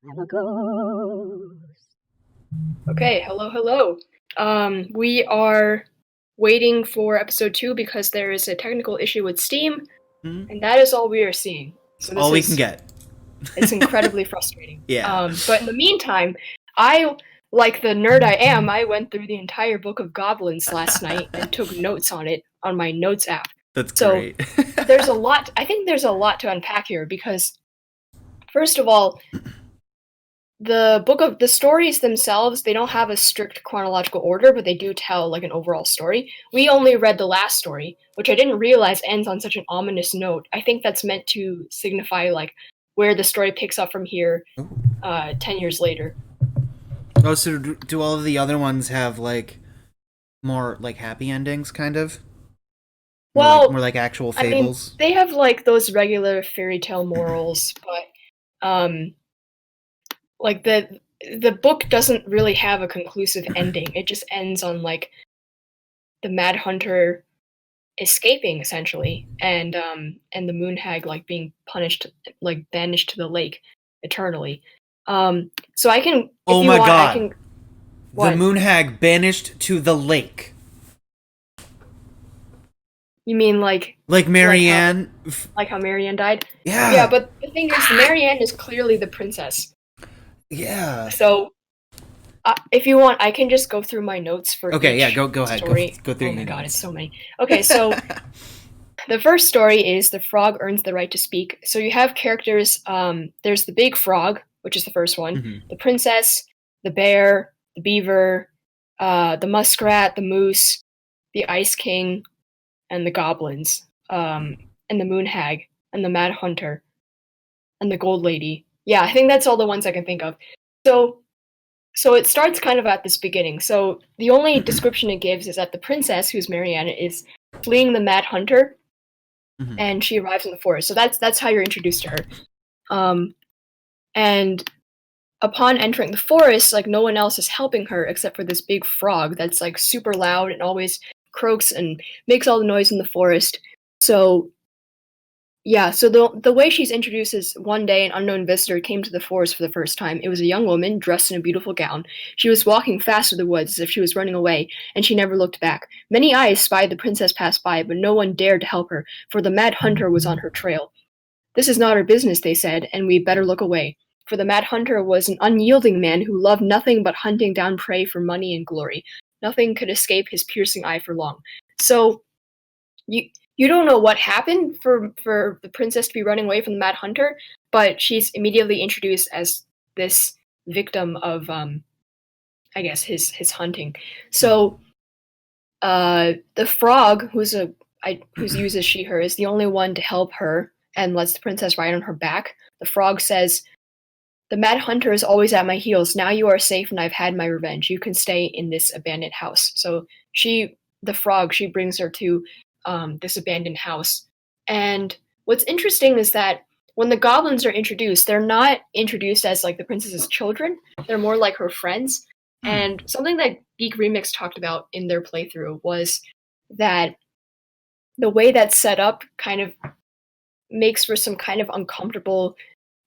I'm a ghost. Okay, hello, hello. We are waiting for episode 2 because there is a technical issue with Steam, Hmm? and that is all we are seeing. It's So all we can get. it's incredibly frustrating. Yeah. But in the meantime, I, like the nerd I am, I went through the entire Book of Goblins last night and took notes on it on my notes app. That's So great. I think there's a lot to unpack here because, first of all, the stories themselves, they don't have a strict chronological order, but they do tell like an overall story. We only read the last story, which I didn't realize ends on such an ominous note. I think that's meant to signify like where the story picks up from here 10 years later. Oh, so do all of the other ones have like more like happy endings, kind of? More Well, like actual I mean, fables? they have like those regular fairy tale morals, but like the book doesn't really have a conclusive ending. It just ends on like the Mad Hunter escaping essentially, and the moon hag like being punished, like banished to the lake eternally. So I can, if Oh you my want, I god. can. The What? moon hag banished to the lake. You mean Like like how Marianne. like how Marianne died? Yeah, Yeah. but the thing is, Marianne is clearly the princess. Yeah. So if you want, I can just go through my notes for Okay, yeah, each go ahead. story. Go through Oh my your god, it's notes. so many. Okay, so the first story is The Frog Earns the Right to Speak. So you have characters, there's the big frog, which is the first one, Hmm. the princess, the bear, the beaver, the muskrat, the moose, the ice king, and the goblins, and the moon hag, and the mad hunter, and the gold lady. Yeah, I think that's all the ones I can think of. So so it starts kind of at this beginning. So the only description it gives is that the princess, who's Marianne, is fleeing the mad hunter, Hmm. and she arrives in the forest. So that's how you're introduced to her. Um, and upon entering the forest, like no one else is helping her except for this big frog that's like super loud and always croaks and makes all the noise in the forest. So yeah, so the way she's introduced is one day an unknown visitor came to the forest for the first time. It was a young woman dressed in a beautiful gown. She was walking fast through the woods as if she was running away, and she never looked back. Many eyes spied the princess pass by, but no one dared to help her, for the mad hunter was on her trail. This is not our business, they said, and we'd better look away. For the Mad Hunter was an unyielding man who loved nothing but hunting down prey for money and glory. Nothing could escape his piercing eye for long. So you you don't know what happened for the princess to be running away from the Mad Hunter, but she's immediately introduced as this victim of I guess his hunting. So the frog, who's used as she her, is the only one to help her and lets the princess ride on her back. The frog says, "The Mad Hunter is always at my heels. Now you are safe, and I've had my revenge. You can stay in this abandoned house." So the frog, she brings her to this abandoned house. And what's interesting is that when the goblins are introduced, they're not introduced as like the princess's children. They're more like her friends. Hmm. And something that Geek Remix talked about in their playthrough was that the way that's set up kind of makes for some kind of uncomfortable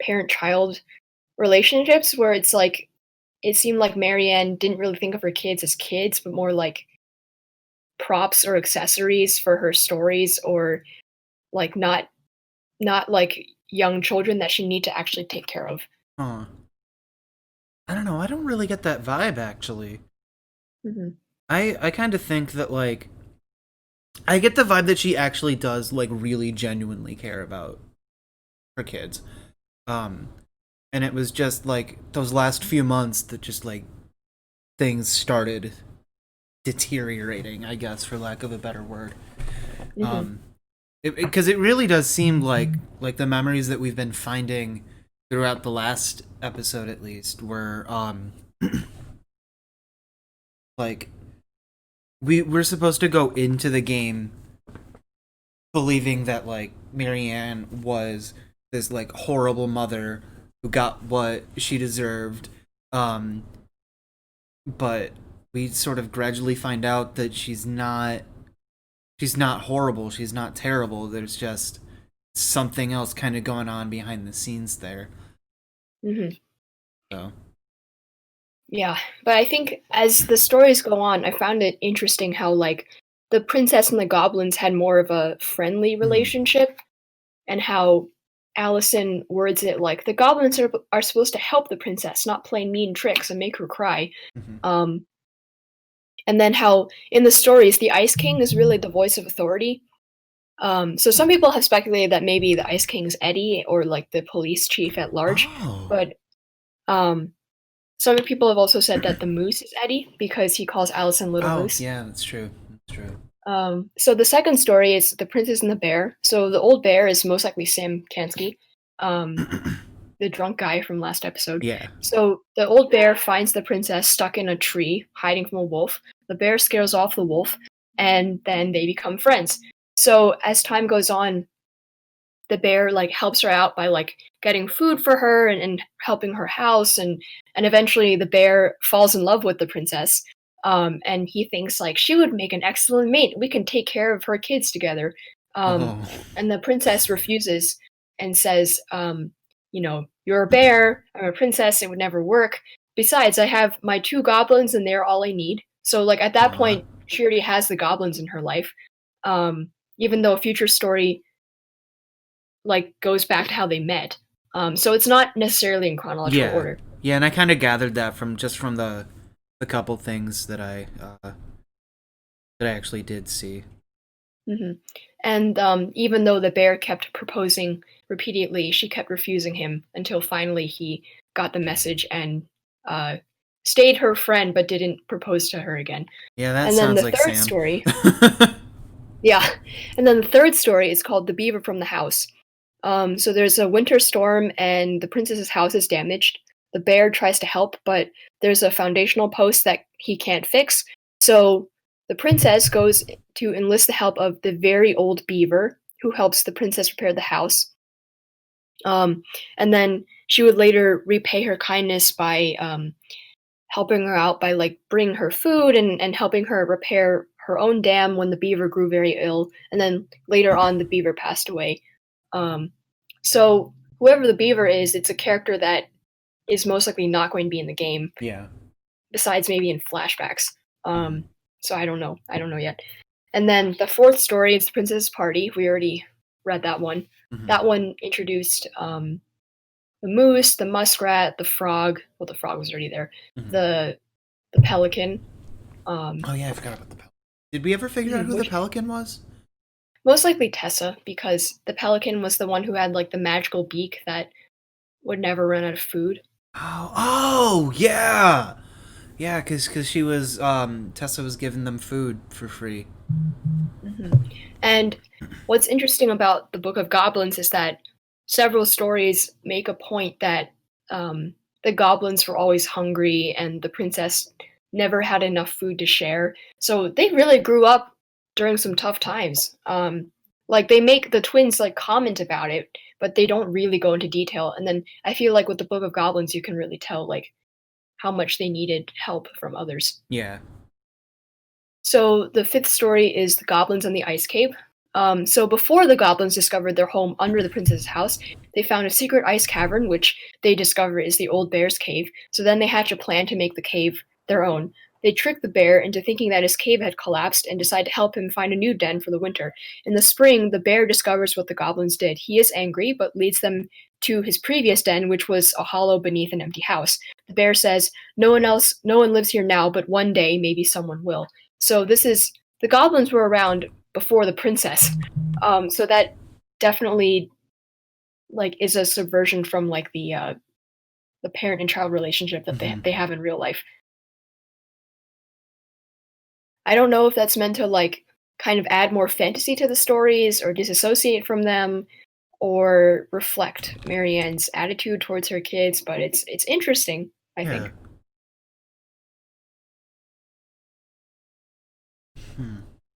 parent-child relationships where it's like it seemed like Marianne didn't really think of her kids as kids, but more like props or accessories for her stories, or like not like young children that she need to actually take care of. Huh. I don't know. I don't really get that vibe actually. Mm-hmm. I kind of think that like I get the vibe that she actually does like really genuinely care about her kids. Um and it was just like those last few months that just like things started deteriorating, I guess, for lack of a better word. Mm-hmm. Um because it really does seem like the memories that we've been finding throughout the last episode at least were like we're supposed to go into the game believing that like Marianne was this like horrible mother who got what she deserved, um, but we sort of gradually find out that she's not horrible, she's not terrible. There's just something else kind of going on behind the scenes there. Mm-hmm. So Yeah, but I think as the stories go on, I found it interesting how like the princess and the goblins had more of a friendly mhm, relationship, and how Allison words it like the goblins are supposed to help the princess, not play mean tricks and make her cry. mhm. Um, and then how in the stories the Ice King is really the voice of authority. So some people have speculated that maybe the Ice King is Eddie or like the police chief at large, Oh. but um, some people have also said that the moose is Eddie because he calls Allison Little Oh, Moose. yeah, that's true. That's true. So the second story is The Princess and the Bear. So the old bear is most likely Sam Kansky, um, the drunk guy from last episode. Yeah. So the old bear finds the princess stuck in a tree, hiding from a wolf. The bear scares off the wolf, and then they become friends. So as time goes on, the bear like helps her out by like getting food for her and helping her house, and eventually the bear falls in love with the princess, and he thinks like she would make an excellent mate, we can take care of her kids together. um, Oh. and the princess refuses and says, you're a bear, I'm a princess, it would never work. Besides, I have my two goblins and they're all I need. So like at that Aw. point she already has the goblins in her life. Even though a future story like goes back to how they met. So it's not necessarily in chronological Yeah. order. Yeah, and I kind of gathered that from just from the couple things that I actually did see. hmm And even though the bear kept proposing repeatedly, she kept refusing him until finally he got the message and uh, stayed her friend but didn't propose to her again. Yeah, that And then sounds the like third Sam. story, yeah, and then the third story is called The Beaver from the House. So there's a winter storm and the princess's house is damaged. The bear tries to help, but there's a foundational post that he can't fix. So the princess goes to enlist the help of the very old beaver, who helps the princess repair the house. Um, and then she would later repay her kindness by helping her out by like bringing her food and helping her repair her own dam when the beaver grew very ill. And then later on, the beaver passed away. Um, so whoever the beaver is, it's a character that is most likely not going to be in the game, Yeah. besides maybe in flashbacks. Mhm. So I don't know. I don't know yet. And then the fourth story is the Princess Party. We already read that one. Mhm. That one introduced the moose, the muskrat, the frog. Well, the frog was already there. Mhm. The the pelican. Oh yeah, I forgot about the pelican. Did we ever figure out who the Which pelican was? most likely Tessa, because the pelican was the one who had like the magical beak that would never run out of food. Oh, yeah. Yeah, cuz she was Tessa was giving them food for free. hmm And what's interesting about the Book of Goblins is that several stories make a point that um, the goblins were always hungry and the princess never had enough food to share. So they really grew up during some tough times. Like they make the twins like comment about it, but they don't really go into detail. And then I feel like with the Book of Goblins, you can really tell like how much they needed help from others. Yeah. So the fifth story is the goblins and the ice cave. So before the goblins discovered their home under the princess's house, they found a secret ice cavern, which they discover is the old bear's cave. So then they hatch a plan to make the cave their own. They trick the bear into thinking that his cave had collapsed and decide to help him find a new den for the winter. In the spring, the bear discovers what the goblins did. He is angry, but leads them to his previous den, which was a hollow beneath an empty house. The bear says, no one lives here now, but one day maybe someone will. So this is the goblins were around before the princess. So that definitely like is a subversion from like the parent and child relationship that Mhm. they have in real life. I don't know if that's meant to like kind of add more fantasy to the stories or disassociate from them or reflect Marianne's attitude towards her kids, but it's interesting, I Yeah. think.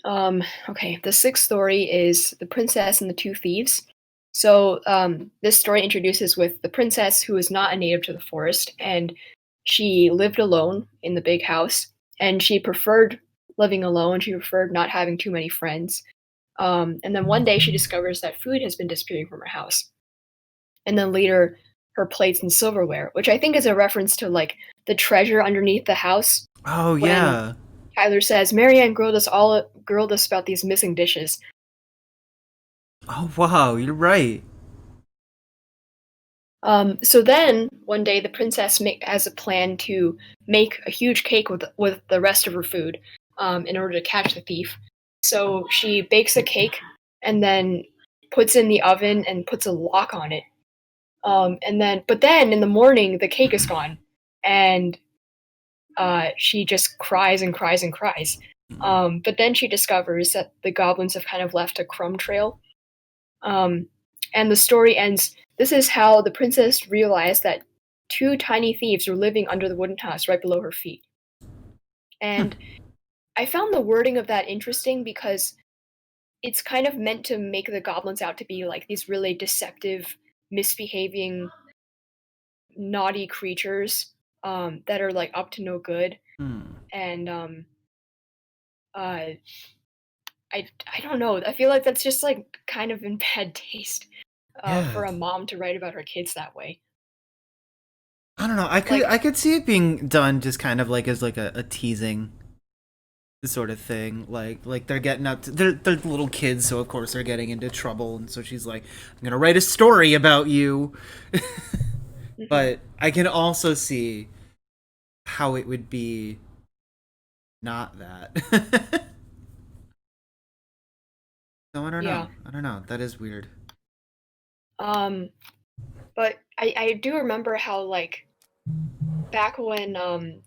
Hmm. Okay, the sixth story is The Princess and the Two Thieves. So, this story introduces with the princess who is not a native to the forest, and she lived alone in the big house, and she preferred living alone. She preferred not having too many friends. And then one day she discovers that food has been disappearing from her house. And then later, her plates and silverware, which I think is a reference to like the treasure underneath the house Oh when yeah. Tyler says Marianne grilled us about these missing dishes. Oh wow, you're right. So then one day the princess has a plan to make a huge cake with the rest of her food in order to catch the thief. So she bakes a cake and then puts in the oven and puts a lock on it. But then in the morning the cake is gone, and she just cries and cries and cries. But then she discovers that the goblins have kind of left a crumb trail. Um, and the story ends. This is how the princess realized that two tiny thieves were living under the wooden house right below her feet. And I found the wording of that interesting because it's kind of meant to make the goblins out to be like these really deceptive, misbehaving, naughty creatures that are like up to no good. Hmm. And uh, I don't know. I feel like that's just like kind of in bad taste Yeah. for a mom to write about her kids that way. I don't know. I Like, could see it being done just kind of like as like a teasing sort of thing. Like they're getting up to, they're little kids, so of course they're getting into trouble, and so she's like, I'm gonna write a story about you. mhm, But I can also see how it would be not that. So I don't know. yeah. I don't know. That is weird. Um, but I do remember how like back when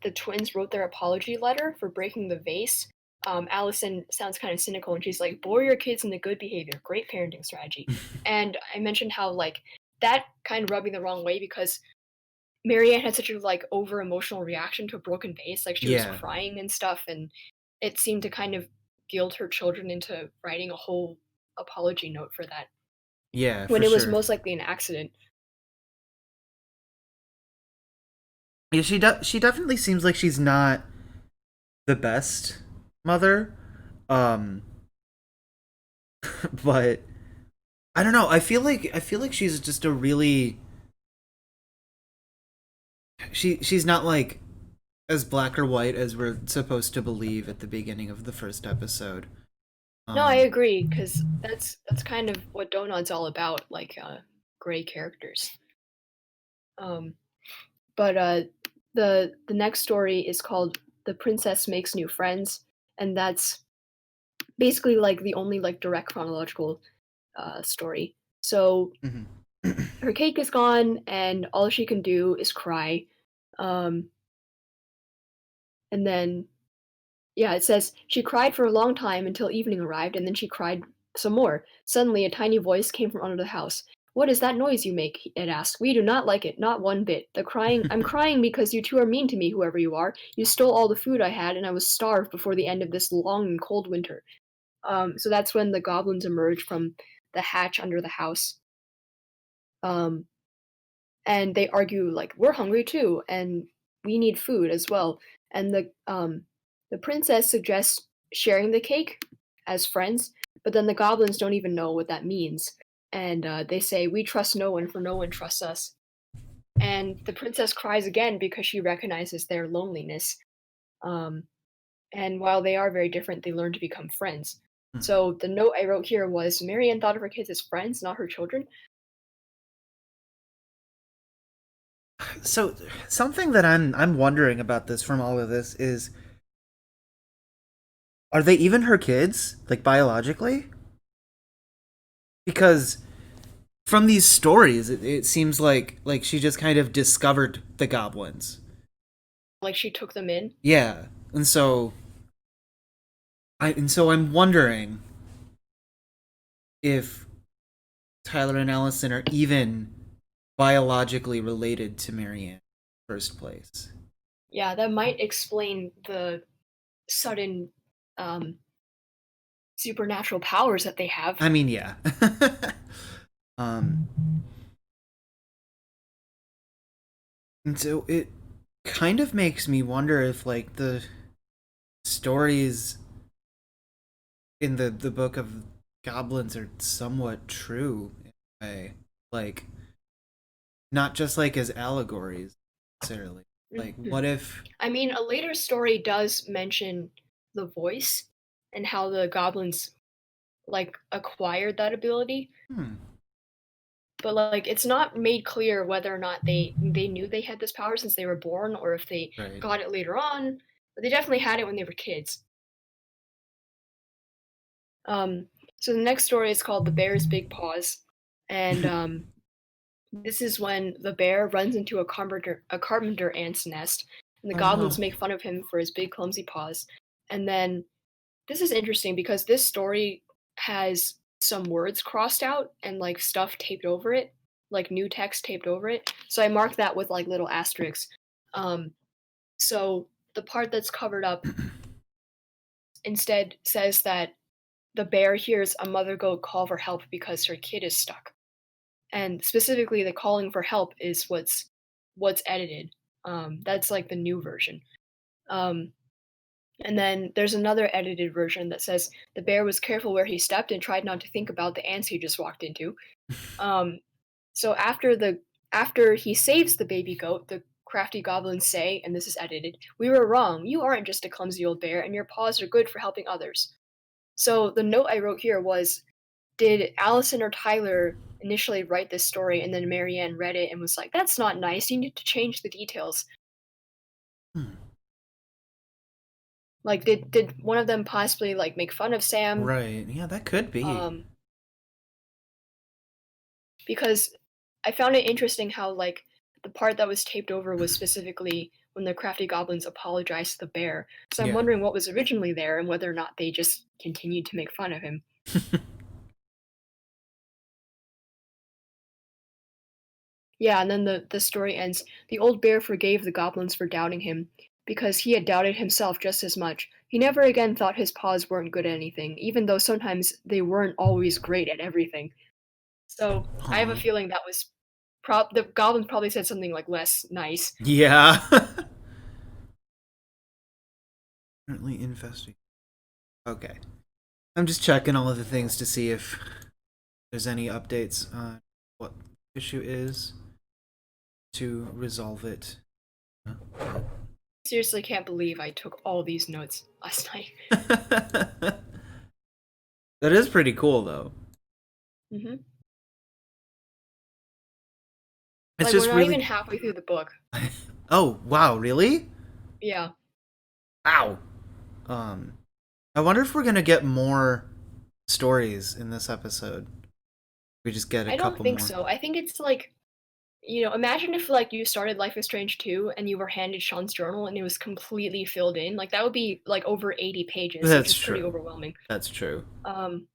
the twins wrote their apology letter for breaking the vase. Allison sounds kind of cynical and she's like, "Bore your kids into good behavior, great parenting strategy." And I mentioned how like that kind of rubbed me the wrong way because Marianne had such a like over emotional reaction to a broken vase, like she was Yeah. crying and stuff, and it seemed to kind of guilt her children into writing a whole apology note for that Yeah, for when it was sure. most likely an accident. Yeah, she definitely seems like she's not the best mother. Um but I don't know. I feel like she's just a really she's not like as black or white as we're supposed to believe at the beginning of the first episode. No, I Um agree because that's kind of what Donut's all about, like gray characters. Um, but the next story is called "The Princess Makes New Friends," and that's basically like the only like direct chronological story. So mhm. her cake is gone, and all she can do is cry. Um, and then Yeah, it says she cried for a long time until evening arrived, and then she cried some more. Suddenly, a tiny voice came from under the house. "What is that noise you make?" it asked. "We do not like it, not one bit. The crying I'm crying because you two are mean to me, whoever you are. You stole all the food I had, and I was starved before the end of this long and cold winter." So that's when the goblins emerge from the hatch under the house. Um, and they argue like we're hungry too, and we need food as well. And the princess suggests sharing the cake as friends, but then the goblins don't even know what that means, and they say we trust no one, for no one trusts us. And the princess cries again because she recognizes their loneliness. Um, and while they are very different, they learn to become friends. So the note I wrote here was Marianne thought of her kids as friends, not her children. So something that I'm wondering about this from all of this is, are they even her kids, like biologically? Because from these stories, it seems like she just kind of discovered the goblins. Like she took them in. Yeah, and so I'm wondering if Tyler and Allison are even biologically related to Marianne in the first place. Yeah, that might explain the sudden um, supernatural powers that they have. I mean, yeah. um, and so it kind of makes me wonder if like the stories in the book of goblins are somewhat true in a way. Like not just like as allegories necessarily. Like, Mhm. what if? I mean, a later story does mention the voice and how the goblins like acquired that ability, Hmm. but like it's not made clear whether or not they knew they had this power since they were born or if they Right. got it later on, but they definitely had it when they were kids. Um, so the next story is called The Bear's Big Paws, and this is when the bear runs into a carpenter ant's nest, and the Oh no. goblins make fun of him for his big clumsy paws. And then this is interesting because this story has some words crossed out and like stuff taped over it, like new text taped over it. So I marked that with like little asterisks. Um, so the part that's covered up instead says that the bear hears a mother goat call for help because her kid is stuck. And specifically, the calling for help is what's edited. That's like the new version. Um, and then there's another edited version that says the bear was careful where he stepped and tried not to think about the ants he just walked into. Um, so after he saves the baby goat, the crafty goblins say, and this is edited, "We were wrong. You aren't just a clumsy old bear, and your paws are good for helping others." So the note I wrote here was, did Allison or Tyler initially write this story and then Marianne read it and was like, "That's not nice. You need to change the details." Hmm. Like, did one of them possibly like make fun of Sam? Right. Yeah, that could be. Um, because I found it interesting how like the part that was taped over was specifically when the crafty goblins apologized to the bear. So I'm Yeah. wondering what was originally there and whether or not they just continued to make fun of him. Yeah, and then the story ends. The old bear forgave the goblins for doubting him, because he had doubted himself just as much. He never again thought his paws weren't good at anything, even though sometimes they weren't always great at everything. So I have a Aw. feeling that was the goblins probably said something like less nice. Yeah. Currently infesting. Okay. I'm just checking all of the things to see if there's any updates on what the issue is to resolve it. Seriously, can't believe I took all these notes last night. That is pretty cool, though. hmm It's Like we're just not even really. halfway through the book. Oh wow! Really? Yeah, Ow. Um, I wonder if we're gonna get more stories in this episode. We just get a I don't couple think more. so. I think it's like, imagine if like you started Life is Strange 2 and you were handed Sean's journal and it was completely filled in. Like that would be like over 80 pages, which That's is pretty true. overwhelming. That's true. Um,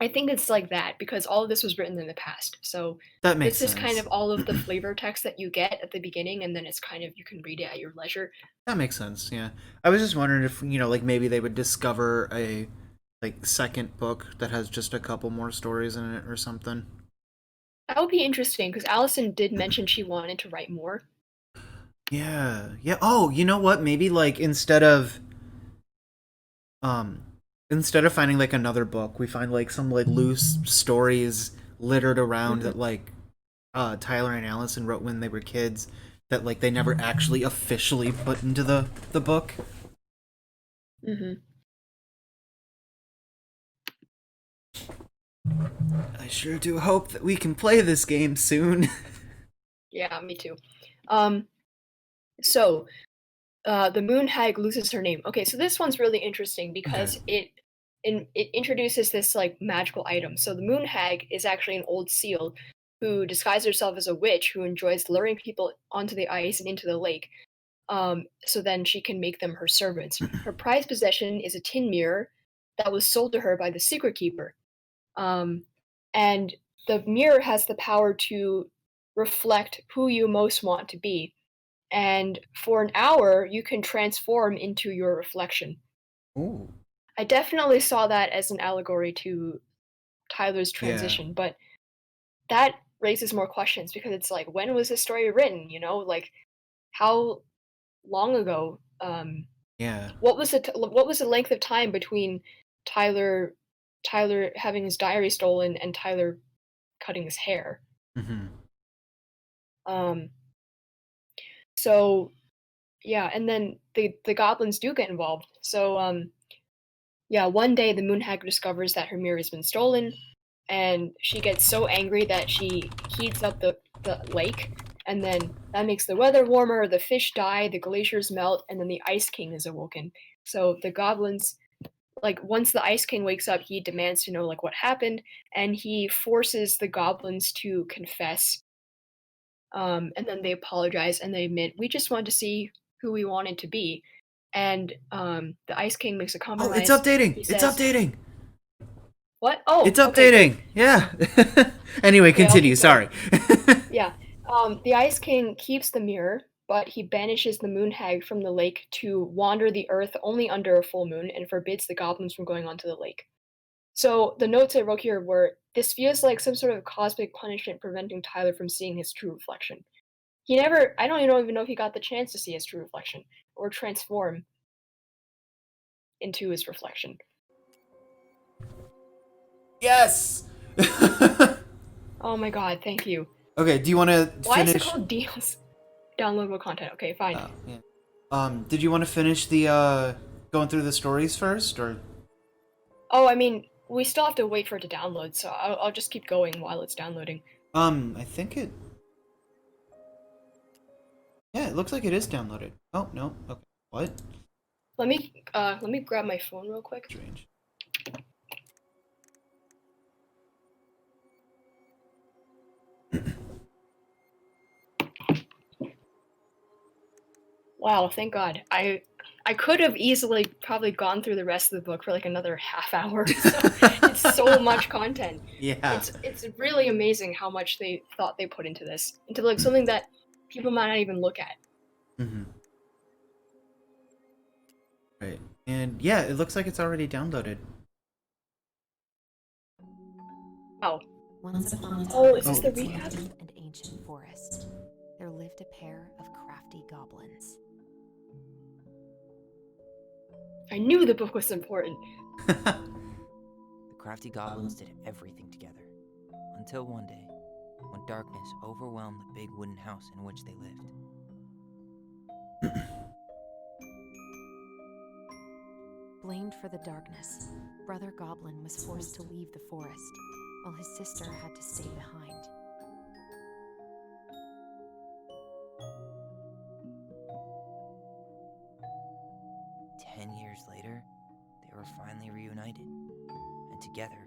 I think it's like that because all of this was written in the past. So That makes this is kind sense. of all of the flavor text that you get at the beginning, and then it's kind of you can read it at your leisure. That makes sense. Yeah. I was just wondering if like maybe they would discover a like second book that has just a couple more stories in it or something. That would be interesting because Allison did mention she wanted to write more. Yeah. Yeah. Oh, you know what? Maybe like um instead of finding like another book, we find like some like loose stories littered around hmm that like Tyler and Allison wrote when they were kids that like they never actually officially put into the book. hmm I sure do hope that we can play this game soon. Yeah, me too. Um, so the moon hag loses her name. Okay, so this one's really interesting Okay. because it introduces this like magical item. So the moon hag is actually an old seal who disguised herself as a witch who enjoys luring people onto the ice and into the lake. So then she can make them her servants. Her prized possession is a tin mirror that was sold to her by the secret keeper. Um, and the mirror has the power to reflect who you most want to be, and for an hour you can transform into your reflection. Ooh. I definitely saw that as an allegory to Tyler's Yeah. transition, but that raises more questions because it's like, when was this story written? Like how long ago? Yeah. What was the length of time between Tyler Tyler having his diary stolen and Tyler cutting his hair? hmm Um, so yeah, and then the goblins do get involved. So yeah, one day the moon hag discovers that her mirror has been stolen, and she gets so angry that she heats up the lake, and then that makes the weather warmer, the fish die, the glaciers melt, and then the Ice King is awoken. So the goblins, like, once the Ice King wakes up, he demands to know like what happened, and he forces the goblins to confess. And then they apologize and they admit we just wanted to see who we wanted to be. And the Ice King makes a Oh, it's compromise. updating. He It's says, updating. "What? Oh, It's okay, great. updating. Yeah. Anyway, Okay, I'll continue. keep going." Sorry. Yeah. The Ice King keeps the mirror, but he banishes the moon hag from the lake to wander the earth only under a full moon and forbids the goblins from going onto the lake. So the notes I wrote here were this feels like some sort of cosmic punishment preventing Tyler from seeing his true reflection. He never, I don't even know if he got the chance to see his true reflection or transform into his reflection. Yes. Oh my god, thank you. Okay. Do you want to Why is it finish? called Deals? Downloadable content. Okay, fine. Oh, yeah. Did you want to finish the going through the stories first, or? Oh, I mean, we still have to wait for it to download, so I'll just keep going while it's downloading. I think it. Yeah, it looks like it is downloaded. Oh no. Okay. What? Let me grab my phone real quick. Strange. Wow, thank God. I could have easily probably gone through the rest of the book for like another half hour. So it's so much content. Yeah. It's really amazing how much they thought they put into this, into like something that people might not even look at. Mm-hmm. Right. And yeah, it looks like it's already downloaded. Oh, Once upon a time, Oh, is this the in a recap? deep and ancient forest, there lived a pair of crafty goblins. I knew the book was important. The crafty goblins did everything together, until one day, when darkness overwhelmed the big wooden house in which they lived. Blamed for the darkness, Brother Goblin was forced to leave the forest, while his sister had to stay behind. Years later, they were finally reunited, and together,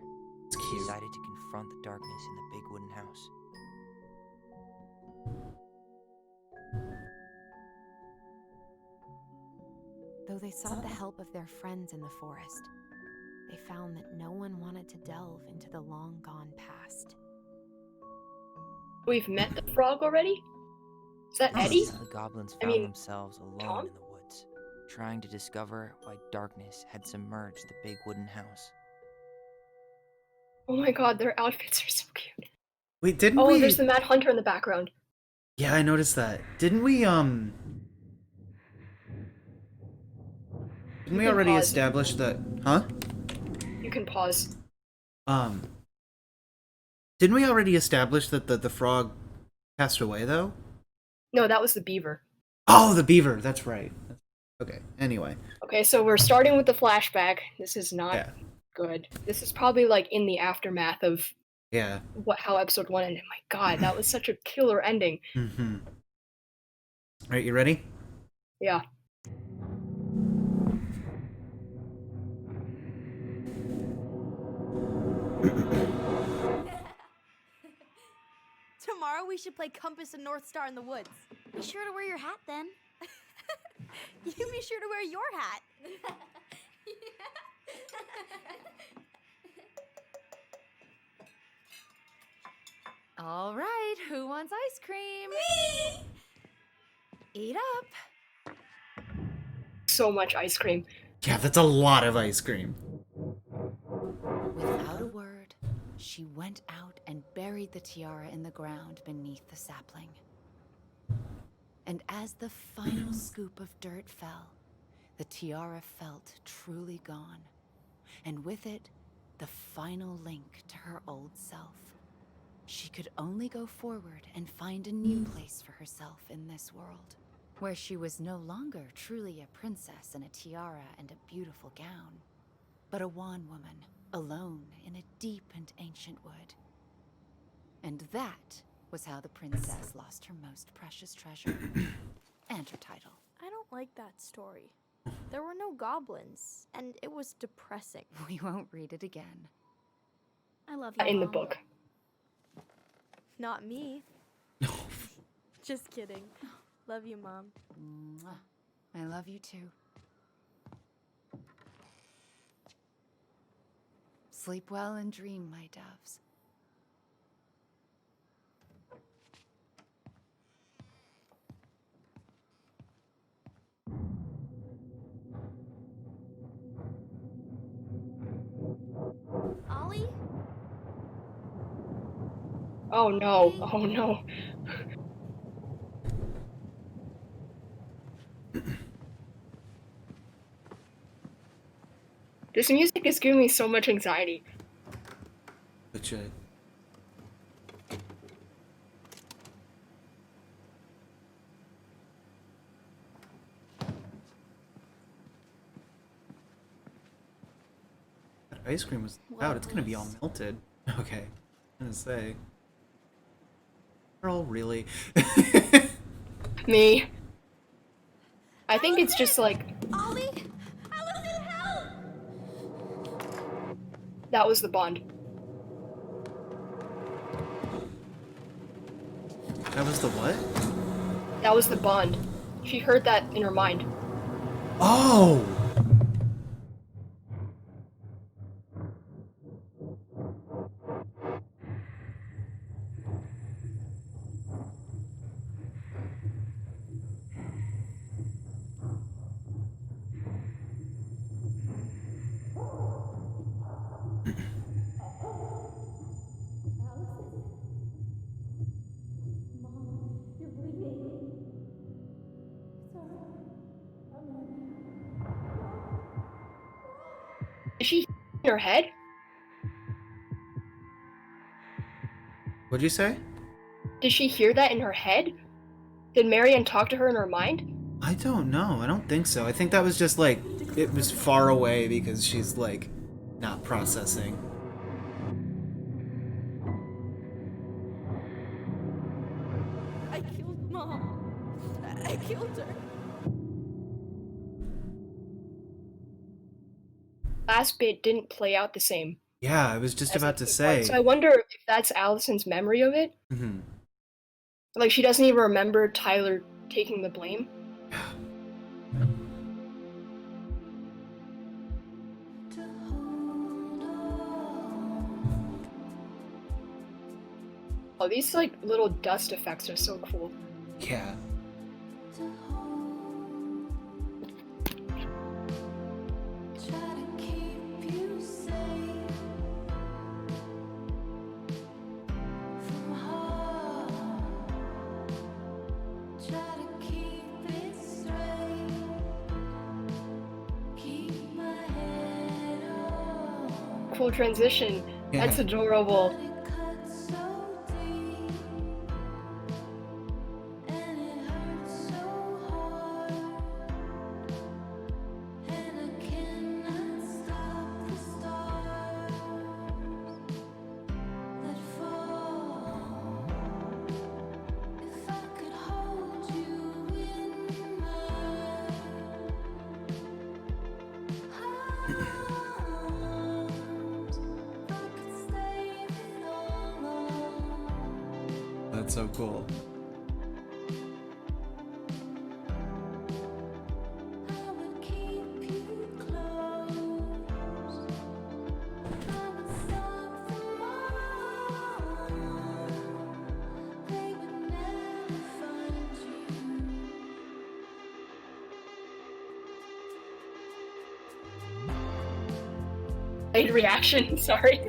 It's they cute. decided to confront the darkness in the big wooden house. Though they sought the help of their friends in the forest, they found that no one wanted to delve into the long-gone past. We've met the frog already? Is that Eddie? The goblins I found mean, themselves alone Tom? in the woods, trying to discover why darkness had submerged the big wooden house. Oh my god, their outfits are so cute. Wait, didn't Oh, we? there's the Mad Hunter in the background. Yeah, I noticed that. Didn't we? Didn't You we can already pause. establish that? Huh? You can pause. Um. Didn't we already establish that the frog passed away though? No, that was the beaver. Oh, the beaver. That's right. Okay. Anyway. Okay, so we're starting with the flashback. This is not Yeah. good. This is probably like in the aftermath of Yeah. how episode 1 ended. My god, that was such a killer ending. Mm-hmm. All right, you ready? Yeah. Tomorrow we should play Compass and North Star in the woods. Be sure to wear your hat then. You be sure to wear your hat. All right, who wants ice cream? Me! Eat up. So much ice cream. Yeah, that's a lot of ice cream. Without a word, she went out and buried the tiara in the ground beneath the sapling. And as the final scoop of dirt fell, the tiara felt truly gone, and with it, the final link to her old self. she could only go forward and find a new place for herself in this world, where she was no longer truly a princess in a tiara and a beautiful gown, but a wan woman, alone in a deep and ancient wood. And that was how the princess lost her most precious treasure and her title. I don't like that story. There were no goblins, and it was depressing. We won't read it again. I love you, In the Mom. book. Not me. Just kidding. Love you, Mom. Mwah. I love you too. Sleep well and dream, my doves. Ollie? Oh no, oh no. This music is giving me so much anxiety. But shit. That ice cream was out. It's gonna be all melted. Okay. I'm gonna say. Girl, really? Me. I think it's just like, Ollie? I was in hell! that was the Bond. That was the what? That was the Bond. She heard that in her mind. Oh! Did she in her head? What'd you say? Did she hear that in her head? Did Marianne talk to her in her mind? I don't know. I don't think so. I think that was just like, it was far away because she's like, not processing. I killed Mom. I killed her. Last bit didn't play out the same. Yeah, I was just as about it to was. say. So I wonder if that's Allison's memory of it. Mhm. Like she doesn't even remember Tyler taking the blame. Oh, these like little dust effects are so cool. Yeah. Cool transition. Yeah. That's adorable. That's so cool. Late reaction, sorry.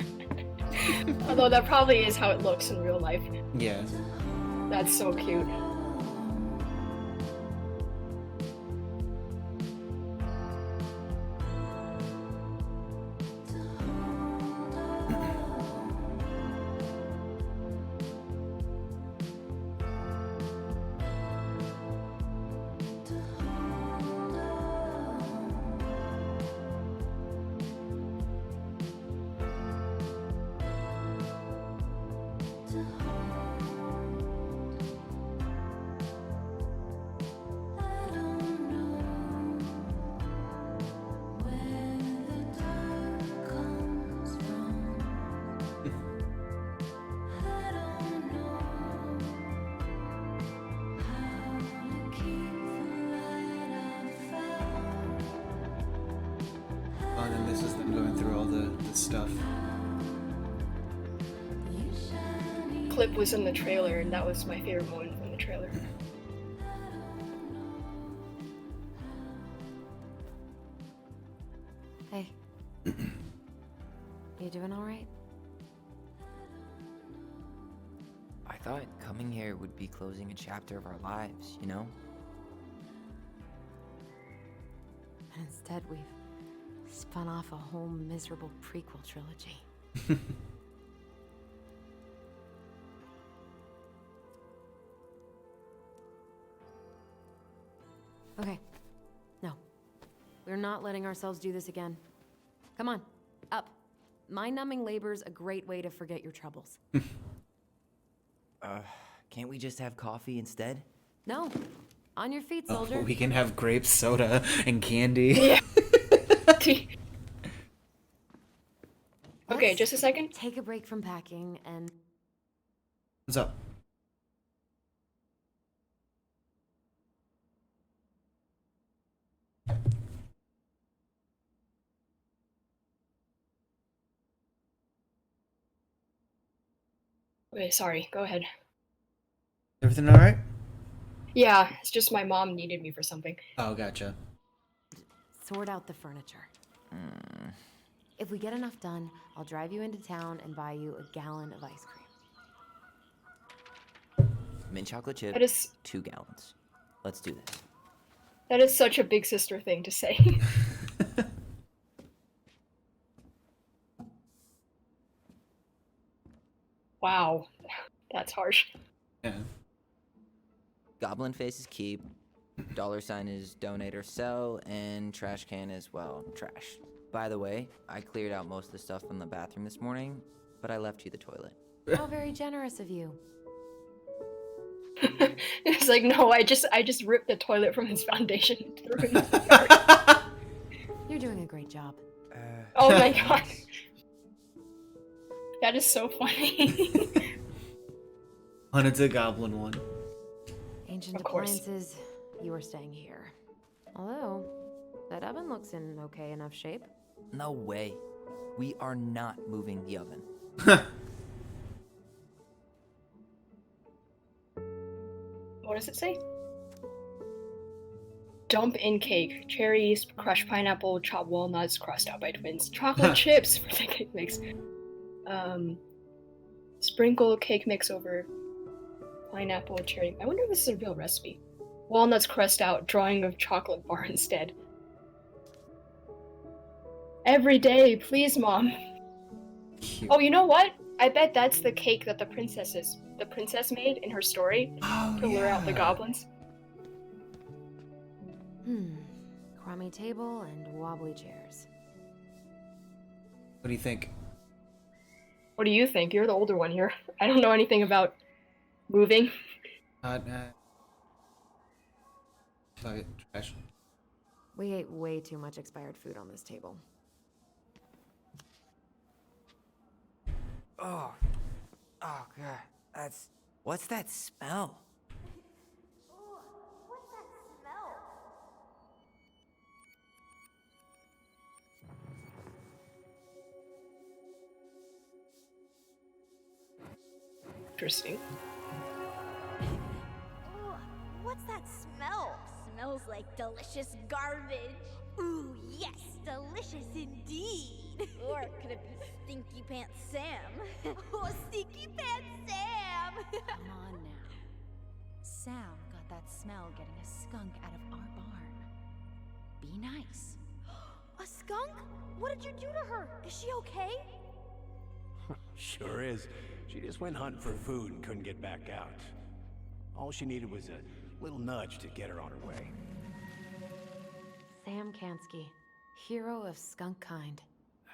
Although that probably is how it looks in real life. Yeah. That's so cute. is them going through all the stuff. Clip was in the trailer, and that was my favorite moment from the trailer. Hey. You doing all right? I thought coming here would be closing a chapter of our lives, you know? And instead, we've spun off a whole miserable prequel trilogy. Okay. No. We're not letting ourselves do this again. Come on, up. Mind-numbing labor's a great way to forget your troubles. Can't we just have coffee instead? No. On your feet, Oh, soldier. we can have grape soda and candy. Yeah. Okay, Let's just a second. take a break from packing and... What's up? Okay, sorry, go ahead. Everything all right? Yeah, it's just my mom needed me for something. Oh, gotcha. sort out the furniture. If we get enough done, I'll drive you into town and buy you a gallon of ice cream. Mint chocolate chip, That is 2 gallons. Let's do this. that is such a big sister thing to say. Wow, that's harsh. Yeah. Goblin face is keep. $sign is donate or sell, and trash can is, well, trash. By the way, I cleared out most of the stuff from the bathroom this morning, but I left you the toilet. How very generous of you. It's like, no, I just ripped the toilet from his foundation and threw it in the yard. You're doing a great job. Oh my god. That is so funny. Hunted the goblin one. Ancient Of course. appliances, you are staying here. Although, that oven looks in okay enough shape. No way. We are not moving the oven. What does it say? Dump in cake. Cherries, crushed pineapple, chopped walnuts, crossed out by twins. Chocolate chips for the cake mix. Sprinkle cake mix over pineapple, cherry. I wonder if this is a real recipe. Walnuts crust out, drawing of chocolate bar instead. Every day, please, Mom. Cute. Oh, you know what? I bet that's the cake that the princess made in her story Oh, to lure out the yeah. goblins. Crummy table and wobbly chairs. What do you think? What do you think? You're the older one here. I don't know anything about moving. Fuck it, trash. We ate way too much expired food on this table. Oh god, what's that smell? What's that smell? Interesting. Ooh, what's that smell? Smells like delicious garbage. Ooh, yes, delicious indeed. Or could it be Stinky Pants Sam? Oh, Stinky Pants Sam! Come on now. Sam got that smell getting a skunk out of our barn. Be nice. A skunk? What did you do to her? Is she okay? Sure is. She just went hunting for food and couldn't get back out. All she needed was a little nudge to get her on her way. Sam Kansky, hero of skunk kind.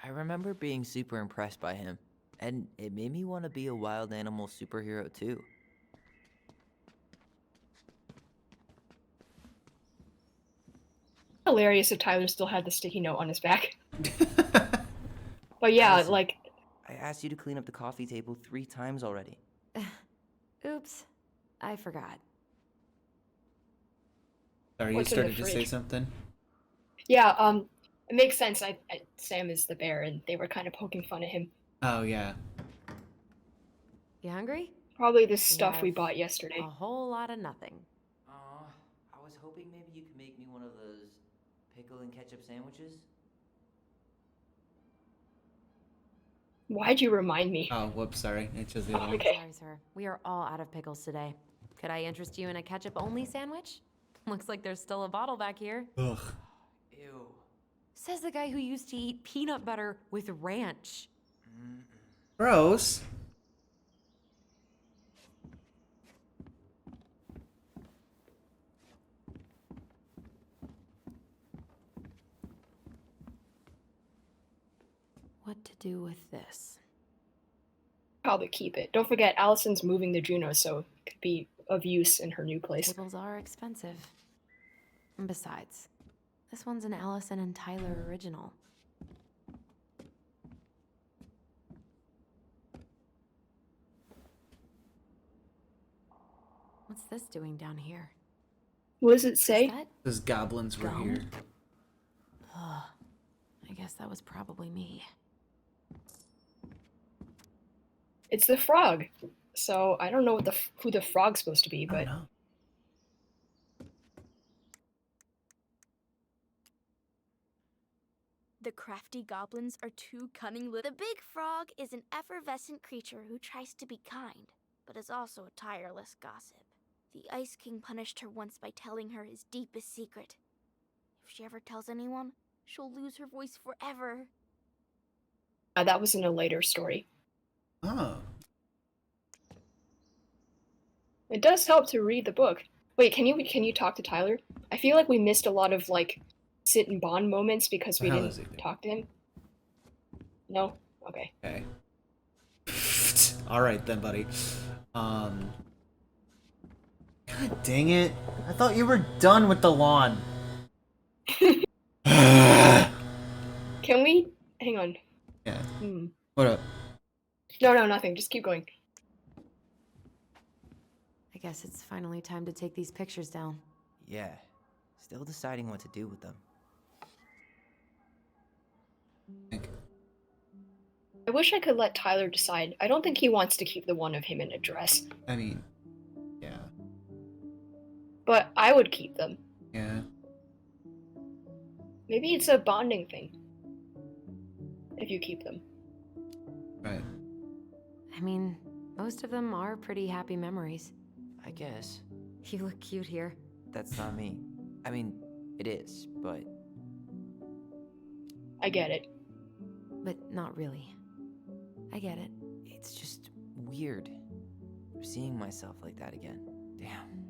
I remember being super impressed by him, and it made me want to be a wild animal superhero too. Hilarious if Tyler still had the sticky note on his back. But yeah, Honestly. like, I asked you to clean up the coffee table 3 times already. Oops, I forgot. Sorry, you What's in the started to say fridge? something? yeah, It makes sense. Sam is the bear, and they were kind of poking fun at him. Oh yeah. You hungry? Probably the stuff we have bought yesterday. A whole lot of nothing. Aw, I was hoping maybe you could make me one of those pickle and ketchup sandwiches. Why'd you remind me? Oh, whoops, sorry. It's just the Oh, other one. okay. Sorry, sir. We are all out of pickles today. Could I interest you in a ketchup-only sandwich? Looks like there's still a bottle back here. Ugh. Ew. Says the guy who used to eat peanut butter with ranch. Gross. What to do with this? Probably keep it. Don't forget, Allison's moving the Juno, so it could be of use in her new place. Tables are expensive. And besides, this one's an Allison and Tyler original. What's this doing down here? What does it Is say? that Those goblins were Gum? here. Ugh. I guess that was probably me. It's the frog. So I don't know who the frog's supposed to be, I but don't know. The crafty goblins are too cunning. The big frog is an effervescent creature who tries to be kind, but is also a tireless gossip. The Ice King punished her once by telling her his deepest secret. If she ever tells anyone, she'll lose her voice forever. that was in a later story. Oh. It does help to read the book. Wait, can you talk to Tyler? I feel like we missed a lot of like sit and bond moments because we The hell is didn't he? talk to him. No? Okay. Okay. All right then, buddy. God dang it! I thought you were done with the lawn. Can we hang on? Yeah. Hmm. What up? No, nothing. Just keep going. I guess it's finally time to take these pictures down. Yeah. Still deciding what to do with them. I wish I could let Tyler decide. I don't think he wants to keep the one of him in a dress, I mean, yeah, but I would keep them. yeah. Maybe it's a bonding thing. If you keep them. Right. I mean, most of them are pretty happy memories. I guess. You look cute here. That's not me. I mean, it is, but I get it. But not really. I get it. it's just weird. Seeing myself like that again. Damn.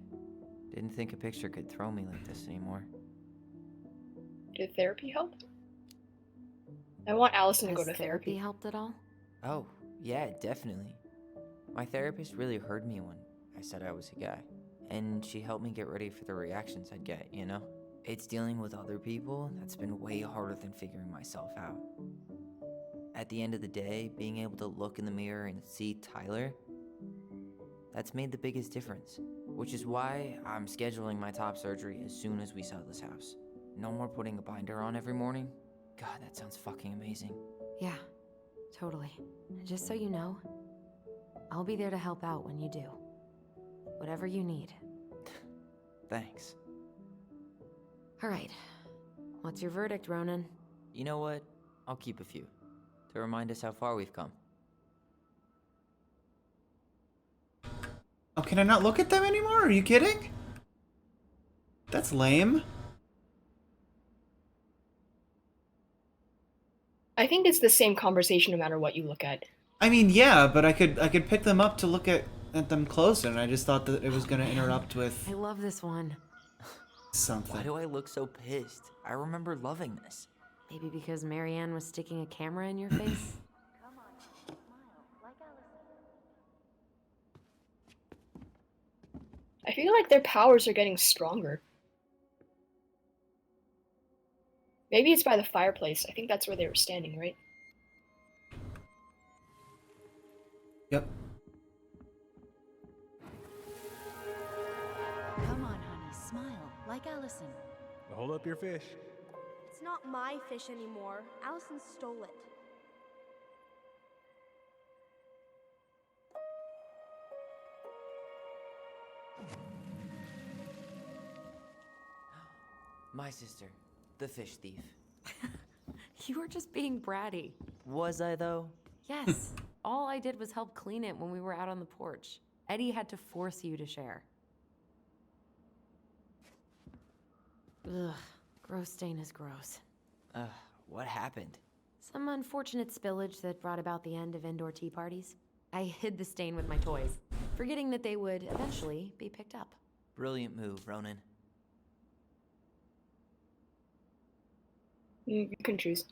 Didn't think a picture could throw me like this anymore. Did therapy help? I want Allison to go Has to therapy. helped at all? Oh, yeah, definitely. My therapist really heard me when I said I was a guy. And she helped me get ready for the reactions I'd get, you know? It's dealing with other people that's been way harder than figuring myself out. At the end of the day, being able to look in the mirror and see Tyler, that's made the biggest difference. Which is why I'm scheduling my top surgery as soon as we sell this house. No more putting a binder on every morning. God, that sounds fucking amazing. Yeah, totally. Just so you know, I'll be there to help out when you do. Whatever you need. Thanks. All right. What's your verdict, Ronan? You know what? I'll keep a few. To remind us how far we've come. Oh, can I not look at them anymore? Are you kidding? That's lame. I think it's the same conversation no matter what you look at. I mean, yeah, but I could pick them up to look at them closer, and I just thought that it was gonna interrupt with I love this one. something. Why do I look so pissed? I remember loving this. Maybe because Marianne was sticking a camera in your face? I feel like their powers are getting stronger. Maybe it's by the fireplace. I think that's where they were standing, right? Yep. Come on, honey, smile, like Allison. Hold up your fish. It's not my fish anymore. Allison stole it. My sister, the fish thief. You were just being bratty. Was I, though? Yes. All I did was help clean it when we were out on the porch. Eddie had to force you to share. Ugh, gross stain is gross. What happened? Some unfortunate spillage that brought about the end of indoor tea parties. I hid the stain with my toys, forgetting that they would eventually be picked up. Brilliant move, Ronan. You can choose.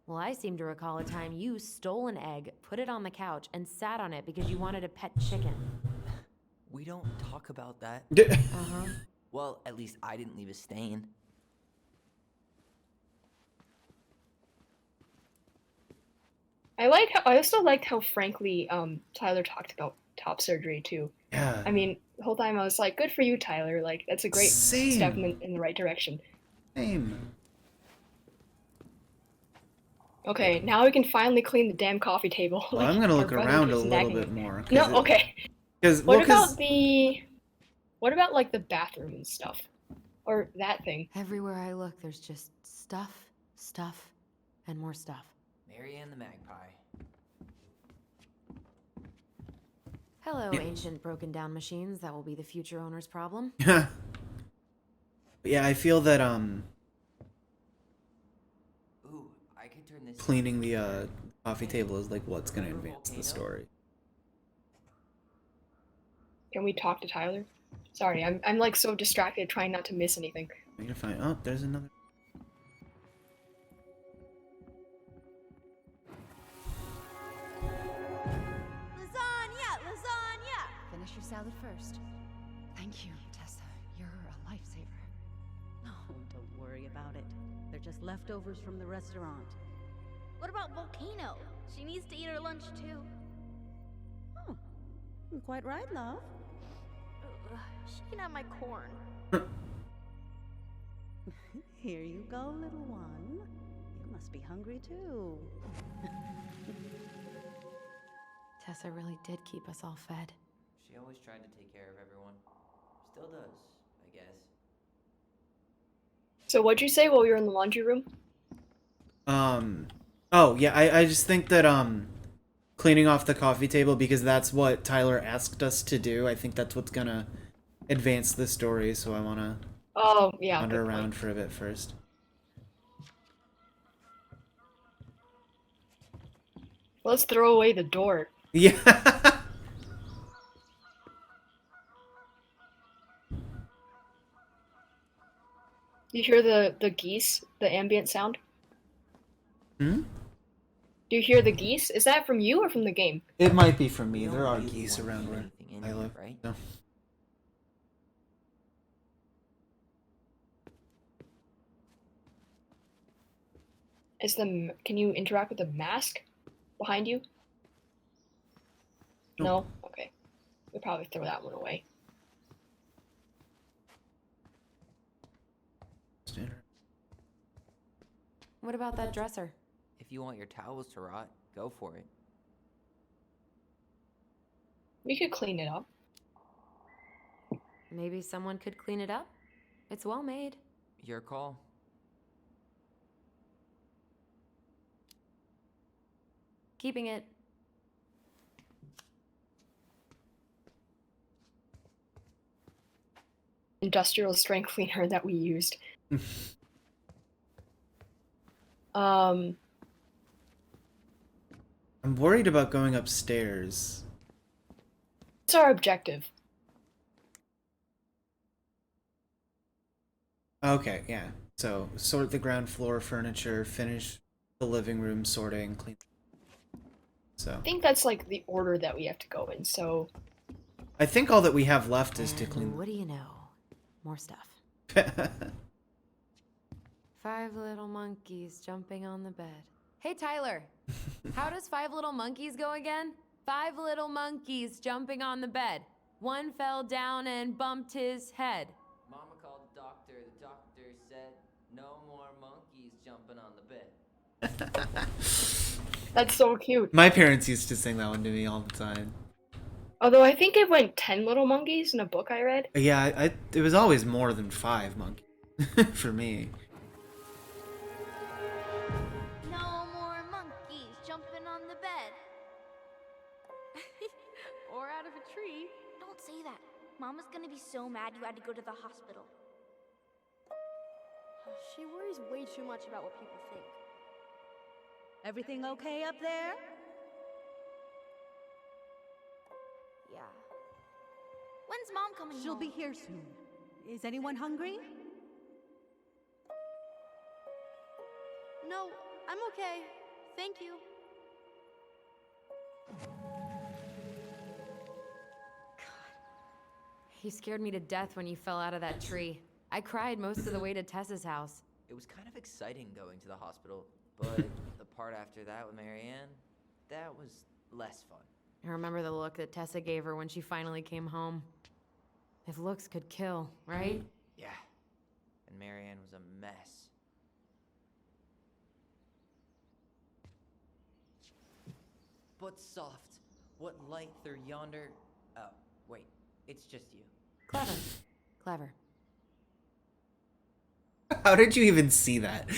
Well, I seem to recall a time you stole an egg, put it on the couch, and sat on it because you wanted a pet chicken. We don't talk about that. Uh-huh. Well, at least I didn't leave a stain. I also liked how frankly Tyler talked about top surgery too. Yeah. I mean, the whole time I was like, good for you, Tyler. Like, that's a great Same. step in the right direction. Same. Okay, now we can finally clean the damn coffee table. Well, I'm gonna look around a little bit more. No, okay. Because What about like the bathroom and stuff? Or that thing? Everywhere I look, there's just stuff, and more stuff. Marianne the Magpie. Hello, ancient broken down machines that will be the future owner's problem. Yeah, I feel that Ooh, I could turn this. cleaning the coffee table is like what's gonna advance the story. Can we talk to Tyler? Sorry, I'm like so distracted trying not to miss anything. I'm gonna find. Oh, there's another. Lasagna! Finish your salad first. Thank you, Tessa. You're a lifesaver. Oh, don't worry about it. They're just leftovers from the restaurant. What about Volcano? She needs to eat her lunch too. Oh, quite right, love. She can have my corn. Here you go, little one. You must be hungry too. Tessa really did keep us all fed. She always tried to take care of everyone. Still does, I guess. So what'd you say while we were in the laundry room? Oh yeah, I just think that cleaning off the coffee table, because that's what Tyler asked us to do. I think that's what's gonna advance the story. So I wanna wander around for a bit first. Let's throw away the door. Yeah. You hear the geese, the ambient sound? Hmm? Do you hear the geese? Is that from you or from the game? It might be from me. You don't There are really geese want to around leave where anything in I here, live. right? So. Can you interact with the mask behind you? No? Okay. We'll probably throw that one away. What about that dresser? If you want your towels to rot, go for it. We could clean it up. Maybe someone could clean it up? It's well made. Your call. Keeping it. Industrial strength cleaner that we used. I'm worried about going upstairs. What's our objective? Okay, yeah. So sort the ground floor furniture, finish the living room sorting, clean. So I think that's like the order that we have to go in, so... I think all that we have left is to clean. What do you know? More stuff. 5 little monkeys jumping on the bed. Hey, Tyler. How does 5 little monkeys go again? 5 little monkeys jumping on the bed. One fell down and bumped his head. Mama called the doctor. The doctor said, no more monkeys jumping on the bed. That's so cute. My parents used to sing that one to me all the time. Although I think it went 10 little monkeys in a book I read. Yeah, it was always more than 5 monkeys for me. No more monkeys jumping on the bed. Or out of a tree. Don't say that. Mama's gonna be so mad you had to go to the hospital. She worries way too much about what people think. Everything okay up there? Yeah. When's Mom coming She'll home? be here soon. Is anyone hungry? No, I'm okay. Thank you. You scared me to death when you fell out of that tree. I cried most of the way to Tessa's house. It was kind of exciting going to the hospital, but the part after that with Marianne, that was less fun. I remember the look that Tessa gave her when she finally came home. If looks could kill, right? Yeah. And Marianne was a mess. But soft, what light through yonder... Oh, wait, it's just you. Clever. Clever. How did you even see that?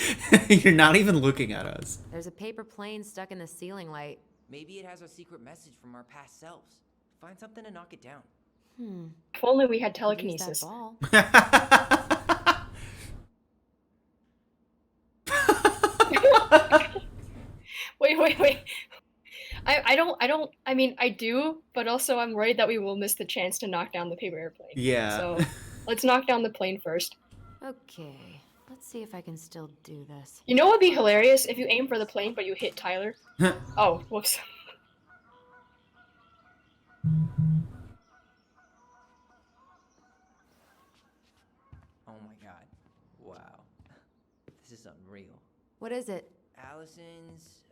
You're not even looking at us. There's a paper plane stuck in the ceiling light. Maybe it has a secret message from our past selves. Find something to knock it down. If only we had Could use that telekinesis. ball. Wait. I mean, I do, but also I'm worried that we will miss the chance to knock down the paper airplane. Yeah. So let's knock down the plane first. Okay, let's see if I can still do this. You know what would be hilarious? If you aim for the plane, but you hit Tyler. Oh, whoops. Oh my god. Wow. This is unreal. What is it? Allison's,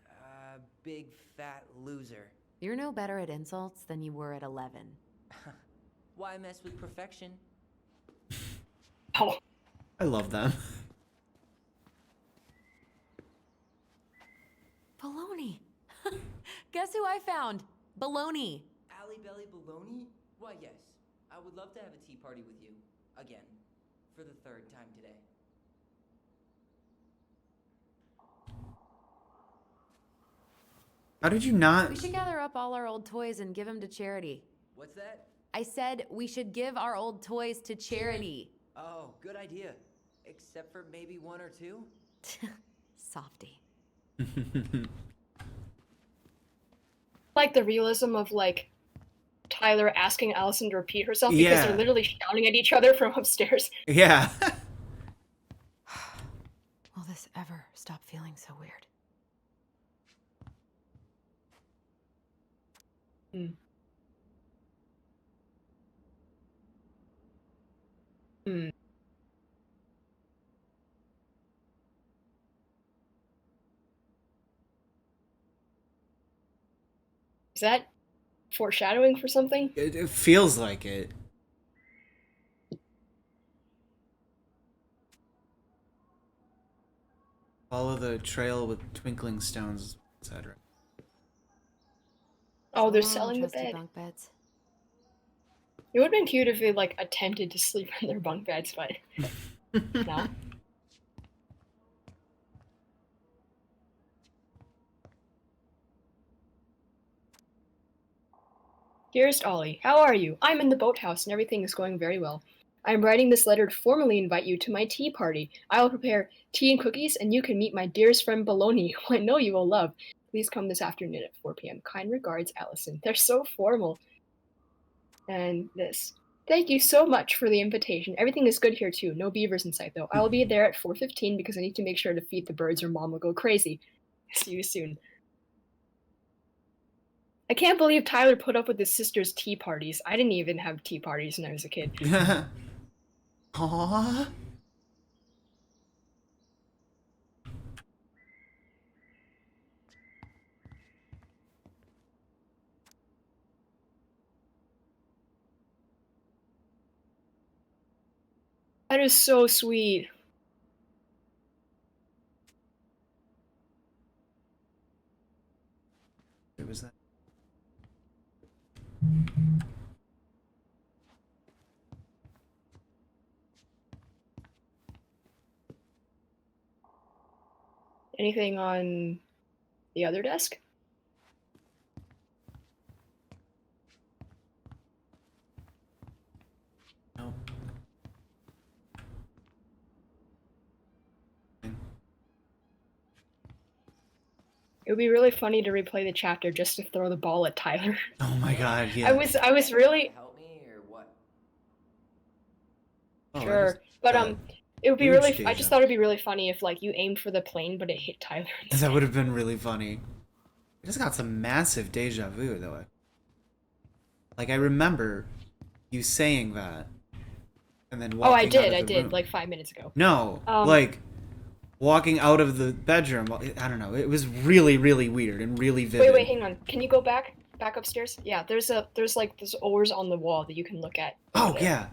big fat loser. You're no better at insults than you were at 11. Why mess with perfection? Oh, I love them. Baloney! Guess who I found? Baloney! Allie Belly Baloney? Why, yes. I would love to have a tea party with you. Again. For the 3rd time today. How did you not? We should gather up all our old toys and give them to charity. What's that? I said we should give our old toys to charity. Oh, good idea. Except for maybe 1 or 2? Softy. like the realism of like Tyler asking Allison to repeat herself because Yeah. they're literally shouting at each other from upstairs. Yeah. Will this ever stop feeling so weird? Is that foreshadowing for something? It feels like it. Follow the trail with twinkling stones, etc. Oh, they're So long, selling the trusty bed. bunk beds. It would have been cute if they like attempted to sleep in their bunk beds, but no. Dearest Ollie, how are you? I'm in the boathouse and everything is going very well. I am writing this letter to formally invite you to my tea party. I will prepare tea and cookies, and you can meet my dearest friend Baloney, who I know you will love. Please come this afternoon at 4 p.m. Kind regards, Allison. They're so formal. And this. Thank you so much for the invitation. Everything is good here too. No beavers in sight though. I will be there at 4:15 because I need to make sure to feed the birds or Mom will go crazy. See you soon. I can't believe Tyler put up with his sister's tea parties. I didn't even have tea parties when I was a kid. Aww. That is so sweet. Anything on the other desk? No. It would be really funny to replay the chapter just to throw the ball at Tyler. Oh my god, yeah. I was really Help me or what? Oh, I sure, just but got it would be huge really. I deja. just thought it'd be really funny if like you aimed for the plane, but it hit Tyler. instead. That would have been really funny. I just got some massive deja vu though. Like I remember you saying that, and then Oh, walking I out did. of I the did room. like 5 minutes ago. No, Um, like walking out of the bedroom. I don't know. It was really, really weird and really vivid. Wait, hang on. Can you go back upstairs? Yeah, there's like there's oars on the wall that you can look at. over Oh there. yeah.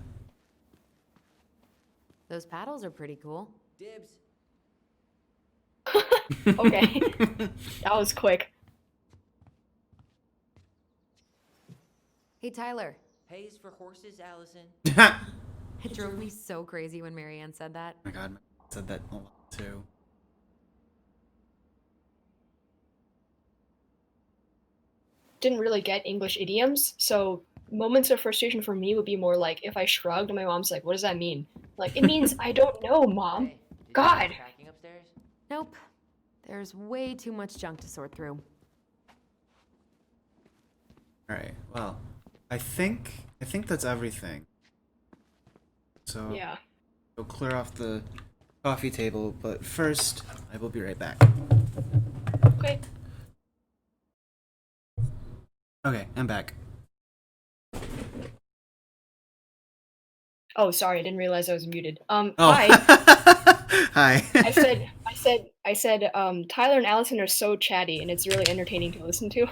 Those paddles are pretty cool. Dibs. Okay, that was quick. Hey, Tyler. Pays for horses, Allison. It drove me so crazy when Marianne said that. Oh my god, I said that a lot too. Didn't really get English idioms, so moments of frustration for me would be more like if I shrugged and my mom's like, "What does that mean?" Like, it means I don't know, mom. Hey, did you God. do packing upstairs? Nope. There's way too much junk to sort through. All right. Well, I think that's everything. So Yeah. we'll clear off the coffee table, but first I will be right back. Okay. Okay, I'm back. Oh, sorry, I didn't realize I was muted. Oh. Hi. Hi. I said, Tyler and Allison are so chatty, and it's really entertaining to listen to.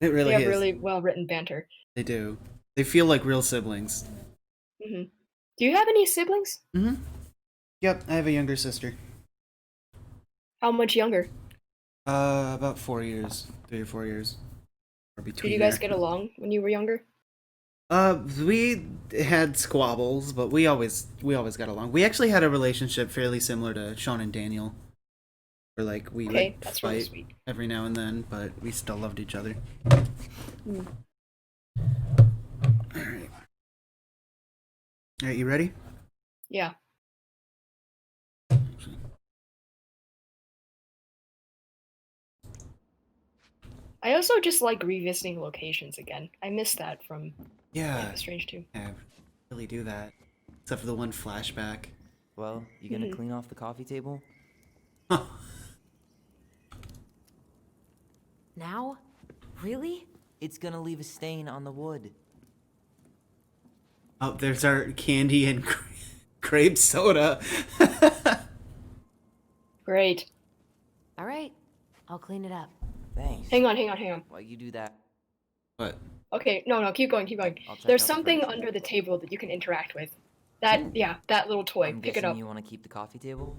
It really They have is. really well written banter. They do. They feel like real siblings. Hmm. Do you have any siblings? Mm-hmm. Yep, I have a younger sister. How much younger? About 4 years, 3 or 4 years. Or Did between you guys there. get along when you were younger? We had squabbles, but we always got along. We actually had a relationship fairly similar to Sean and Daniel, where like we Okay, would that's really fight sweet. every now and then, but we still loved each other. Hmm. Alright. Alright, you ready? Yeah. I also just like revisiting locations again. I miss that from Yeah. Life is Strange 2. Yeah, I really do that. Except for the one flashback. Well, you gonna Mhm. clean off the coffee table? Now? Really? It's gonna leave a stain on the wood. Oh, there's our candy and grape soda. Great. All right. I'll clean it up. Thanks. Hang on. While you do that, What? Okay, no, keep going. I'll check There's out the something furniture. under the table that you can interact with. That, yeah, that little toy. I'm Pick it guessing up. you want to keep the coffee table?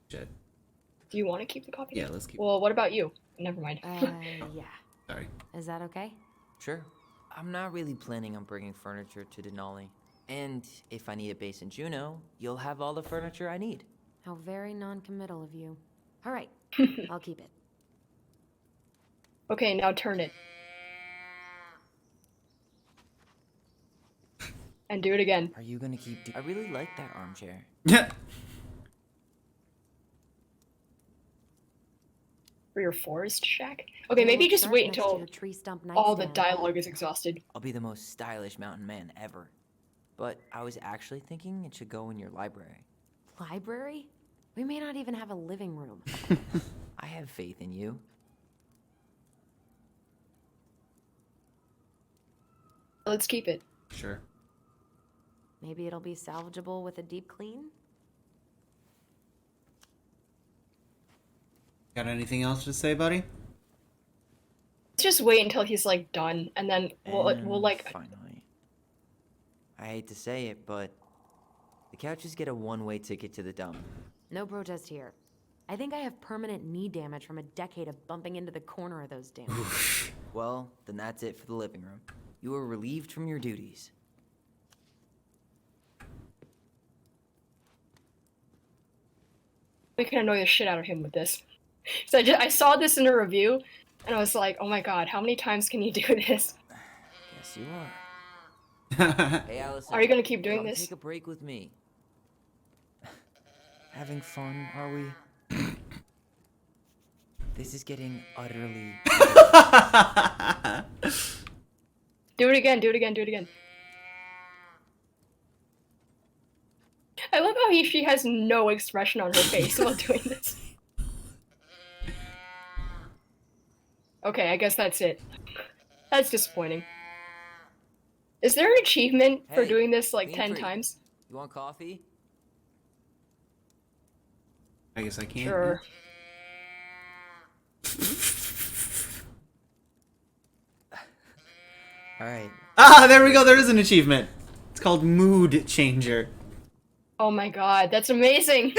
Shit. Do you want to keep the coffee? Yeah, let's keep. Well, what about you? Never mind. Yeah. Sorry. Is that okay? Sure. I'm not really planning on bringing furniture to Denali. And if I need a base in Juneau, you'll have all the furniture I need. How very non-committal of you. All right. I'll keep it. Okay, now turn it. And do it again. Are you gonna keep? I really like that armchair. For your forest shack? Okay, It'll maybe look just sharp wait next to until your tree stump all the nightstand. dialogue is exhausted. I'll be the most stylish mountain man ever. But I was actually thinking it should go in your library. Library? We may not even have a living room. I have faith in you. Let's keep it. Sure. Maybe it'll be salvageable with a deep clean? Got anything else to say, buddy? Let's just wait until he's like done, and then we'll And like. finally. I hate to say it, but the couches get a one-way ticket to the dump. No protest here. I think I have permanent knee damage from a decade of bumping into the corner of those damn. Well, then that's it for the living room. You are relieved from your duties. We can annoy the shit out of him with this. So I saw this in a review, and I was like, oh my god, how many times can you do this? Yes, you are. Hey, Allison. Are you gonna keep doing come this? Take a break with me. Having fun, are we? This is getting utterly. Do it again, do it again, do it again. I love how she has no expression on her face while doing this. Okay, I guess that's it. That's disappointing. Is there an achievement for Hey, doing this like Bean 10 Tree, times? You want coffee? I guess I can't. Sure. All right. Ah, there we go. There is an achievement. It's called Mood Changer. Oh my god, that's amazing!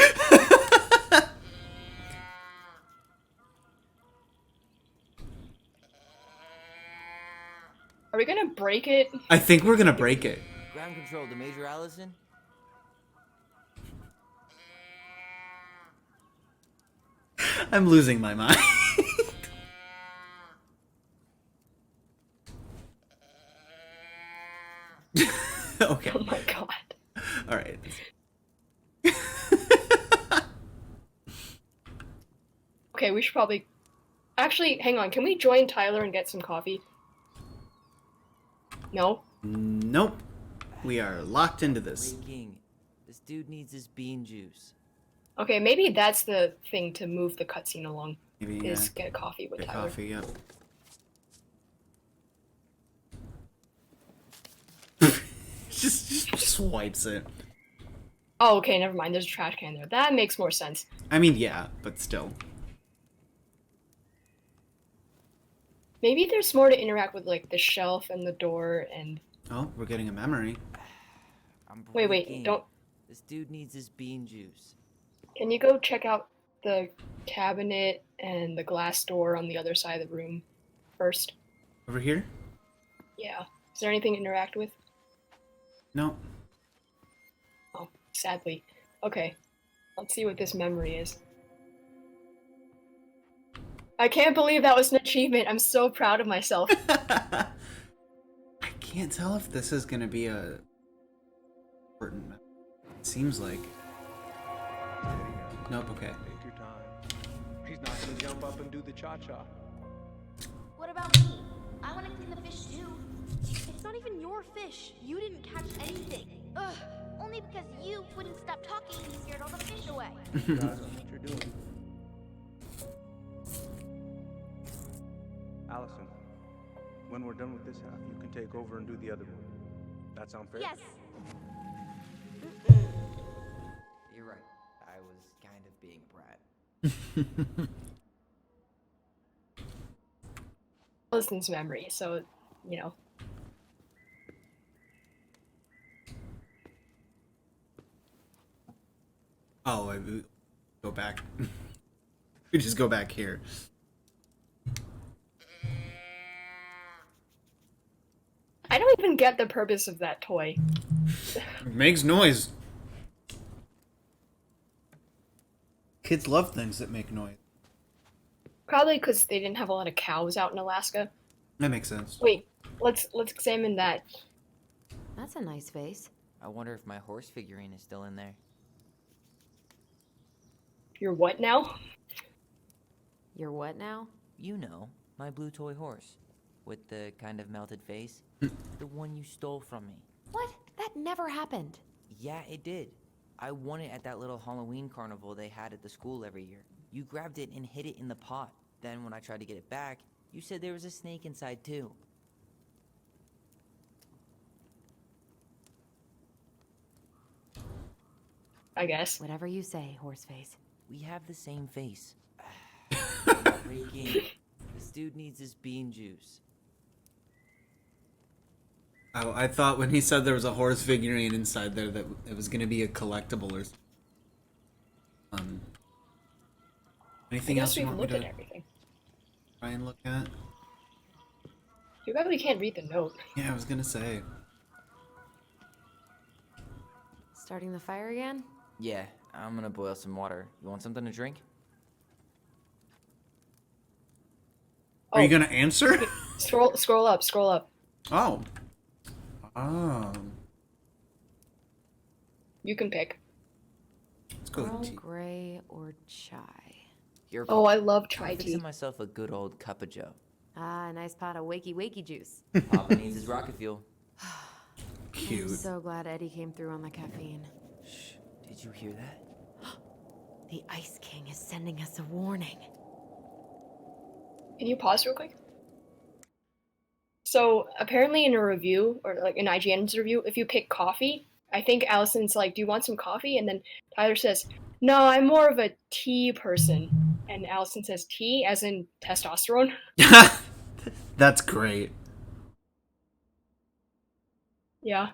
Are we gonna break it? I think we're gonna break it. Ground control to Major Allison. I'm losing my mind. Okay. Oh my god. All right. Okay, we should probably... Actually, hang on, can we join Tyler and get some coffee? No? Nope. We are locked into this. Breaking. This dude needs his bean juice. Okay, maybe that's the thing to move the cutscene along, Maybe is get a coffee with get Tyler. coffee. Yep. just wipes it. Oh, okay, never mind, there's a trash can there. That makes more sense. I mean, yeah, but still. Maybe there's more to interact with, like, the shelf and the door and... Oh, we're getting a memory. I'm Wait, breaking. don't... This dude needs his bean juice. Can you go check out the cabinet and the glass door on the other side of the room first? Over here? Yeah. Is there anything to interact with? No. Oh, sadly. Okay. Let's see what this memory is. I can't believe that was an achievement. I'm so proud of myself. I can't tell if this is gonna be a important memory. It seems like. Nope, okay. Take your time. He's not gonna jump up and do the cha-cha. What about me? I want to clean the fish too. It's not even your fish. You didn't catch anything. Ugh, only because you wouldn't stop talking and scared all the fish away. Guys, that's what you're doing. Allison, when we're done with this half, you can take over and do the other one. That sound fair? Yes. You're right. I was kind of being a brat. Allison's memory, so, you know. Oh, go back. We just go back here. I don't even get the purpose of that toy. It makes noise. Kids love things that make noise. Probably because they didn't have a lot of cows out in Alaska. That makes sense. Wait, let's examine that. That's a nice face. I wonder if my horse figurine is still in there. You're what now? You're what now? You know, my blue toy horse. With the kind of melted face. The one you stole from me. What? That never happened. Yeah, it did. I won it at that little Halloween carnival they had at the school every year. You grabbed it and hid it in the pot. Then when I tried to get it back, you said there was a snake inside too. I guess. Whatever you say, Horseface. We have the same face. Freaking. This dude needs his bean juice. Oh, I thought when he said there was a horse figurine inside there that it was going to be a collectible or anything I else guess you we've want me looked to at everything. try and look at? Too bad we can't read the note. Yeah, I was gonna say. Starting the fire again? Yeah, I'm gonna boil some water. You want something to drink? Are you gonna answer? Scroll up, scroll up. Oh. You can pick. Let's go Earl with tea. Grey or chai? Your Oh, call. I love chai I'm tea. fixing myself a good old cup of joe. Ah, a nice pot of wakey juice. Papa needs his rocket fuel. I'm Cute. so glad Eddie came through on the caffeine. Shh, did you hear that? The Ice King is sending us a warning. Can you pause real quick? So apparently in a review, or like an IGN's review, if you pick coffee, I think Allison's like, do you want some coffee? And then Tyler says, no, I'm more of a tea person. And Allison says tea as in testosterone. That's great. Yeah.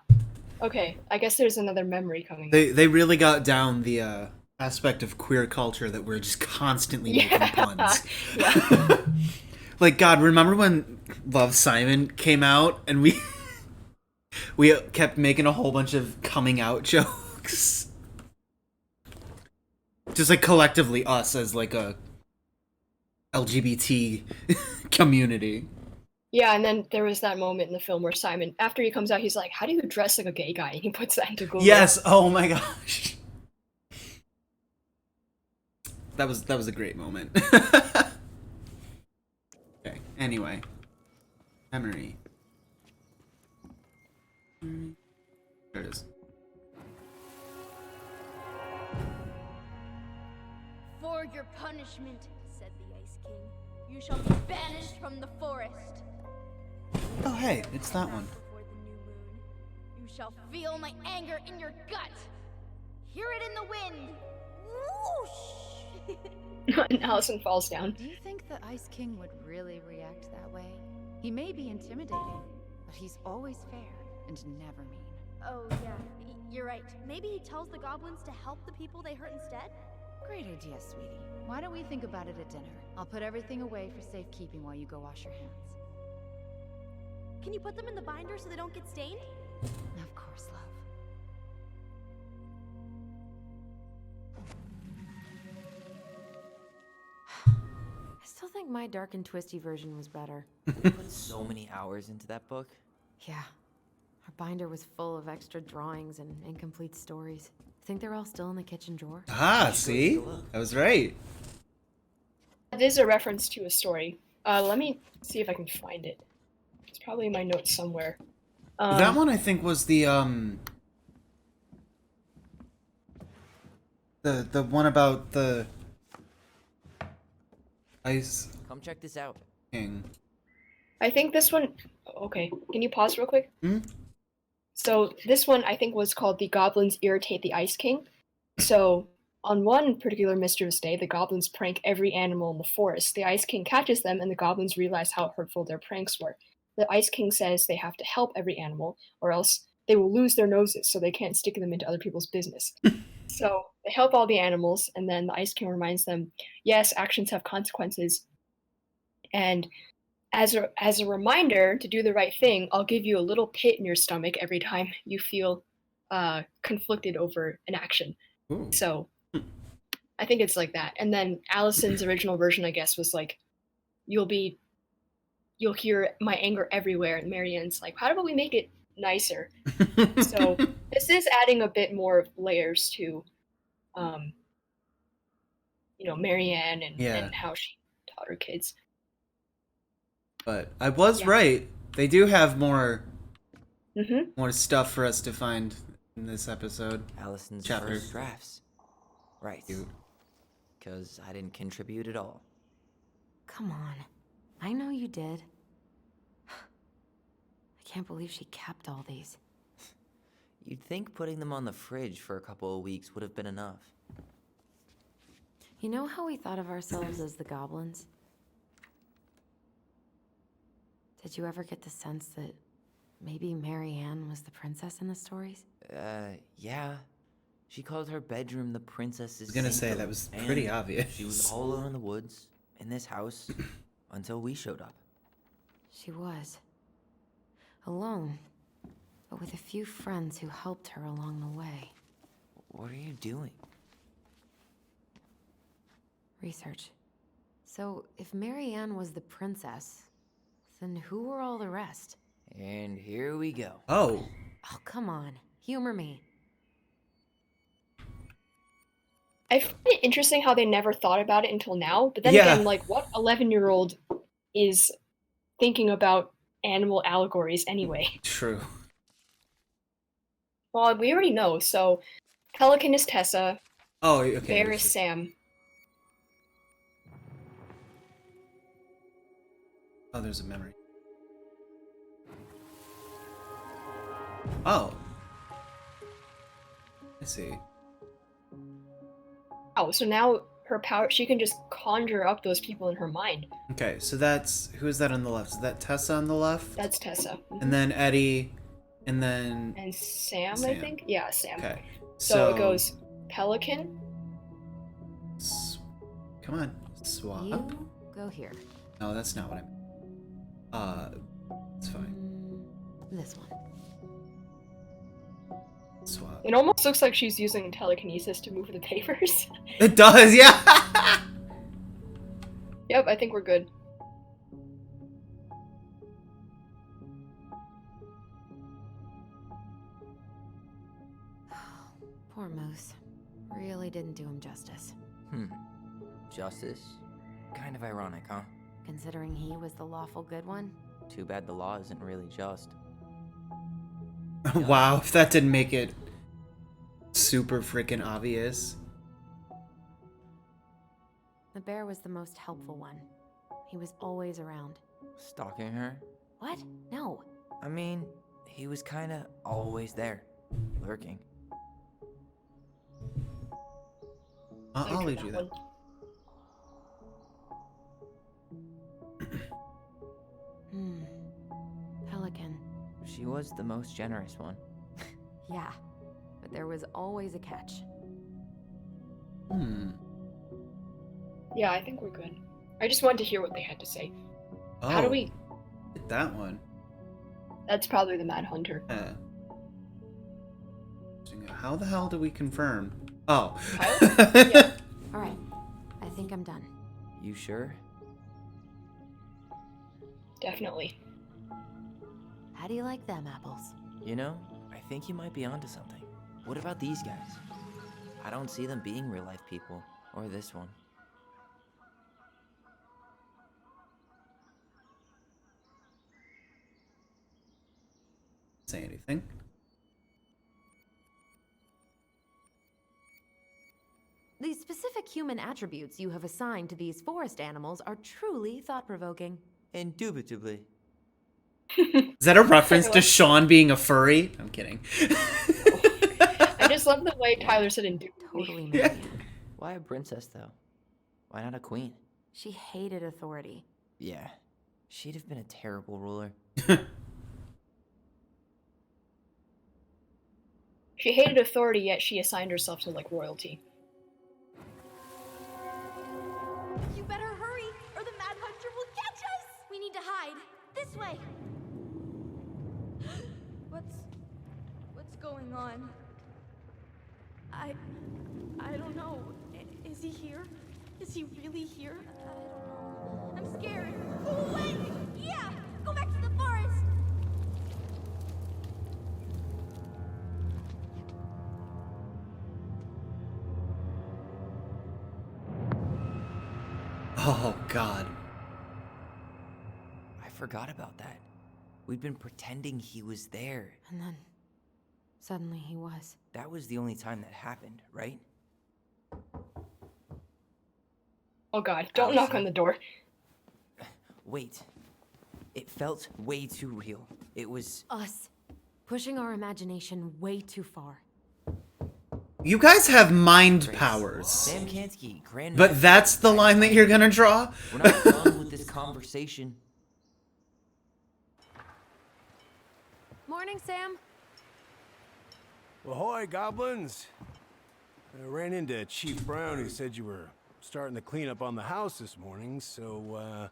Okay, I guess there's another memory coming. They really got down the aspect of queer culture that we're just constantly making puns. Yeah. Like, God, remember when Love, Simon came out and we kept making a whole bunch of coming out jokes? Just like collectively us as like a LGBT community. Yeah, and then there was that moment in the film where Simon, after he comes out, he's like, how do you dress like a gay guy? And he puts that into Google. Yes, oh my gosh. That was a great moment. Okay, anyway. Memory. There it is. For your punishment, said the Ice King, you shall be banished from the forest. Oh hey, it's that one. Before the new moon, you shall feel my anger in your gut. Hear it in the wind. Whoosh! And Allison falls down. Do you think the Ice King would really react that way? He may be intimidating, but he's always fair and never mean. Oh, yeah, you're right. Maybe he tells the goblins to help the people they hurt instead? Great idea, sweetie. Why don't we think about it at dinner? I'll put everything away for safekeeping while you go wash your hands. Can you put them in the binder so they don't get stained? Of course, love. I still think my dark and twisty version was better. We put so many hours into that book. Yeah. Our binder was full of extra drawings and incomplete stories. Think they're all still in the kitchen drawer? Ah, see? I was right. It is a reference to a story. Let me see if I can find it. It's probably in my notes somewhere. That one I think was the one about the Ice Come check this out. King. I think this one... Okay, can you pause real quick? Hmm? So this one I think was called The Goblins Irritate the Ice King. So on one particular mischievous day, the goblins prank every animal in the forest. The Ice King catches them and the goblins realize how hurtful their pranks were. The Ice King says they have to help every animal or else they will lose their noses so they can't stick them into other people's business. So they help all the animals and then the Ice King reminds them, yes, actions have consequences. And as a reminder to do the right thing, I'll give you a little pit in your stomach every time you feel conflicted over an action. Ooh. So I think it's like that. And then Allison's original version, I guess, was like, you'll hear my anger everywhere. And Marianne's like, how about we make it nicer? So this is adding a bit more layers to, Marianne and how she taught her kids. But I was right. They do have more Mm-hmm. more stuff for us to find in this episode. Allison's Chapter. first drafts. Right. Cute. Because I didn't contribute at all. Come on. I know you did. I can't believe she kept all these. You'd think putting them on the fridge for a couple of weeks would have been enough. You know how we thought of ourselves as the goblins? Did you ever get the sense that maybe Marianne was the princess in the stories? Yeah. She called her bedroom the princess's I was gonna say, sanctum, that was pretty and obvious. She was all alone in the woods, in this house, until we showed up. She was. Alone, but with a few friends who helped her along the way. What are you doing? Research. So, if Marianne was the princess, then who were all the rest? And here we go. Oh. Oh, come on. Humor me. I find it interesting how they never thought about it until now, but then Yeah. again, like, what 11-year-old is thinking about animal allegories anyway? True. Well, we already know, so Pelican is Tessa, Oh, okay. Bear this is Sam. Oh, there's a memory. Oh. I see. Oh, so now her power, she can just conjure up those people in her mind. Okay, so that's who is that on the left? Is that Tessa on the left? That's Tessa. And then Eddie, and then And Sam, I Sam. think? Yeah, Sam. okay. So it goes Pelican. Come on, swap. You go here. No, that's not what I meant. It's fine. This one. Swap. It almost looks like she's using telekinesis to move the papers. It does, yeah. Yep, I think we're good. Poor Moose. Really didn't do him justice. Justice? Kind of ironic, huh? Considering he was the lawful good one. Too bad the law isn't really just. Wow, if that didn't make it super freaking obvious. The bear was the most helpful one. He was always around. Stalking her? What? No. I mean, he was kinda always there. Lurking. I'll lead you that. Pelican. She was the most generous one. Yeah. But there was always a catch. Yeah, I think we're good. I just wanted to hear what they had to say. Oh, How do we... that one? That's probably the Mad Hunter. Yeah. How the hell do we confirm? Oh. Yeah. Alright. I think I'm done. You sure? Definitely. How do you like them apples? You know, I think you might be onto something. What about these guys? I don't see them being real life people. Or this one. Say anything. The specific human attributes you have assigned to these forest animals are truly thought-provoking. Indubitably. Is that a reference to Sean being a furry? I'm kidding. I just love the way Tyler said indubitably. Totally Yeah. Marianne. Why a princess, though? Why not a queen? She hated authority. Yeah. She'd have been a terrible ruler. She hated authority, yet she assigned herself to, like, royalty. You better hurry, or the Mad Hunter will catch us! We need to hide. This way! What's going on? I don't know. Is he here? Is he really here? I don't know. I'm scared. Go away! Yeah! Go back to the forest! Oh, God. I forgot about that. We'd been pretending he was there. And then, suddenly he was. That was the only time that happened, right? Oh god, don't knock on the door. Wait. It felt way too real. It was... Us. Pushing our imagination way too far. You guys have mind powers. Sam Kansky, Grand But that's the line that you're gonna draw? We're not done with this conversation. Morning, Sam. Ahoy, goblins! I ran into Chief Brown, who said you were starting to clean up on the house this morning, so,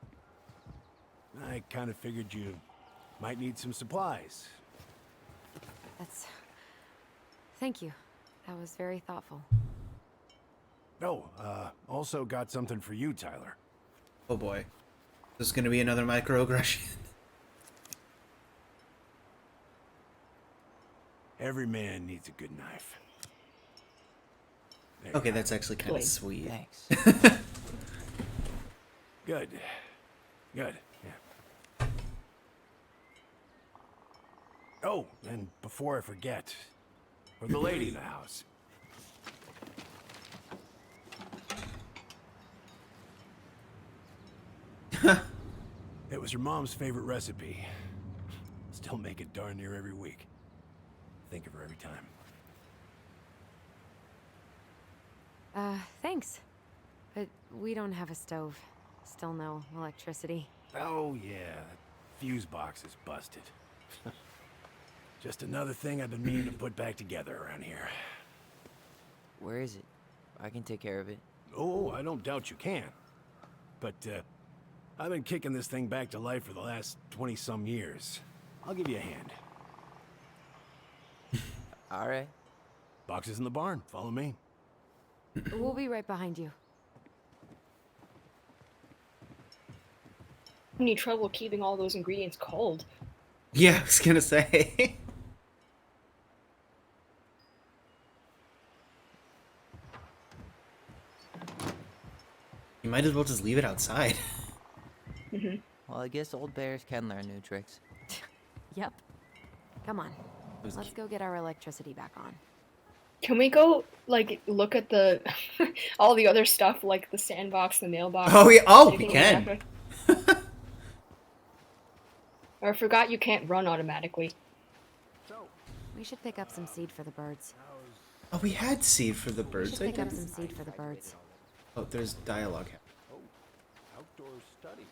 I kind of figured you Might need some supplies. That's... Thank you. That was very thoughtful. Oh, also got something for you, Tyler. Oh boy. This is gonna be another microaggression. Every man needs a good knife. There you Okay, go. that's actually kind of Good. sweet. Thanks. Good. Good. Yeah. Oh, and before I forget, for the lady in the house. It was her mom's favorite recipe. Still make it darn near every week. Think of her every time. Thanks. But we don't have a stove. Still no electricity. Oh yeah, that fuse box is busted. Just another thing I've been meaning to put back together around here. Where is it? I can take care of it. Oh, I don't doubt you can. But, I've been kicking this thing back to life for the last 20-some years. I'll give you a hand. All right. Box is in the barn. Follow me. We'll be right behind you. Any trouble keeping all those ingredients cold? Yeah, I was gonna say. You might as well just leave it outside. Well, I guess old bears can learn new tricks. Yep. Come on. was Let's go get our electricity back on. Can we go, like, look at the all the other stuff, like the sandbox, the mailbox? Oh yeah. Oh, we anything like can. that? Or I forgot you can't run automatically. We should pick up some seed for the birds. Oh, we had seed for the We birds. should I pick up did. some seed for the birds. Oh, there's dialogue. Outdoor studies.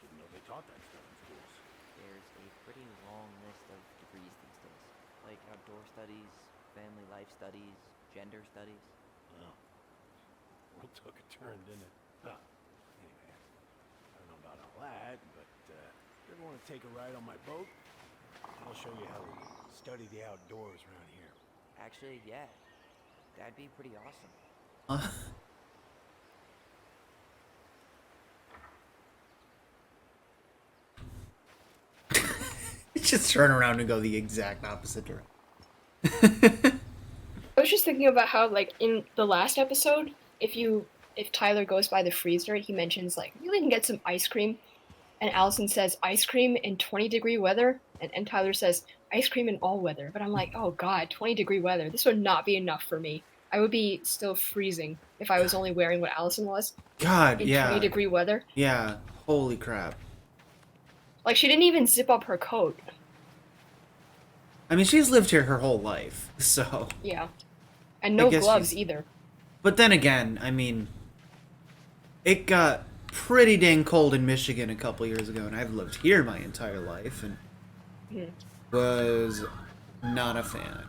Didn't know they taught that stuff in schools. There's a pretty long list of degrees these days, like outdoor studies, family life studies, gender studies. Well, world took a turn, didn't it? Huh. Anyway, I don't know about all that, but if you ever want to take a ride on my boat, I'll show you how we study the outdoors around here. Actually, yeah, that'd be pretty awesome. Just turn around and go the exact opposite direction. I was just thinking about how, like, in the last episode, if Tyler goes by the freezer, he mentions, like, we can get some ice cream, and Allison says ice cream in 20-degree weather, and Tyler says ice cream in all weather. But I'm like, oh god, 20-degree weather. This would not be enough for me. I would be still freezing if I was only wearing what Allison was God, in yeah. 20-degree weather. Yeah. Holy crap. Like, she didn't even zip up her coat. I mean, she's lived here her whole life, so. Yeah. And no guess gloves she's- either. But then again, I mean, it got pretty dang cold in Michigan a couple years ago, and I've lived here my entire life, and was not a fan.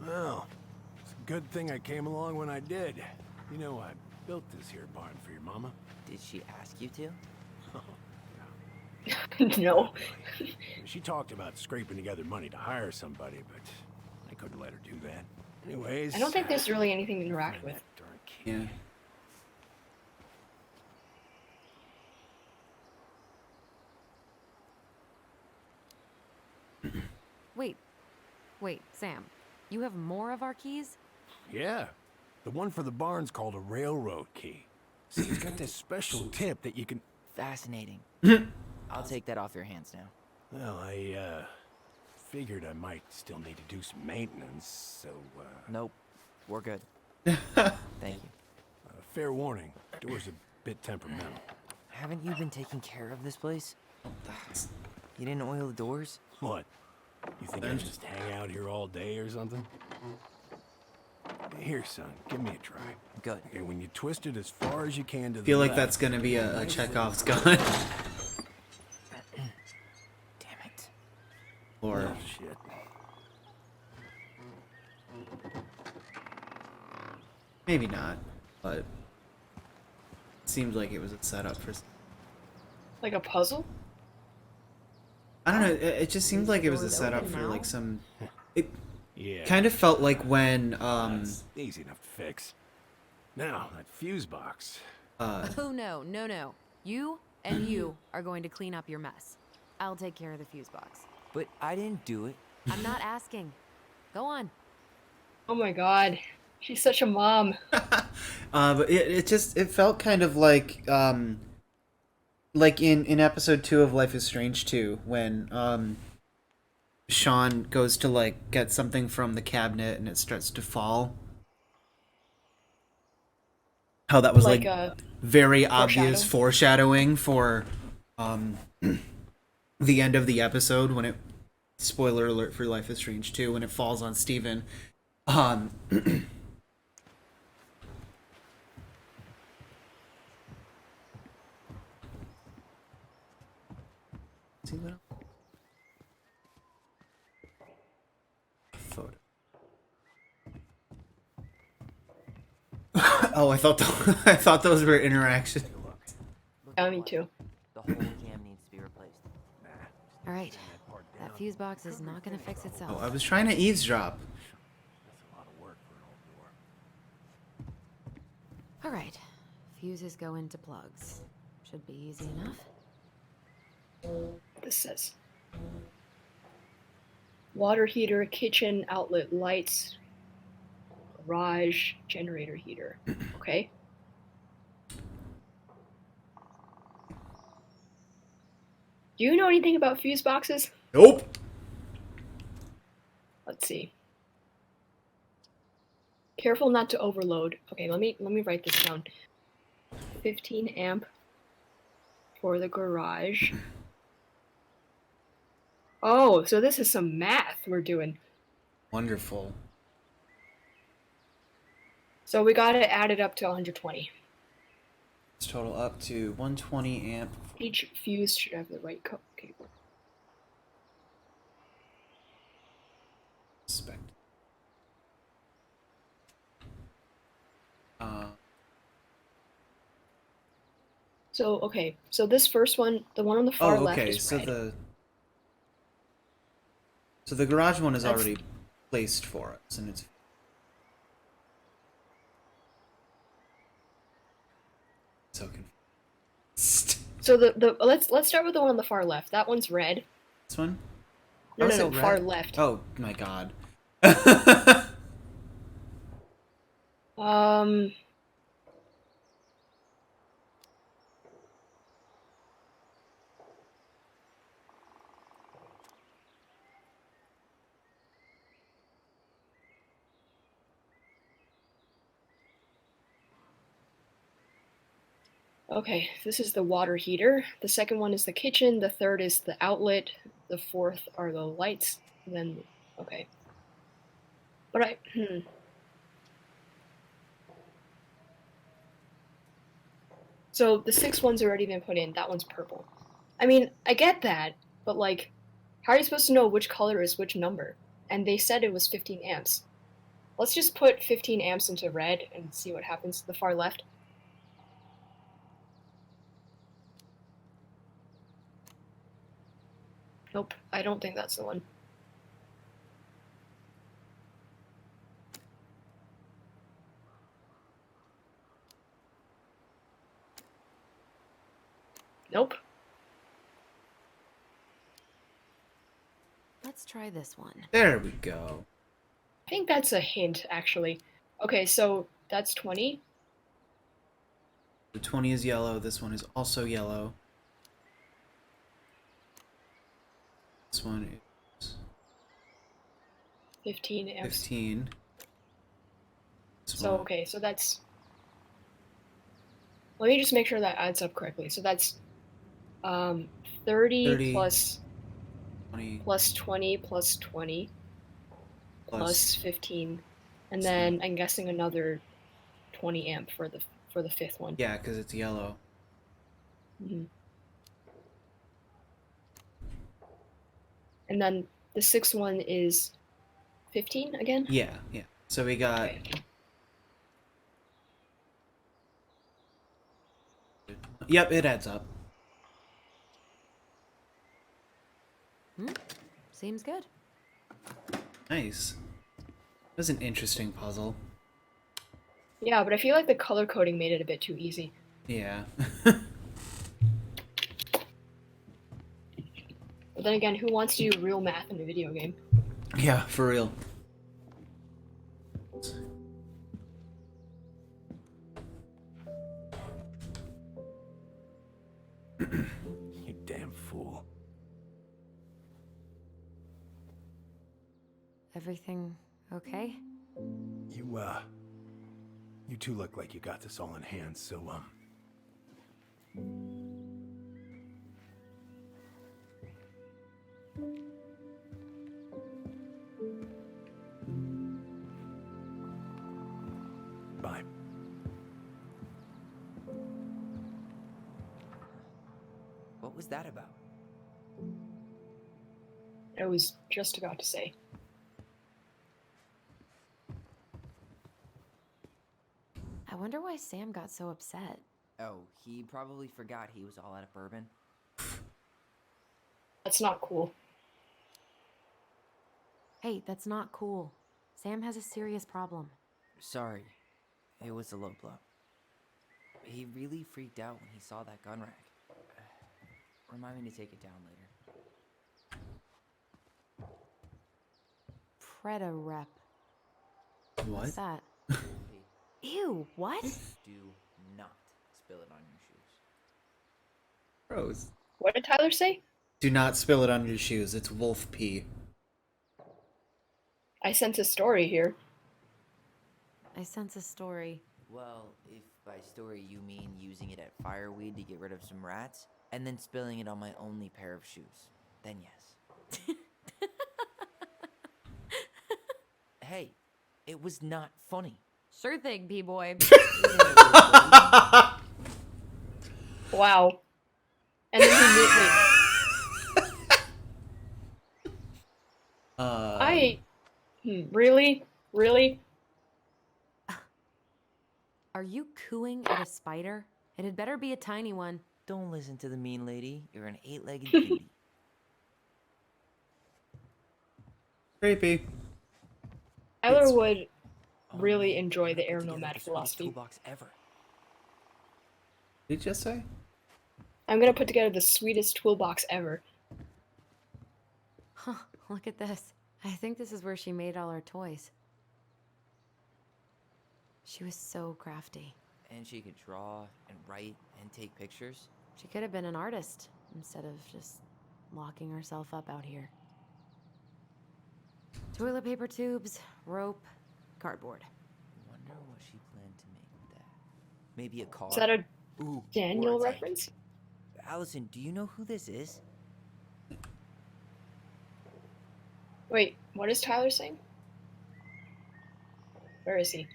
Well, it's a good thing I came along when I did. You know, I built this here barn for your mama. Did she ask you to? No. She talked about scraping together money to hire somebody, but I couldn't let her do that. Anyways, I don't think there's really anything to interact with. that darn key. Yeah. Wait, Sam. You have more of our keys? Yeah, the one for the barn's called a railroad key. See, it's got this special tip that you can. Fascinating. I'll take that off your hands now. Well, I figured I might still need to do some maintenance, so Nope, we're good. Thank you. fair warning. Door's a bit temperamental. Haven't you been taking care of this place? You didn't oil the doors? What? You think I just hang out here all day or something? Here, son, give me a try. Good. Okay, when you twist it as far as you can to the I feel like left, that's gonna be a Chekhov's gun. Damn it. Or Oh, shit. maybe not, but it seemed like it was a setup for. Like a puzzle? I don't know. It just seemed Is like the it was a doors setup open for now? like some. It Yeah. kind of felt like when That's easy enough to fix. Now, that fuse box. Oh, no. You and you are going to clean up your mess. I'll take care of the fuse box. But I didn't do it. I'm not asking. Go on. Oh my god. She's such a mom. but it felt kind of like in episode 2 of Life is Strange 2 when Sean goes to like get something from the cabinet and it starts to fall. How that was like a very obvious foreshadowing for the end of the episode when it, spoiler alert for Life is Strange 2, when it falls on Steven. See that? Photo. Oh, I thought those were interactions. Yeah, me too. The whole jam needs to be replaced. All right. That fuse box is not going to fix itself. Oh, I was trying to eavesdrop. That's a lot of work for an old door. All right. Fuses go into plugs. Should be easy enough. This says water heater, kitchen, outlet, lights, garage, generator heater. Okay. Do you know anything about fuse boxes? Nope. Let's see. Careful not to overload. Okay, let me write this down. 15 amp for the garage. Oh, so this is some math we're doing. Wonderful. So we gotta add it up to 120. Let's total up to 120 amp. Each fuse should have the right cable. Spec. So, okay, so this first one, the one on the far left okay. is So red. the garage one is That's- already placed for us, and it's so confused. So the let's start with the one on the far left. That one's red. This one? No, Oh, no, is no, it far red? left. Oh my god. Um. Okay, this is the water heater. The second one is the kitchen. The third is the outlet. The fourth are the lights. And then, okay. But So the sixth one's already been put in. That one's purple. I mean, I get that, but like, how are you supposed to know which color is which number? And they said it was 15 amps. Let's just put 15 amps into red and see what happens to the far left. Nope, I don't think that's the one. Nope. Let's try this one. There we go. I think that's a hint, actually. Okay, so that's 20. The 20 is yellow. This one is also yellow. This one is 15 amps. 15. This So, one- okay, so that's... Let me just make sure that adds up correctly. So that's 30, 30 plus 20 plus 20 plus 20 plus plus 15. And then I'm guessing another 20 amp for the fifth one. yeah, because it's yellow. Mhm. And then the sixth one is 15 again? Yeah, yeah. So we got Okay. Yep, it adds up. Seems good. Nice. That was an interesting puzzle. Yeah, but I feel like the color coding made it a bit too easy. Yeah. But then again, who wants to do real math in a video game? Yeah, for real. You damn fool. Everything okay? You two look like you got this all in hand, so, bye. What was that about? I was just about to say. I wonder why Sam got so upset. Oh, he probably forgot he was all out of bourbon. That's not cool. Hey, that's not cool. Sam has a serious problem. Sorry, it was a low blow. He really freaked out when he saw that gun rack. Remind me to take it down later. Preda rep. What? What's that? Ew, what? Do not spill it on your shoes. Rose. What did Tyler say? Do not spill it on your shoes. It's wolf pee. I sense a story here. I sense a story. Well, if by story you mean using it at fireweed to get rid of some rats, and then spilling it on my only pair of shoes, then yes. Hey, it was not funny. Sure thing, P-boy. Wow. And then he wait. Really? Really? Are you cooing at a spider? It had better be a tiny one. Don't listen to the mean lady. You're an 8-legged cutie. Creepy. Tyler would Oh, really enjoy the put air together nomad the sweetest philosophy. toolbox ever. Did you just say? I'm gonna put together the sweetest toolbox ever. Huh, look at this. I think this is where she made all her toys. She was so crafty. And she could draw and write and take pictures. She could have been an artist instead of just locking herself up out here. Toilet paper tubes, rope, cardboard. Wonder what she planned to make with that. Maybe a car. Is that a Ooh, Daniel or a tank. reference? Allison, do you know who this is? Wait, what is Tyler saying? Where is he?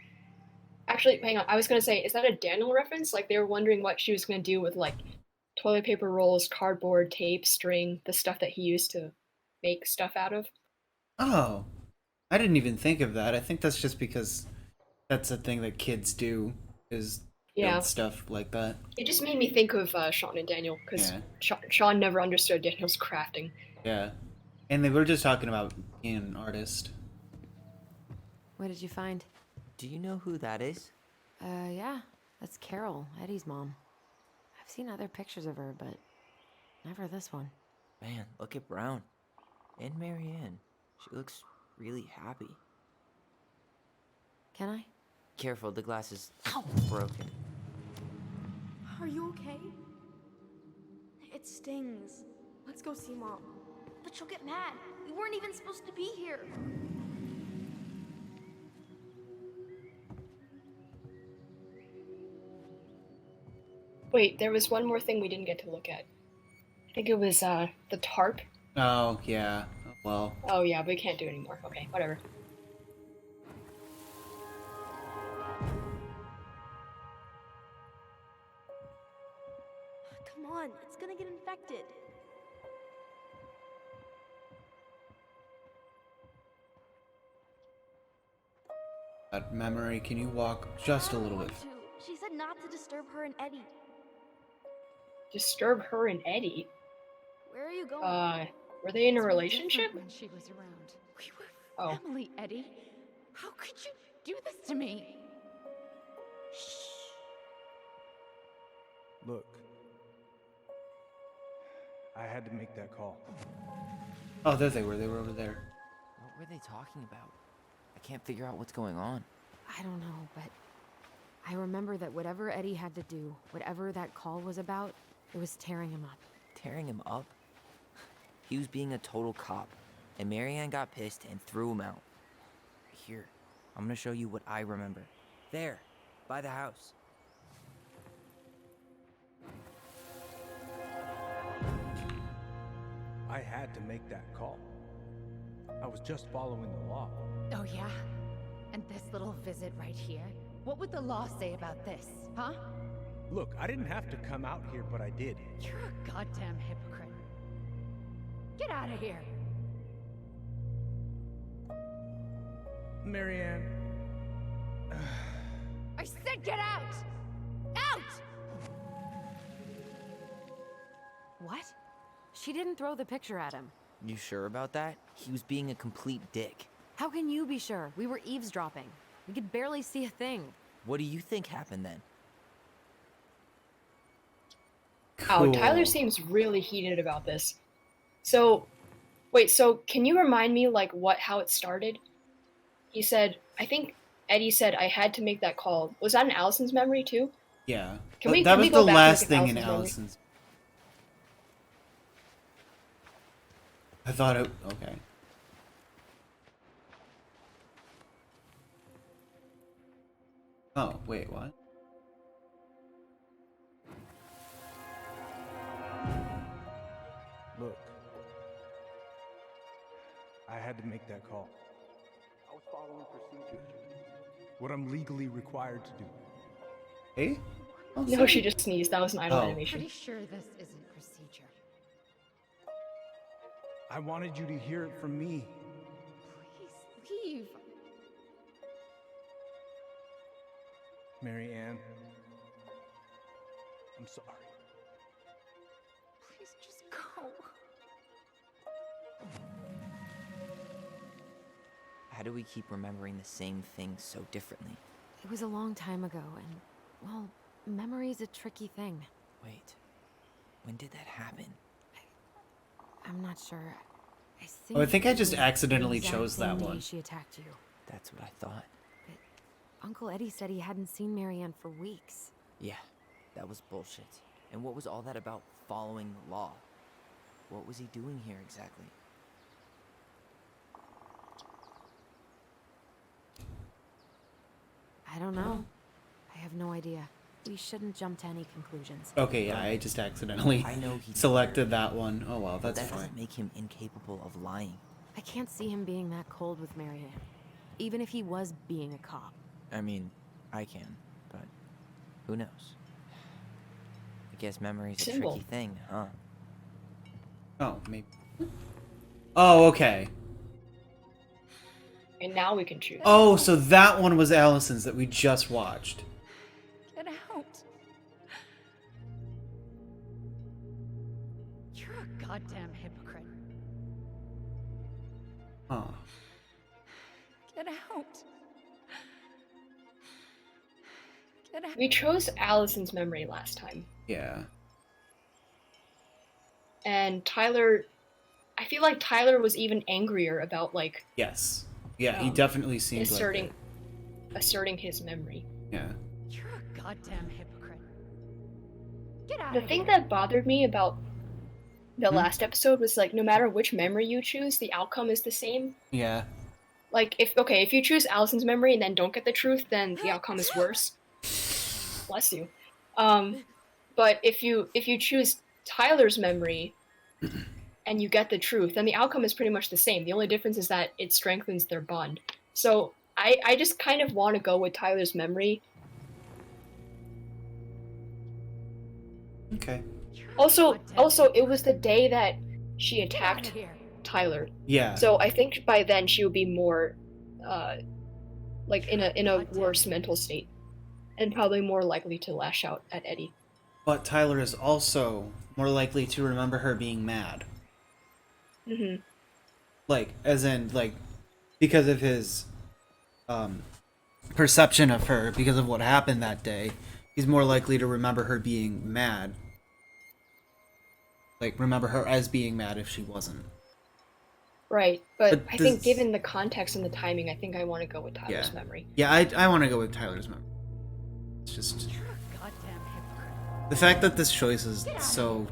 Actually, hang on. I was gonna say, is that a Daniel reference? Like they were wondering what she was gonna do with like toilet paper rolls, cardboard, tape, string, the stuff that he used to make stuff out of. Oh. I didn't even think of that. I think that's just because that's a thing that kids do, is Yeah. build stuff like that. It just made me think of Sean and Daniel because Yeah. Sean never understood Daniel's crafting. Yeah. And they were just talking about being an artist. What did you find? Do you know who that is? Yeah. That's Carol, Eddie's mom. I've seen other pictures of her, but never this one. Man, look at Brown. And Marianne. She looks really happy. Can I? Careful, the glass is broken. Are you okay? It stings. Let's go see Mom. But she'll get mad. We weren't even supposed to be here. Wait, there was one more thing we didn't get to look at. I think it was the tarp. Oh, yeah. Well. Oh yeah, but we can't do it anymore. Okay, whatever. Come on, it's gonna get infected. That memory, can you walk just a little bit? She said not to disturb her and Eddie. Disturb her and Eddie. Where are you going? Were they in a Things were relationship? different when she was around. We were Oh. family, Eddie. How could you do this to me? Look, I had to make that call. Oh, there they were. They were over there. What were they talking about? I can't figure out what's going on. I don't know, but I remember that whatever Eddie had to do, whatever that call was about, it was tearing him up. Tearing him up? He was being a total cop, and Marianne got pissed and threw him out. Here, I'm gonna show you what I remember. There, by the house. I had to make that call. I was just following the law. Oh, yeah? And this little visit right here? What would the law say about this, huh? Look, I didn't have to come out here, but I did. You're a goddamn hypocrite. Get out of here. Marianne. I said get out! Out! What? She didn't throw the picture at him. You sure about that? He was being a complete dick. How can you be sure? We were eavesdropping. We could barely see a thing. What do you think happened then? Oh, Cool. Tyler seems really heated about this. So, wait, so can you remind me, like, how it started? He said, I think Eddie said I had to make that call. Was that in Allison's memory, too? Yeah. Can we- that can was we go the back and last look at thing in Allison's memory? Allison's. I thought it. Okay. Oh, wait, what? Look, I had to make that call. I was following procedure. What I'm legally required to do. Hey? Oh, No, sorry. she just sneezed. That was an idle Oh. animation. Pretty sure this isn't procedure. I wanted you to hear it from me. Please leave. Marianne. I'm sorry. Please just go. How do we keep remembering the same thing so differently? It was a long time ago, and, well, memory's a tricky thing. Wait, when did that happen? I'm not sure. Oh, I think I it just was accidentally the exact chose that same day one. She attacked you. That's what I thought. Uncle Eddie said he hadn't seen Marianne for weeks. Yeah, that was bullshit. And what was all that about following the law? What was he doing here exactly? I don't know. I have no idea. We shouldn't jump to any conclusions. Okay, yeah, I just accidentally I know he selected that one. Oh well, But that's that fine. doesn't make him incapable of lying. I can't see him being that cold with Marianne. Even if he was being a cop. I mean, I can, but who knows? I guess memory's a Symbol. tricky thing, huh? Oh, maybe. Oh, okay. And now we can choose. Oh, so that one was Allison's that we just watched. Get out. You're a goddamn hypocrite. Huh. Get out. Get out. We chose Allison's memory last time. Yeah. And Tyler, I feel like Tyler was even angrier about, like, Yes. Yeah, he Um, definitely seemed asserting like asserting his memory. it. Yeah. You're a goddamn hypocrite. Get out The of thing here. that bothered me about the Hmm? last episode was, like, no matter which memory you choose, the outcome is the same. Yeah. Like, if you choose Allison's memory and then don't get the truth, then the outcome is worse. Bless you. But if you choose Tyler's memory and you get the truth, then the outcome is pretty much the same. The only difference is that it strengthens their bond. So I just kind of want to go with Tyler's memory. Okay. You're a Also, goddamn it was the day that she Get out attacked of here. Tyler. Yeah. So I think by then she would be more, like in a worse mental state, and probably more likely to lash out at Eddie. But Tyler is also more likely to remember her being mad. Mm-hmm. Like, as in, like, because of his perception of her, because of what happened that day, he's more likely to remember her being mad. Like, remember her as being mad if she wasn't. Right, but But I think this- given the context and the timing, I think I want to go with Tyler's Yeah. memory. Yeah, I want to go with Tyler's memory. It's just the fact that this choice is so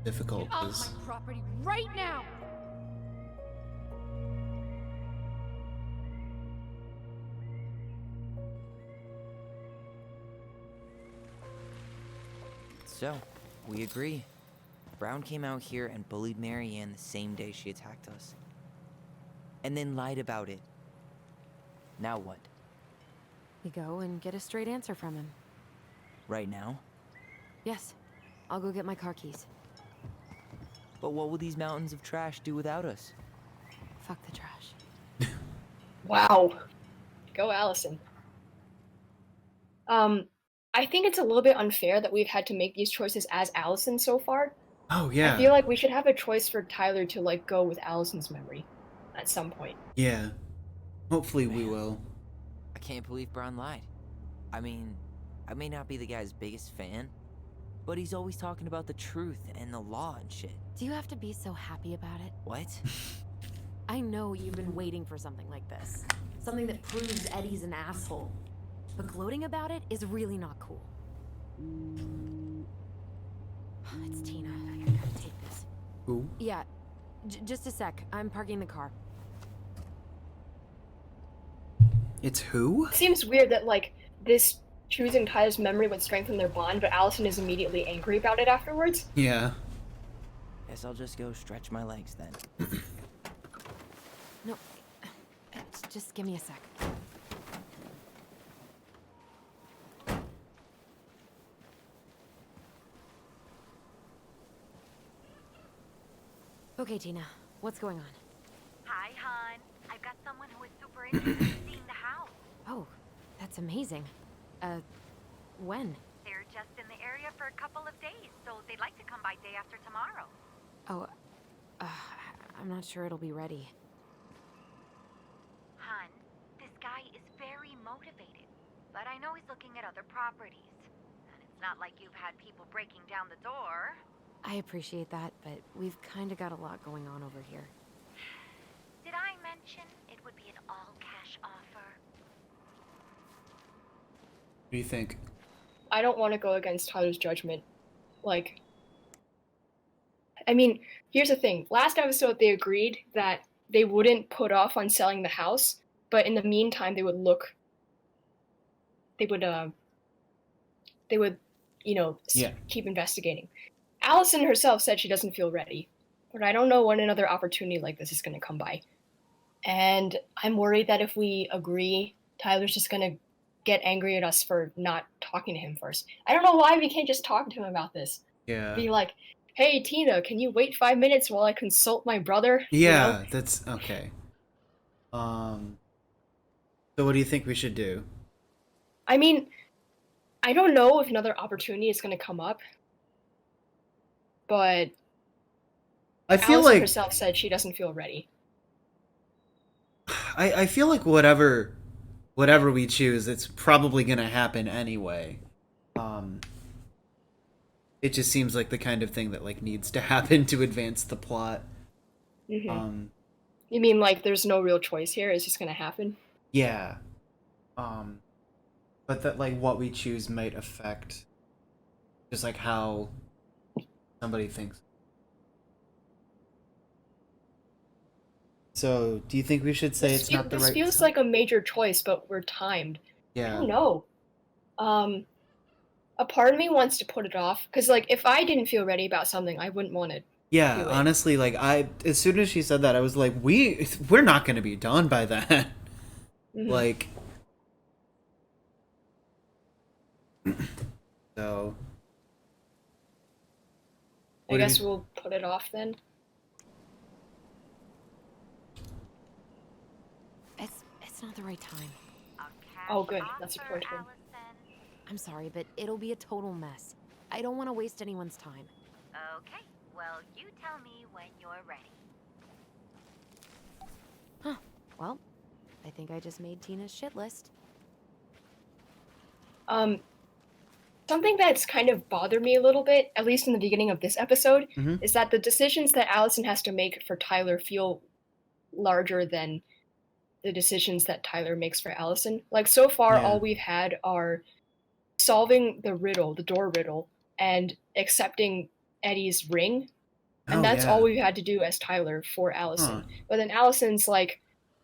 difficult is. property right now! So, we agree. Brown came out here and bullied Marianne the same day she attacked us. And then lied about it. Now what? We go and get a straight answer from him. Right now? Yes. I'll go get my car keys. But what will these mountains of trash do without us? Fuck the trash. Wow. Go Allison. I think it's a little bit unfair that we've had to make these choices as Allison so far. Oh yeah. I feel like we should have a choice for Tyler to like go with Allison's memory at some point. Yeah. Hopefully we Man. will. I can't believe Brown lied. I mean, I may not be the guy's biggest fan, but he's always talking about the truth and the law and shit. Do you have to be so happy about it? What? I know you've been waiting for something like this. Something that proves Eddie's an asshole. But gloating about it is really not cool. It's Tina. I gotta take this. Who? Yeah, just a sec. I'm parking the car. It's who? It seems weird that like this choosing Tyler's memory would strengthen their bond, but Allison is immediately angry about it afterwards. Yeah. Guess I'll just go stretch my legs then. No, just give me a sec. Okay, Tina, what's going on? Hi, hon. I've got someone who is super interested in seeing the house. Oh, that's amazing. When? They're just in the area for a couple of days, so they'd like to come by day after tomorrow. Oh, I'm not sure it'll be ready. Hun, this guy is very motivated, but I know he's looking at other properties. And it's not like you've had people breaking down the door. I appreciate that, but we've kind of got a lot going on over here. Did I mention it would be an all-cash offer? What do you think? I don't want to go against Tyler's judgment. Like, I mean, here's the thing. Last episode, they agreed that they wouldn't put off on selling the house, but in the meantime, they would, you know, Yeah. keep investigating. Allison herself said she doesn't feel ready, but I don't know when another opportunity like this is going to come by. And I'm worried that if we agree, Tyler's just going to get angry at us for not talking to him first. I don't know why we can't just talk to him about this. Yeah. Be like, hey, Tina, can you wait 5 minutes while I consult my brother? You Yeah, know? that's okay. So what do you think we should do? I mean, I don't know if another opportunity is going to come up, but I feel Allison like herself said she doesn't feel ready. I feel like whatever we choose, it's probably gonna happen anyway. It just seems like the kind of thing that like needs to happen to advance the plot. Mhm. You mean like there's no real choice here? It's just going to happen? Yeah. But that like what we choose might affect just like how somebody thinks. So, do you think we should say it's not the This right feels time? like a major choice, but we're timed. I Yeah. don't know. A part of me wants to put it off because, like, if I didn't feel ready about something, I wouldn't want it. Yeah, do it. honestly, like as soon as she said that, I was like, we're not gonna be done by then. Mhm. Like, so. I what do guess you- we'll put it off then. It's not the right time. Oh, good. That's approachable. I'm sorry, but it'll be a total mess. I don't want to waste anyone's time. Okay, well, you tell me when you're ready. Well, I think I just made Tina's shit list. Something that's kind of bothered me a little bit, at least in the beginning of this episode, Mhm. is that the decisions that Allison has to make for Tyler feel larger than the decisions that Tyler makes for Allison. Like, so far, Yeah. all we've had are solving the riddle, the door riddle, and accepting Eddie's ring. And Oh, that's yeah. all we've had to do as Tyler for Allison. Huh. But then Allison's like,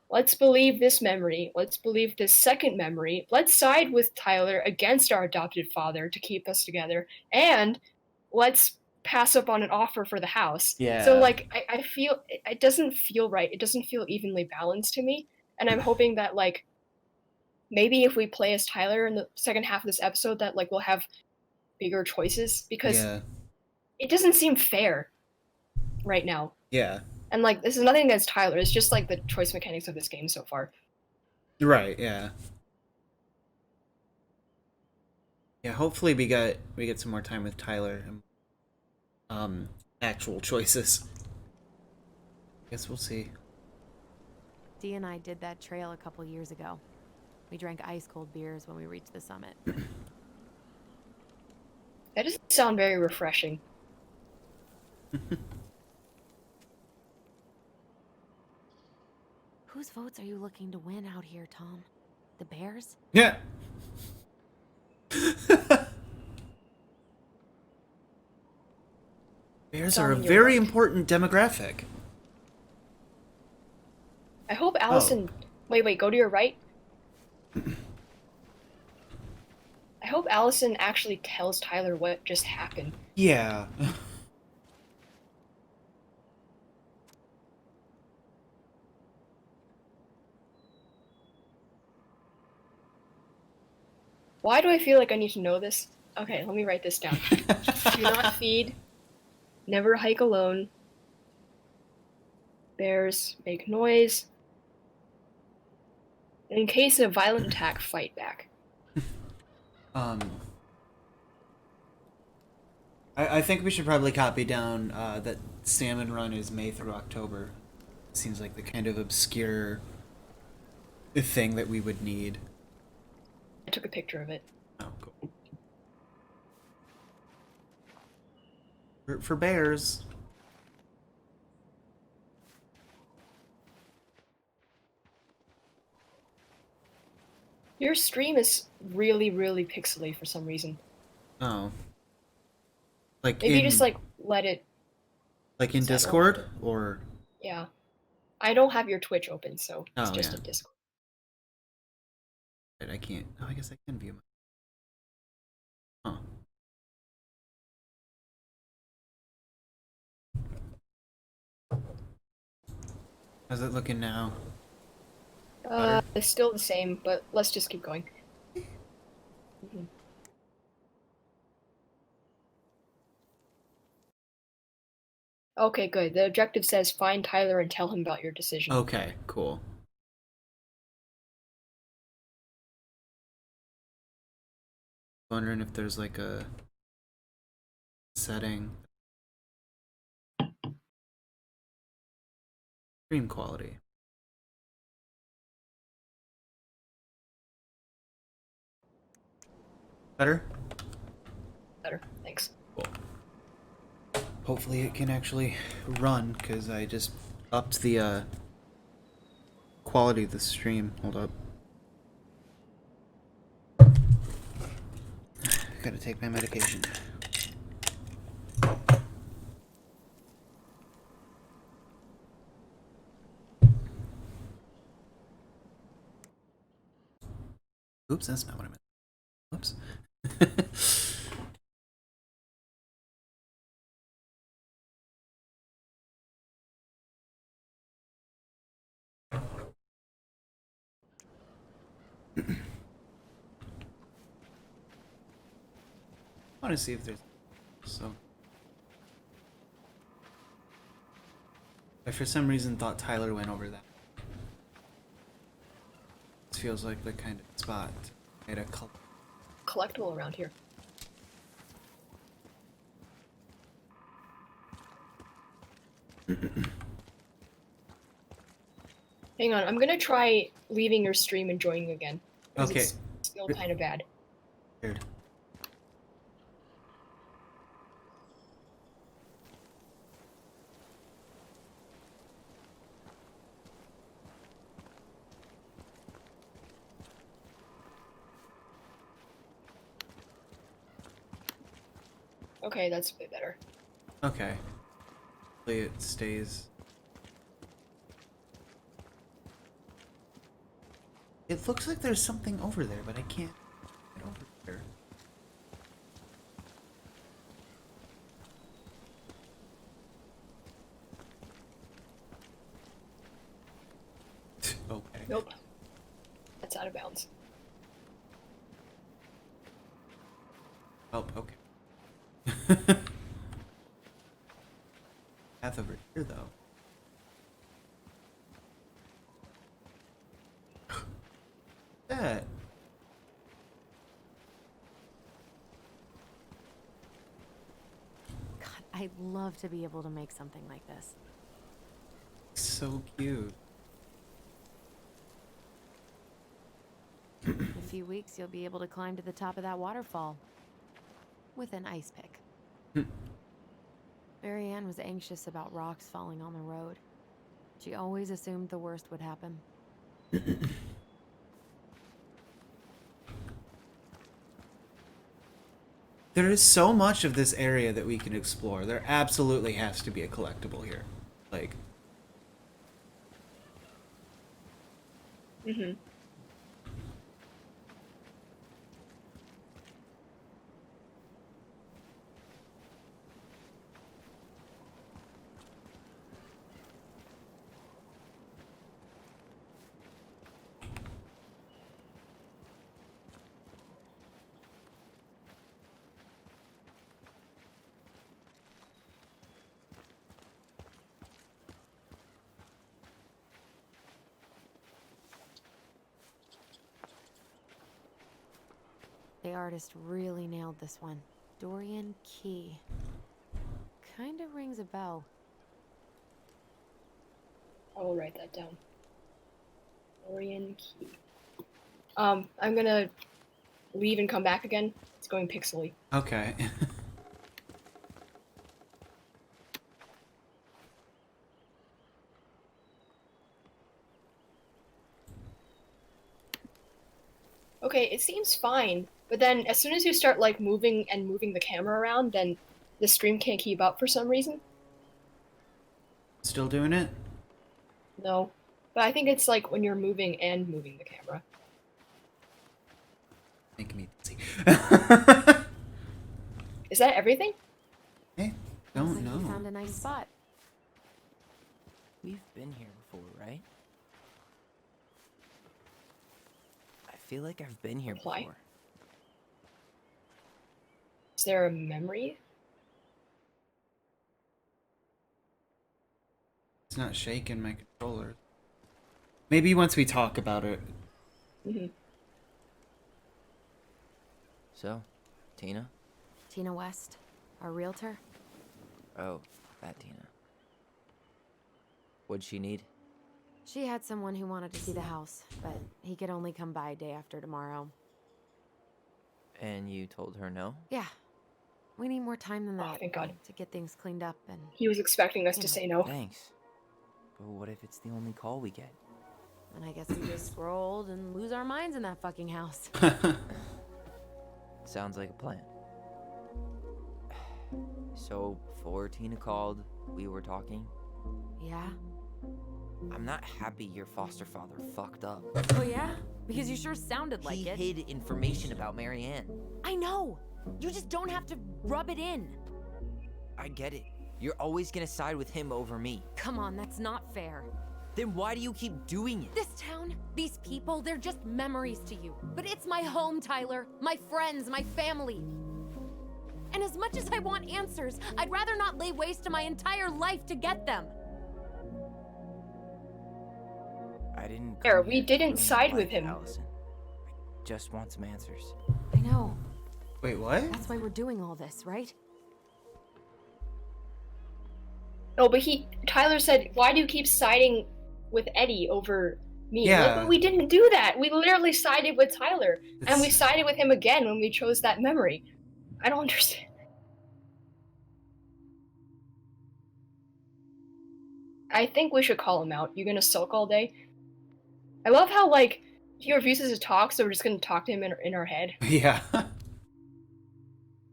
let's believe this memory. Let's believe this second memory. Let's side with Tyler against our adopted father to keep us together. And let's pass up on an offer for the house. Yeah. So, like, I feel it doesn't feel right. It doesn't feel evenly balanced to me. And I'm hoping that, like, maybe if we play as Tyler in the second half of this episode, that, like, we'll have bigger choices because Yeah. it doesn't seem fair right now. Yeah. And, like, this is nothing against Tyler. It's just, like, the choice mechanics of this game so far. Right, yeah. Yeah, hopefully we get some more time with Tyler and actual choices. Guess we'll see. Dee and I did that trail a couple years ago. We drank ice-cold beers when we reached the summit. That doesn't sound very refreshing. Whose votes are you looking to win out here, Tom? The Bears? Yeah. Bears are a Tom, you're very right. important demographic. I hope Allison... Wait, go to your right. I hope Allison actually tells Tyler what just happened. Yeah. Why do I feel like I need to know this? Okay, let me write this down. Do not feed. Never hike alone. Bears make noise. In case of violent attack, fight back. I think we should probably copy down that Salmon Run is May through October. Seems like the kind of obscure thing that we would need. I took a picture of it. Oh, cool. For bears. Your stream is really, really pixely for some reason. Oh. Like Maybe in, just, like, let it... like in settle. Discord or Yeah. I don't have your Twitch open, so it's Oh, just yeah. a Discord. I can't. Oh, I guess I can view my. Huh. How's it looking now? It's still the same, but let's just keep going. Mhm. Okay, good. The objective says find Tyler and tell him about your decision. Okay, cool. Wondering if there's like a setting. Stream quality. Better? Better, thanks. Cool. Hopefully it can actually run, because I just upped the quality of the stream. Hold up. Gotta take my medication. Oops, that's not what I meant. Oops. I want to see if there's so. I for some reason thought Tyler went over that. This feels like the kind of spot at a cult. Collectible around here. Hang on, I'm gonna try leaving your stream and joining again. 'Cause Okay. It's still kind of bad. Weird. Okay, that's a bit better. Okay. Hopefully it stays. It looks like there's something over there, but I can't get over there. Okay. Nope. That's out of bounds. Oh, okay. Path over here, though. That. God, I'd love to be able to make something like this. So cute. In a few weeks, you'll be able to climb to the top of that waterfall. With an ice pick. Marianne was anxious about rocks falling on the road. She always assumed the worst would happen. There is so much of this area that we can explore. There absolutely has to be a collectible here. Like. Mm-hmm. The artist really nailed this one. Dorian Key. Kinda rings a bell. I will write that down. Dorian Key. I'm gonna leave and come back again. It's going pixely. Okay. Okay, it seems fine, but then as soon as you start like moving the camera around, then the stream can't keep up for some reason. Still doing it? No. But I think it's like when you're moving and moving the camera. Making me dizzy. Is that everything? Hey, Looks don't like you know. found a nice spot. We've been here before, right? I feel like I've been here Why? before. Is there a memory? It's not shaking my controller. Maybe once we talk about it. Mm-hmm. So, Tina? Tina West, our realtor. Oh, that Tina. What'd she need? She had someone who wanted to see the house, but he could only come by day after tomorrow. And you told her no? Yeah. We need more time than Oh, that thank God. to get things cleaned up and He was expecting us You to know, say no. Thanks. But what if it's the only call we get? I guess we just grow old and lose our minds in that fucking house. Sounds like a plan. So, before Tina called, we were talking. Yeah? I'm not happy your foster father fucked up. Oh yeah? Because you sure sounded like He it. hid information about Marianne. I know! You just don't have to rub it in. I get it. You're always gonna side with him over me. Come on, that's not fair. Then why do you keep doing it? This town, these people, they're just memories to you. But it's my home, Tyler. My friends, my family. And as much as I want answers, I'd rather not lay waste to my entire life to get them. I didn't. There, come we here didn't to side ruin with your him. life, Allison. I just want some answers. I know. Wait, what? That's why we're doing all this, right? No, but Tyler said, why do you keep siding with Eddie over me. Yeah. But we didn't do that. We literally sided with Tyler, and we It's- sided with him again when we chose that memory. I don't understand. I think we should call him out. You gonna sulk all day? I love how, like, he refuses to talk, so we're just gonna talk to him in our head. Yeah.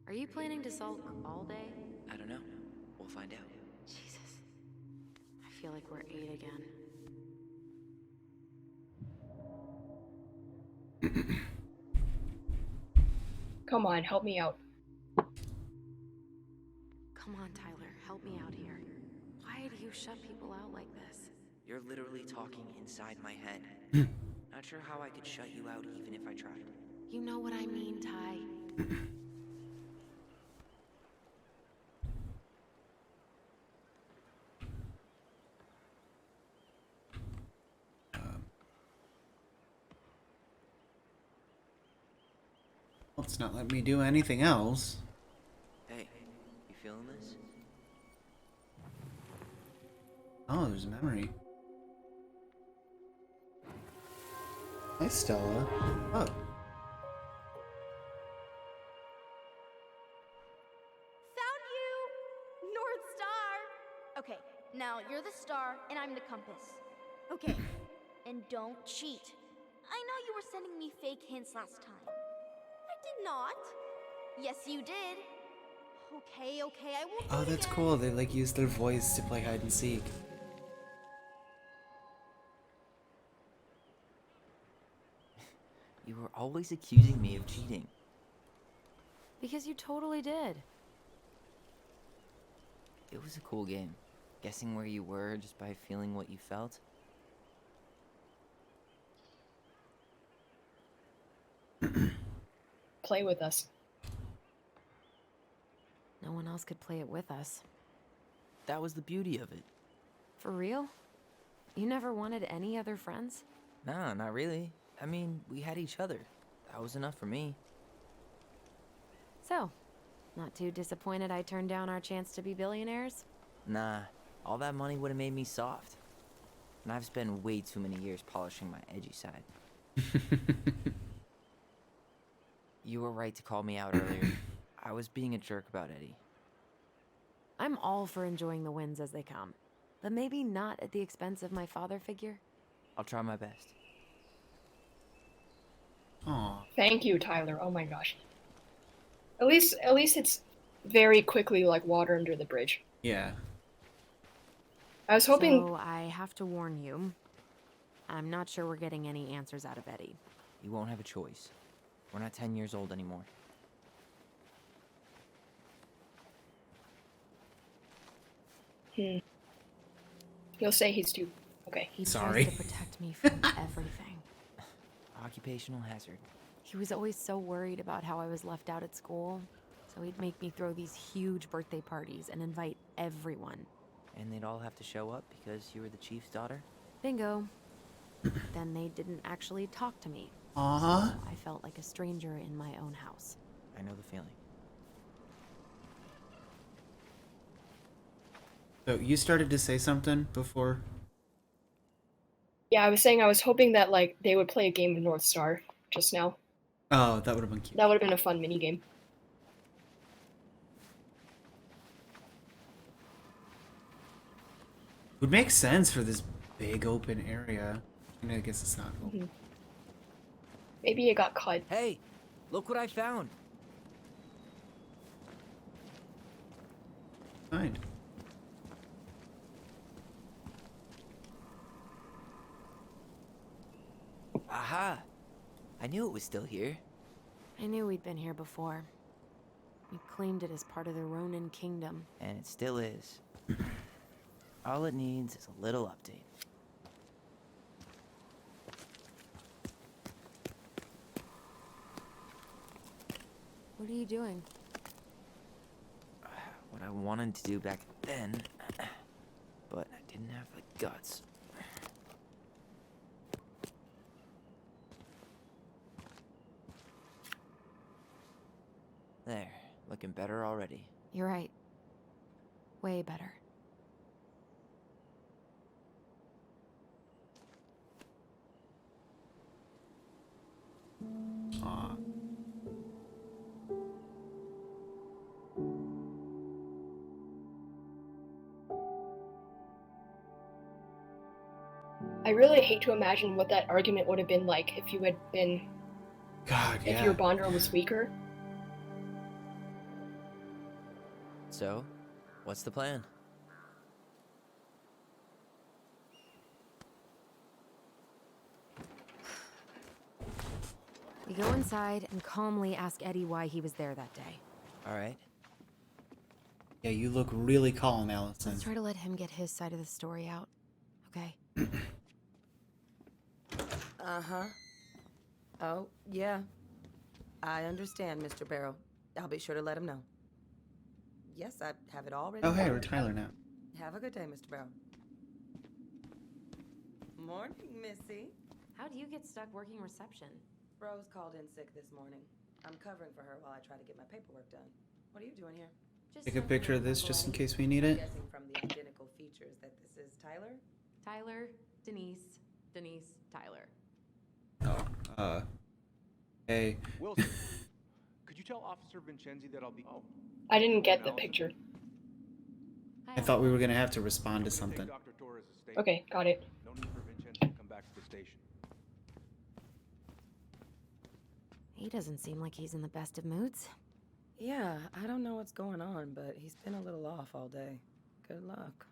Are you planning to sulk all day? I don't know. We'll find out. Jesus. I feel like we're 8 again. Come on, help me out. Come on, Tyler, help me out here. Why do you shut people out like this? You're literally talking inside my head. Not sure how I could shut you out even if I tried. You know what I mean, Ty. Well, it's not letting me do anything else. Hey, you feeling this? Oh, there's a memory. Hi, Stella. Oh. Found you! North Star! Okay, now you're the star and I'm the compass. Okay, and don't cheat. I know you were sending me fake hints last time. I did not. Yes, you did. Okay, I won't do Oh, it that's again. cool. They like use their voice to play hide and seek. You were always accusing me of cheating. Because you totally did. It was a cool game. Guessing where you were just by feeling what you felt. Play with us. No one else could play it with us. That was the beauty of it. For real? You never wanted any other friends? Nah, not really. I mean, we had each other. That was enough for me. So, not too disappointed I turned down our chance to be billionaires? Nah, all that money would have made me soft. And I've spent way too many years polishing my edgy side. You were right to call me out earlier. I was being a jerk about Eddie. I'm all for enjoying the wins as they come, but maybe not at the expense of my father figure. I'll try my best. Aw. Thank you, Tyler. Oh my gosh. At least it's very quickly like water under the bridge. Yeah. I was hoping. So I have to warn you, I'm not sure we're getting any answers out of Eddie. You won't have a choice. We're not 10 years old anymore. He'll say he's too. Okay. He Sorry. tries to protect me from everything. Occupational hazard. He was always so worried about how I was left out at school, so he'd make me throw these huge birthday parties and invite everyone. And they'd all have to show up because you were the chief's daughter? Bingo. Then they didn't actually talk to me. Aw. So I felt like a stranger in my own house. I know the feeling. So you started to say something before? Yeah, I was saying I was hoping that like they would play a game of North Star just now. Oh, that would have been cute. That would have been a fun mini game. Would make sense for this big open area. I guess it's not open. Maybe it got cut. Hey, look what I found. Fine. Aha! I knew it was still here. I knew we'd been here before. We claimed it as part of the Ronin Kingdom. And it still is. All it needs is a little update. What are you doing? What I wanted to do back then, but I didn't have the guts. There, looking better already. You're right. Way better. Aw. I really hate to imagine what that argument would have been like if you had been, God, if yeah. your bonder was weaker. So, what's the plan? We go inside and calmly ask Eddie why he was there that day. All right. Yeah, you look really calm, Allison. Let's try to let him get his side of the story out. Okay? Uh-huh. Oh, yeah. I understand, Mr. Barrow. I'll be sure to let him know. Yes, I have it all ready. Oh, hey, we're Tyler now. Have a good day, Mr. Barrow. Morning, Missy. How do you get stuck working reception? Rose called in sick this morning. I'm covering for her while I try to get my paperwork done. What are you doing here? Just Take a something picture of to this remember just in Eddie. case we need I'm it. guessing from the identical features that this is Tyler? Tyler, Denise, Denise, Tyler. Oh, hey. Wilson, could you tell Officer Vincenzi that I'll be... Oh, I didn't get the picture. I thought we were gonna have to respond to I'm gonna take something. Dr. Torres' statement. Okay, got it. No need for Vincenzi to come back to the station. He doesn't seem like he's in the best of moods. Yeah, I don't know what's going on, but he's been a little off all day. Good luck.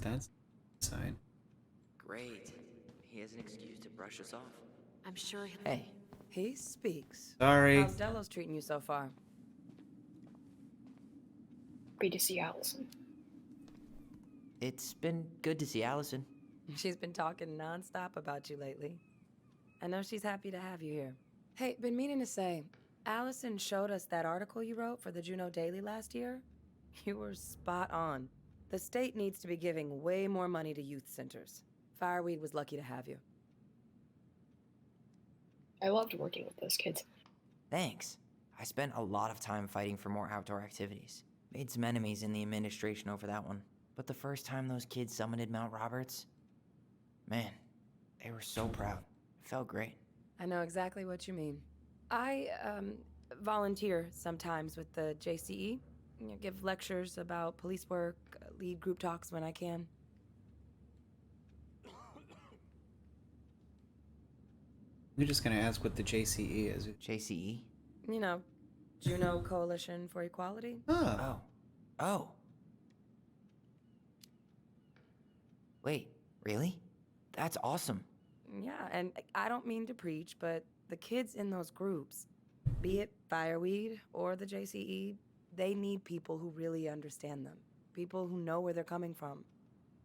That's sign. Great. He has an excuse to brush us off. I'm sure he'll... Hey, He speaks. Sorry. How's Delos treating you so far? Great to see Allison. it's been good to see Allison. She's been talking nonstop about you lately. I know she's happy to have you here. Hey, been meaning to say, Allison showed us that article you wrote for the Juneau Daily last year. You were spot on. The state needs to be giving way more money to youth centers. Fireweed was lucky to have you. I loved working with those kids. Thanks. I spent a lot of time fighting for more outdoor activities. Made some enemies in the administration over that one. But the first time those kids summited Mount Roberts, man, they were so proud. It felt great. I know exactly what you mean. I, volunteer sometimes with the JCE. You know, give lectures about police work, lead group talks when I can. We're just gonna ask what the JCE is. JCE? You know, Juneau Coalition for Equality. Oh. Oh. Wait, really? That's awesome. Yeah, and I don't mean to preach, but the kids in those groups, be it Fireweed or the JCE, they need people who really understand them. People who know where they're coming from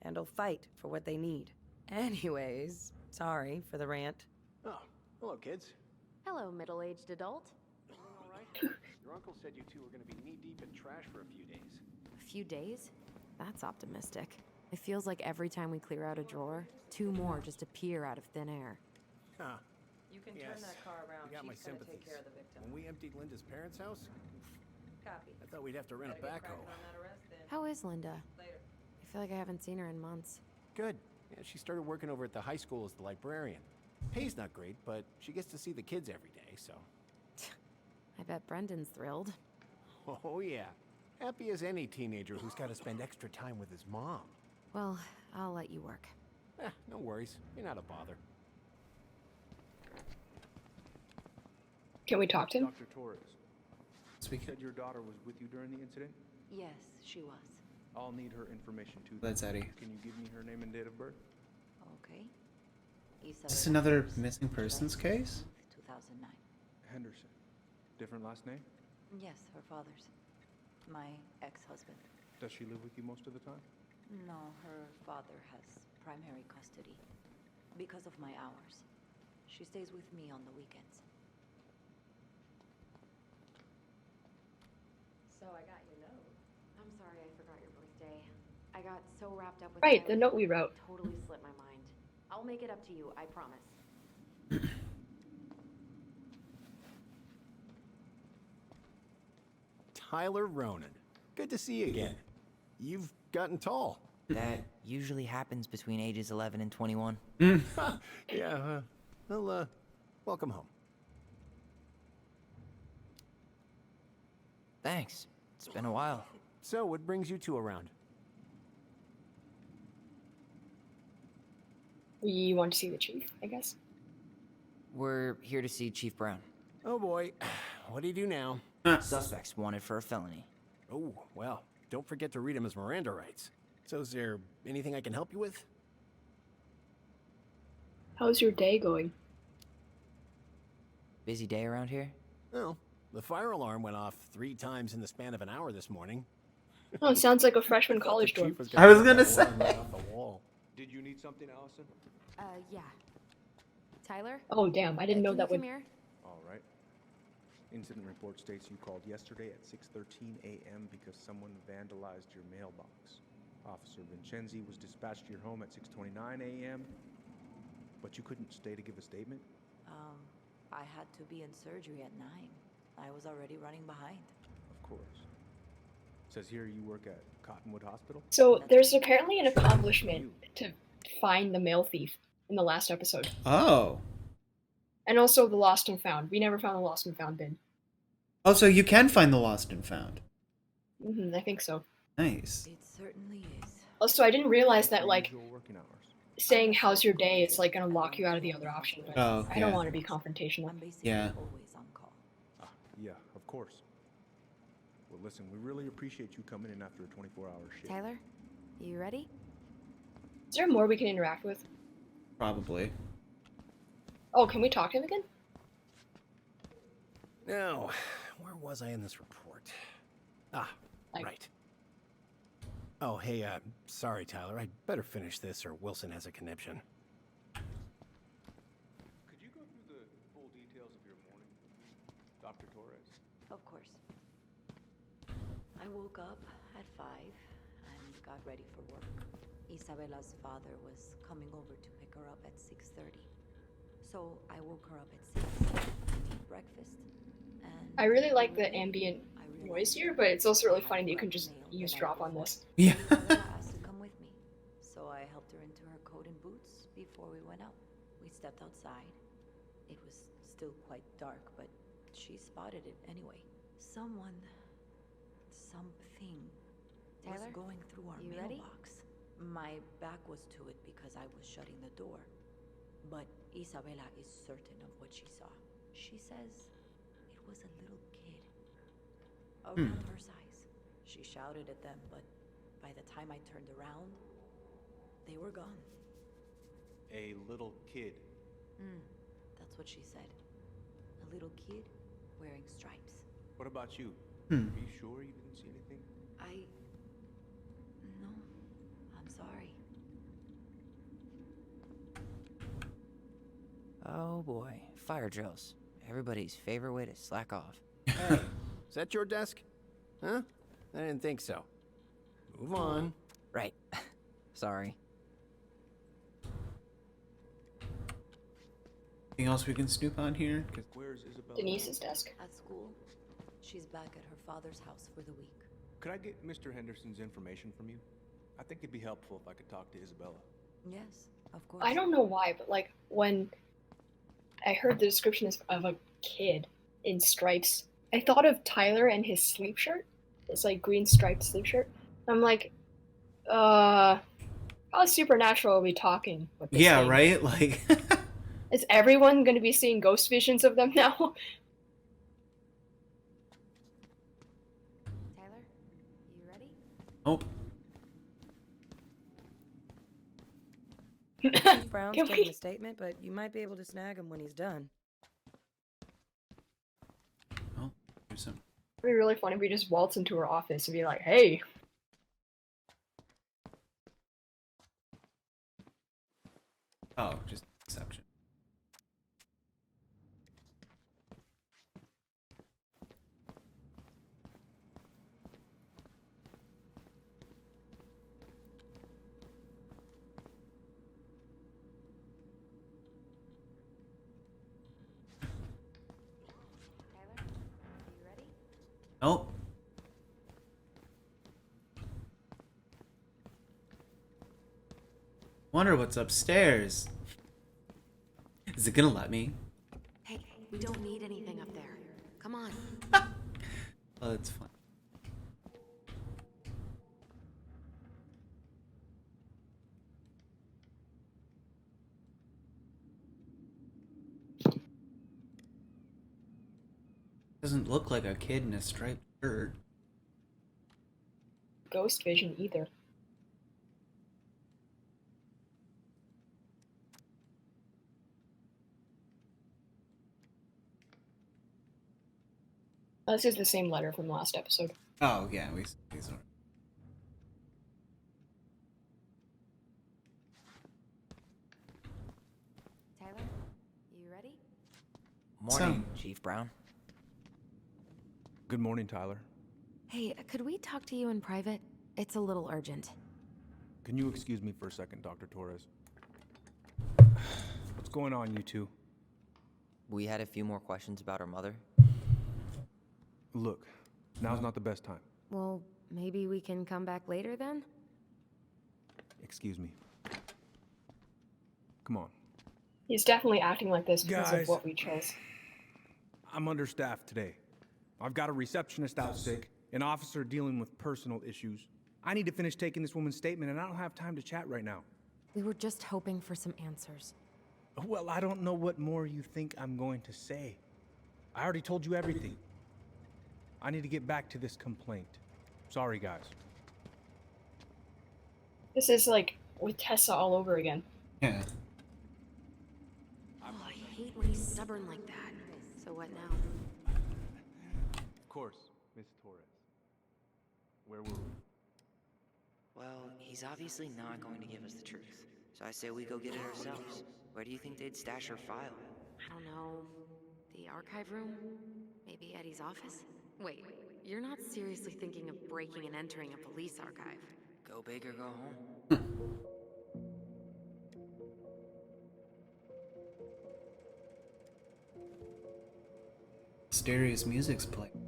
and will fight for what they need. Anyways, sorry for the rant. Oh, hello, kids. Hello, middle-aged adult. All right. Your uncle said you two were going to be knee-deep in trash for a few days. A few days? That's optimistic. It feels like every time we clear out a drawer, 2 more just appear out of thin air. Huh. You can Yes. turn that car around. You got my Chief's gonna sympathies. take care of the victim. When we emptied Linda's parents' house, Copy. I thought we'd have to rent a Better get backhoe. cracking on that arrest then. How is Linda? Later. I feel like I haven't seen her in months. Good. Yeah, she started working over at the high school as the librarian. Pay's not great, but she gets to see the kids every day, so. I bet Brendan's thrilled. Oh, yeah. Happy as any teenager who's got to spend extra time with his mom. Well, I'll let you work. No worries. You're not a bother. Can we talk to him? Dr. Torres, you said your daughter was with you during the incident? Yes, she was. I'll need her information too. That's Eddie. Can you give me her name and date of birth? Okay. Is this another missing persons case? 2009. Henderson. Different last name? Yes, her father's. My ex-husband. Does she live with you most of the time? No, her father has primary custody. Because of my hours. She stays with me on the weekends. So I got your note. I'm sorry I forgot your birthday. I got so wrapped up with Right, Tyler, the note we wrote. it totally slipped my mind. I'll make it up to you, I promise. Tyler Ronan. Good to see you again. You've gotten tall. That usually happens between ages 11 and 21. Yeah, well, welcome home. Thanks. It's been a while. So, what brings you two around? We want to see the chief, I guess. We're here to see Chief Brown. Oh boy, what do you do now? Suspects wanted for a felony. Oh, well, don't forget to read him his Miranda rights. So is there anything I can help you with? How's your day going? Busy day around here? Oh, the fire alarm went off 3 times in the span of an hour this morning. Oh, sounds like a freshman college dorm. I was gonna say. Did you need something, Allison? Yeah. Tyler? Oh, damn, I didn't know can that you would... come here? All right. Incident report states you called yesterday at 6:13 a.m. because someone vandalized your mailbox. Officer Vincenzi was dispatched to your home at 6:29 a.m. But you couldn't stay to give a statement? I had to be in surgery at 9. I was already running behind. Of course. Says here you work at Cottonwood Hospital? So, there's apparently an accomplishment to find the mail thief in the last episode. Oh. And also the lost and found. We never found the lost and found bin. Oh, so you can find the lost and found. I think so. Nice. It certainly is. Also, I didn't realize that, like, Usual working hours. saying how's your day is, like, gonna lock you out of the other option. But Oh, I don't yeah. want to be confrontational. I'm basically Yeah. always on call. Yeah, of course. Well, listen, we really appreciate you coming in after a 24-hour shift. Tyler? You ready? Is there more we can interact with? Probably. Oh, can we talk to him again? Now, where was I in this report? Ah, Like- right. Oh, hey, sorry, Tyler. I'd better finish this or Wilson has a conniption. Could you go through the full details of your morning, Dr. Torres? Of course. I woke up at 5 and got ready for work. Isabella's father was coming over to pick her up at 6:30. So I woke her up at 6 to eat breakfast. And I really like the ambient I realized noise here, but it's also really I funny that you had can left just mail the eavesdrop night on before. this. Yeah. Isabella asked to come with me, so I helped her into her coat and boots before we went out. We stepped outside. It was still quite dark, but she spotted it anyway. Something was Tyler, going through our you ready? mailbox. My back was to it because I was shutting the door. But Isabella is certain of what she saw. She says it was a little kid. Around her size. She shouted at them, but by the time I turned around, they were gone. A little kid. That's what she said. A little kid wearing stripes. What about you? Hmm. Are you sure you didn't see anything? No, I'm sorry. Oh boy, fire drills. Everybody's favorite way to slack off. Hey, is that your desk? Huh? I didn't think so. Move on. Right. Sorry. Anything else we can snoop on here? 'Cause- Where's Isabella? Denise's desk. At school, she's back at her father's house for the week. Could I get Mr. Henderson's information from you? I think it'd be helpful if I could talk to Isabella. Yes, of course. I don't know why, but like when I heard the description of a kid in stripes, I thought of Tyler and his sleep shirt. It's like green striped sleep shirt. I'm like, how supernatural are we talking with this Yeah, thing? right? Like, Is everyone going to be seeing ghost visions of them now? Tyler? You ready? oh, Chief Brown's Can taking we- a statement, but you might be able to snag him when he's done. oh, there's some. It'd be really funny if we just waltz into her office and be like, hey. Oh, just exception. Tyler? You ready? Oh. Wonder what's upstairs. Is it gonna let me? Hey, we don't need anything up there. Come on. Oh, that's fine. Doesn't look like a kid in a striped shirt. Ghost vision either. This is the same letter from last episode. Oh yeah, we saw it. Tyler, you ready? Morning, Chief Brown. Good morning, Tyler. Hey, could we talk to you in private? It's a little urgent. Can you excuse me for a second, Dr. Torres? What's going on, you two? We had a few more questions about our mother. Look, now's not the best time. Well, maybe we can come back later then? Excuse me. Come on. He's definitely acting like this because Guys. of what we chose. I'm understaffed today. I've got a receptionist out sick, an officer dealing with personal issues. I need to finish taking this woman's statement, and I don't have time to chat right now. We were just hoping for some answers. Well, I don't know what more you think I'm going to say. I already told you everything. I need to get back to this complaint. Sorry, guys. This is like with Tessa all over again. Yeah. Oh, I hate when he's stubborn like that. So what now? Of course, Miss Torres. Where were we? Well, he's obviously not going to give us the truth. So I say we go get it ourselves. Where do you think they'd stash her file? I don't know. The archive room? Maybe Eddie's office? Wait, you're not seriously thinking of breaking and entering a police archive? Go big or go home. Mysterious music's playing.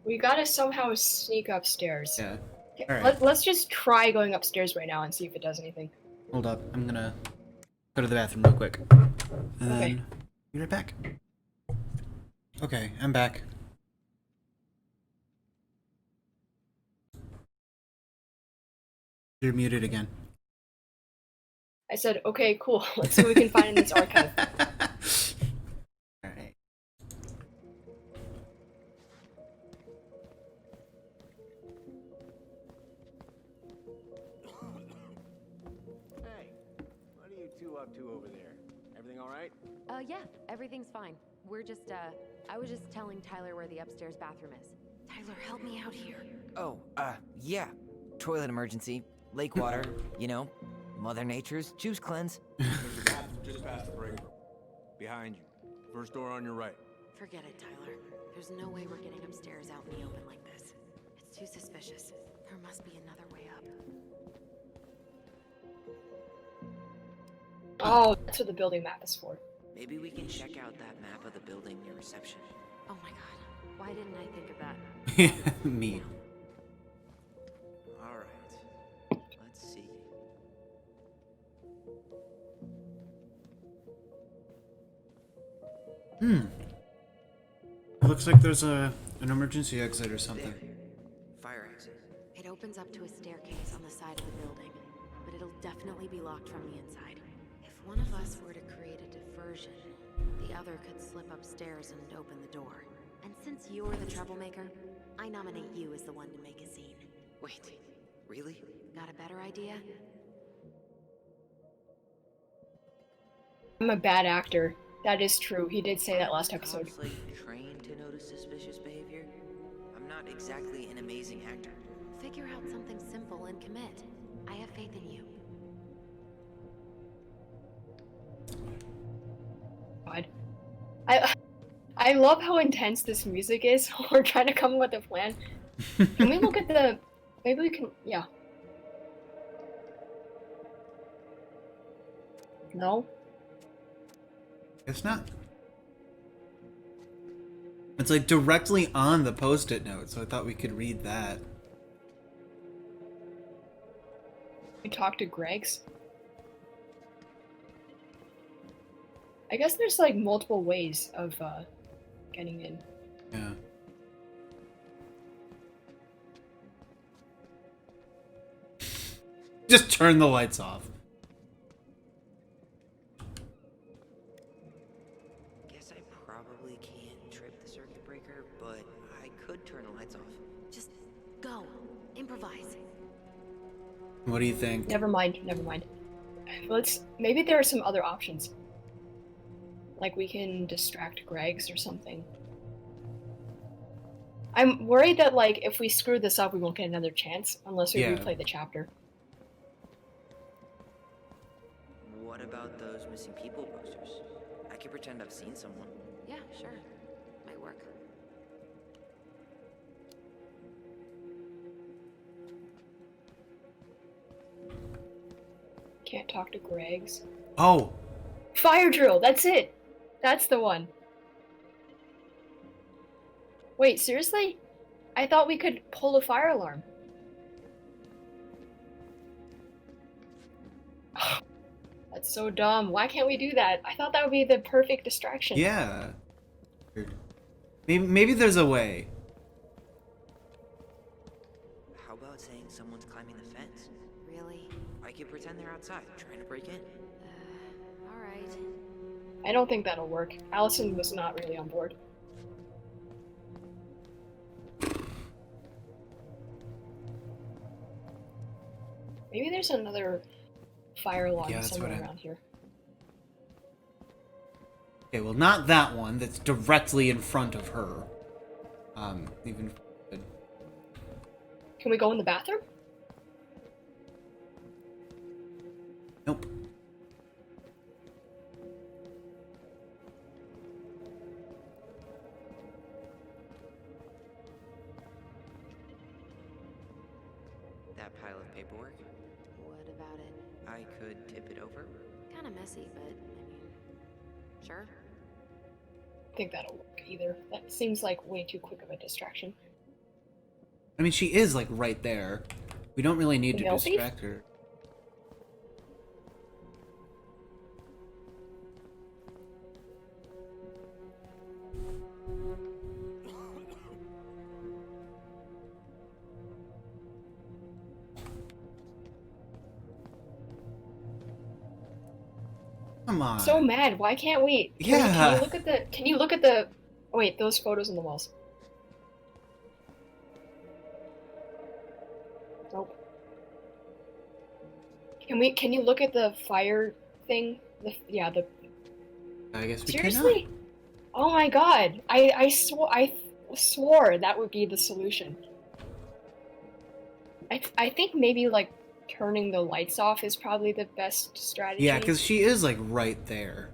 We gotta somehow sneak upstairs. Yeah. Okay, Alright. let's just try going upstairs right now and see if it does anything. Hold up. I'm gonna go to the bathroom real quick. And then be right back. Okay, I'm back. You're muted again. I said, okay, cool. Let's see what we can find in this archive. Alright. Hey, what are you two up to over there? Everything all right? Yeah, everything's fine. We're just, I was just telling Tyler where the upstairs bathroom is. Tyler, help me out here. Oh, yeah. Toilet emergency. Lake water. You know, Mother Nature's juice cleanse. There's a bathroom just past the break room. Behind you. First door on your right. Forget it, Tyler. There's no way we're getting upstairs out in the open like this. It's too suspicious. There must be another way up. Oh, that's what the building map is for. Maybe we can check out that map of the building near reception. Oh my god. Why didn't I think of that? Me. All right. Let's see. Looks like there's an emergency exit or something. There. Fire exit. It opens up to a staircase on the side of the building, but it'll definitely be locked from the inside. If one of us were to create a diversion, the other could slip upstairs and open the door. And since you're the troublemaker, I nominate you as the one to make a scene. Wait, really? Got a better idea? I'm a bad actor. That is true. He did say that last episode. Cops, like, trained to notice suspicious behavior? I'm not exactly an amazing actor. Figure out something simple and commit. I have faith in you. God. I love how intense this music is. We're trying to come up with a plan. Can we look at the... Maybe we can... Yeah. No? It's not. It's like directly on the post-it note, so I thought we could read that. We talk to Greg's. I guess there's like multiple ways of getting in. Yeah. Just turn the lights off. Guess I probably can't trip the circuit breaker, but I could turn the lights off. Just go. Improvise. What do you think? Never mind. Maybe there are some other options. Like we can distract Greg's or something. I'm worried that like if we screw this up, we won't get another chance unless we replay the chapter. What about those missing people posters? I could pretend I've seen someone. Yeah, sure. Might work. Can't talk to Greg's. Oh, Fire drill, that's it! That's the one. Wait, seriously? I thought we could pull a fire alarm. That's so dumb. Why can't we do that? I thought that would be the perfect distraction. yeah. Maybe there's a way. How about saying someone's climbing the fence? Really? I could pretend they're outside, trying to break in. Alright. I don't think that'll work. Allison was not really on board. Maybe there's another fire alarm Yeah, that's somewhere what I- around here. Okay, well, not that one that's directly in front of her. Even. Can we go in the bathroom? Nope. That pile of paperwork? What about it? I could tip it over. Kinda messy, but I mean, sure. I think that'll work either. That seems like way too quick of a distraction. I mean, she is like right there. We don't really need The to mail thief? distract her. Come on. So mad. Why can't we? Can Yeah. you look at the? Can you look at the? Oh, wait, those photos on the walls. Nope. Can you look at the fire thing? The I guess we seriously? Oh my god! I swore that would be the solution. I think maybe like turning the lights off is probably the best strategy. Yeah, because she is like right there.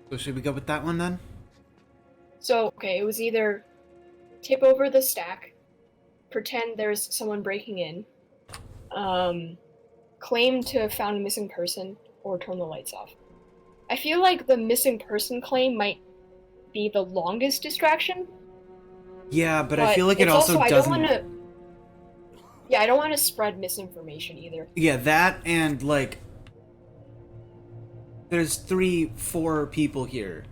So should we go with that one then? So, okay, it was either tip over the stack, pretend there's someone breaking in, claim to have found a missing person, or turn the lights off. I feel like the missing person claim might be the longest distraction. Yeah, but I feel like it it's also I doesn't. don't want to. Yeah, I don't want to spread misinformation either. Yeah, that and like there's 3-4 people here.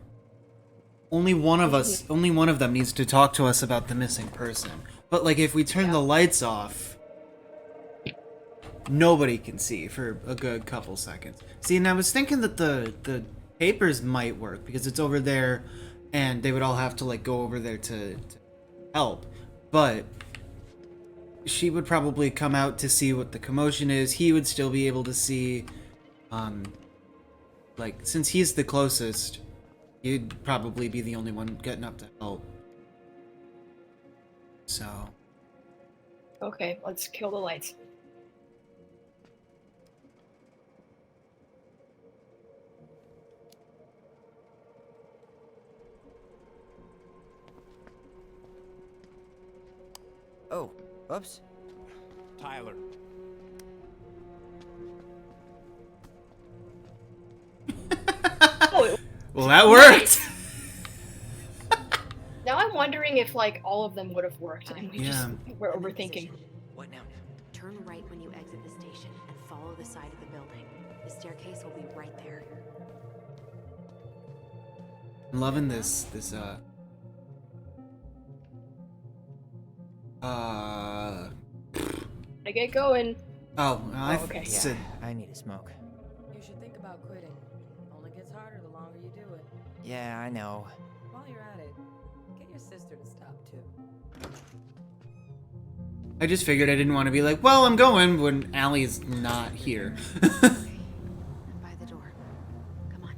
Only one of them needs to talk to us about the missing person. But like if we turn the lights off, nobody can see for a good couple seconds. See, and I was thinking that the papers might work because it's over there and they would all have to like go over there to help. But she would probably come out to see what the commotion is. He would still be able to see. Like, since he's the closest, he'd probably be the only one getting up to help. So. Okay, let's kill the lights. Oh, oops. Tyler. Oh, Well, that worked! now I'm wondering if, like, all of them would have worked and we just Yeah. were overthinking. What now? Turn right when you exit the station and follow the side of the building. The staircase will be right there. I'm loving this, I get going. Oh, I okay. said, I need a smoke. You should think about quitting. Only gets harder the longer you do it. Yeah, I know. While you're at it, get your sister to stop too. I just figured I didn't want to be like, well, I'm going when Allie's not here. I'm by the door. Come on.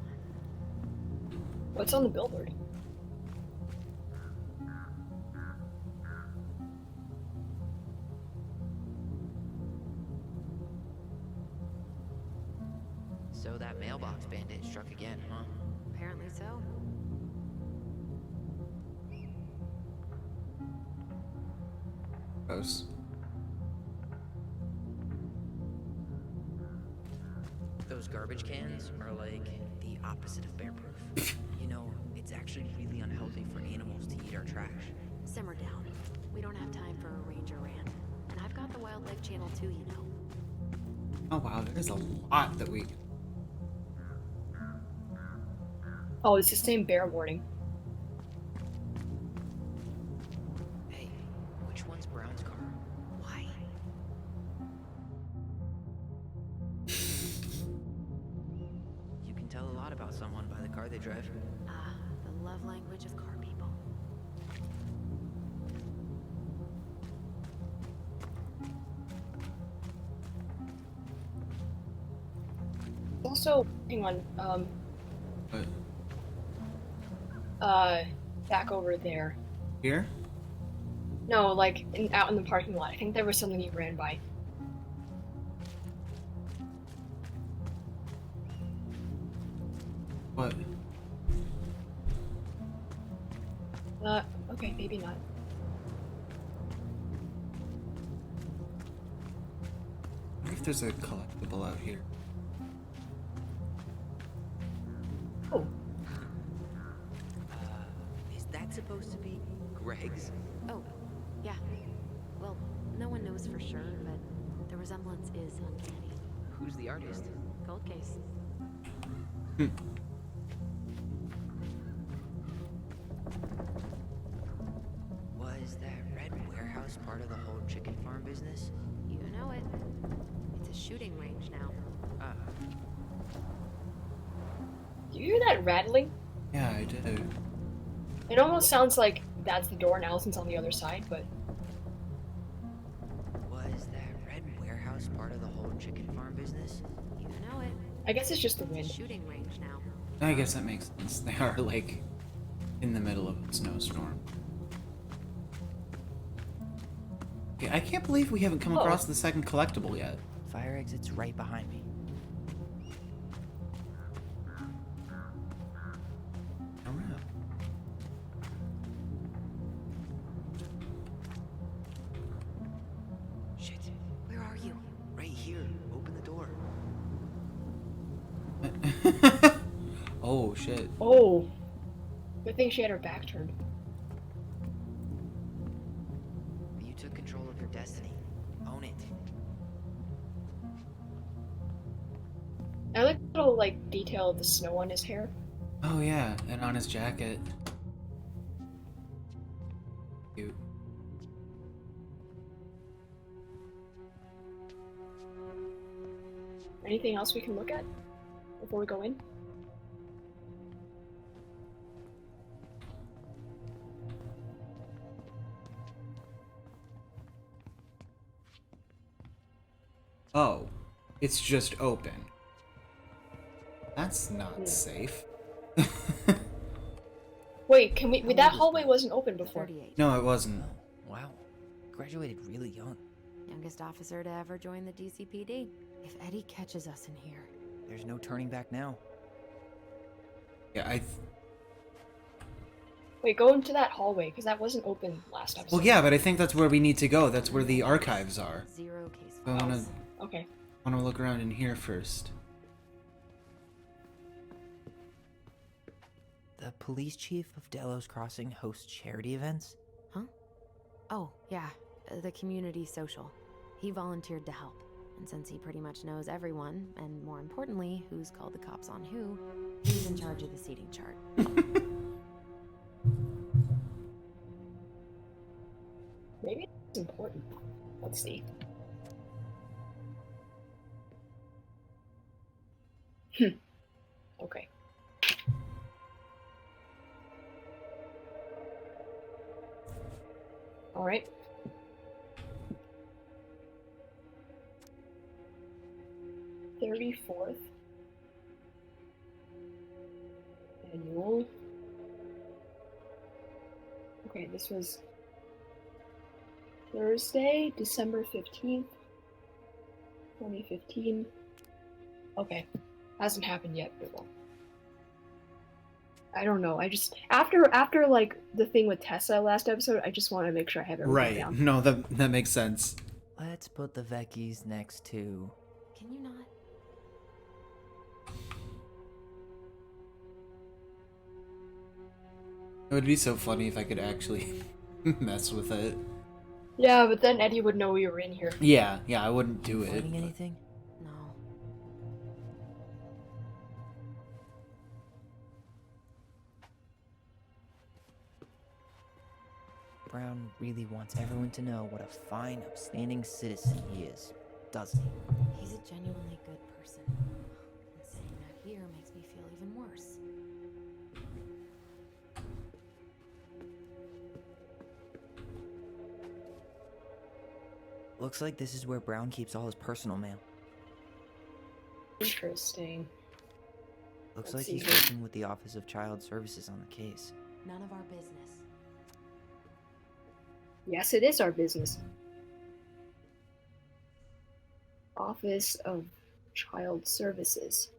What's on the billboard? So that mailbox bandit struck again, huh? Apparently so. Gross. Those garbage cans are like the opposite of bear proof. You know, it's actually really unhealthy for animals to eat our trash. Simmer down. We don't have time for a ranger rant. And I've got the Wildlife Channel too, you know. Oh wow, there's a lot that we... Oh, it's the same bear warning. Hey, which one's Brown's car? Why? You can tell a lot about someone by the car they drive. Ah, the love language of car people. Also, hang on, What? back over there. Here? No, like, out in the parking lot. I think there was something you ran by. What? Okay, maybe not. I wonder if there's a collectible out here. Oh, Is that supposed to be Greg's? Oh, yeah. Well, no one knows for sure, but the resemblance is uncanny. Who's the artist? Cold case. Was that red warehouse part of the whole chicken farm business? You know it. It's a shooting range now. do you hear that rattling? Yeah, I do. It almost sounds like that's the door and Allison's on the other side, but Was that red warehouse part of the whole chicken farm business? You know it. I guess it's just the It's a wind. shooting range now. I guess that makes sense. They are, like, in the middle of a snowstorm. Okay, I can't believe we haven't come Oh. across the second collectible yet. Fire exit's right behind me. Alright. Shit. Where are you? Right here. Open the door. Oh, shit. Oh. Good thing she had her back turned. You took control of your destiny. Own it. I like the little, like, detail of the snow on his hair. Oh, yeah, and on his jacket. Cute. Anything else we can look at before we go in? Oh, it's just open. That's not safe. Wait, can we? That hallway wasn't open before. 38. No, it wasn't. Wow. Graduated really young. Youngest officer to ever join the DCPD. If Eddie catches us in here, There's no turning back now. Yeah, Wait, go into that hallway because that wasn't open last episode. well, yeah, but I think that's where we need to go. That's where the archives are. 0 case So I files. Okay. wanna look around in here first. The police chief of Delos Crossing hosts charity events? Huh? Oh, yeah. The community social. He volunteered to help. And since he pretty much knows everyone, and more importantly, who's called the cops on who, he's in charge of the seating chart. Maybe it's important. Let's see. Okay. All right. $34th annual. Okay, this was Thursday, December 15th, 2015. Okay, hasn't happened yet, but well. I don't know. I just after like the thing with Tessa last episode, I just want to make sure I have everything Right. down. No, that makes sense. Let's put the Vecchies next to... Can you not? It would be so funny if I could actually mess with it. Yeah, but then Eddie would know we were in here. Yeah, I wouldn't do it. Finding anything? No. Brown really wants everyone to know what a fine, upstanding citizen he is, doesn't he? He's a genuinely good person. And saying that here makes me feel even worse. Looks like this is where Brown keeps all his personal mail. Interesting. Looks Let's like he's see here. working with the Office of Child Services on the case. None of our business. Yes, it is our business. Office of Child Services.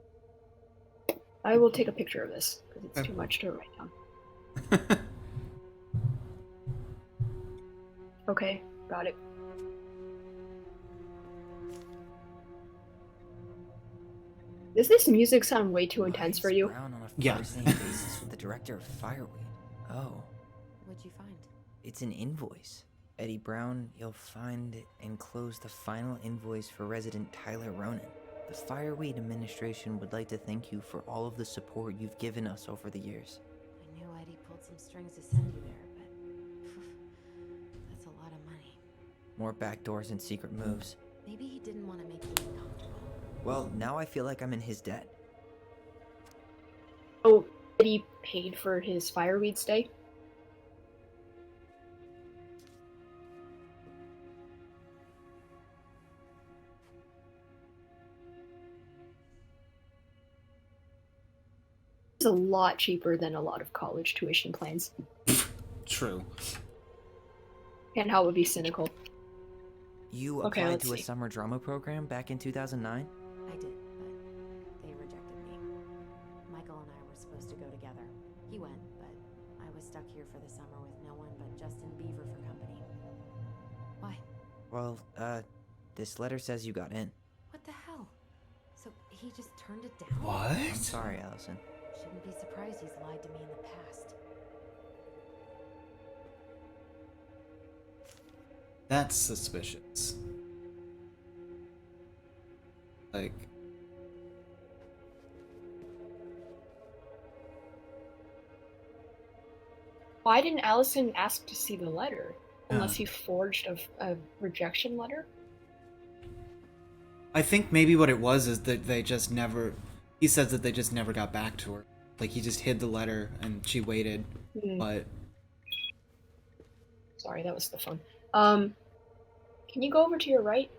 I will take a picture of this because it's Okay. too much to write down. Okay, got it. Does this music sound way too intense for you? Brown on a Yeah. first name basis with the director of Fireweed. Oh, What'd you find? it's an invoice. Eddie Brown, you'll find enclosed the final invoice for resident Tyler Ronan. The Fireweed administration would like to thank you for all of the support you've given us over the years. I knew Eddie pulled some strings to send you there, but that's a lot of money. More backdoors and secret moves. Maybe he didn't want to make you uncomfortable. Well, now I feel like I'm in his debt. Oh, Eddie paid for his fireweed stay? It's a lot cheaper than a lot of college tuition plans. True. Can't help but be cynical. You Okay, applied let's to a see. summer drama program back in 2009? I did, but they rejected me. Michael and I were supposed to go together. He went, but I was stuck here for the summer with no one but Justin Beaver for company. Why? Well, this letter says you got in. What the hell? So he just turned it down? I'm What? sorry, Allison. Shouldn't be surprised he's lied to me in the past. That's suspicious. Like, Why didn't Allison ask to see the letter? Unless he forged a rejection letter? I think maybe what it was is that they just never. He says that they just never got back to her. Like he just hid the letter and she waited, but Sorry, that was the phone. Can you go over to your right?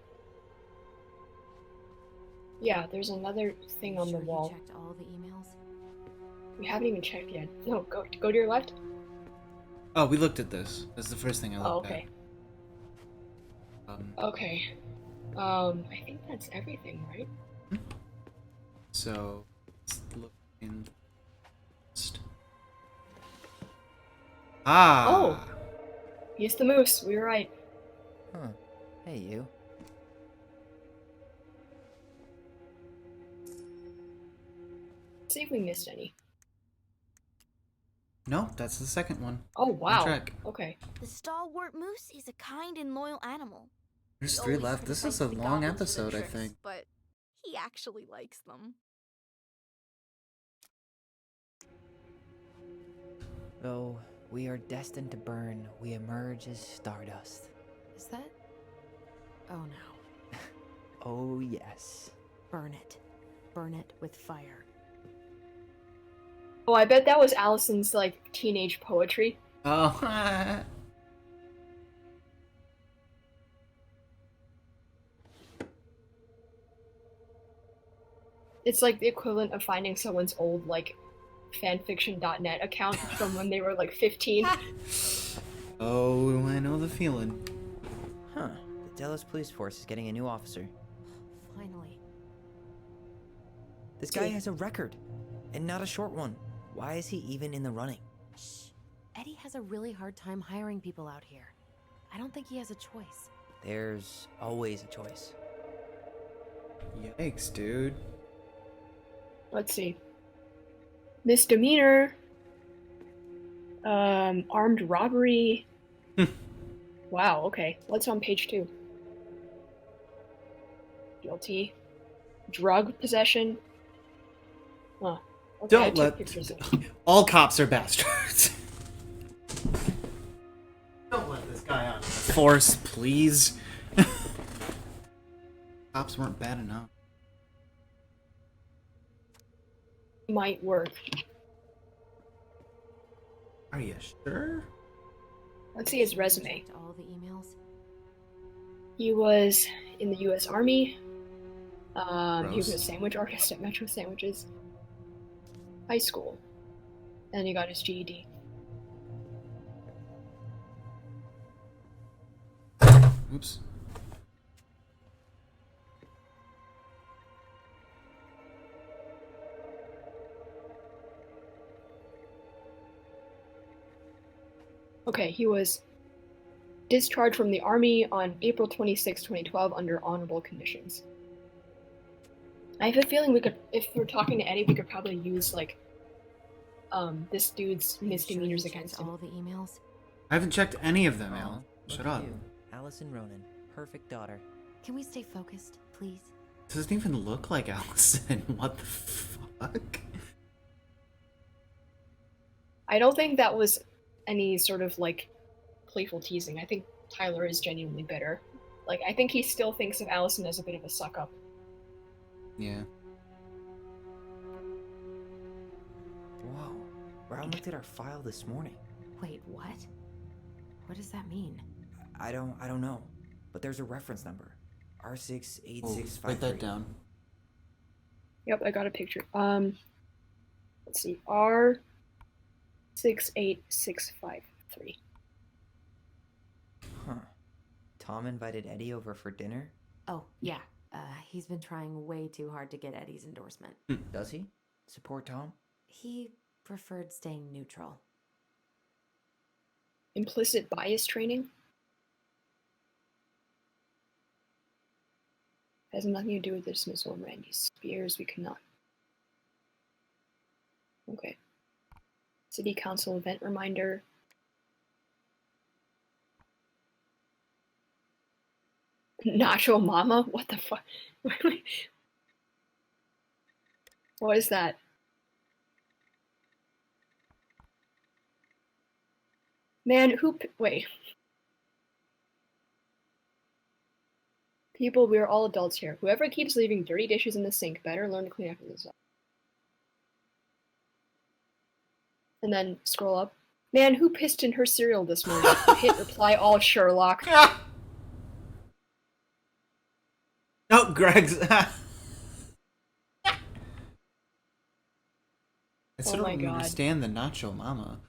Yeah, there's another thing on the Sure you wall. checked all the emails? We haven't even checked yet. No, go to your left. oh, we looked at this. That's the first thing I looked Oh, okay. at. Okay. I think that's everything, right? So let's look in. Ah. Oh. He's the moose. We were right. Huh. Hey, you. See if we missed any. No, that's the second one. Oh On wow. track. Okay. The stalwart moose is a kind and loyal animal. There's He 3 always left. This is a criticizes the long goblins for episode, their I tricks, think. But he actually likes them. Though we are destined to burn, we emerge as stardust. Is that? Oh no. Oh, yes. Burn it. Burn it with fire. Oh, I bet that was Allison's like teenage poetry. Oh. It's like the equivalent of finding someone's old like fanfiction.net account from when they were like 15. Oh, I know the feeling. Huh. The Delos police force is getting a new officer. Finally. This guy has a record, and not a short one. Why is he even in the running? Shh. Eddie has a really hard time hiring people out here. I don't think he has a choice. There's always a choice. Yikes, dude. Let's see. Misdemeanor. Armed robbery. Wow, okay. What's on page 2? Guilty. Drug possession. Huh. Okay, I Don't took let... pictures of- All cops are bastards. Don't let this guy on the force, please. Cops weren't bad enough. Might work. Are you sure? Let's see his resume. Checked all the emails. He was in the U.S. Army. He was a Gross. sandwich artist at Metro Sandwiches. High school. And he got his GED. Oops. Okay, he was discharged from the Army on April 26, 2012 under honorable conditions. I have a feeling we could, if we're talking to Eddie, we could probably use, like, this dude's Are you misdemeanors sure you against checked him. all the emails? I haven't checked any of them, Aw, Al. look Shut at up. you. Allison Ronan, perfect daughter. Can we stay focused, please? Doesn't even look like Allison. What the fuck? I don't think that was any sort of, like, playful teasing. I think Tyler is genuinely bitter. Like, I think he still thinks of Allison as a bit of a suck-up. Yeah. Whoa. Brown looked at our file this morning. Wait, what? What does that mean? I don't know. But there's a reference number. R68653. Oh, write that down. Yep, I got a picture. Let's see. R68653. Huh. Tom invited Eddie over for dinner? Oh, yeah. He's been trying way too hard to get Eddie's endorsement. Does he? Support Tom? He preferred staying neutral. Implicit bias training? Has nothing to do with the dismissal of Randy Spears. We cannot. Okay. City Council event reminder. Nacho Mama? What the fuck? What is that? Man, wait. People, we are all adults here. Whoever keeps leaving dirty dishes in the sink better learn to clean after themselves. And then scroll up. Man, who pissed in her cereal this morning? Hit reply all Sherlock. No, Greg's. I still my don't God. understand the Nacho Mama.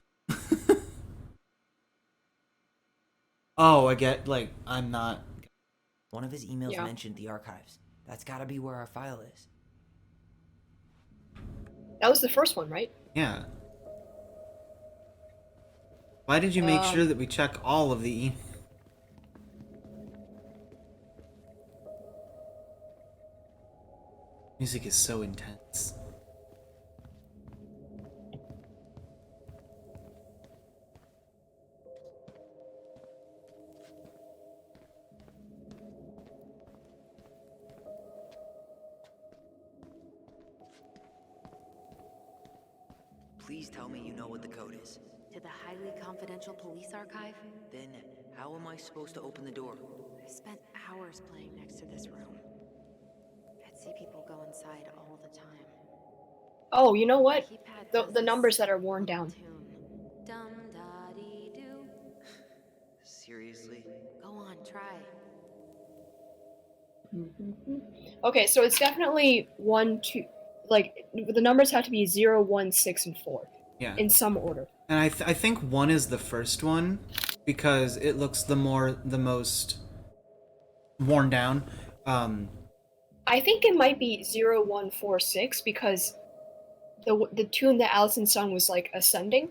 Oh, I get, like, I'm not. One of his emails Yeah. mentioned the archives. That's gotta be where our file is. That was the first one, right? Yeah. Why did you make sure that we check all of the Music is so intense. Please tell me you know what the code is. To the highly confidential police archive? Then, how am I supposed to open the door? I spent hours playing next to this room. I'd see people go inside all the time. Oh, you know what? Keypad The has numbers this that are worn down. tune. Dum-da-dee-doo. Seriously? Go on, try. Okay, so it's definitely 1, 2. like the numbers have to be 0, 1, 6, and 4 Yeah. in some order. And I think 1 is the first one because it looks the most worn down. I think it might be 0, 1, 4, 6 because the tune that Allison sung was like ascending.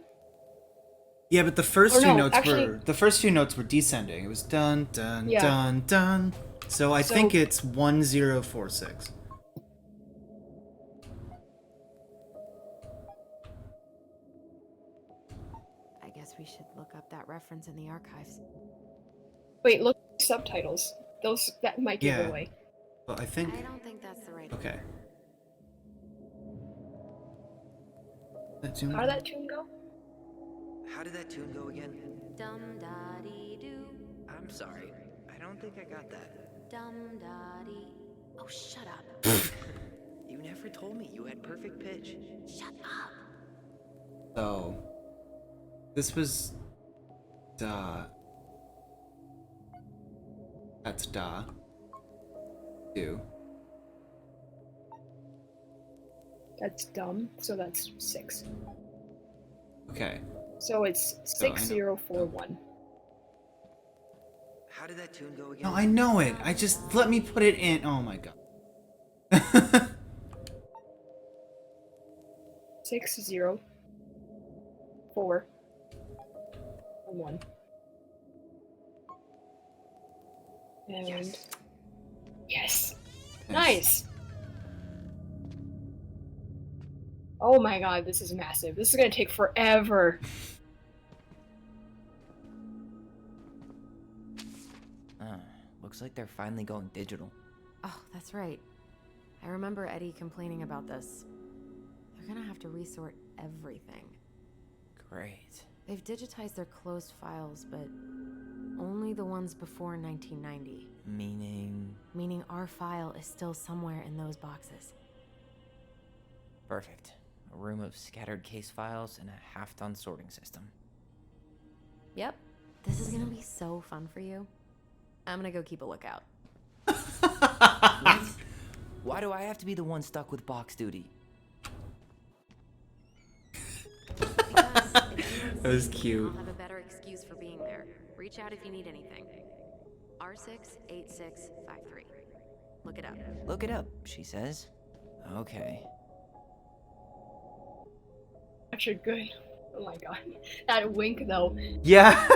Yeah, but the first Or two no, notes actually- were descending. It was dun dun Yeah. dun dun. So I So- think it's 1046. I guess we should look up that reference in the archives. Wait, look at the subtitles. Those that might give Yeah. it away. Well, I think. I don't think that's the right. Okay. That tune- How did that tune go? How did that tune go again? Dum da dee doo, I'm sorry. I don't think I got that. dum da dee. Oh, shut up. You never told me you had perfect pitch. Shut up. So, this was da. That's da. Do. That's dumb. So that's 6. Okay. So it's I 6, know. 0, 4, 1. How did that tune go again? No, I know it. I just let me put it in. Oh my god. 6, 0, 4, and 1. And yes. Nice. Oh my god, this is massive. This is gonna take forever. Looks like they're finally going digital. Oh, that's right. I remember Eddie complaining about this. They're gonna have to resort everything. Great. They've digitized their closed files, but only the ones before 1990. Meaning our file is still somewhere in those boxes. Perfect. A room of scattered case files and a half-done sorting system. Yep. This is gonna be so fun for you. I'm gonna go keep a lookout. What? Why do I have to be the one stuck with box duty? That was cute. I'll have a better excuse for being there. Reach out if you need anything. R68653. Look it up. Look it up, she says. Okay. Actually good. Oh my god. That wink though. Yeah.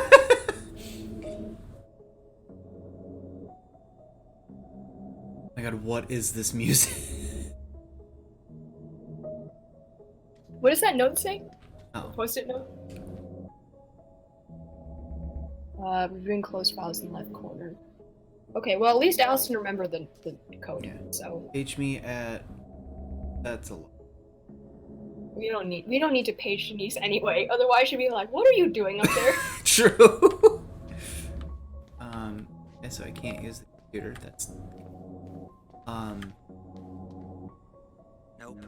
Oh my god, what is this music? What does that note say? Oh. Post-it note? Reviewing closed files in the left corner. Okay, well at least Allison remembered the code, Yeah. so Page me at. That's a lot. we don't need to page Denise anyway. Otherwise she'd be like, what are you doing up there? True. Yeah, so I can't use the computer. That's. Nope.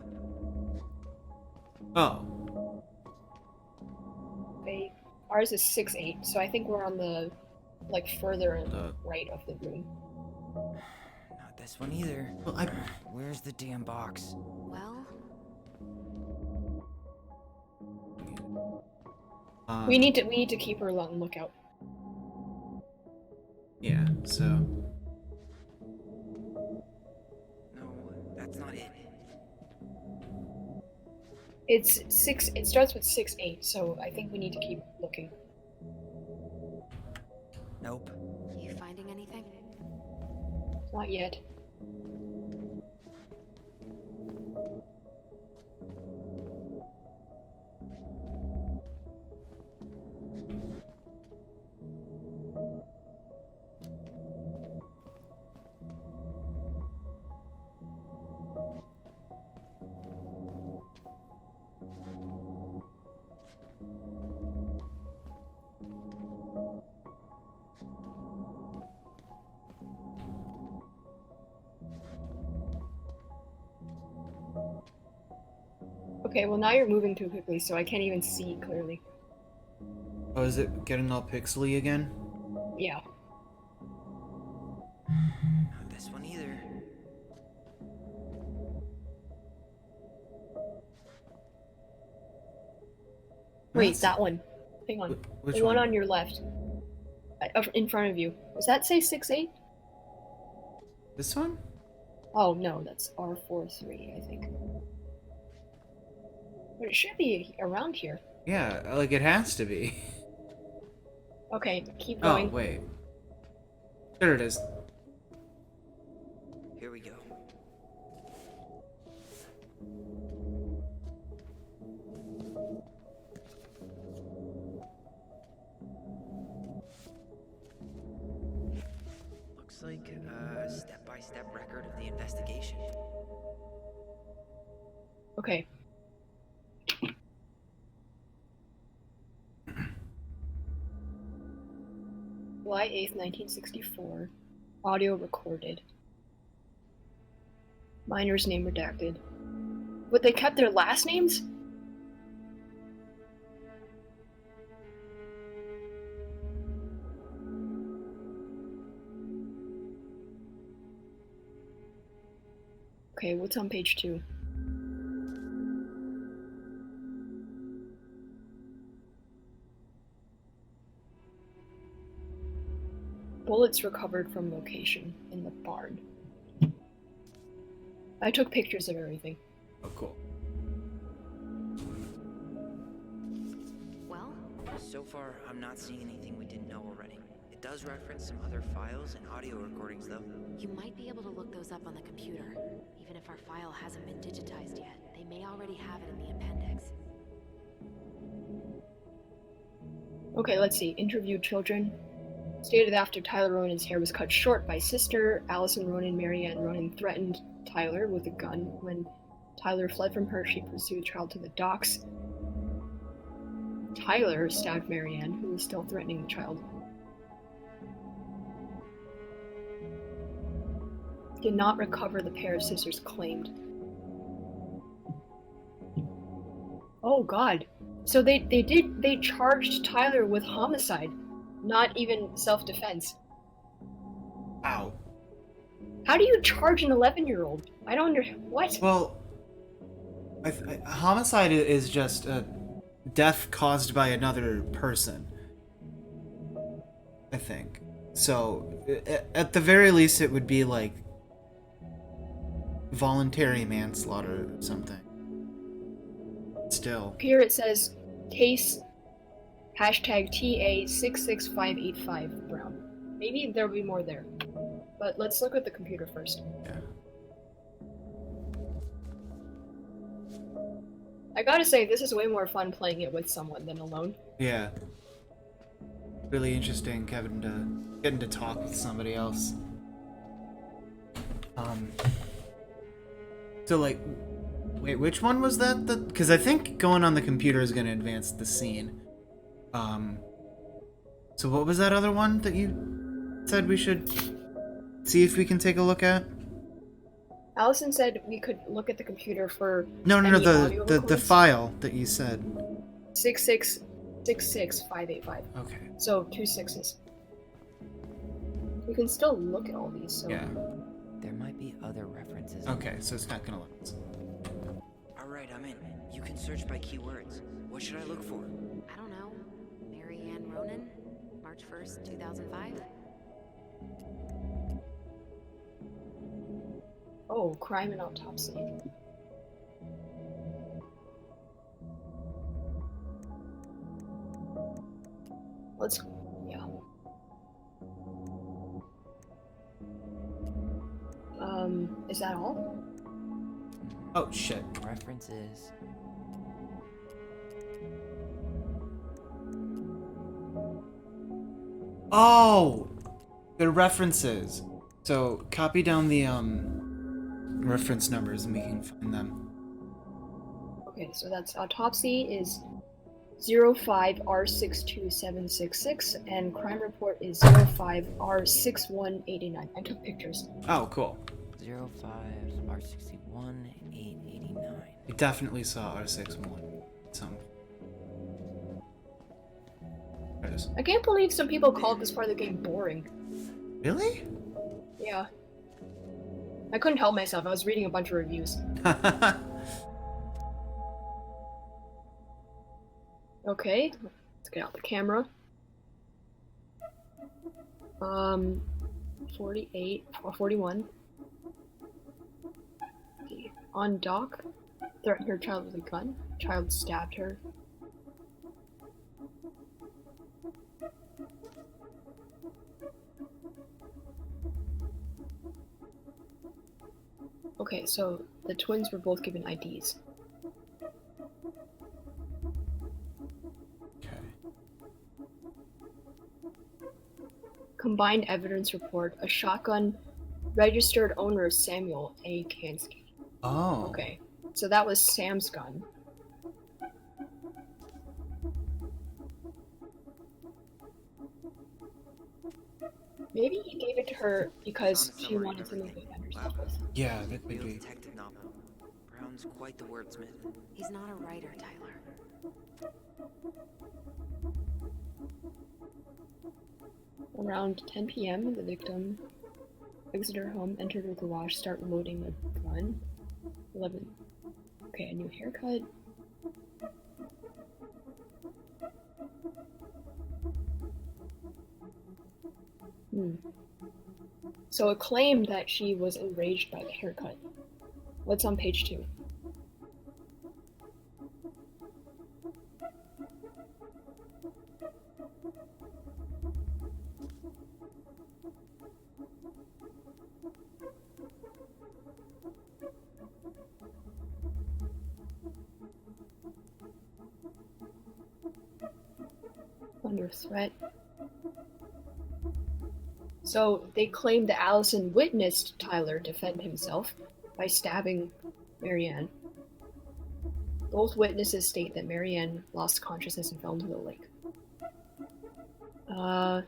Oh. Okay. Ours is 6-8, so I think we're on the like further The- right of the room. Not this one either. Well, I. Where's the damn box? Well, We need to keep her on lookout. Yeah. So. No, that's not it. It's 6. It starts with 6-8, so I think we need to keep looking. Nope. you finding anything? Not yet. Okay, well now you're moving too quickly, so I can't even see clearly. Oh, is it getting all pixely again? Yeah. Not this one either. Wait, That's- that one. Hang on. Which The one on your left. In front of you. Does that say 6-8? This one? Oh, no, that's R43, I think. But it should be around here. Yeah, like it has to be. Okay, keep Oh, going. wait. There it is. Here we go. Looks like a step-by-step record of the investigation. Okay. July 8th, 1964. Audio recorded. Minor's name redacted. But they kept their last names? Okay, what's on page 2? Bullets recovered from location in the barn. I took pictures of everything. Oh, cool. Well, So far, I'm not seeing anything we didn't know already. It does reference some other files and audio recordings, though. you might be able to look those up on the computer. Even if our file hasn't been digitized yet, they may already have it in the appendix. Okay, let's see. Interviewed children. Stated after Tyler Ronin's hair was cut short by sister, Allison Ronin, Marianne Ronin threatened Tyler with a gun. When Tyler fled from her, she pursued the child to the docks. Tyler stabbed Marianne, who was still threatening the child. Did not recover the pair of scissors claimed. Oh god. So they charged Tyler with homicide, not even self-defense. Ow. How do you charge an 11-year-old? I don't what? Well, homicide is just a death caused by another person, I think. So, at the very least, it would be like voluntary manslaughter or something. Still. Here it says case hashtag #TA66585 Brown. Maybe there'll be more there. But let's look at the computer first. Yeah. I gotta say, this is way more fun playing it with someone than alone. Yeah. Really interesting, Kevin, getting to talk with somebody else. So, like, wait, which one was that? Because I think going on the computer is going to advance the scene. So what was that other one that you said we should see if we can take a look at? Allison said we could look at the computer for No, any audio the recordings. file that you said. 6666585. Okay. So 2 6s. We can still look at all these. So. Yeah. There might be other references. Okay, so it's not gonna let us. Alright, I'm in. You can search by keywords. What should I look for? I don't know. Marianne Ronin? March 1st, 2005? Oh, crime and autopsy. Let's, yeah. Is that all? Oh shit. References. Oh, the references. So copy down the reference numbers and we can find them. Okay, so that's autopsy is 05R62766 and crime report is 05R6189. I took pictures. Oh, cool. 05R61-889. We definitely saw R61. Some. There it is. I can't believe some people called this part of the game boring. Really? Yeah. I couldn't help myself. I was reading a bunch of reviews. Okay, let's get out the camera. 48 or 41. Okay. On dock, threatened her child with a gun. Child stabbed her. Okay, so the twins were both given IDs. Okay. Combined evidence report, a shotgun, registered owner Samuel A. Kansky. Oh. Okay, so that was Sam's gun. Maybe he gave it to her because Found a she summary wanted of something to everything. defend Wow. herself with. Yeah, that could Real be. detective novel. Brown's quite the wordsmith. He's not a writer, Tyler. Around 10 p.m., the victim exited her home, entered her garage, started loading a gun. 11. Okay, a new haircut. So it claimed that she was enraged by the haircut. What's on page 2? Under threat. So they claim that Allison witnessed Tyler defend himself by stabbing Marianne. Both witnesses state that Marianne lost consciousness and fell into the lake. And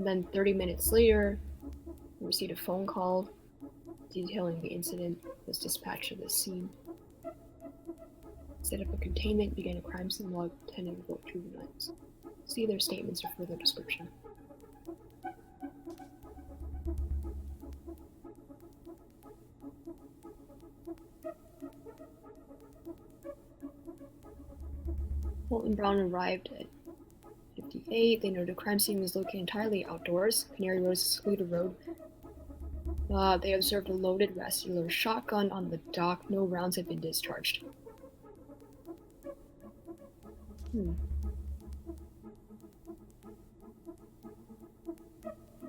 then 30 minutes later, we received a phone call detailing the incident, was dispatched to the scene. Set up a containment, began a crime scene log, attended to both juveniles. See their statements for further description. Holt and Brown arrived at 58. They noted a crime scene was located entirely outdoors. Canary Rose secluded road. They observed a loaded rectangular shotgun on the dock. No rounds had been discharged.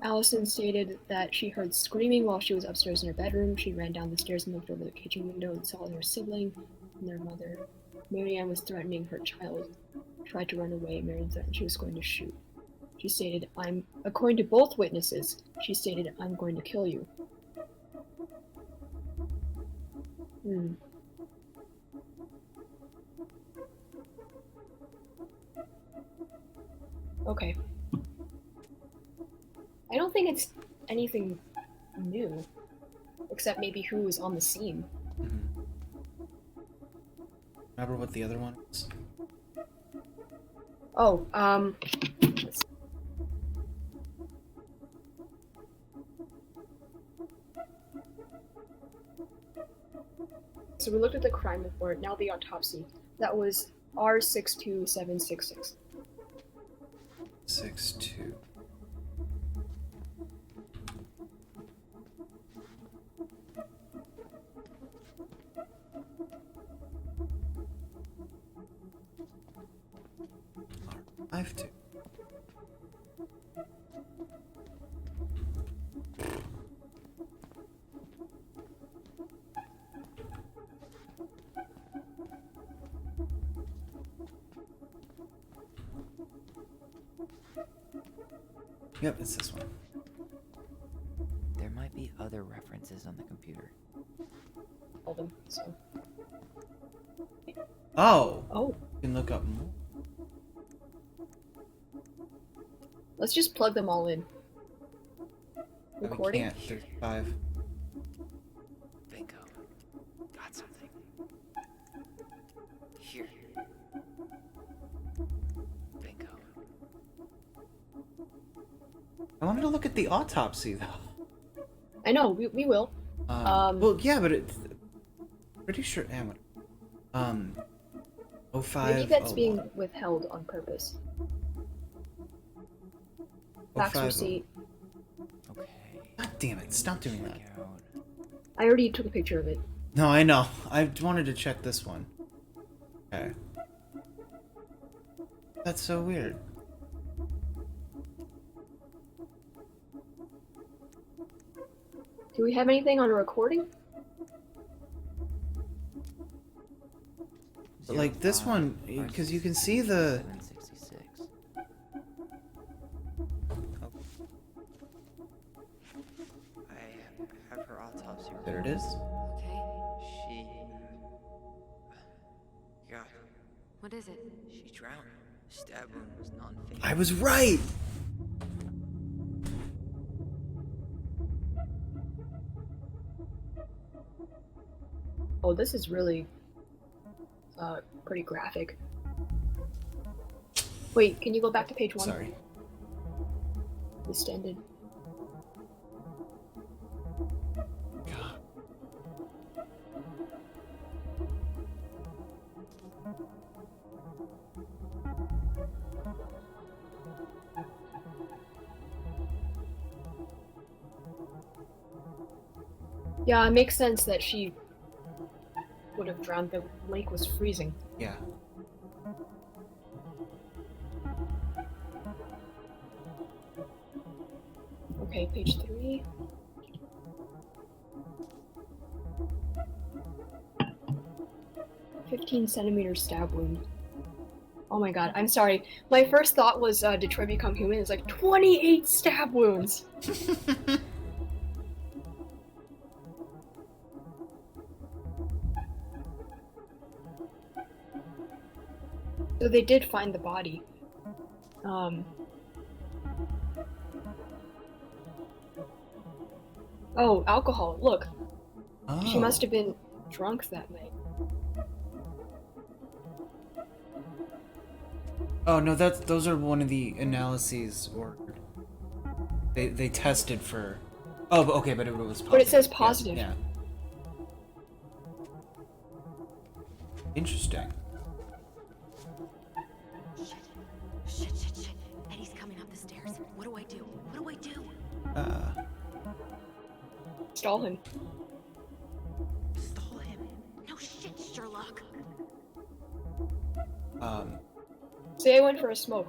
Allison stated that she heard screaming while she was upstairs in her bedroom. She ran down the stairs and looked over the kitchen window and saw her sibling and their mother. Marianne was threatening her child. Tried to run away. Marianne threatened she was going to shoot. She stated, according to both witnesses, she stated, I'm going to kill you. Okay. I don't think it's anything new, except maybe who was on the scene. Remember what the other one was? Oh, so we looked at the crime report, now the autopsy. That was R62766. 6-2. R5-2. Yep, it's this one. There might be other references on the computer. All them, so. Oh! Oh. You can look up more. Let's just plug them all in. Recording? We can't. There's 5. Bingo. Got something. Here. Bingo. I wanted to look at the autopsy, though. I know, we will. Well, yeah, but it's pretty sure. 05. Maybe that's being withheld on purpose. Fax 05. receipt. Okay. God damn it! Stop doing that. check out. I already took a picture of it. No, I know. I wanted to check this one. Okay. That's so weird. Do we have anything on a recording? But like this one, because you can see the. 766. I have her autopsy report. There it is. Okay. She. God, What is it? she drowned. Stab wound was non-fatal. I was right. Oh, this is really pretty graphic. Wait, can you go back to page 1? Sorry. Distended. God. Yeah, it makes sense that she would have drowned. The lake was freezing. Yeah. Okay, page 3. "15 centimeter stab wound." Oh my god, I'm sorry. My first thought was, Detroit Become Human? It's like 28 stab wounds! So they did find the body. Oh, alcohol. Look, Oh. she must have been drunk that night. Oh no, those are one of the analyses, or they tested for. Oh, but okay, but it was positive. But it says Yeah, positive. Yeah. Interesting. Shit. Eddie's coming up the stairs. What do I do? What do I do? Stall him. Stall him. No shit, Sherlock. Say I went for a smoke.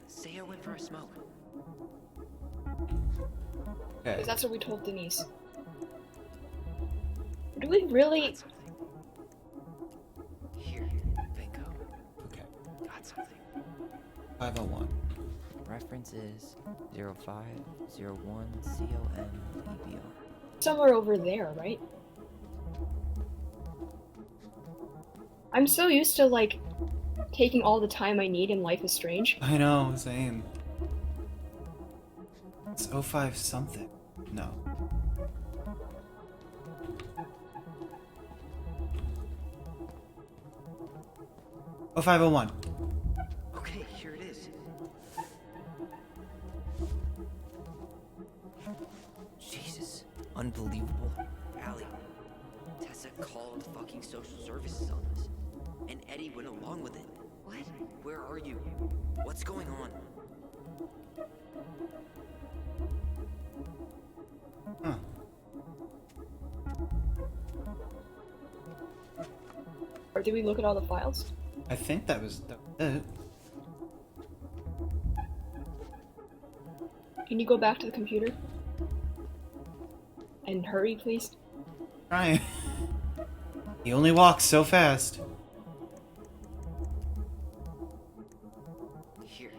Say I went for a smoke. Okay. Because that's what we told Denise. Do we really... Here, bingo. Okay. Got something. 501. Reference is 0501 COM somewhere over there, right? I'm so used to, like, taking all the time I need in Life is Strange. I know, same. It's 05 something. No. Oh, 0501. Okay, here it is. Jesus, unbelievable. Allie, Tessa called fucking social services on us, and Eddie went along with it. What? Where are you? What's going on? Huh. Or did we look at all the files? I think that was it. Can you go back to the computer? And hurry, please? Trying. He only walks so fast. Here.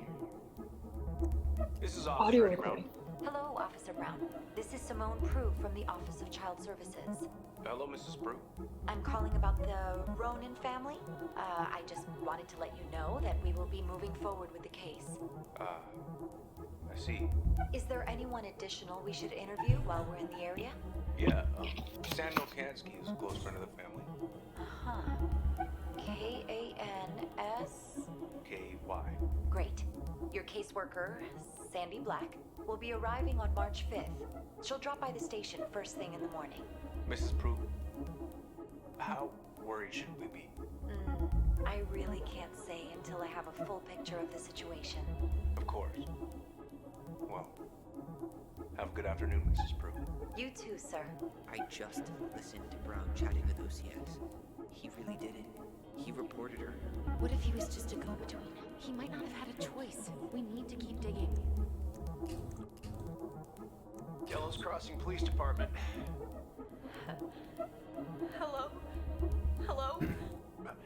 This is Audio Officer Brown. recording. Hello, Officer Brown. This is Simone Prue from the Office of Child Services. Hello, Mrs. Brew. I'm calling about the Ronan family. I just wanted to let you know that we will be moving forward with the case. I see. Is there anyone additional we should interview while we're in the area? Yeah, Samuel Kansky is a close friend of the family. Uh-huh. K-A-N-S? K-Y. Great. Your caseworker, Sandy Black, will be arriving on March 5th. She'll drop by the station first thing in the morning. Mrs. Brew, how worried should we be? I really can't say until I have a full picture of the situation. Of course. Well, have a good afternoon, Mrs. Prue. You too, sir. I just listened to Brown chatting with OCS. He really did it. He reported her. What if he was just a go-between? He might not have had a choice. We need to keep digging. Delos Crossing Police Department. Hello? Hello?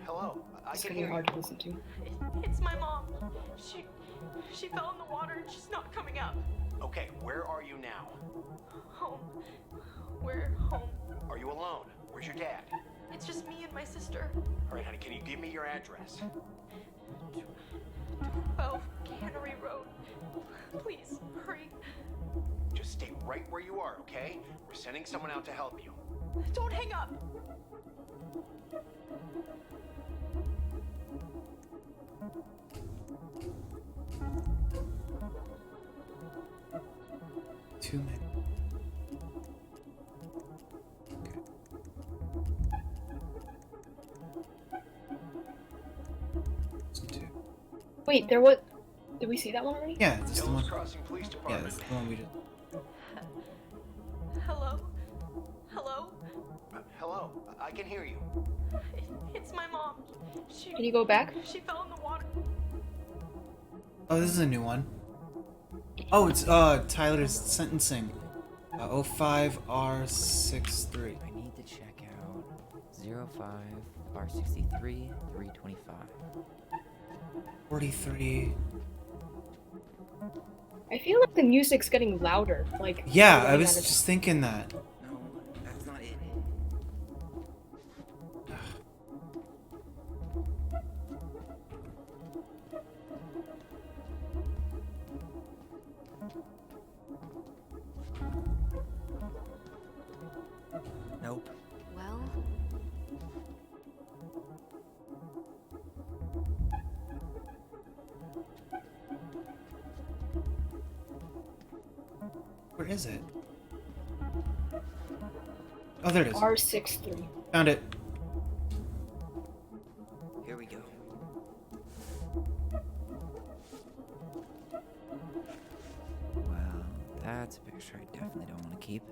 Hello, I It's can getting hear hard you. to listen to. It's my mom. She fell in the water and she's not coming up. Okay, where are you now? Home. We're home. Are you alone? Where's your dad? It's just me and my sister. All right, honey, can you give me your address? 12 Cannery Road. Please, hurry. Just stay right where you are, okay? We're sending someone out to help you. Don't hang up. Two minutes. Wait, there was. Did we see that one already? Yeah, this is the Delos one. Crossing Police Yeah, Department. this is the one we just. Hello? Hello? Hello, I can hear you. It's my mom. Can you go back? She fell in the water. Oh, this is a new one. Oh, it's Tyler's sentencing. 05R63. I need to check out 05R63 325. 43. I feel like the music's getting louder. Like Yeah, we're I running was out of- just thinking that. No, that's not it. Nope. Well, Where is it? Oh, there it is. R63. Found it. Here we go. Well, that's a picture I definitely don't want to keep.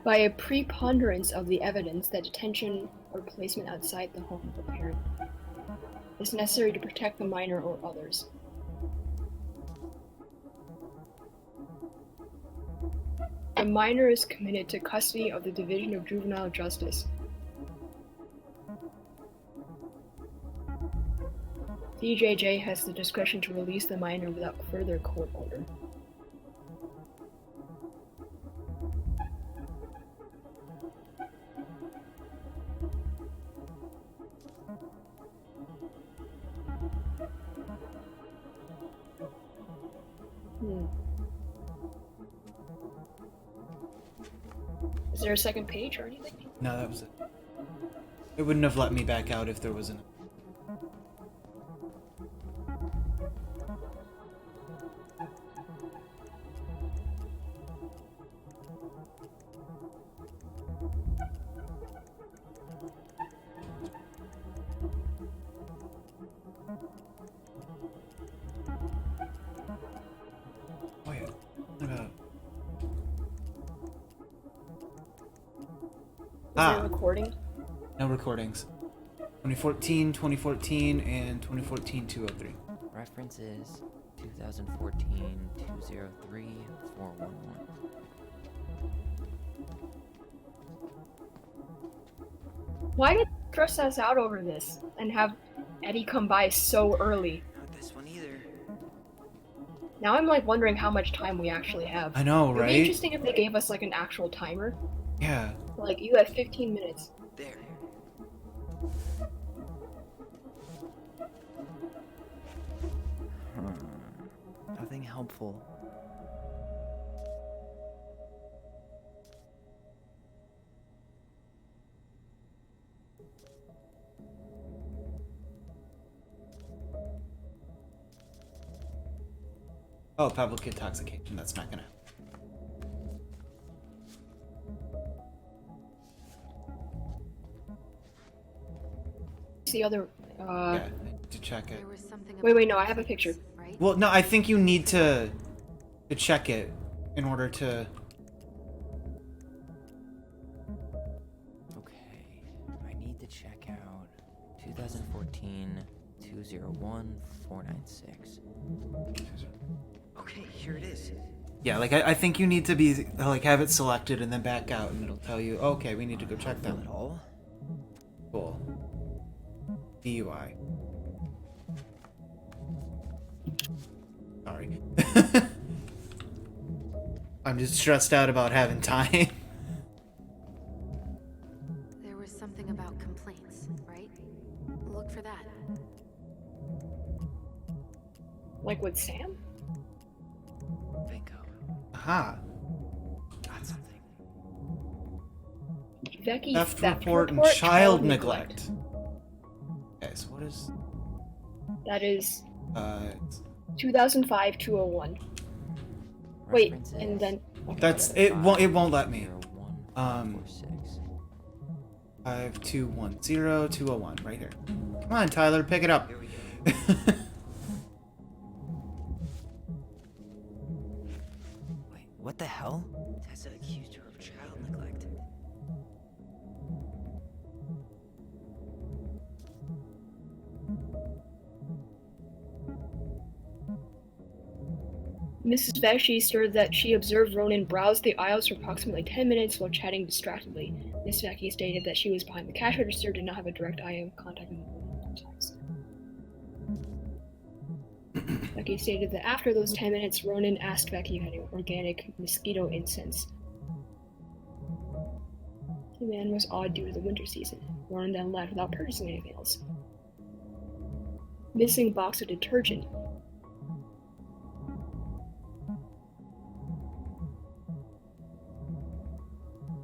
By a preponderance of the evidence that detention or placement outside the home of the parent is necessary to protect the minor or others. The minor is committed to custody of the Division of Juvenile Justice. DJJ has the discretion to release the minor without further court order. Is there a second page or anything? No, that was it. It wouldn't have let me back out if there wasn't. Oh yeah. What about? Is there a recording? No recordings. 2014, 2014, and 2014 203. References 2014 203 411. Why did they stress us out over this and have Eddie come by so early? Not this one either. Now I'm like wondering how much time we actually have. I know, It would be right? interesting if they gave us like an actual timer. Yeah. Like you have 15 minutes. There. Nothing helpful. Oh, public intoxication. That's not gonna happen. The other. Yeah, I need to check it. There was something Wait, no, I have a picture. right? Well, no, I think you need to check it in order to. Okay, I need to check out 2014 201 496. Okay, here it is. Yeah, like I think you need to be like have it selected and then back out, and it'll tell you, okay, we need to go check that. At all? Cool. DUI. Sorry. I'm just stressed out about having time. There was something about complaints, right? Look for that. Like with Sam? Bingo. Aha. Got something. Becky Theft report and child neglect. Okay, so what is? That is It's 2005-201. Wait, and then That's it. Won't let me. 46. 5210-201 right here. Come on, Tyler, pick it up. Wait, what the hell? Tessa accused her of child neglect. Mrs. Vashti stated that she observed Ronan browse the aisles for approximately 10 minutes while chatting distractedly. Miss Vashti stated that she was behind the cash register, did not have a direct eye contact with Ronan sometimes. Becky stated that after those 10 minutes, Ronan asked Becky if any organic mosquito incense. The man was odd due to the winter season. Ronan then left without purchasing anything else. Missing box of detergent.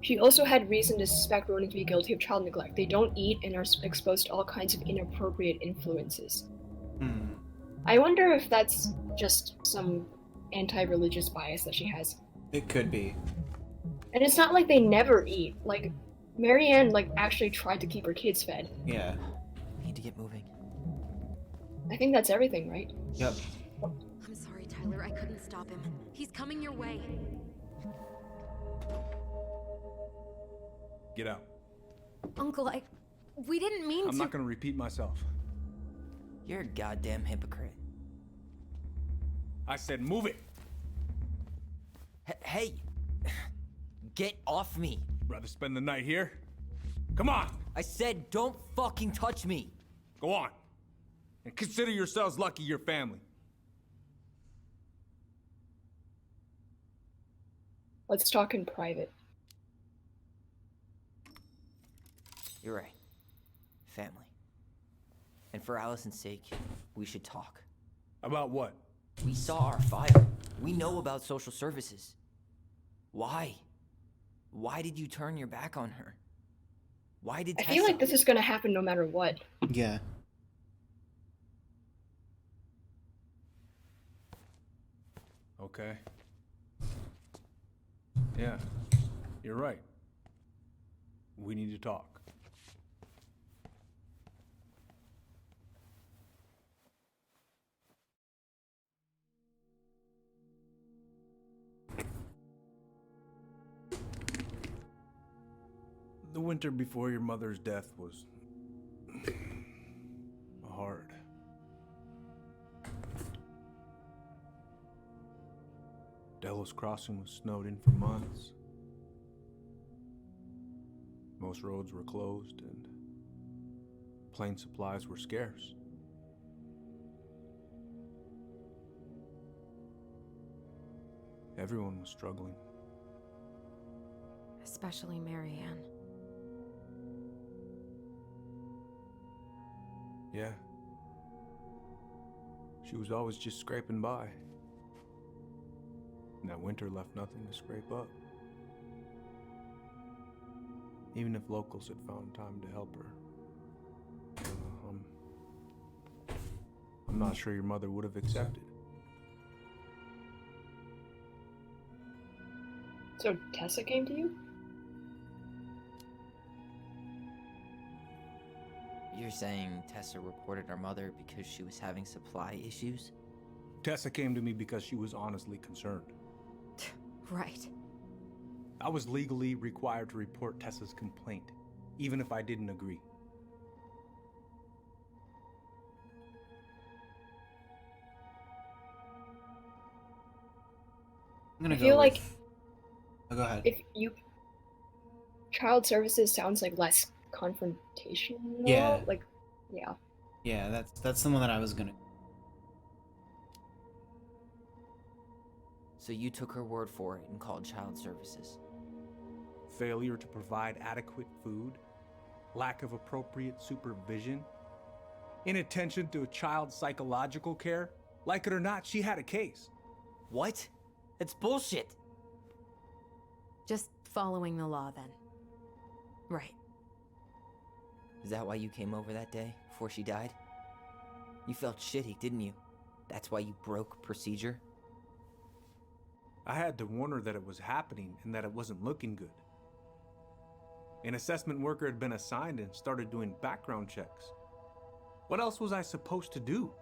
She also had reason to suspect Ronan to be guilty of child neglect. They don't eat and are exposed to all kinds of inappropriate influences. I wonder if that's just some anti-religious bias that she has. It could be. And it's not like they never eat. Like, Marianne, like, actually tried to keep her kids fed. Yeah. We need to get moving. I think that's everything, right? Yep. I'm sorry, Tyler. I couldn't stop him. He's coming your way. Get out. Uncle, we didn't mean to. I'm not gonna repeat myself. You're a goddamn hypocrite. I said move it. Hey! Get off me! Rather spend the night here? Come on! I said don't fucking touch me! Go on. And consider yourselves lucky you're family. Let's talk in private. You're right. Family. And for Allison's sake, we should talk. About what? We saw our file. We know about social services. Why? Why did you turn your back on her? Why did I Tessa... feel like this is gonna happen no matter what. Yeah. Okay. Yeah, you're right. We need to talk. The winter before your mother's death was hard. Delos Crossing was snowed in for months. Most roads were closed and plane supplies were scarce. Everyone was struggling. Especially Marianne. Yeah. She was always just scraping by. And that winter left nothing to scrape up. Even if locals had found time to help her. I'm not sure your mother would have accepted. So Tessa came to you? You're saying Tessa reported our mother because she was having supply issues? Tessa came to me because she was honestly concerned. Right. I was legally required to report Tessa's complaint, even if I didn't agree. I'm gonna I feel go like with... Oh, go ahead. if you child services sounds like less confrontational. Yeah. Like, yeah. Yeah, that's the one that I was gonna... So you took her word for it and called child services. Failure to provide adequate food, lack of appropriate supervision, inattention to a child's psychological care. Like it or not, she had a case. What? It's bullshit! Just following the law then. Right. Is that why you came over that day, before she died? You felt shitty, didn't you? That's why you broke procedure? I had to warn her that it was happening and that it wasn't looking good. An assessment worker had been assigned and started doing background checks. What else was I supposed to do?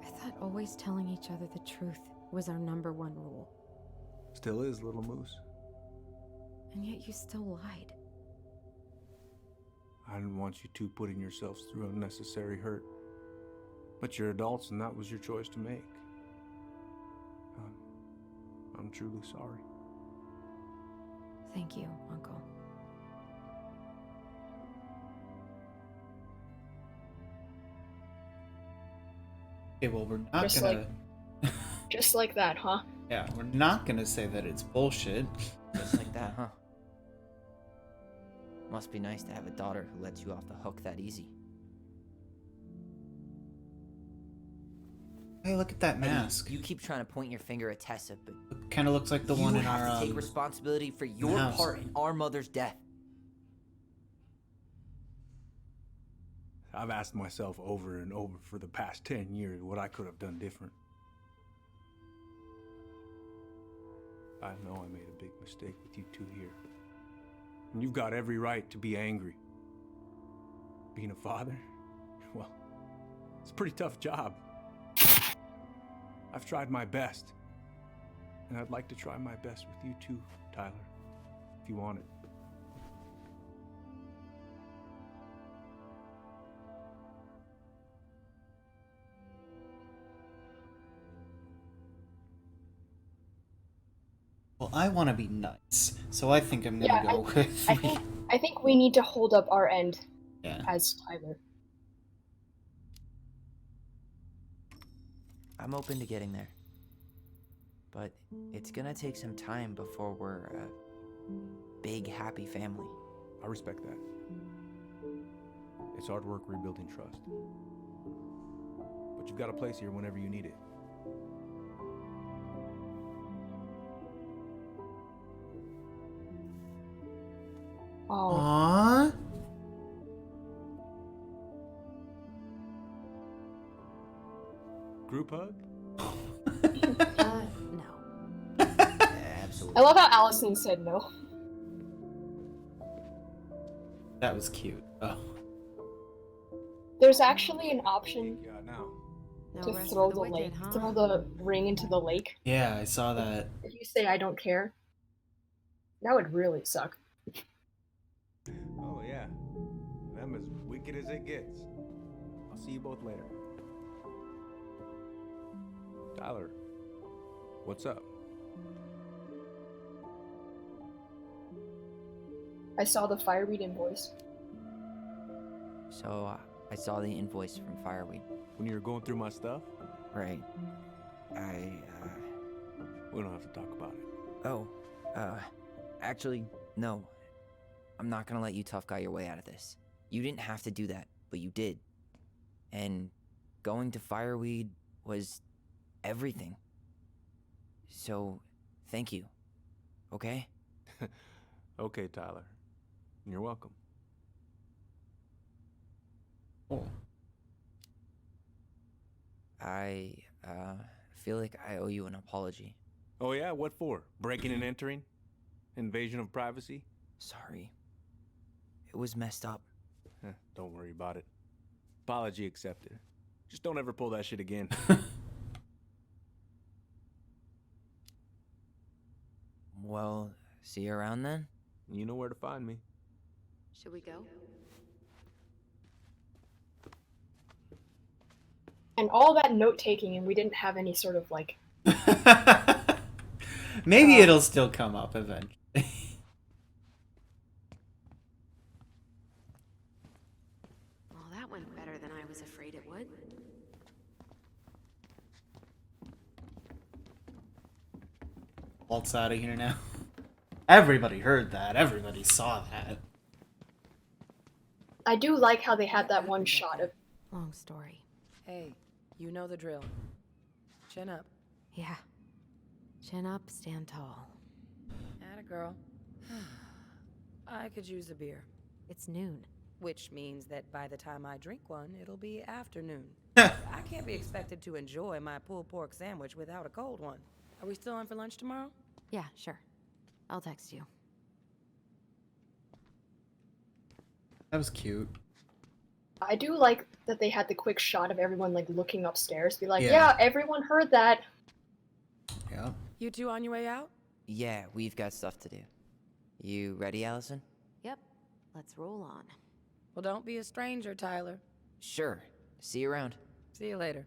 I thought always telling each other the truth was our #1 rule. Still is, little moose. And yet you still lied. I didn't want you two putting yourselves through unnecessary hurt. But you're adults and that was your choice to make. I'm truly sorry. Thank you, Uncle. Okay, well, we're not Just gonna... Just like that, huh? Yeah, we're not gonna say that it's bullshit. Just like that, huh? Must be nice to have a daughter who lets you off the hook that easy. Hey, look at that mask. You keep trying to point your finger at Tessa, but It kind of looks like the one you in have our... to take responsibility for your house. part in our mother's death. I've asked myself over and over for the past 10 years what I could have done different. I know I made a big mistake with you two here. And you've got every right to be angry. Being a father? Well, it's a pretty tough job. I've tried my best. And I'd like to try my best with you too, Tyler, if you want it. Well, I want to be nice, so I think I'm gonna go with... I think we need to hold up our end Yeah. as Tyler. I'm open to getting there. But it's gonna take some time before we're a big, happy family. I respect that. It's hard work rebuilding trust. But you've got a place here whenever you need it. Oh. Aww. Group hug? No. Absolutely. I love how Allison said no. That was cute. Oh. There's actually an option now. to rest throw for the the wicked, lake, huh? throw the ring into the lake. Yeah, I saw that. If you say I don't care, that would really suck. Oh, yeah. Them as wicked as it gets. I'll see you both later. Tyler, what's up? I saw the Fireweed invoice. So, I saw the invoice from Fireweed. When you were going through my stuff? Right. We don't have to talk about it. Oh, actually, no. I'm not gonna let you tough guy your way out of this. You didn't have to do that, but you did. And going to Fireweed was everything. So, thank you. Okay? Okay, Tyler. You're welcome. Oh. I I feel like I owe you an apology. Oh yeah, what for? Breaking and entering? Invasion of privacy? Sorry. It was messed up. Don't worry about it. Apology accepted. Just don't ever pull that shit again. Well, see you around then? You know where to find me. Should we go? And all that note taking, and we didn't have any sort of like. Maybe it'll still come up eventually. Well, that went better than I was afraid it would. Walt's out of here now. Everybody heard that. Everybody saw that. I do like how they had that one shot of. Long story. Hey, you know the drill. Chin up. Yeah. Chin up, stand tall. Atta girl. I could use a beer. It's noon. Which means that by the time I drink one, it'll be afternoon. I can't be expected to enjoy my pulled pork sandwich without a cold one. Are we still on for lunch tomorrow? Yeah, sure. I'll text you. That was cute. I do like that they had the quick shot of everyone like looking upstairs, be like, Yeah. yeah, everyone heard that. Yeah. You two on your way out? Yeah, we've got stuff to do. You ready, Allison? Yep. Let's roll on. Well, don't be a stranger, Tyler. Sure. See you around. See you later.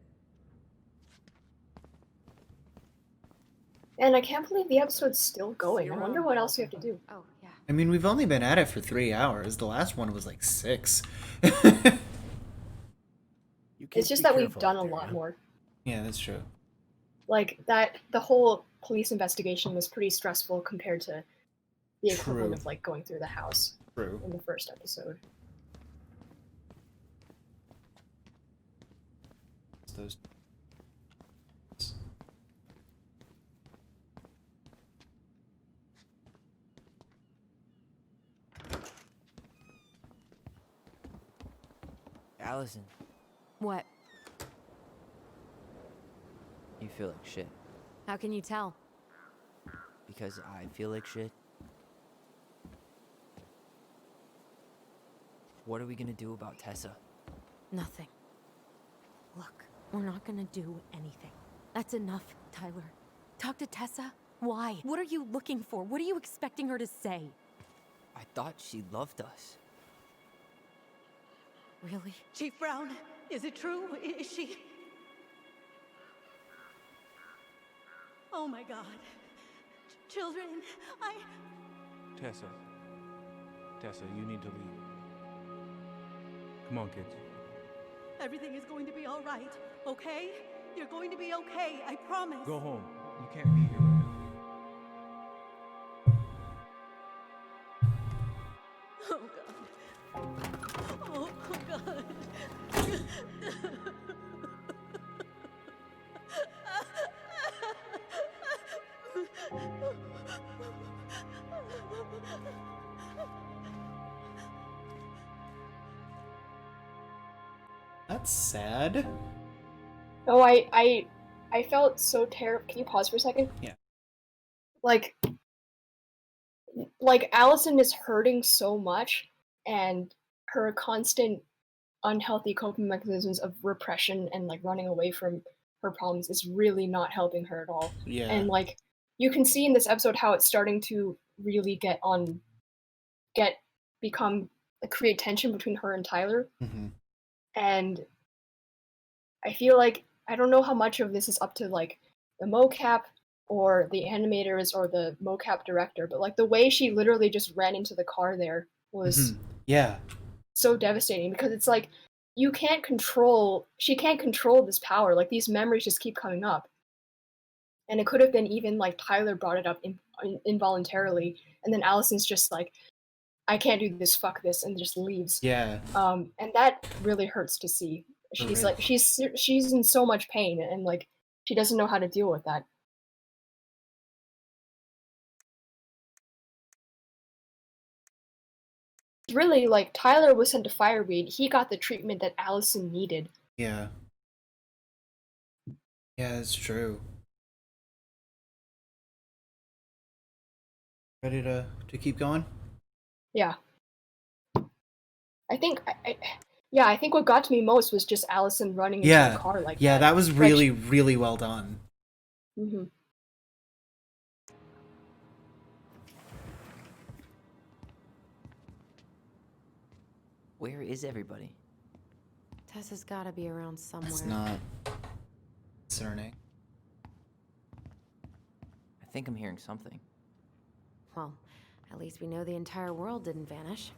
And I can't believe the episode's still going. I wonder what else we have to do. Oh, yeah. I mean, we've only been at it for 3 hours. The last one was like 6. It's just that we've done a lot more. Yeah, that's true. Like that, the whole police investigation was pretty stressful compared to the equivalent True. of like going through the house True. in the first episode. It's those. Allison, What? you feel like shit. How can you tell? Because I feel like shit. What are we gonna do about Tessa? Nothing. Look, we're not gonna do anything. That's enough, Tyler. Talk to Tessa? Why? What are you looking for? What are you expecting her to say? I thought she loved us. Really? Chief Brown, is it true? Is she... Oh my God. Children, Tessa. Tessa, you need to leave. Come on, kids. Everything is going to be all right, okay? You're going to be okay, I promise. Go home. You can't be here right now. Oh God. Oh God. That's sad. Oh, I felt so terrible. Can you pause for a second? Yeah. Like Allison is hurting so much, and her constant unhealthy coping mechanisms of repression and like running away from her problems is really not helping her at all. Yeah. And like you can see in this episode how it's starting to really create tension between her and Tyler. Mm-hmm. And I feel like I don't know how much of this is up to like the mocap or the animators or the mocap director, but like the way she literally just ran into the car there was Yeah. so devastating, because it's like she can't control this power. Like these memories just keep coming up, and it could have been even like Tyler brought it up involuntarily, and then Allison's just like, I can't do this, fuck this, and just leaves. Yeah. And that really hurts to see. She's like she's in so much pain, and like she doesn't know how to deal with that. Really, like Tyler was sent to Fireweed. He got the treatment that Allison needed. Yeah. Yeah, that's true. Ready to keep going? Yeah. I think yeah, I think what got to me most was just Allison running into the Yeah. car like Yeah, that was Like, really, really well done. hmm Where is everybody? Tessa's gotta be around somewhere. That's not concerning. I think I'm hearing something. Well, at least we know the entire world didn't vanish.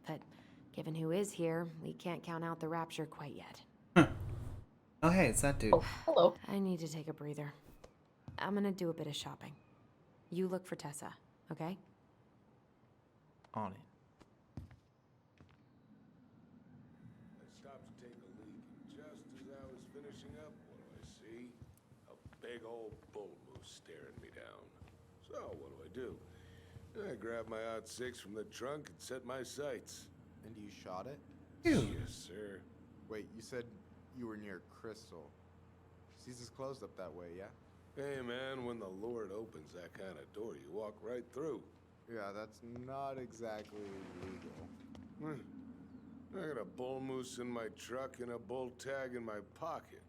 But given who is here, we can't count out the rapture quite yet. Oh, hey, it's that dude. Hello. I need to take a breather. I'm gonna do a bit of shopping. You look for Tessa, okay? On it. I stopped to take a leak, and just as I was finishing up, what do I see? A big old bull moose staring me down. So, what do? I grabbed my .6 from the trunk and set my sights. And you shot it? Ew. Yes, sir. Wait, you said you were near Crystal. Season's closed up that way, yeah? Hey, man, when the Lord opens that kind of door, you walk right through. Yeah, that's not exactly legal. I got a bull moose in my truck and a bull tag in my pocket.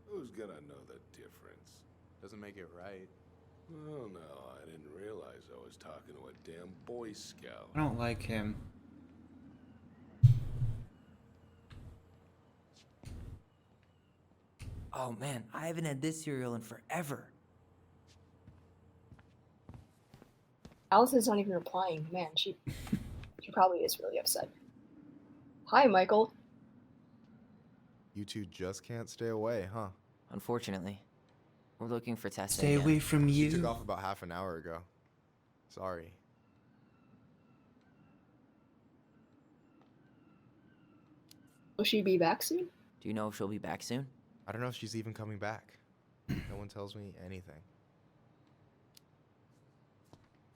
Who's gonna know the difference? Doesn't make it right. Oh, no, I didn't realize I was talking to a damn Boy Scout. I don't like him. Oh man, I haven't had this cereal in forever. Allison's not even replying. Man, she probably is really upset. Hi, Michael. You two just can't stay away, huh? Unfortunately. We're looking for Tessa Stay again. away from She took you. off about half an hour ago. Sorry. Will she be back soon? Do you know if she'll be back soon? I don't know if she's even coming back. No one tells me anything.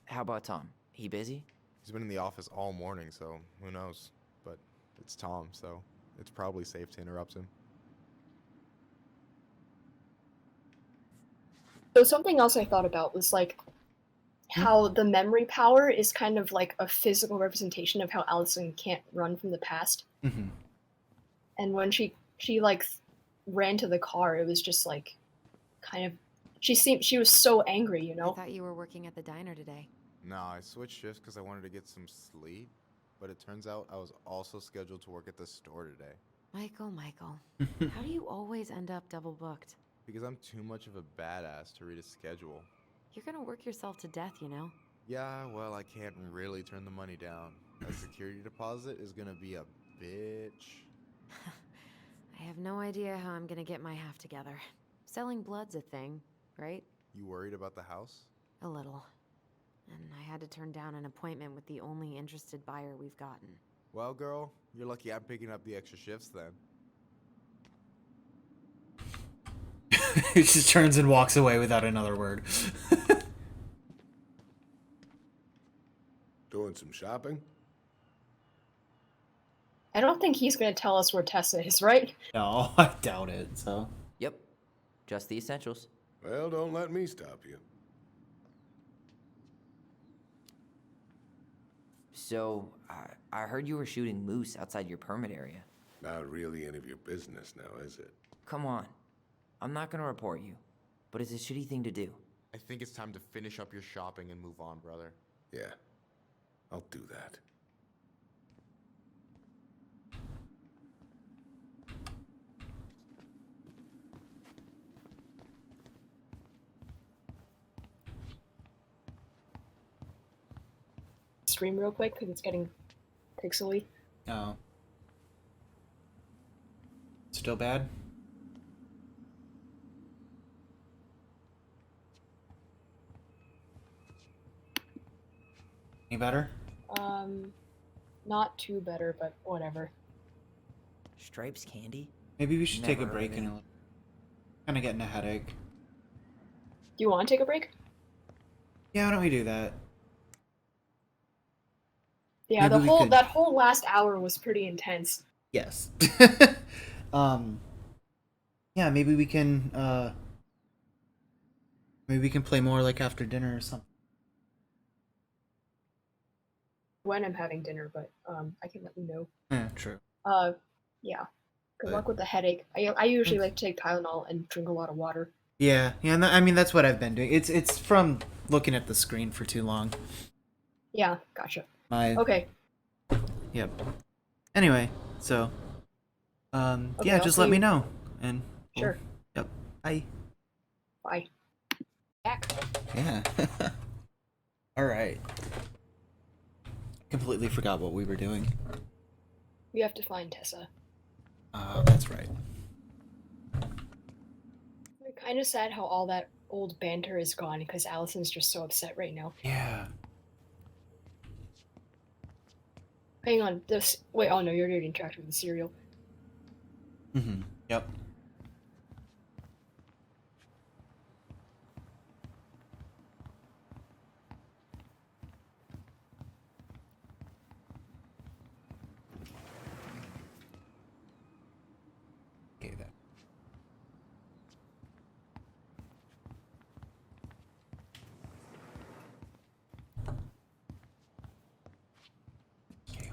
How about Tom? He busy? He's been in the office all morning, so who knows? But it's Tom, so it's probably safe to interrupt him. So something else I thought about was like how the memory power is kind of like a physical representation of how Allison can't run from the past. Mm-hmm. And when she like ran to the car, it was just like kind of she was so angry, you I know. thought you were working at the diner today. No, I switched shifts because I wanted to get some sleep, but it turns out I was also scheduled to work at the store today. Michael, how do you always end up double booked? Because I'm too much of a badass to read a schedule. You're gonna work yourself to death, you know? Yeah, well, I can't really turn the money down. A security deposit is gonna be a bitch. I have no idea how I'm gonna get my half together. Selling blood's a thing, right? You worried about the house? A little. And I had to turn down an appointment with the only interested buyer we've gotten. Well, girl, you're lucky I'm picking up the extra shifts then. He just turns and walks away without another word. Doing some shopping? I don't think he's gonna tell us where Tessa is, right? No, I doubt it. So. Yep. Just the essentials. Well, don't let me stop you. So, I heard you were shooting moose outside your permit area. Not really any of your business now, is it? Come on. I'm not gonna report you, but it's a shitty thing to do. I think it's time to finish up your shopping and move on, brother. Yeah, I'll do that. Stream real quick because it's getting pixely. Oh. Still bad? Any better? Not too better, but whatever. Stripes candy? Maybe we should take a Never break heard and of it. kind of getting a headache. Do you want to take a break? Yeah, why don't we do that? Yeah, Maybe we could- that whole last hour was pretty intense. Yes. Yeah, maybe we can play more like after dinner or something. When I'm having dinner, but I can let you know. Yeah, true. Yeah. Good But- luck with the headache. I usually like to take Tylenol and drink a lot of water. Yeah, and I mean that's what I've been doing. It's from looking at the screen for too long. Yeah, gotcha. Okay. Yep. Anyway, so Okay, yeah, I'll just see let me you. know. And Sure. Yep. Bye. Bye. Back. Yeah. All right. Completely forgot what we were doing. We have to find Tessa. That's right. I'm kind of sad how all that old banter is gone because Allison's just so upset right now. Yeah. Hang on. Wait. Oh no, you're already interacting with the cereal. Mm-hmm. Yep. Okay, then. Okay.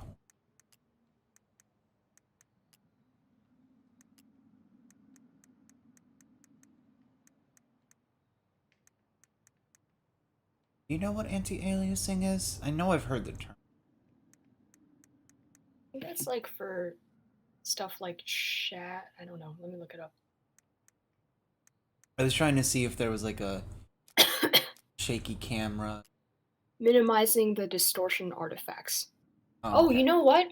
Do you know what anti-aliasing is? I know I've heard the term. I think that's like for stuff like chat. I don't know. Let me look it up. I was trying to see if there was like a shaky camera. Minimizing the distortion artifacts. Oh, Oh, you know what?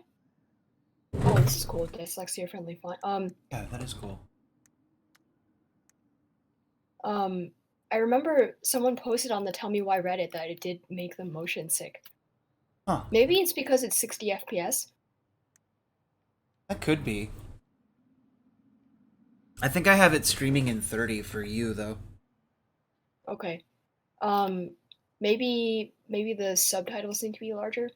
Oh, this is cool. Dyslexia friendly font. Yeah, that is cool. I remember someone posted on the Tell Me Why Reddit that it did make them motion sick. Huh. Maybe it's because it's 60 FPS. That could be. I think I have it streaming in 30 for you though. Okay. Maybe the subtitles need to be larger.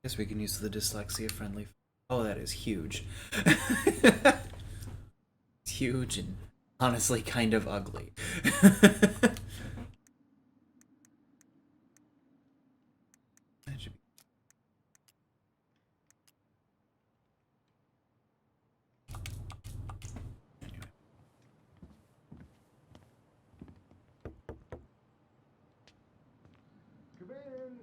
Guess we can use the dyslexia friendly. Oh, that is huge. It's huge and honestly kind of ugly. That should be- Anyway. Come in.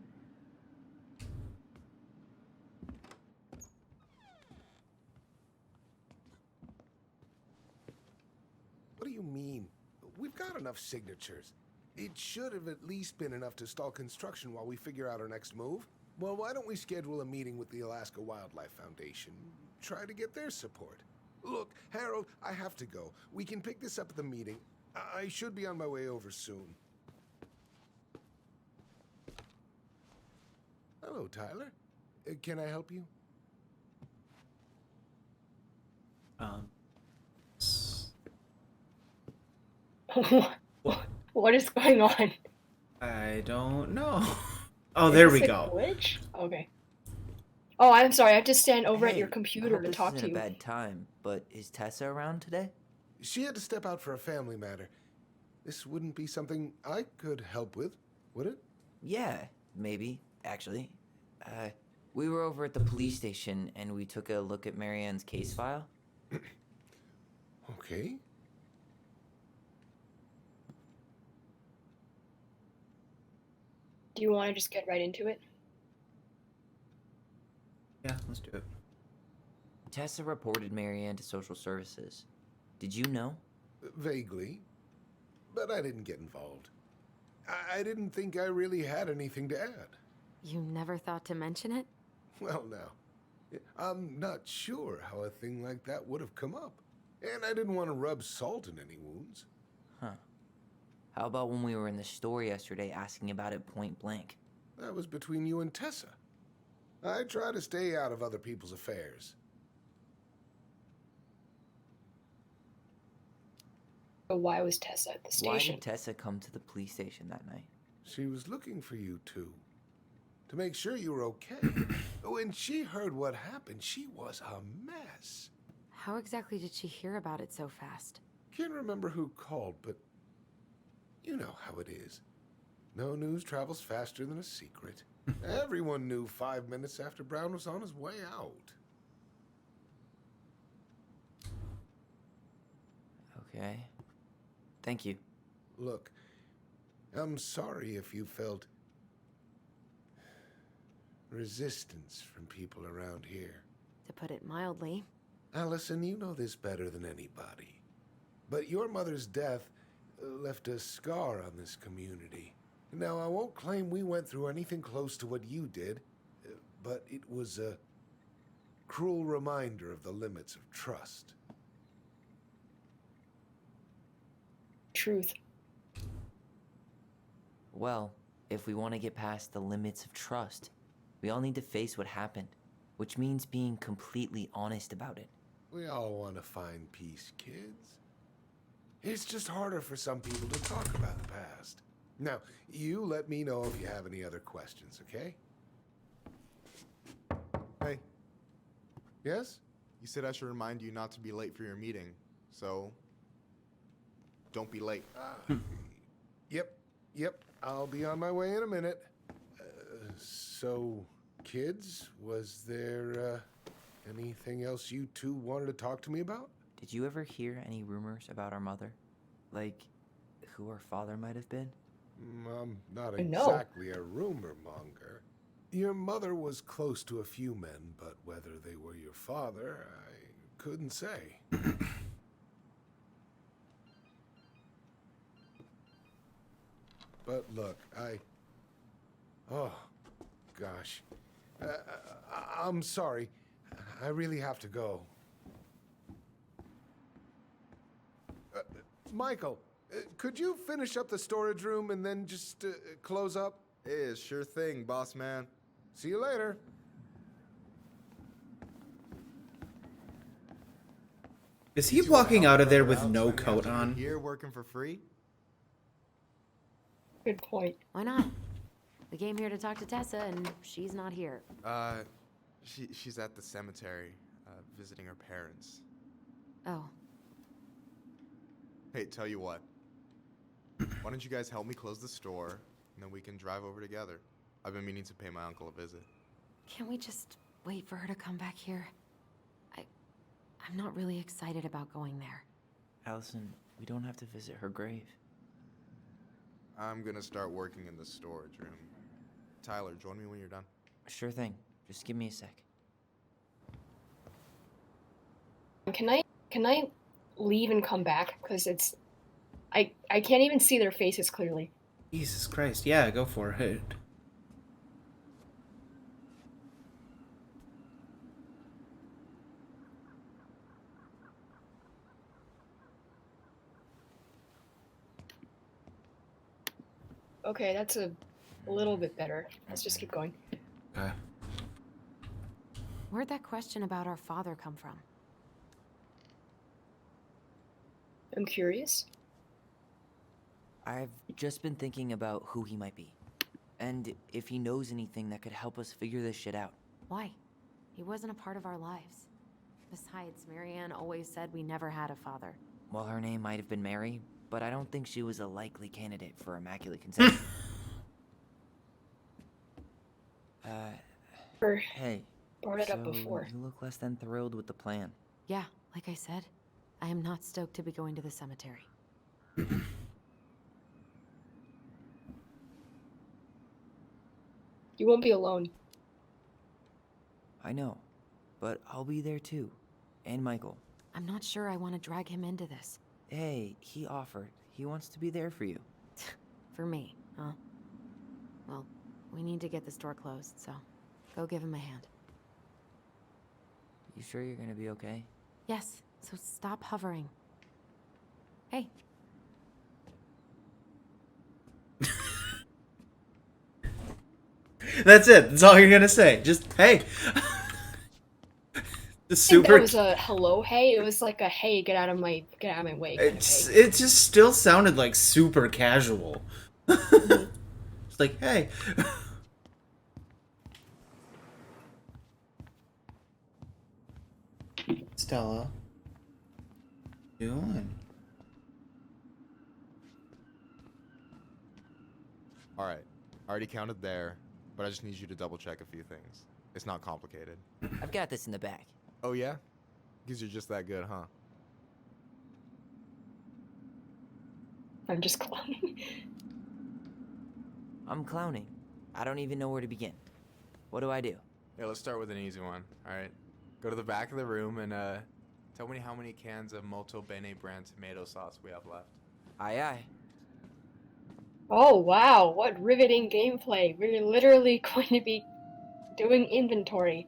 What do you mean? We've got enough signatures. It should have at least been enough to stall construction while we figure out our next move. Well, why don't we schedule a meeting with the Alaska Wildlife Foundation? Try to get their support. Look, Harold, I have to go. We can pick this up at the meeting. I should be on my way over soon. Hello, Tyler. Can I help you? What is going on? I don't know. Oh, there Is we this a go. glitch? Okay. Oh, I'm sorry. I have to stand over at your Hey, computer I hope to this talk isn't to you. a bad time, but is Tessa around today? She had to step out for a family matter. This wouldn't be something I could help with, would it? Yeah, maybe, actually. We were over at the police station and we took a look at Marianne's case file. Okay. Do you want to just get right into it? Yeah, let's do it. Tessa reported Marianne to social services. Did you know? Vaguely. But I didn't get involved. I didn't think I really had anything to add. You never thought to mention it? Well, now, I'm not sure how a thing like that would have come up. And I didn't want to rub salt in any wounds. Huh. How about when we were in the store yesterday asking about it point blank? That was between you and Tessa. I try to stay out of other people's affairs. why was Tessa at the Why station? did Tessa come to the police station that night? She was looking for you two. To make sure you were okay. When she heard what happened, she was a mess. How exactly did she hear about it so fast? Can't remember who called, but you know how it is. No news travels faster than a secret. Everyone knew 5 minutes after Brown was on his way out. Okay. Thank you. Look, I'm sorry if you felt resistance from people around here. To put it mildly. Allison, you know this better than anybody. But your mother's death left a scar on this community. Now, I won't claim we went through anything close to what you did, but it was a cruel reminder of the limits of trust. Truth. Well, if we want to get past the limits of trust, we all need to face what happened, which means being completely honest about it. We all want to find peace, kids. It's just harder for some people to talk about the past. Now, you let me know if you have any other questions, okay? Hey, Yes? you said I should remind you not to be late for your meeting, so don't be late. Yep. I'll be on my way in a minute. So, kids, was there anything else you two wanted to talk to me about? Did you ever hear any rumors about our mother? Like, who our father might have been? I'm not No. exactly a rumor monger. Your mother was close to a few men, but whether they were your father, I couldn't say. But look, oh, gosh. I'm sorry. I really have to go. Michael, could you finish up the storage room and then just close up? Yeah, sure thing, boss man. See you later. Is he walking out of there with no coat on? Here working for free? Good point. Why not? We came here to talk to Tessa, and she's not here. She's at the cemetery, visiting her parents. Oh. Hey, tell you what. Why don't you guys help me close the store, and then we can drive over together? I've been meaning to pay my uncle a visit. Can't we just wait for her to come back here? I'm not really excited about going there. Allison, we don't have to visit her grave. I'm gonna start working in the storage room. Tyler, join me when you're done. Sure thing. Just give me a sec. Can I leave and come back? Because it's I can't even see their faces clearly. Jesus Christ, yeah, go for it. Okay, that's a little bit better. Let's just keep going. Okay. Where'd that question about our father come from? I'm curious. I've just been thinking about who he might be. And if he knows anything that could help us figure this shit out. Why? He wasn't a part of our lives. Besides, Marianne always said we never had a father. Well, her name might have been Mary, but I don't think she was a likely candidate for Immaculate Conception. Hey, brought it up so before. You look less than thrilled with the plan. Yeah, like I said, I am not stoked to be going to the cemetery. You won't be alone. I know, but I'll be there too. And Michael. I'm not sure I want to drag him into this. Hey, he offered. He wants to be there for you. For me, huh? Well, we need to get the store closed, so go give him a hand. You sure you're gonna be okay? Yes, so stop hovering. Hey. That's it. That's all you're gonna say. Just, hey. The I think super. that was a hello, hey. It was like a hey, get out of my way. Kind of hey. It just still sounded like super casual. It's like, hey. Stella. What you doing? Alright, I already counted there, but I just need you to double check a few things. It's not complicated. I've got this in the back. Oh yeah? Because you're just that good, huh? I'm just clowning. I'm clowning. I don't even know where to begin. What do I do? Yeah, let's start with an easy one, alright? Go to the back of the room and, tell me how many cans of Molto Bene brand tomato sauce we have left. Aye aye. Oh wow, what riveting gameplay. We're literally going to be doing inventory.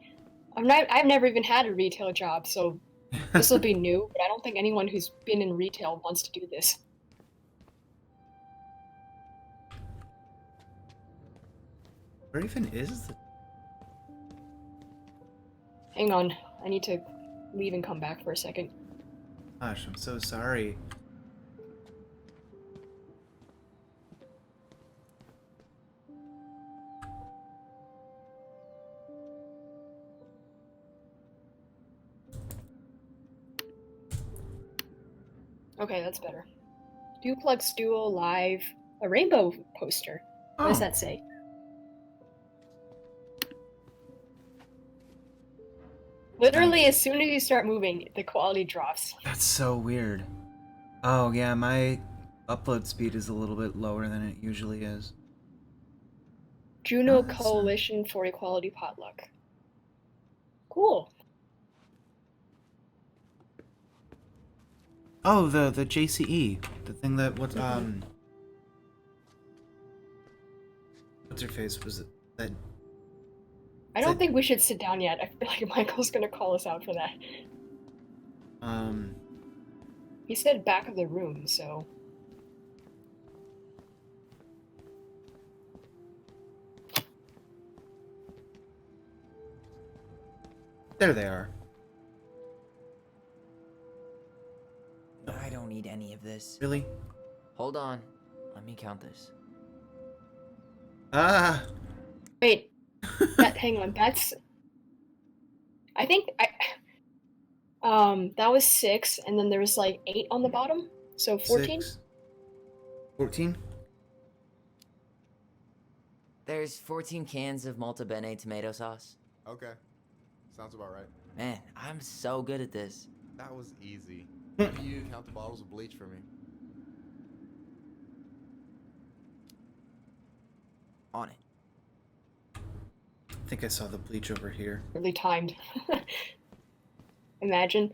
I've never even had a retail job, so this will be new, but I don't think anyone who's been in retail wants to do this. Where even is the... Hang on, I need to leave and come back for a second. Gosh, I'm so sorry. Okay, that's better. Duplex Duo Live, a rainbow poster. What does that say? Literally, as soon as you start moving, the quality drops. That's so weird. Oh yeah, my upload speed is a little bit lower than it usually is. Juno Coalition for Equality Potluck. Cool. Oh, the JCE, the thing that what's her face was it that? I don't think we should sit down yet. I feel like Michael's gonna call us out for that. He said back of the room, so. There they are. I don't need any of this. Really? Hold on. Let me count this. Ah. Wait. Hang on. That's. I think that was 6, and then there was like 8 on the bottom, so 14. 14. There's 14 cans of Molto Bene tomato sauce. Okay. Sounds about right. Man, I'm so good at this. That was easy. Why don't you count the bottles of bleach for me? On it. I think I saw the bleach over here. Really timed. Imagine.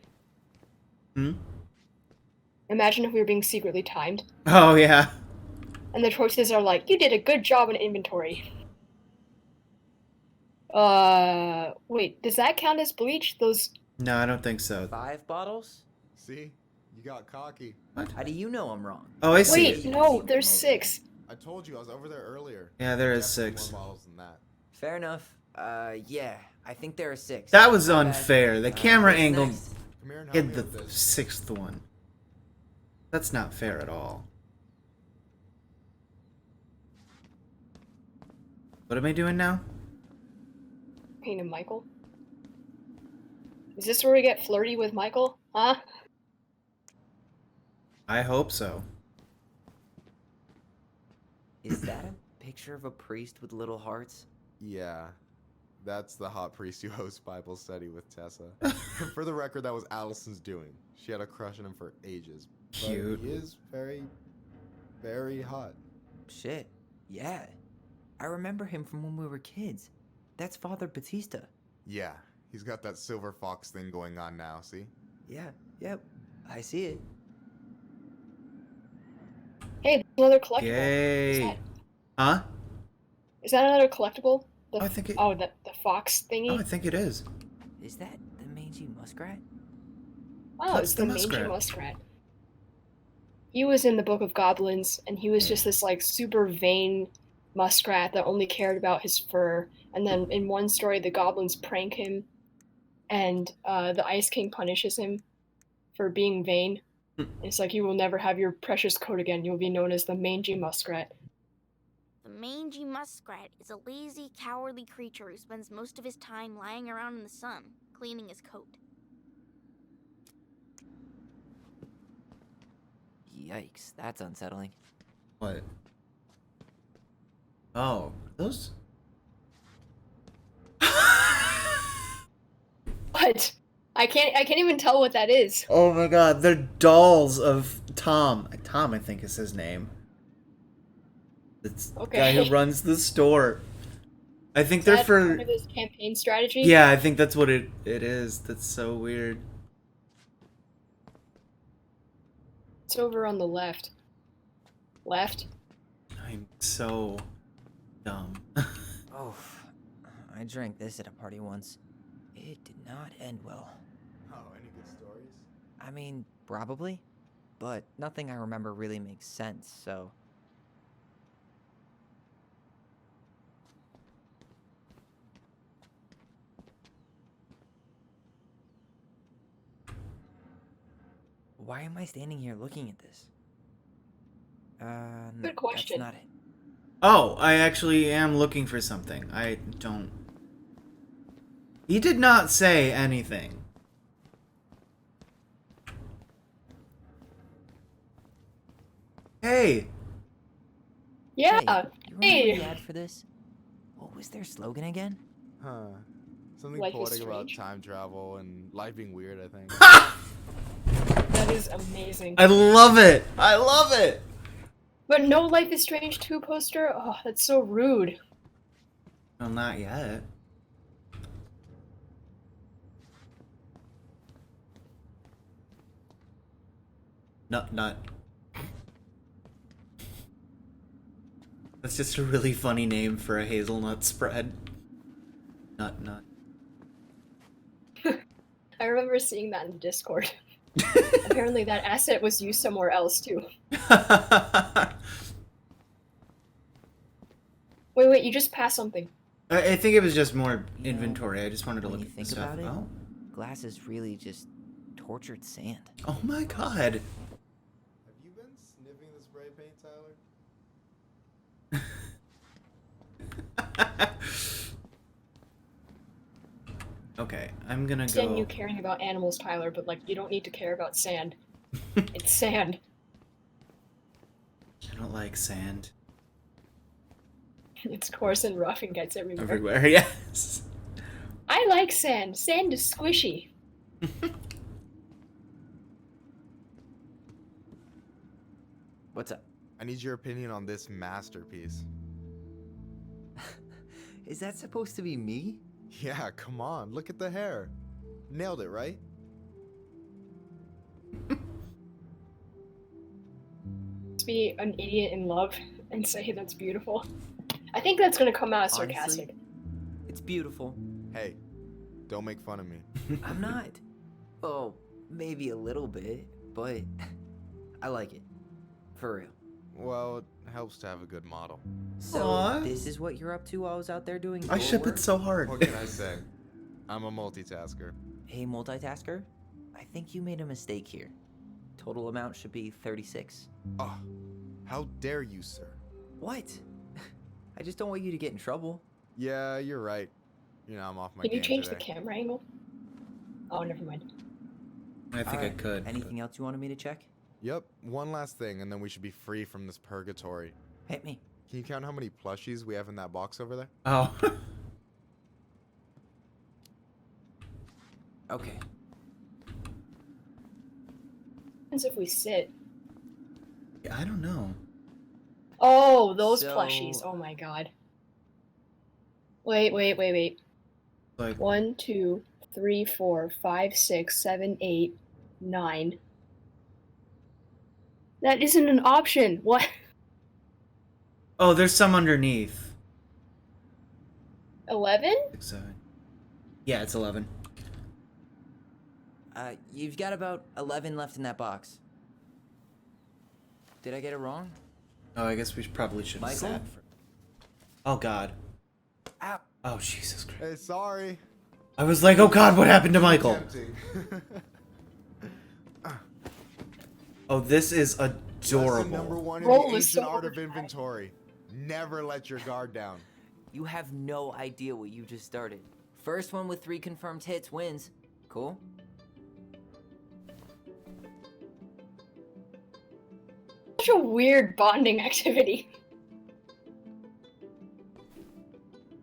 Imagine if we were being secretly timed. Oh yeah. And the choices are like, you did a good job in inventory. Wait, does that count as bleach? Those... No, I don't think so. 5 bottles? See? You got cocky. What? How do you know I'm wrong? Oh, I see. Wait, no, there's 6. I told you, I was over there earlier. Yeah, there is Definitely 6. More bottles than that. Fair enough. Yeah, I think there are 6. That was My bad. unfair. The camera What's angle next? Come here and help hid me the with this. 6th one. That's not fair at all. What am I doing now? Painting Michael. Is this where we get flirty with Michael? Huh? I hope so. Is that a picture of a priest with little hearts? Yeah. That's the hot priest who hosts Bible study with Tessa. For the record, that was Allison's doing. She had a crush on him for ages. Cute. But he is very, very hot. Shit. Yeah. I remember him from when we were kids. That's Father Batista. Yeah, he's got that silver fox thing going on now, see? Yeah, yep. I see it. Hey, there's another collectible. Yay. Huh? Is that another collectible? The, I think it... Oh, the fox thingy? Oh, I think it is. Is that the mangy muskrat? Oh, That's it's the the mangy muskrat. muskrat. He was in the Book of Goblins, and he was just this, like, super vain muskrat that only cared about his fur. And then in one story, the goblins prank him, and the Ice King punishes him for being vain. It's like, you will never have your precious coat again. You'll be known as the mangy muskrat. The mangy muskrat is a lazy, cowardly creature who spends most of his time lying around in the sun, cleaning his coat. Yikes, that's unsettling. What? Oh, those? What? I can't even tell what that is. Oh my god, they're dolls of Tom. Tom, I think is his name. It's the guy who runs the store. I think they're for part of his campaign strategy. Yeah, I think that's what it is. That's so weird. It's over on the left. Left? I'm so dumb. Oh, I drank this at a party once. It did not end well. Oh, any good stories? I mean, probably. But nothing I remember really makes sense, so... Why am I standing here looking at this? Good question. That's not it. Oh, I actually am looking for something. I don't... He did not say anything. Hey! Yeah, You remember hey! the ad for this? What was their slogan again? Huh. Something Life is poetic about strange. time travel and life being weird, I think. That is amazing. I love it! I love it! But no Life is Strange 2 poster? Oh, that's so rude. Well, not yet. Nut. That's just a really funny name for a hazelnut spread. Nut. I remember seeing that in the Discord. Apparently that asset was used somewhere else too. Wait, you just passed something. I think it was just more inventory. I just wanted to look at the Think stuff. about it. Oh. Glass is really just tortured sand. Oh my god. Have you been sniffing the spray paint, Tyler? Okay, I'm gonna Understand go. you caring about animals, Tyler, but like you don't need to care about sand. It's sand. I don't like sand. It's coarse and rough and gets everywhere. Everywhere, yes. I like sand. Sand is squishy. What's up? I need your opinion on this masterpiece. Is that supposed to be me? Yeah, come on, look at the hair. Nailed it, right? To be an idiot in love and say that's beautiful. I think that's gonna come out as Honestly, sarcastic. It's beautiful. Hey, don't make fun of me. I'm not. Oh, maybe a little bit, but I like it. For real. Well, it helps to have a good model. So, Aw. this is what you're up to while I was out there doing I your ship work? it so hard. What can I say? I'm a multitasker. Hey, multitasker. I think you made a mistake here. Total amount should be 36. Oh, how dare you, sir? What? I just don't want you to get in trouble. Yeah, you're right. You know, I'm off my Can you game change today. the camera angle? Oh, never mind. I think I Alright, could. Anything else you wanted me to check? Yep, one last thing, and then we should be free from this purgatory. Hit me. Can you count how many plushies we have in that box over there? Oh. Okay. As if we sit. Yeah, I don't know. Oh, those So- plushies. Oh my god. Wait. Like 1, 2, 3, 4, 5, 6, 7, 8, 9. That isn't an option. What? oh, there's some underneath. 11? 6, 7. Yeah, it's 11. You've got about 11 left in that box. Did I get it wrong? Oh, I guess we probably should have Michael? sat for... Oh god. Ow. Oh, Jesus Christ. Hey, sorry. I was like, oh god, what happened to Michael? Tempting. Oh, this is Lesson adorable. number 1 in Roll the is ancient so art of inventory. Never let your guard down. You have no idea what you just started. First one with 3 confirmed hits wins. Cool? Such a weird bonding activity.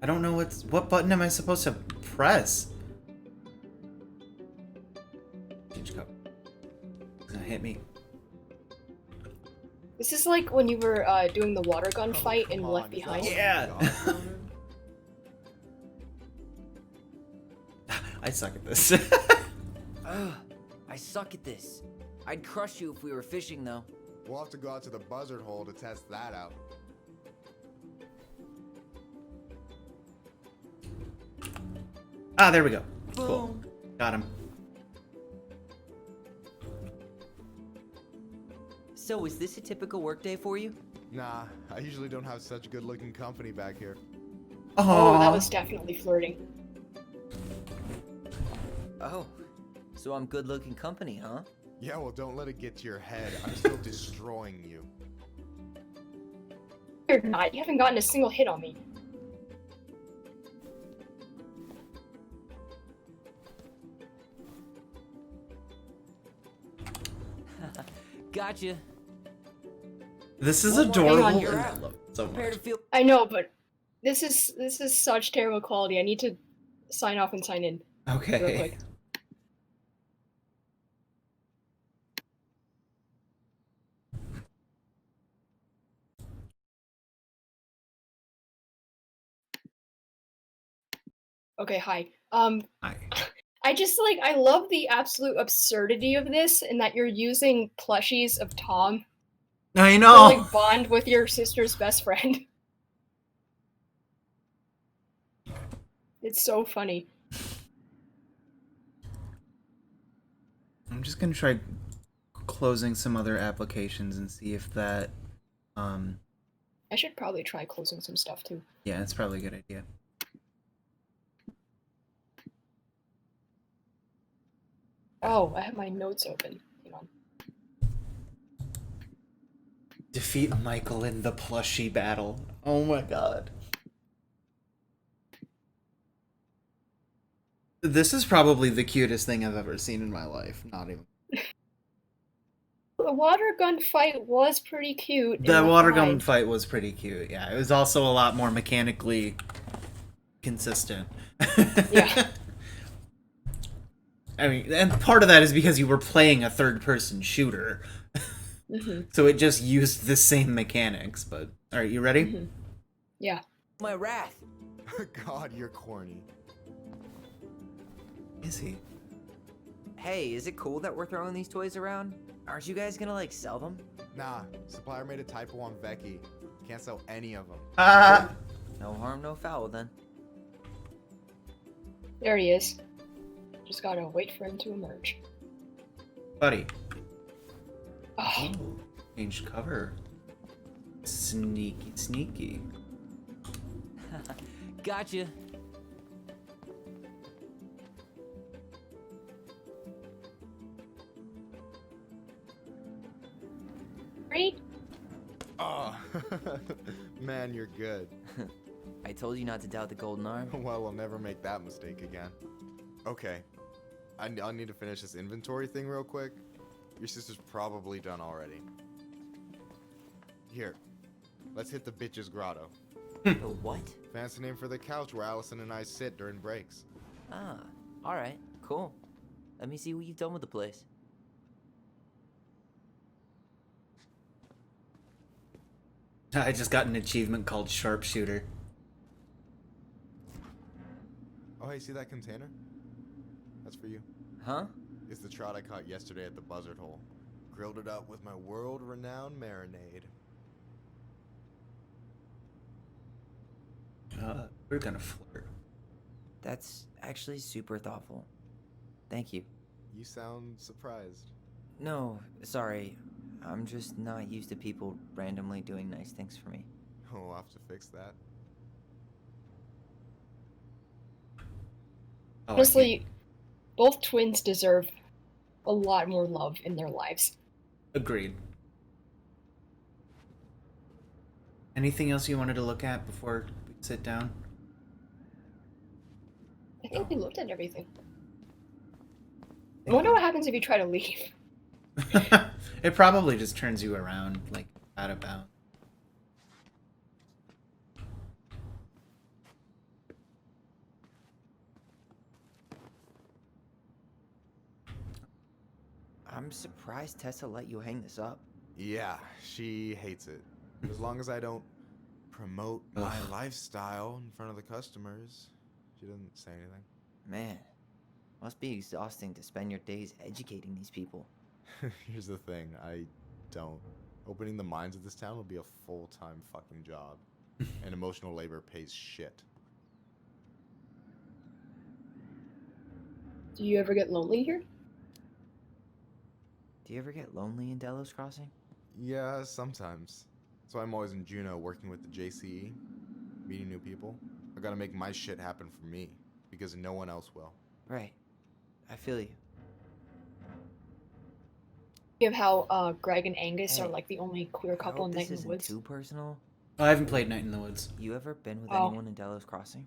I don't know what button am I supposed to press? Change cover. It's gonna hit me. This is like when you were doing the water gun fight in Left Behind. Yeah. I suck at this. Ugh, I suck at this. I'd crush you if we were fishing, though. We'll have to go out to the buzzard hole to test that out. Ah, there we go. Cool. Got him. So, is this a typical workday for you? Nah, I usually don't have such good looking company back here. Oh, that was definitely flirting. Oh, so I'm good-looking company, huh? Yeah, well, don't let it get to your head. I'm still destroying you. You're not. You haven't gotten a single hit on me. Gotcha. This is One more adorable. hang on, you're I out. love it so Prepare much. to feel. I know, but this is such terrible quality. I need to sign off and sign in real Okay. quick. Okay, hi. Hi. I just like I love the absolute absurdity of this and that you're using plushies of Tom I to know. like bond with your sister's best friend. It's so funny. I'm just gonna try closing some other applications and see if that. I should probably try closing some stuff too. Yeah, it's probably a good idea. Oh, I have my notes open. Hang on. Defeat Michael in the plushie battle. Oh my god. This is probably the cutest thing I've ever seen in my life. Not even. The water gun fight was pretty cute. in The the water gun fight. fight was pretty cute. Yeah, it was also a lot more mechanically consistent. Yeah. I mean, and part of that is because you were playing a third-person shooter, so it just used the same mechanics. But all right, you ready? Yeah. My wrath. God, you're corny. Is he? Hey, is it cool that we're throwing these toys around? Aren't you guys gonna like sell them? Nah, supplier made a typo on Vecchi. Can't sell any of them. Ah. No harm, no foul then. There he is. Just gotta wait for him to emerge. Buddy. Oh, Changed cover. Sneaky, sneaky. Gotcha. great. Oh, man, you're good. I told you not to doubt the golden arm. Well, I'll never make that mistake again. Okay, I'll need to finish this inventory thing real quick. Your sister's probably done already. Here, let's hit the bitch's grotto. The what? Fancy name for the couch where Allison and I sit during breaks. Ah, alright, cool. Let me see what you've done with the place. I just got an achievement called Sharpshooter. Oh, hey, see that container? That's for you. Huh? It's the trout I caught yesterday at the buzzard hole. Grilled it up with my world-renowned marinade. We're gonna flirt. That's actually super thoughtful. Thank you. You sound surprised. No, sorry. I'm just not used to people randomly doing nice things for me. We'll have to fix that. Oh, I Honestly, both twins deserve a lot more love in their lives. agreed. Anything else you wanted to look at before we sit down? I think we looked at everything. I wonder what happens if you try to leave. It probably just turns you around, like, out of bounds. I'm surprised Tessa let you hang this up. Yeah, she hates it. As long as I don't promote my lifestyle in front of the customers, she doesn't say anything. Man, must be exhausting to spend your days educating these people. Here's the thing, I don't. Opening the mines of this town will be a full-time fucking job. And emotional labor pays shit. Do you ever get lonely here? Do you ever get lonely in Delos Crossing? Yeah, sometimes. So I'm always in Juneau working with the JCE, meeting new people. I gotta make my shit happen for me, because no one else will. Right. I feel you. You have how Greg and Angus Hey, are like the only queer couple in this Night in the isn't Woods. too personal. I haven't played Night in the Woods. You ever been with Oh. anyone in Delos Crossing?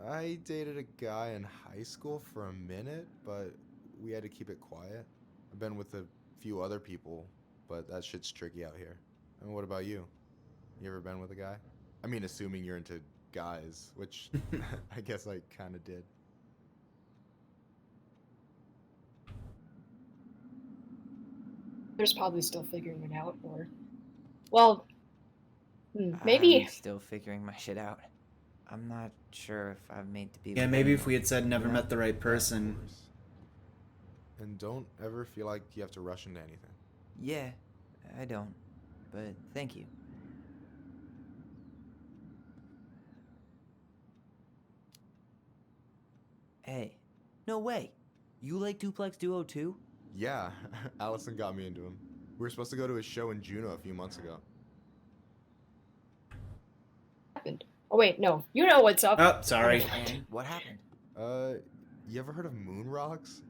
I dated a guy in high school for a minute, but we had to keep it quiet. I've been with a few other people, but that shit's tricky out here. And what about you? You ever been with a guy? I mean, assuming you're into guys, which I guess I kind of did. There's probably still figuring it out, or... Well, maybe... I'm still figuring my shit out. I'm not sure if I'm made to be Yeah, with maybe if anyone. we had said never met the right person. And don't ever feel like you have to rush into anything. Yeah, I don't. But thank you. Hey, no way. You like Duplex Duo too? Yeah, Allison got me into him. We were supposed to go to a show in Juneau a few months ago. happened. Oh wait, no. You know what's up. Oh, sorry. And what happened? You ever heard of Moon Rocks?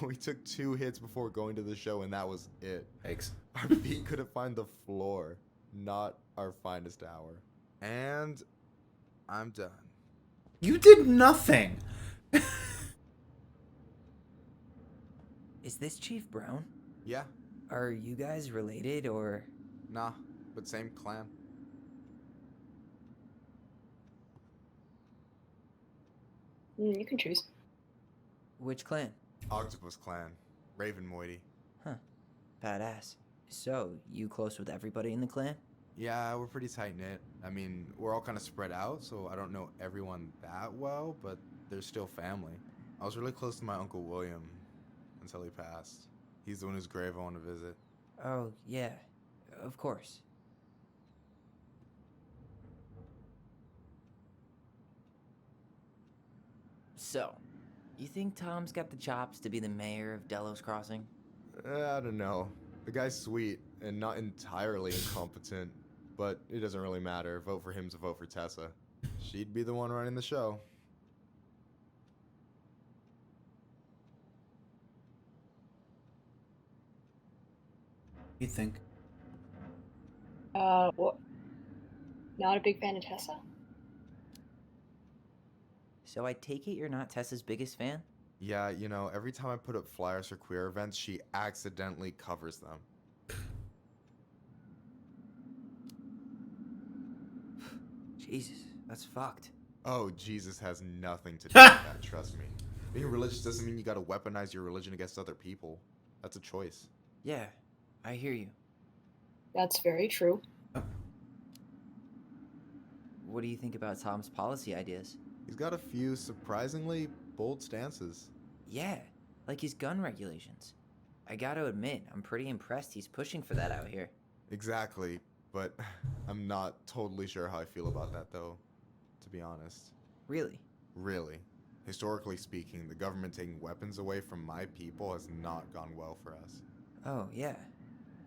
We took 2 hits before going to the show, and that was it. Thanks. Our feet couldn't find the floor. Not our finest hour. And I'm done. You did nothing. Is this Chief Brown? Yeah. Are you guys related or? Nah, but same clan. You can choose. Which clan? Octopus Clan. Raven Moiety. Huh. Badass. So, you close with everybody in the clan? Yeah, we're pretty tight-knit. I mean, we're all kind of spread out, so I don't know everyone that well, but they're still family. I was really close to my Uncle William until he passed. He's the one whose grave I want to visit. Oh, yeah. Of course. So, you think Tom's got the chops to be the mayor of Delos Crossing? I don't know. The guy's sweet and not entirely incompetent, but it doesn't really matter. Vote for him to vote for Tessa. She'd be the one running the show. You think? What? Not a big fan of Tessa? So I take it you're not Tessa's biggest fan? Yeah, you know, every time I put up flyers for queer events, she accidentally covers them. Jesus, that's fucked. Oh, Jesus has nothing to do with that, trust me. Being religious doesn't mean you gotta weaponize your religion against other people. That's a choice. Yeah, I hear you. That's very true. What do you think about Tom's policy ideas? He's got a few surprisingly bold stances. Yeah, like his gun regulations. I gotta admit, I'm pretty impressed he's pushing for that out here. Exactly, but I'm not totally sure how I feel about that, though, to be honest. Really? Really. Historically speaking, the government taking weapons away from my people has not gone well for us. Oh, yeah.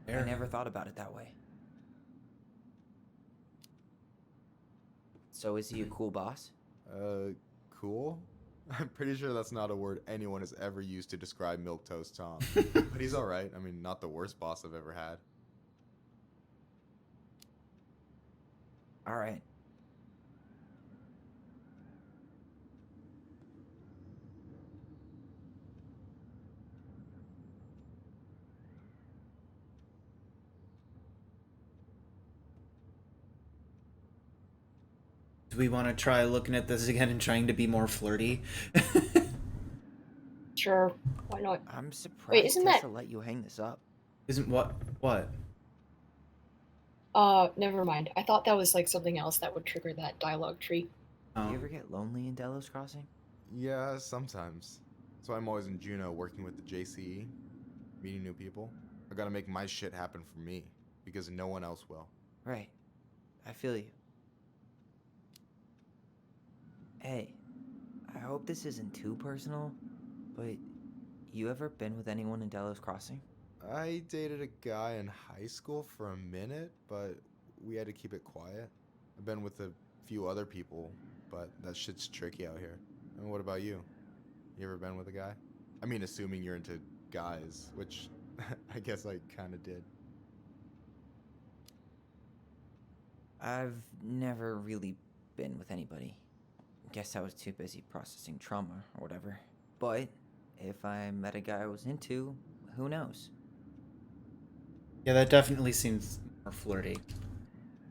I never thought about it that way. So is he a cool boss? Cool? I'm pretty sure that's not a word anyone has ever used to describe Milquetoast Tom. But he's alright. I mean, not the worst boss I've ever had. All right. Do we want to try looking at this again and trying to be more flirty? Sure, why not? I'm surprised Wait, isn't Tessa that? let you hang this up. Isn't what? What? Never mind. I thought that was like something else that would trigger that dialogue tree. Do you ever get lonely in Delos Crossing? Yeah, sometimes. That's why I'm always in Juneau working with the JCE, meeting new people. I gotta make my shit happen for me, because no one else will. Right. I feel you. Hey, I hope this isn't too personal, but you ever been with anyone in Delos Crossing? I dated a guy in high school for a minute, but we had to keep it quiet. I've been with a few other people, but that shit's tricky out here. And what about you? You ever been with a guy? I mean, assuming you're into guys, which I guess I kinda did. I've never really been with anybody. Guess I was too busy processing trauma or whatever. But if I met a guy I was into, who knows? Yeah, that definitely seems more flirty.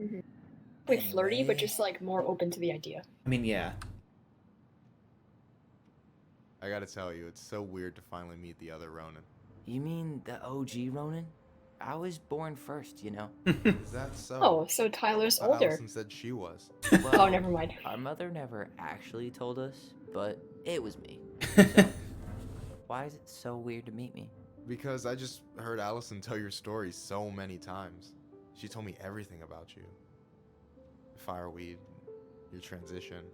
Mm-hmm. Like flirty, but just like more open to the idea. I mean, yeah. I gotta tell you, it's so weird to finally meet the other Ronan. You mean the OG Ronan? I was born first, you know. Is that so? Oh, so Tyler's older. Allison said she was. Oh, never mind. Our mother never actually told us, but it was me. So, why is it so weird to meet me? Because I just heard Allison tell your story so many times. She told me everything about you. Fireweed, your transition.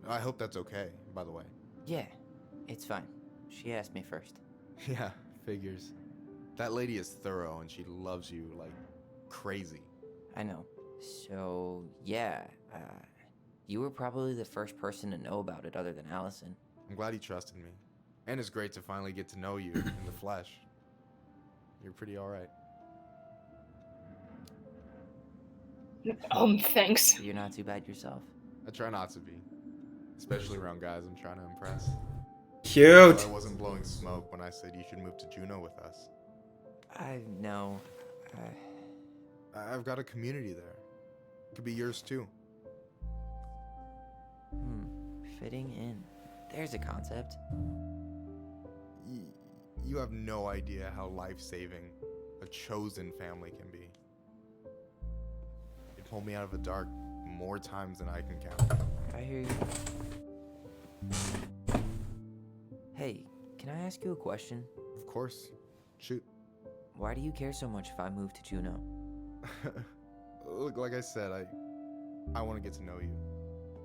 I hope that's okay, by the way. Yeah, it's fine. She asked me first. Yeah, figures. That lady is thorough and she loves you like crazy. I know. So, yeah, you were probably the first person to know about it other than Allison. I'm glad he trusted me. And it's great to finally get to know you in the flesh. You're pretty alright. Thanks. You're not too bad yourself. I try not to be. Especially around guys I'm trying to impress. Cute! But I wasn't blowing smoke when I said you should move to Juneau with us. I know. I've got a community there. It could be yours too. Fitting in. There's a concept. You have no idea how life-saving a chosen family can be. It pulled me out of the dark more times than I can count. I hear you. Hey, can I ask you a question? Of course. Shoot. Why do you care so much if I move to Juneau? Look, like I said, I want to get to know you.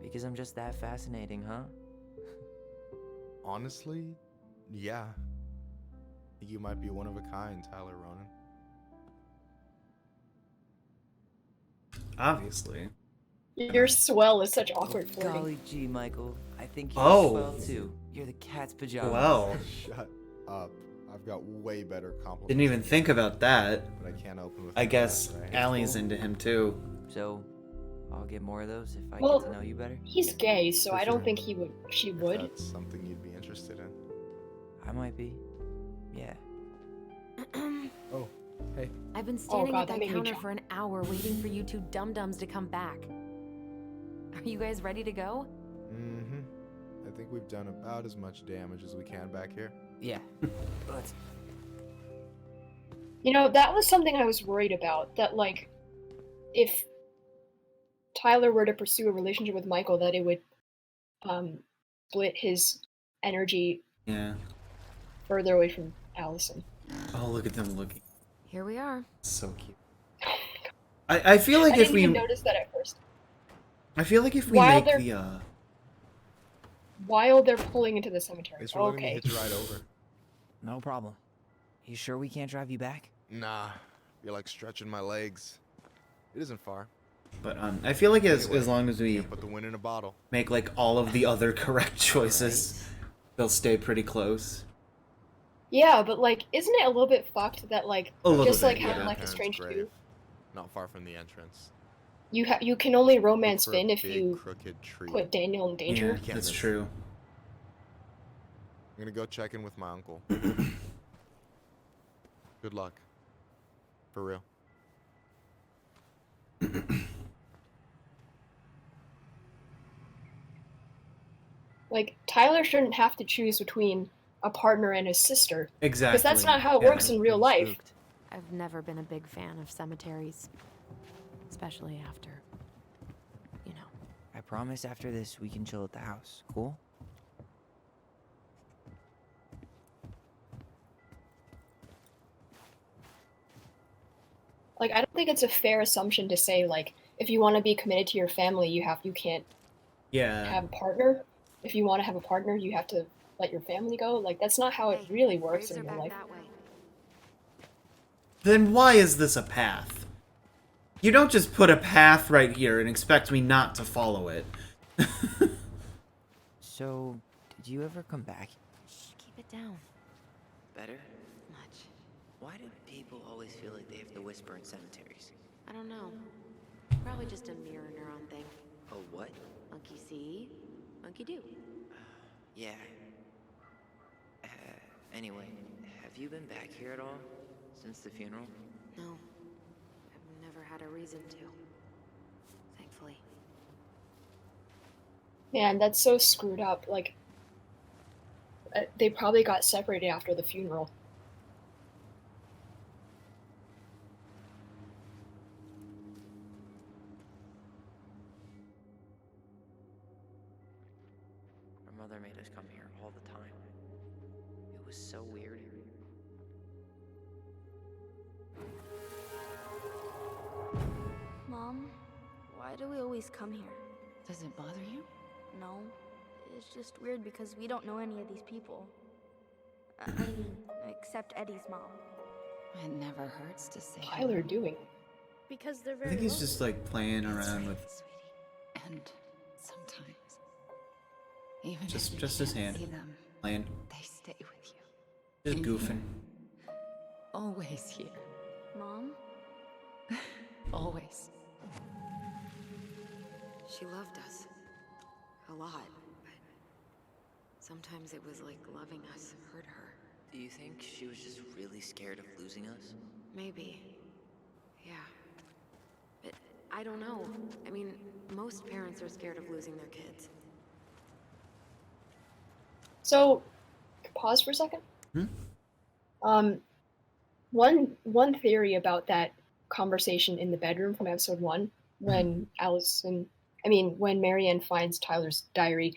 Because I'm just that fascinating, huh? Honestly, yeah. I think you might be one of a kind, Tyler Ronan. Obviously. Your swell is such awkward flirting. Golly gee, Michael. I think you're Oh. swell too. You're the cat's pajamas. Well. Shut up. I've got way better compliments. Didn't even think about that. But I can't open with I the guess guys that I hate. Allie's into him too. So, I'll get more of those if I Well, get to know you better? He's gay, so For I don't sure. think she If would. that's something you'd be interested in. I might be. Yeah. Oh, hey. I've been standing God, at that that made me counter jump. for an hour waiting for you two dum-dums to come back. Are you guys ready to go? Mm-hmm. I think we've done about as much damage as we can back here. Yeah. Let's. You know, that was something I was worried about. That, like, if Tyler were to pursue a relationship with Michael, that it would split his energy Yeah. further away from Allison. Oh, look at them looking. Here we are. So cute. I feel like I if didn't we even notice that at first. I feel like if we While make they're- the While they're pulling into the cemetery. Thanks for letting me Okay. hitch a ride over. No problem. You sure we can't drive you back? Nah, you're like stretching my legs. It isn't far. But I feel like as long as we Put the win in a bottle. make like all of the other correct choices, they'll stay pretty close. Yeah, but like, isn't it a little bit fucked that like A little just like bit, having yeah. like a strange grave, two, not far from the entrance. you can only romance Look for a Finn if big, you crooked tree. put Daniel in danger. Yeah, that's true. I'm gonna go check in with my uncle. Good luck. For real. Like Tyler shouldn't have to choose between a partner and his sister. Exactly. Because that's not how it Yeah. works in real life. I've never been a big fan of cemeteries, especially after, you know. I promise after this we can chill at the house. Cool? Like I don't think it's a fair assumption to say like if you want to be committed to your family, you can't Yeah. have a partner. If you want to have a partner, you have to let your family go. Like that's not how it really works in real life. Then why is this a path? You don't just put a path right here and expect me not to follow it. So, did you ever come back? Keep it down. Better? Much. Why do people always feel like they have to whisper in cemeteries? I don't know. Probably just a mirror neuron thing. Oh, what? Monkey see, monkey do. Yeah. Anyway, have you been back here at all? Since the funeral? No. I've never had a reason to. Thankfully. Man, that's so screwed up. Like they probably got separated after the funeral. Our mother made us come here all the time. It was so weird. Mom, why do we always come here? Does it bother you? No. It's just weird because we don't know any of these people. I mean, except Eddie's mom. It never hurts to say. Tyler doing? Because they're I very think he's lonely. just like playing around with And sometimes, even just if you his can't hand. see them, Playing. they stay with you. Just goofing. Always here. Mom? Always. She loved us. A lot. But sometimes it was like loving us hurt her. Do you think she was just really scared of losing us? Maybe. Yeah. But I don't know. I mean, most parents are scared of losing their kids. So, pause for a second. One theory about that conversation in the bedroom from episode 1, when when Marianne finds Tyler's diary,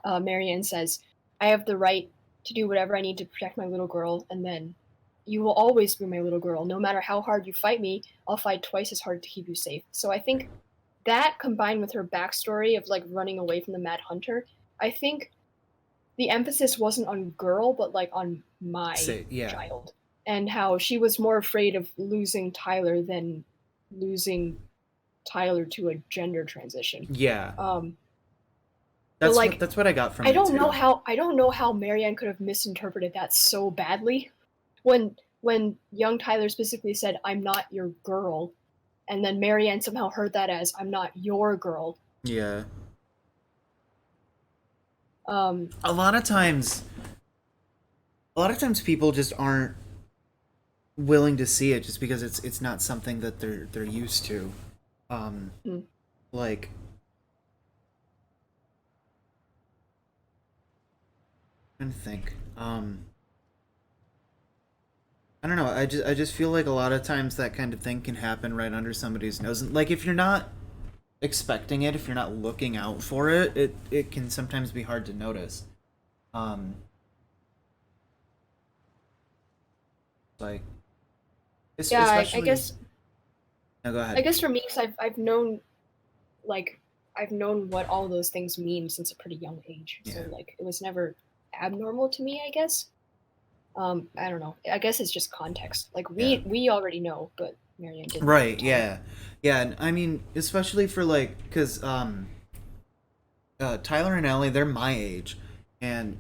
Marianne says, "I have the right to do whatever I need to protect my little girl, and then you will always be my little girl. No matter how hard you fight me, I'll fight twice as hard to keep you safe." So I think that combined with her backstory of like running away from the Mad Hunter, I think the emphasis wasn't on girl, but like on my child. And how she was more afraid of losing Tyler than losing Tyler to a gender transition. Yeah. But, That's what I got from I it, don't too. know how Marianne could have misinterpreted that so badly when young Tyler specifically said, "I'm not your girl," and then Marianne somehow heard that as, "I'm not your girl." Yeah. A lot of times people just aren't willing to see it just because it's not something that they're used to. Like I'm trying to think. I don't know. I just feel like a lot of times that kind of thing can happen right under somebody's nose. And like if you're not expecting it, if you're not looking out for it, it can sometimes be hard to notice. Like Yeah, I especially... guess. No, go ahead. I guess for me, because I've known what all those things mean since a pretty young age. So Yeah. like it was never abnormal to me, I guess. I don't know. I guess it's just context. Like we already know, but Marianne didn't. Right, yeah. Yeah, and I mean, especially for like, because Tyler and Ellie, they're my age. And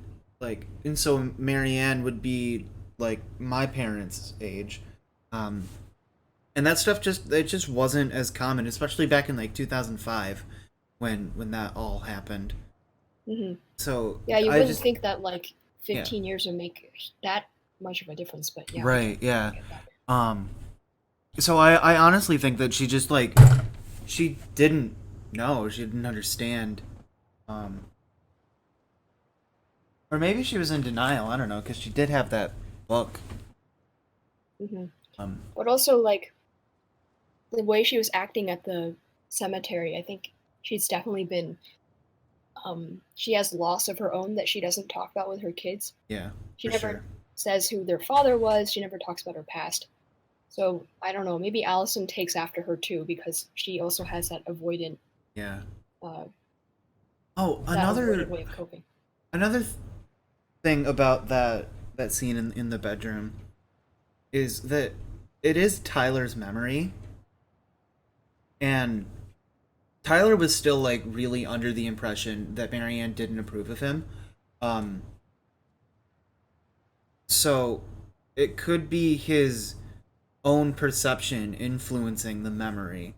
and so Marianne would be like my parents' age. Um, and that stuff it just wasn't as common, especially back in like 2005 when that all happened. Hmm. So Yeah, you I wouldn't just think that like yeah. 15 years would make that much of a difference, but yeah. Right, yeah. Um so I honestly think that she just like she didn't know, she didn't understand. Um or maybe she was in denial, I don't know, cuz she did have that book. Hmm. Um But also like the way she was acting at the cemetery, I think she's definitely been she has loss of her own that she doesn't talk about with her kids. yeah, She for never sure. says who their father was, she never talks about her past. So I don't know, maybe Allison takes after her too because she also has that avoidant Yeah. uh Oh, that avoidant way of coping. another thing about that scene in the bedroom is that it is Tyler's memory, and Tyler was still like really under the impression that Marianne didn't approve of him. Um so it could be his own perception influencing the memory.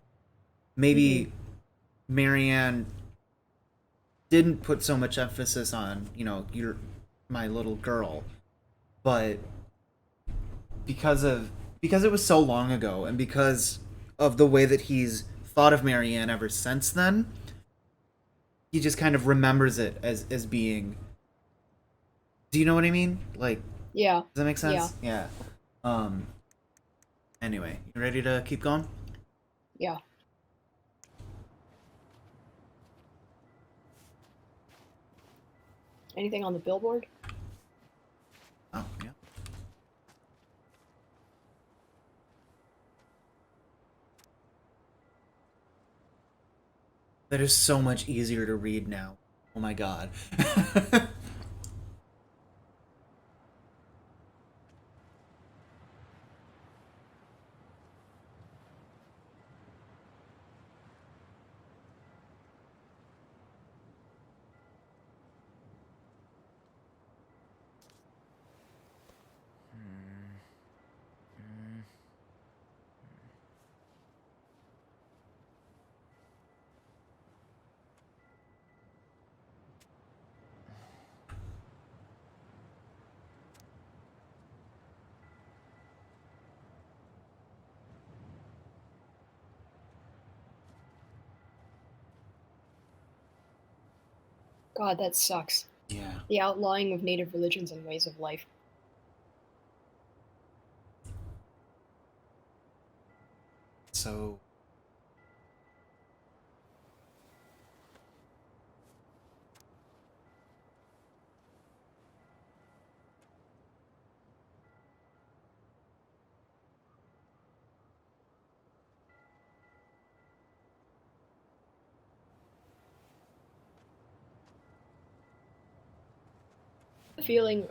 Maybe Marianne didn't put so much emphasis on, you're my little girl, but because it was so long ago and because of the way that he's thought of Marianne ever since then, he just kind of remembers it as being. Do you know what I mean? Like, Yeah. does that make sense? Yeah. Anyway, you ready to keep going? Yeah. Anything on the billboard? Oh, yeah. That is so much easier to read now. Oh my god. God, that sucks. Yeah. The outlawing of native religions and ways of life. So Feeling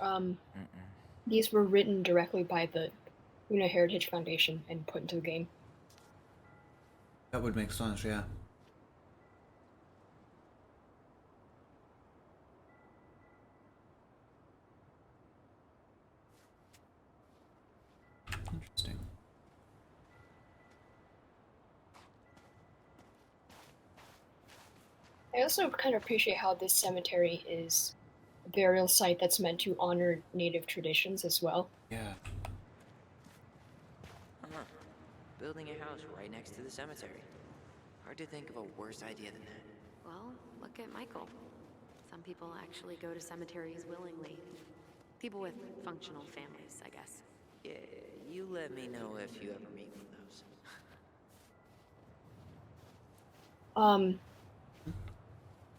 these were written directly by the Luna Heritage Foundation and put into the game. that would make sense, yeah. Interesting. I also kind of appreciate how this cemetery is a burial site that's meant to honor native traditions as well. Yeah. Huh. Building a house right next to the cemetery. Hard to think of a worse idea than that. Well, look at Michael. Some people actually go to cemeteries willingly. People with functional families, I guess. Yeah, you let me know if you ever meet one of those.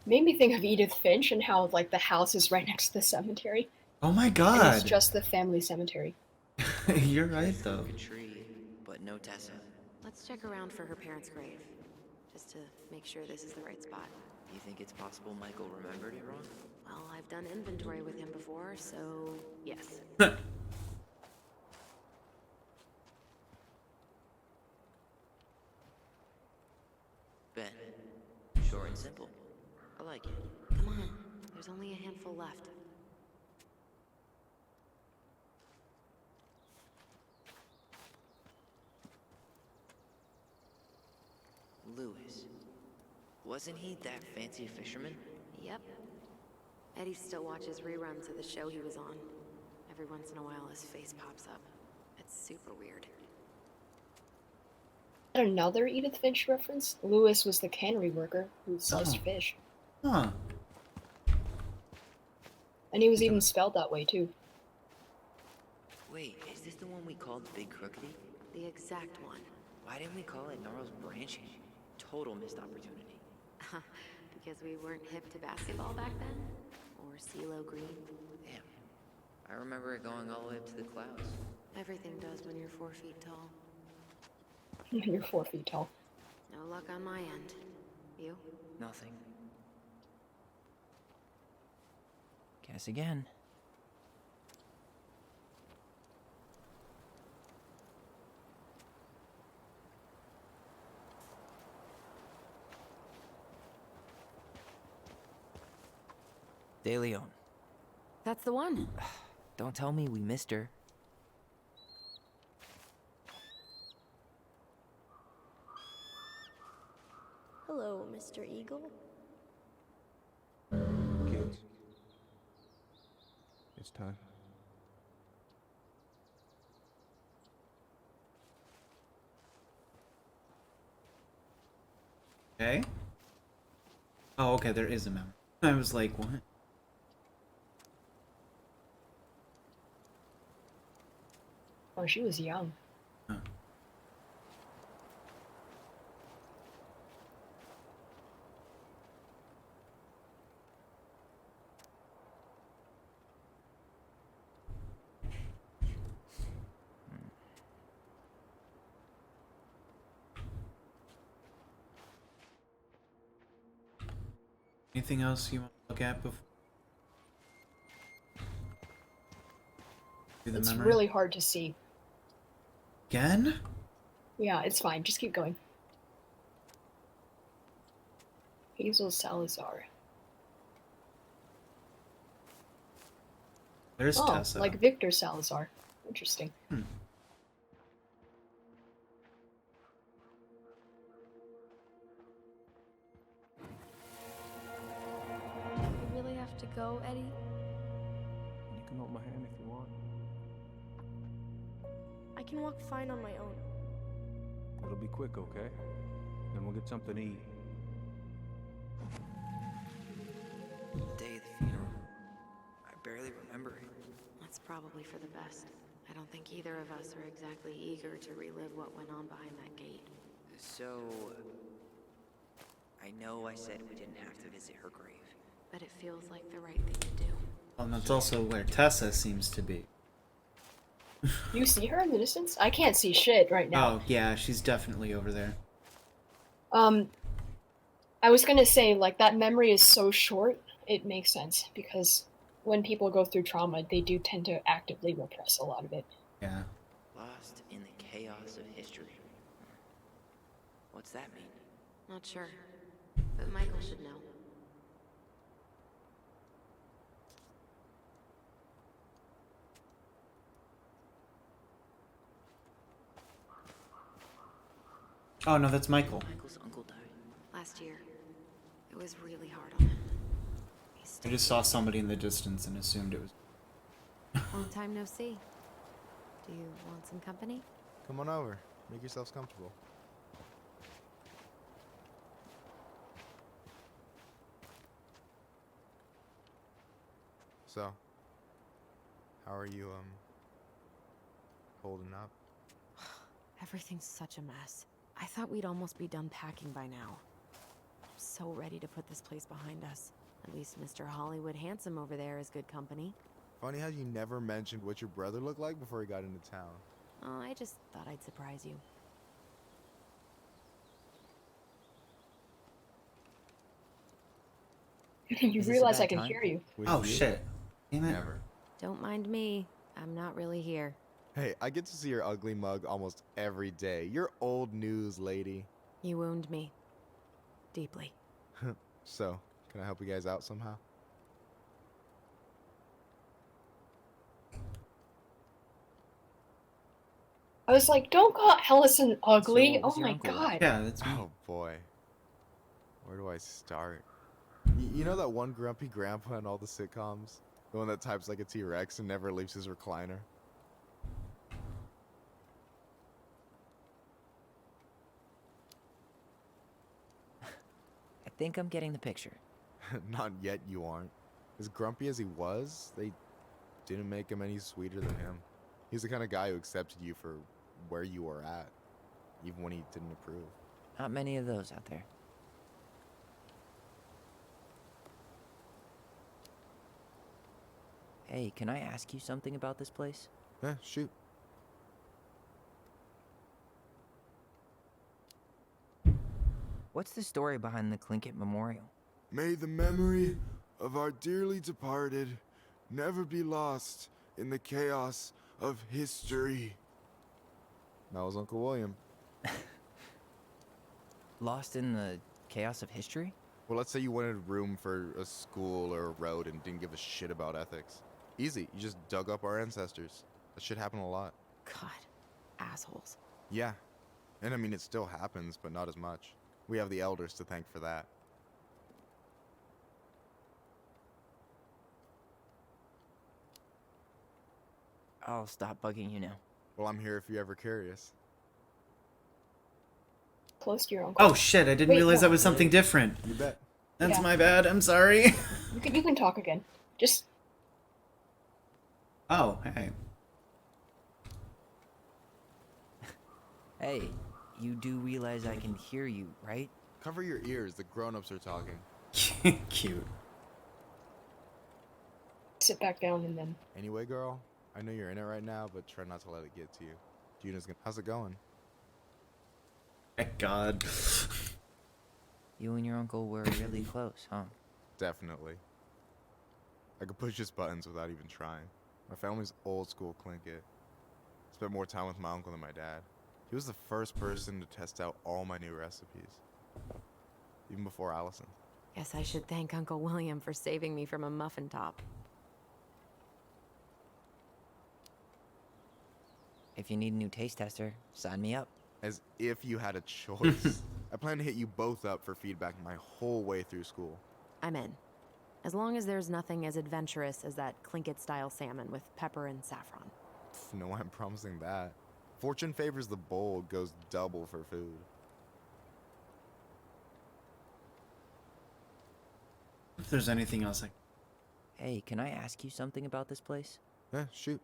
Made me think of Edith Finch and how like the house is right next to the cemetery. Oh my And god. it's just the family cemetery. You're right though. A tree, but no Tessa. Let's check around for her parents' grave, just to make sure this is the right spot. You think it's possible Michael remembered it wrong? Well, I've done inventory with him before, so yes. Ben. Short and simple. I like it. Come on, there's only a handful left. Lewis. Wasn't he that fancy fisherman? Yep. Eddie still watches reruns of the show he was on. Every once in a while, his face pops up. It's super weird. Another Edith Finch reference. Lewis was the cannery worker who sells Oh. fish, Huh. and he was even spelled that way too. Wait, is this the one we called Big Crookedy? The exact one. Why didn't we call it Gnarls Branching? Total missed opportunity. Because we weren't hip to basketball back then? Or CeeLo Green? Damn. I remember it going all the way up to the clouds. Everything does when you're 4 feet tall. You're 4 feet tall. No luck on my end. You? Nothing. Guess again. De Leon. That's the one. Don't tell me we missed her. Hello, Mr. Eagle. Kids. It's time. Okay. Oh, okay, there is a memory. I was like, what? Oh, she was young. Huh. Anything else you want to look at before? Do the It's memory? really hard to see. Again? Yeah, it's fine. Just keep going. Hazel Salazar. There's Oh, Tessa. like Victor Salazar. Interesting. You really have to go, Eddie? You can hold my hand if you want. I can walk fine on my own. It'll be quick, okay? Then we'll get something to eat. Day of the funeral. I barely remember it. That's probably for the best. I don't think either of us are exactly eager to relive what went on behind that gate. So... I know I said we didn't have to visit her grave. But it feels like the right thing to do. And that's also where Tessa seems to be. You see her in the distance? I can't see shit right now. Oh, yeah, she's definitely over there. I was gonna say, like, that memory is so short, it makes sense, because when people go through trauma, they do tend to actively repress a lot of it. Yeah. Lost in the chaos of history. What's that mean? Not sure. But Michael should know. Oh, no, that's Michael. Michael's uncle died. Last year. It was really hard on him. I just saw somebody in the distance and assumed it was... Long time no see. Do you want some company? Come on over. Make yourselves comfortable. So, how are you, holding up? Everything's such a mess. I thought we'd almost be done packing by now. I'm so ready to put this place behind us. At least Mr. Hollywood Handsome over there is good company. Funny how you never mentioned what your brother looked like before he got into town. Oh, I just thought I'd surprise you. You Is this a realize bad I can time? hear you. With Oh, you? shit. Damn it. Never. Don't mind me. I'm not really here. Hey, I get to see your ugly mug almost every day. You're old news, lady. You wound me. Deeply. So, can I help you guys out somehow? I was like, don't call Allison ugly. So, Oh what's your my uncle like? god. Yeah, that's me. Oh boy. Where do I start? You know that one grumpy grandpa in all the sitcoms? The one that types like a T-Rex and never leaves his recliner? I think I'm getting the picture. Not yet, you aren't. As grumpy as he was, they didn't make him any sweeter than him. He's the kind of guy who accepted you for where you were at, even when he didn't approve. Not many of those out there. Hey, can I ask you something about this place? Yeah, shoot. What's the story behind the Tlingit Memorial? May the memory of our dearly departed never be lost in the chaos of history. That was Uncle William. Lost in the chaos of history? Well, let's say you wanted room for a school or a road and didn't give a shit about ethics. Easy, you just dug up our ancestors. That shit happened a lot. God, assholes. Yeah, and I mean it still happens, but not as much. We have the elders to thank for that. I'll stop bugging you now. Well, I'm here if you're ever curious. Close to your uncle. Oh shit, I didn't Wait, realize no. that was something different. You bet. That's Yeah. my bad, I'm sorry. You can talk again. Just Oh, hey. Hey, you do realize I can hear you, right? Cover your ears, the grown-ups are talking. Cute. sit back down and then. Anyway, girl, I know you're in it right now, but try not to let it get to you. Juna's gonna... How's it going? Thank God. You and your uncle were really close, huh? Definitely. I could push his buttons without even trying. My family's old school Tlingit. Spent more time with my uncle than my dad. He was the first person to test out all my new recipes. Even before Allison. Guess I should thank Uncle William for saving me from a muffin top. If you need a new taste tester, sign me up. As if you had a choice. I plan to hit you both up for feedback my whole way through school. I'm in. As long as there's nothing as adventurous as that Tlingit-style salmon with pepper and saffron. No way I'm promising that. Fortune favors the bold, goes double for food. If there's anything else, like, Hey, can I ask you something about this place? Yeah, shoot.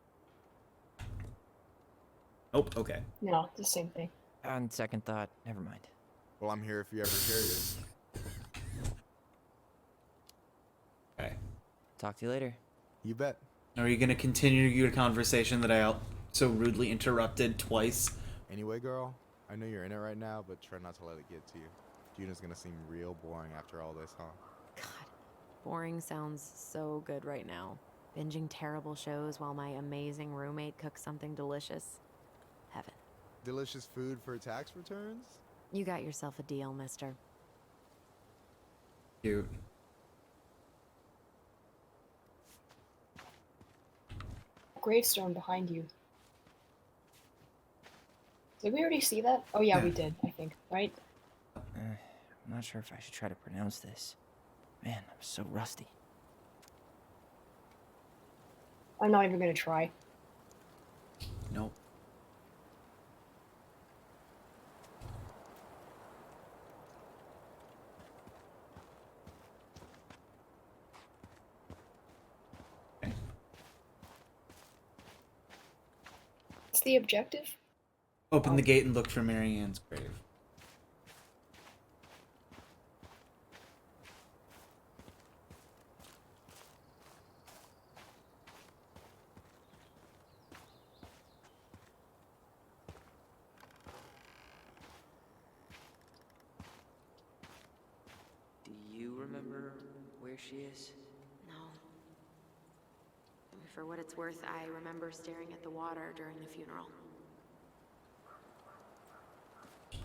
oh, okay. No, it's the same thing. On second thought, never mind. Well, I'm here if you ever curious. Okay. Talk to you later. You bet. Are you gonna continue your conversation that I so rudely interrupted twice? Anyway, girl, I know you're in it right now, but try not to let it get to you. Juna's gonna seem real boring after all this, huh? God, boring sounds so good right now. Binging terrible shows while my amazing roommate cooks something delicious. Heaven. Delicious food for tax returns? You got yourself a deal, mister. Cute. Gravestone behind you. Did we already see that? Oh yeah, we did, I think, right? I'm not sure if I should try to pronounce this. Man, I'm so rusty. I'm not even gonna try. Nope. What's the objective? Open the gate and look for Marianne's grave. Do you remember where she is? No. For what it's worth, I remember staring at the water during the funeral.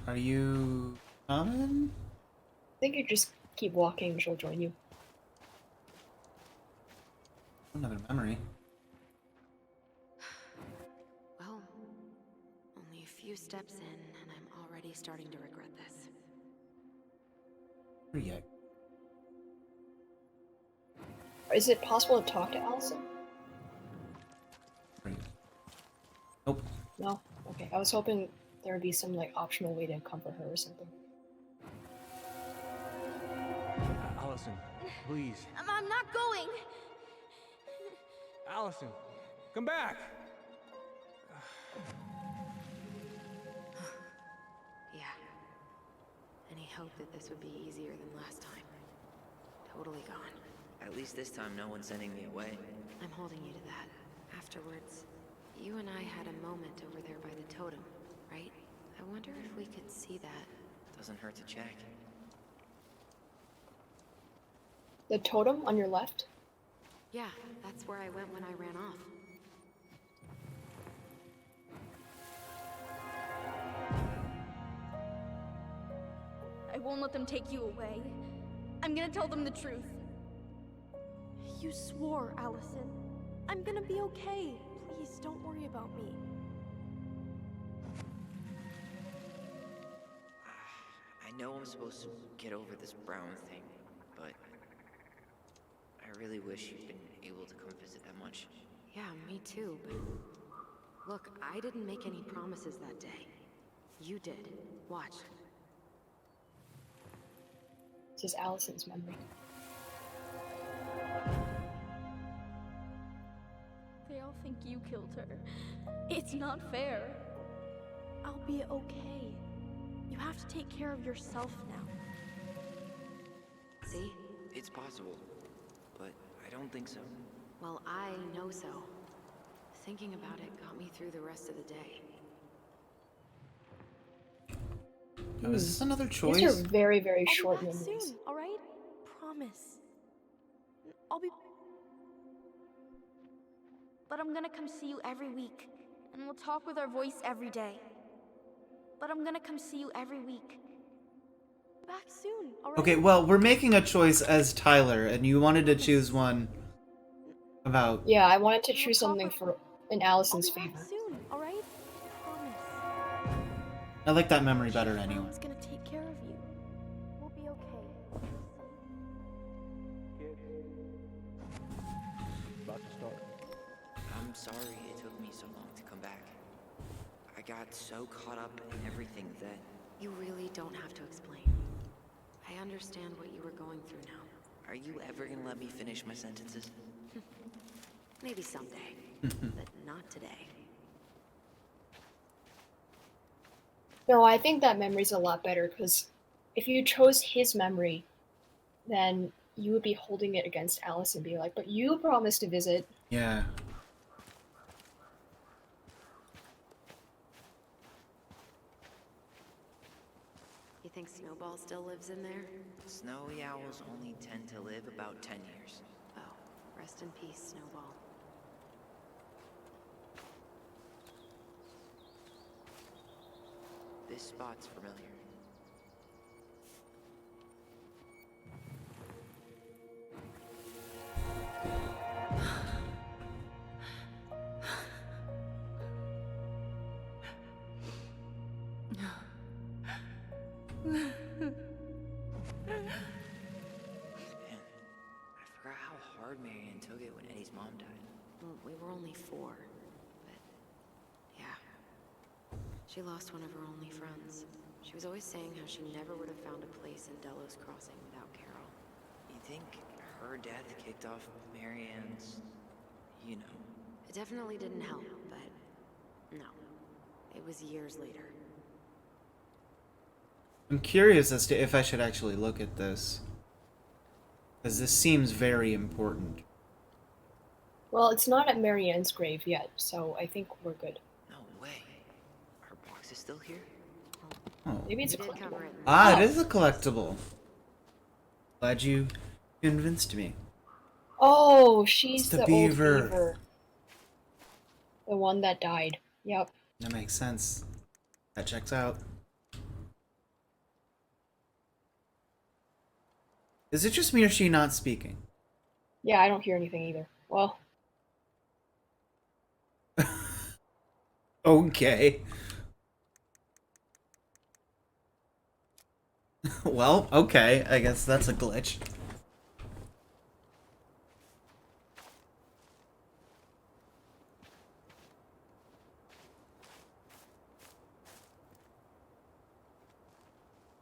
Are you coming? think you just keep walking, she'll join you. Another memory. Well, only a few steps in, and I'm already starting to regret this. Yeah. Is it possible to talk to Allison? Nope. No? Okay, I was hoping there would be some like optional way to comfort her or something. Allison, please. I'm not going. Allison, come back! Yeah. Any hope that this would be easier than last time? Totally gone. At least this time no one's sending me away. I'm holding you to that. Afterwards, you and I had a moment over there by the totem, right? I wonder if we could see that. Doesn't hurt to check. The totem on your left? Yeah, that's where I went when I ran off. I won't let them take you away. I'm gonna tell them the truth. You swore, Allison. I'm gonna be okay. Please, don't worry about me. I know I'm supposed to get over this Brown thing, but I really wish you'd been able to come visit that much. Yeah, me too, but... Look, I didn't make any promises that day. You did. Watch. This is Allison's memory. They all think you killed her. It's not fair. I'll be okay. You have to take care of yourself now. See? It's possible, but I don't think so. Well, I know so. Thinking about it got me through the rest of the day. Oh, is this another choice? These are very, very I'll short be back memories. soon, all right? Promise. I'll be. But I'm gonna come see you every week, and we'll talk with our voice every day. But I'm gonna come see you every week. Back soon, all right? Okay, well, we're making a choice as Tyler, and you wanted to choose one about... Yeah, I wanted to choose something for in Allison's I'll be favor. back soon, all right? Promise. I like that memory better anyway. Someone's gonna take care of you. We'll be okay. About to start. I'm sorry it took me so long to come back. I got so caught up in everything that... You really don't have to explain. I understand what you were going through now. Are you ever gonna let me finish my sentences? Maybe someday, but not today. No, I think that memory's a lot better because if you chose his memory, then you would be holding it against Alice and be like, but you promised to visit. Yeah. You think Snowball still lives in there? Snowy owls only tend to live about 10 years. Oh, rest in peace, Snowball. This spot's familiar. Man, I forgot how hard Marianne took it when Eddie's mom died. Well, we were only 4, but yeah. She lost one of her only friends. She was always saying how she never would have found a place in Delos Crossing without Carol. You think her death kicked off Marianne's, you know? It definitely didn't help, but no. It was years later. I'm curious as to if I should actually look at this. Because this seems very important. Well, it's not at Marianne's grave yet, so I think we're good. No way. Her box is still here? Oh. Maybe it's a We did cover collectible. it. Ah, Oh. it is a collectible. Glad you convinced me. Oh, she's It's the the beaver. old beaver. The one that died. Yep. That makes sense. That checks out. Is it just me or is she not speaking? Yeah, I don't hear anything either. Well, Okay. Well, okay. I guess that's a glitch.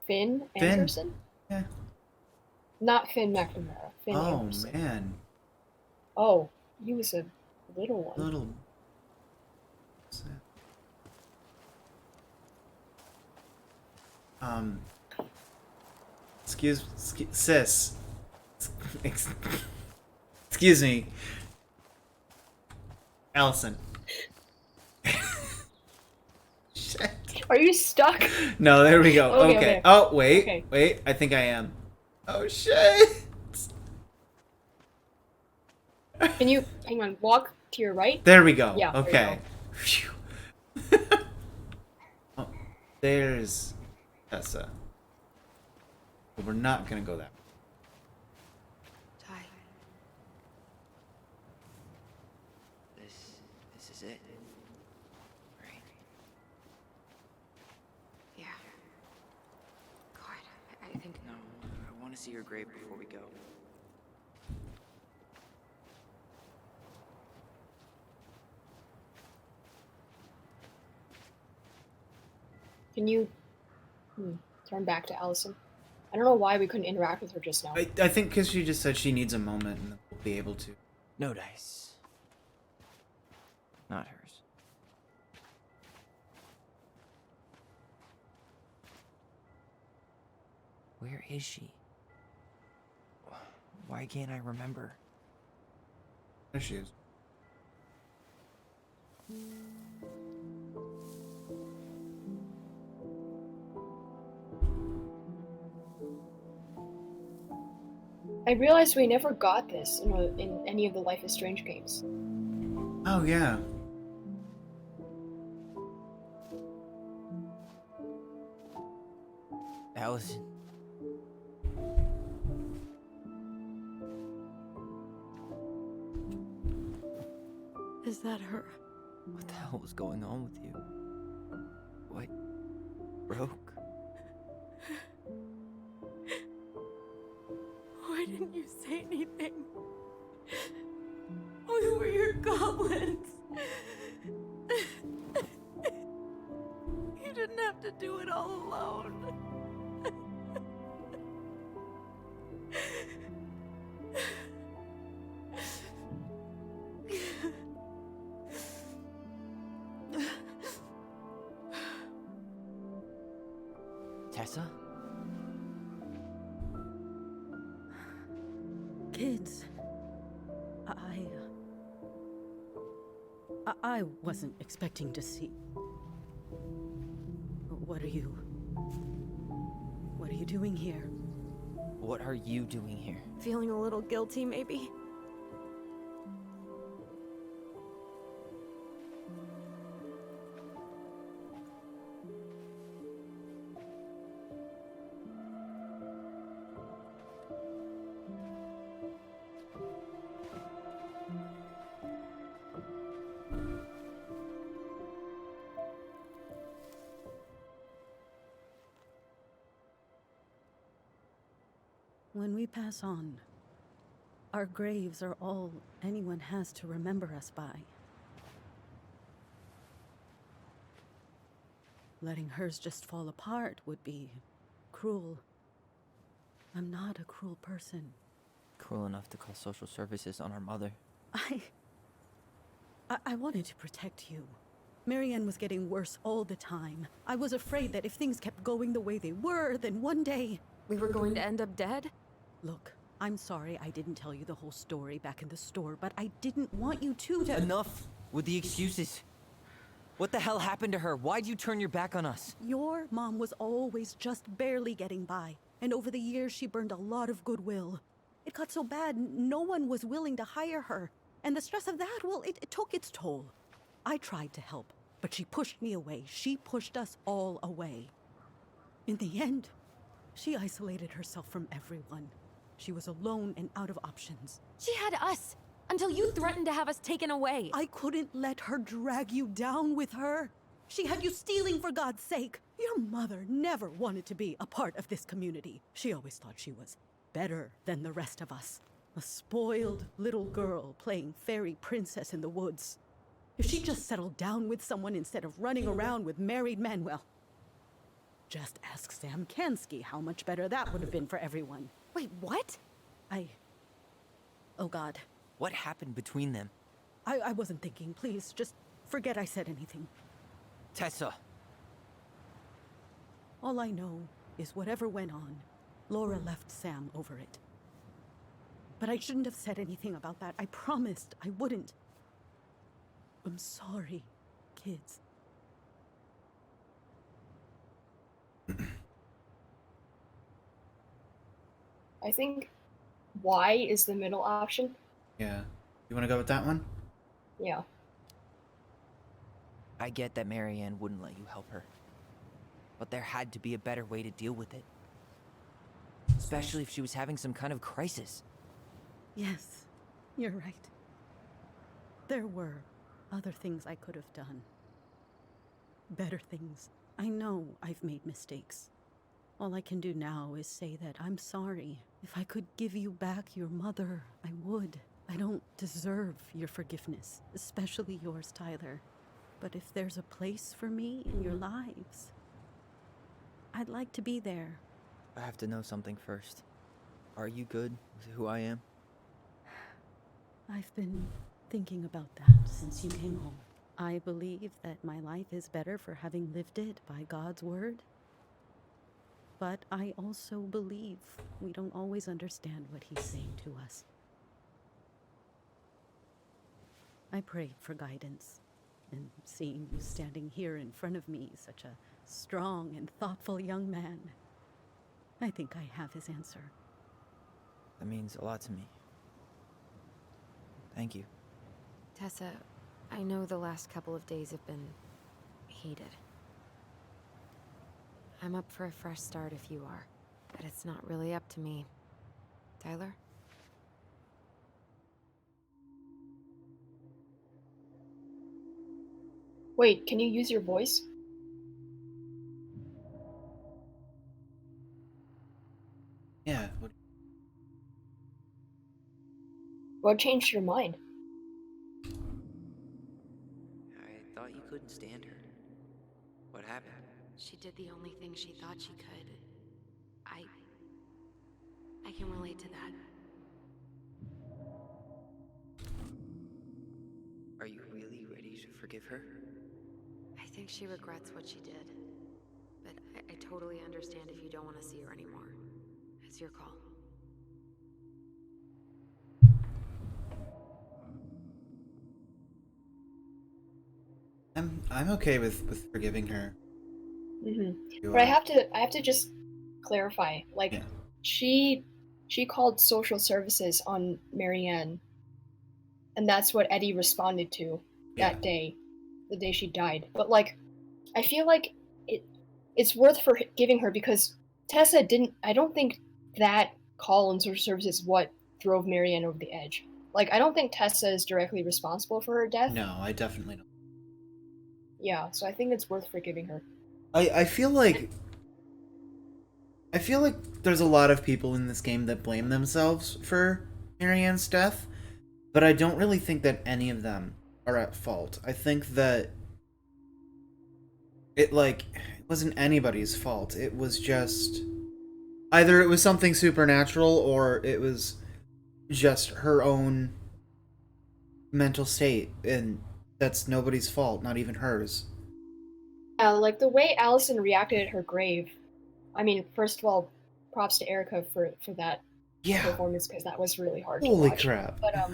Finn Finn? Anderson? Yeah. Not Finn McNamara. Finn Oh, Anderson. man. Oh, he was a little one. Little. Excuse sis. Excuse me. Allison. Shit. Are you stuck? No, there we go. Okay, Okay. okay. Oh, wait. Okay. Wait. I think I am. Oh, shit. Can you hang on? Walk to your right. There we go. Yeah. there you Okay. go. Phew. Oh, there's Tessa. But we're not gonna go that way. Ty. This is it. Right? Yeah. God, I think. No, I want to see your grave before we go. Can you turn back to Allison? I don't know why we couldn't interact with her just now. I think because she just said she needs a moment and we'll be able to. No dice. Not hers. Where is she? Why can't I remember? There she is. I realized we never got this in any of the Life is Strange games. Oh, yeah. Allison. Is that her? What the hell was going on with you? What broke? Why didn't you say anything? We were your goblins. You didn't have to do it all alone. Tessa? Kids, I wasn't expecting to see. What are you doing here? What are you doing here? Feeling a little guilty, maybe? When we pass on, our graves are all anyone has to remember us by. Letting hers just fall apart would be cruel. I'm not a cruel person. Cruel enough to call social services on our mother. I wanted to protect you. Marianne was getting worse all the time. I was afraid that if things kept going the way they were, then one day... We were going to end up dead? Look, I'm sorry I didn't tell you the whole story back in the store, but I didn't want you to... Enough with the excuses. What the hell happened to her? Why'd you turn your back on us? Your mom was always just barely getting by, and over the years she burned a lot of goodwill. It got so bad, no one was willing to hire her. And the stress of that, well, it took its toll. I tried to help, but she pushed me away. She pushed us all away. In the end, she isolated herself from everyone. She was alone and out of options. She had us until you threatened to have us taken away. I couldn't let her drag you down with her. She had you stealing for God's sake. Your mother never wanted to be a part of this community. She always thought she was better than the rest of us. A spoiled little girl playing fairy princess in the woods. If she just settled down with someone instead of running around with married men, well, just ask Sam Kansky how much better that would have been for everyone. Wait, what? Oh God. What happened between them? I wasn't thinking. Please, just forget I said anything. Tessa! All I know is whatever went on, Laura left Sam over it. But I shouldn't have said anything about that. I promised I wouldn't. I'm sorry, kids. I think Y is the middle option. Yeah. You want to go with that one? Yeah. I get that Marianne wouldn't let you help her. But there had to be a better way to deal with it. Especially if she was having some kind of crisis. Yes, you're right. There were other things I could have done. Better things. I know I've made mistakes. All I can do now is say that I'm sorry. If I could give you back your mother, I would. I don't deserve your forgiveness, especially yours, Tyler. But if there's a place for me in your lives, I'd like to be there. I have to know something first. Are you good with who I am? I've been thinking about that since you came home. I believe that my life is better for having lived it by God's word. But I also believe we don't always understand what he's saying to us. I prayed for guidance, and seeing you standing here in front of me, such a strong and thoughtful young man, I think I have his answer. That means a lot to me. Thank you. Tessa, I know the last couple of days have been heated. I'm up for a fresh start if you are, but it's not really up to me. Tyler? Wait, can you use your voice? Yeah. What changed your mind? I thought you couldn't stand her. What happened? She did the only thing she thought she could. I can relate to that. Are you really ready to forgive her? I think she regrets what she did. But I totally understand if you don't want to see her anymore. It's your call. I'm okay with forgiving her. Mm-hmm. But I have to just clarify. Like, yeah. She called social services on Marianne, and that's what Eddie responded to that day, the day she died. But like, I feel like it's worth forgiving her because Tessa didn't. I don't think that call on social services is what drove Marianne over the edge. Like, I don't think Tessa is directly responsible for her death. No, I definitely don't. Yeah, so I think it's worth forgiving her. I feel like there's a lot of people in this game that blame themselves for Marianne's death, but I don't really think that any of them are at fault. I think that it wasn't anybody's fault. It was just either it was something supernatural or it was just her own mental state, and that's nobody's fault, not even hers. Like the way Allison reacted at her grave. I mean, first of all, props to Erica for that performance because that was really hard to watch. Crap. But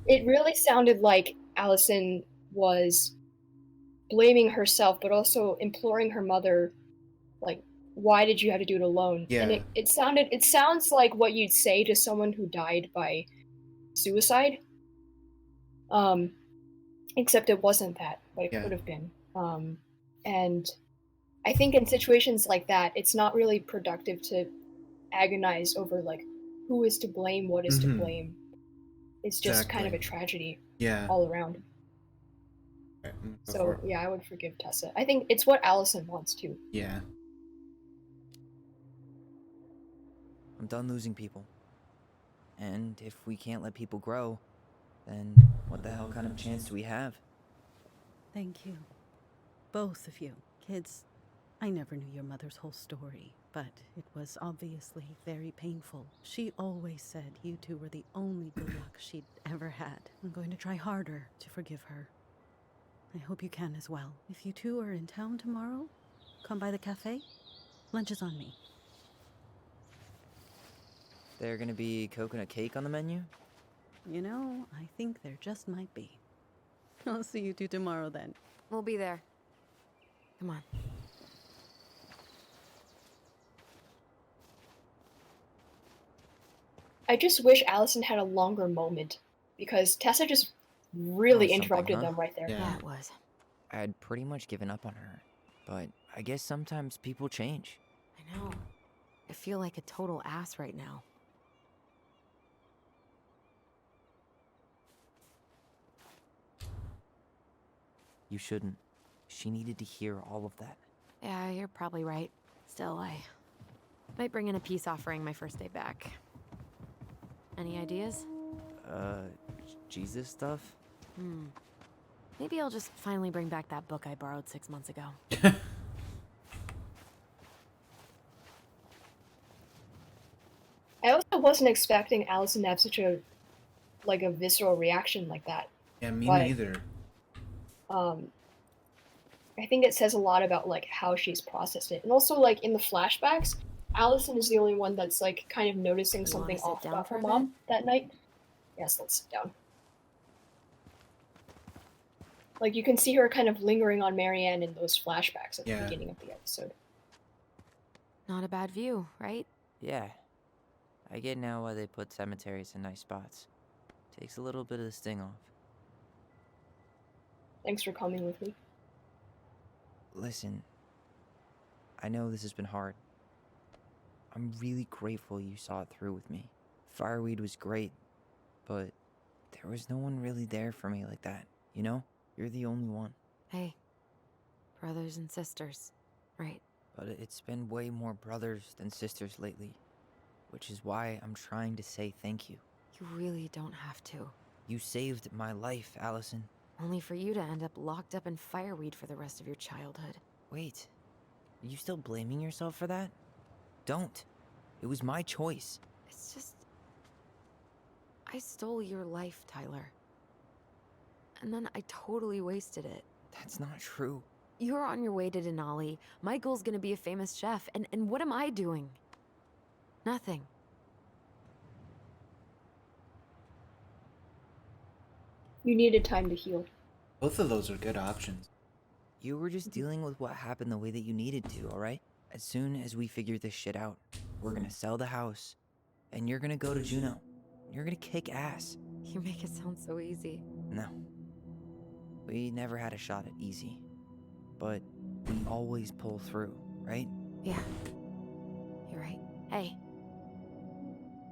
it really sounded like Allison was blaming herself, but also imploring her mother, like, why did you have to do it alone? Yeah. And it sounds like what you'd say to someone who died by suicide. Except it wasn't that, but it could have been. And I think in situations like that, it's not really productive to agonize over, like, who is to blame, what is to Mhm. blame. It's just kind of a Exactly. tragedy Yeah. all around. Okay, I'm gonna go So for it. yeah, I would forgive Tessa. I think it's what Allison wants too. Yeah. I'm done losing people. And if we can't let people grow, then what the hell kind of chance do we have? Thank you. Both of you. Kids, I never knew your mother's whole story, but it was obviously very painful. She always said you two were the only good luck she'd ever had. I'm going to try harder to forgive her. I hope you can as well. If you two are in town tomorrow, come by the cafe. Lunch is on me. There gonna be coconut cake on the menu? You know, I think there just might be. I'll see you two tomorrow then. We'll be there. Come on. I just wish Allison had a longer moment because Tessa just really Something, interrupted huh? them right there. Yeah, it was. I had pretty much given up on her, but I guess sometimes people change. I know. I feel like a total ass right now. You shouldn't. She needed to hear all of that. Yeah, you're probably right. Still, I might bring in a peace offering my first day back. Any ideas? Jesus stuff? Maybe I'll just finally bring back that book I borrowed 6 months ago. I also wasn't expecting Allison to have such a visceral reaction like that. Yeah, me But, neither. I think it says a lot about how she's processed it. And also in the flashbacks, Allison is the only one that's kind of noticing You something wanna sit off down about for her a mom that night. Yes, let's sit down. You can see her kind of lingering on Marianne in those flashbacks at the Yeah. beginning of the episode. Not a bad view, right? Yeah. I get now why they put cemeteries in nice spots. Takes a little bit of the sting off. Thanks for coming with me. Listen, I know this has been hard. I'm really grateful you saw it through with me. Fireweed was great, but there was no one really there for me like that, you know? You're the only one. Hey, brothers and sisters, right? But it's been way more brothers than sisters lately, which is why I'm trying to say thank you. You really don't have to. You saved my life, Allison. Only for you to end up locked up in fireweed for the rest of your childhood. Wait, are you still blaming yourself for that? Don't. It was my choice. It's just... I stole your life, Tyler. And then I totally wasted it. That's not true. You're on your way to Denali. My goal's gonna be a famous chef, and what am I doing? Nothing. You needed time to heal. Both of those are good options. You were just dealing with what happened the way that you needed to, alright? As soon as we figure this shit out, we're gonna sell the house, and you're gonna go to Juneau. You're gonna kick ass. You make it sound so easy. No. We never had a shot at easy. But we always pull through, right? Yeah. You're right. Hey.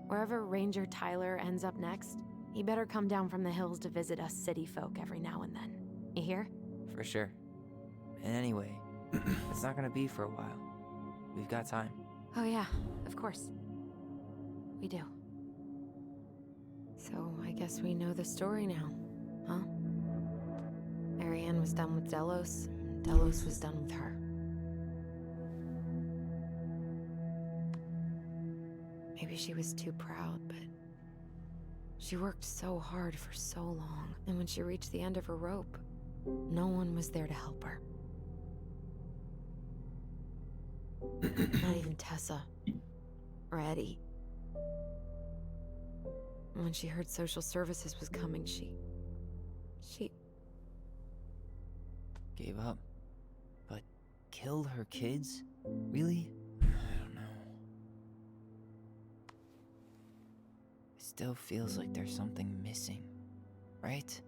Wherever Ranger Tyler ends up next, he better come down from the hills to visit us city folk every now and then. You hear? For sure. And anyway, it's not gonna be for a while. We've got time. Oh yeah, of course. We do. So I guess we know the story now, huh? Marianne was done with Delos, and Delos was done with her. Maybe she was too proud, but she worked so hard for so long, and when she reached the end of her rope, no one was there to help her. Not even Tessa or Eddie. When she heard social services was coming, she Gave up. But killed her kids? Really? I don't know. It still feels like there's something missing, right?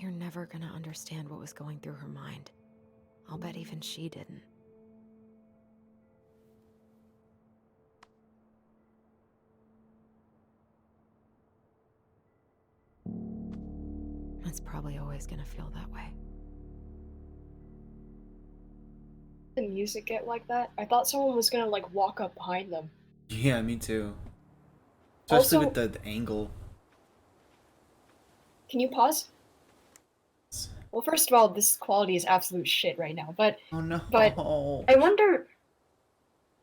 You're never gonna understand what was going through her mind. I'll bet even she didn't. It's probably always gonna feel that way. The music get like that? I thought someone was gonna like walk up behind them. Yeah, me too. Especially Also- with the angle. Can you pause? Well, first of all, this quality is absolute shit right now, but Oh no. But I wonder.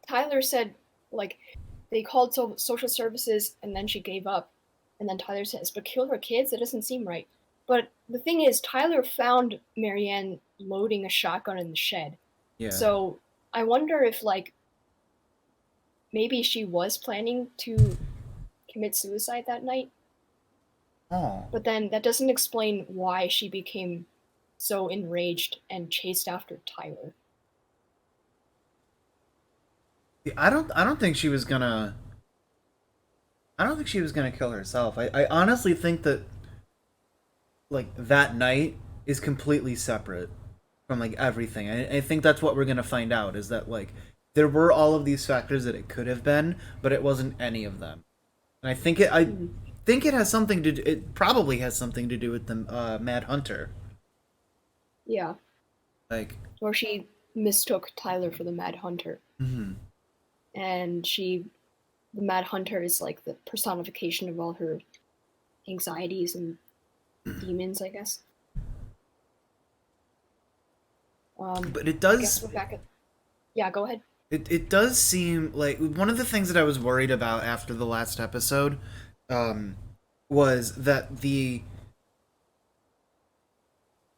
Tyler said, like, they called social services and then she gave up. And then Tyler says, but kill her kids? That doesn't seem right. But the thing is, Tyler found Marianne loading a shotgun in the shed. Yeah. So I wonder if, like, maybe she was planning to commit suicide that night. Oh. But then that doesn't explain why she became so enraged and chased after Tyler. I don't think she was gonna. I don't think she was gonna kill herself. I honestly think that, like, that night is completely separate from, like, everything. I think that's what we're gonna find out, is that, like, there were all of these factors that it could have been, but it wasn't any of them. And I think it has something to do, it probably has something to do with the Mad Hunter. Yeah. Like, Or she mistook Tyler for the Mad Hunter. mhm. And the Mad Hunter is like the personification of all her anxieties and demons, I guess. But it I does. guess we're back at. Yeah, go ahead. It does seem like one of the things that I was worried about after the last episode was that the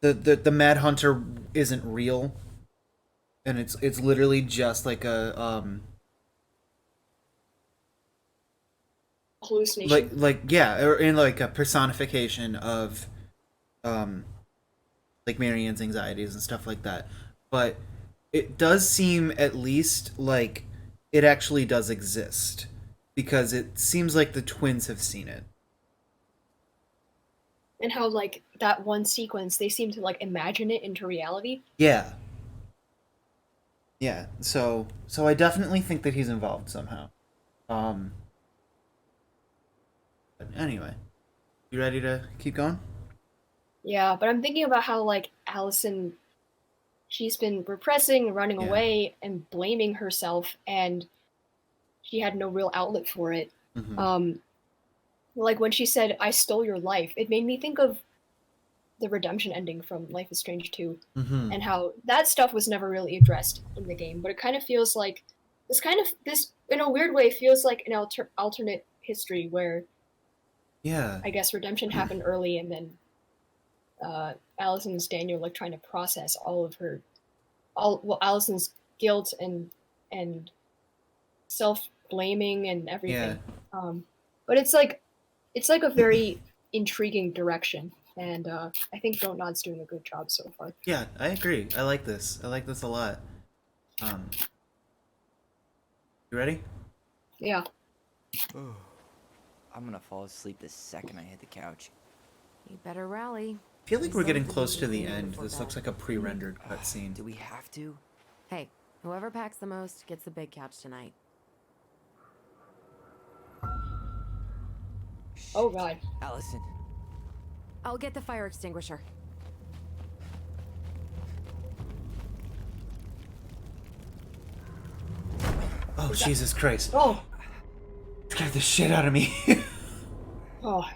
Mad Hunter isn't real, and it's literally just like a hallucination. like yeah, or in like a personification of like Marianne's anxieties and stuff like that. But it does seem at least like it actually does exist, because it seems like the twins have seen it. And how, like, that one sequence, they seem to, like, imagine it into reality. Yeah. Yeah, so I definitely think that he's involved somehow. But anyway, you ready to keep going? Yeah, but I'm thinking about how, like, Allison, she's been repressing, running Yeah. away, and blaming herself, and she had no real outlet for it. Mhm. Like, when she said, I stole your life, it made me think of the redemption ending from Life is Strange 2, Mhm. and how that stuff was never really addressed in the game, but it kind of feels like, this, in a weird way, feels like an alternate history where, Yeah. I guess, redemption happened early, and then Allison's Daniel, like, trying to process all of Allison's guilt and self-blaming and everything. But it's like a very intriguing direction, and I think Don't Nod's doing a good job so far. Yeah, I agree. I like this. I like this a lot. You ready? Yeah. I'm gonna fall asleep the second I hit the couch. You better rally. I feel like we're getting close to the end. This looks like a pre-rendered cutscene. Do we have to? Hey, whoever packs the most gets the big couch tonight. Oh god. Allison. I'll get the fire extinguisher. Oh, Jesus Christ. Oh. Scared the shit out of me. Oh.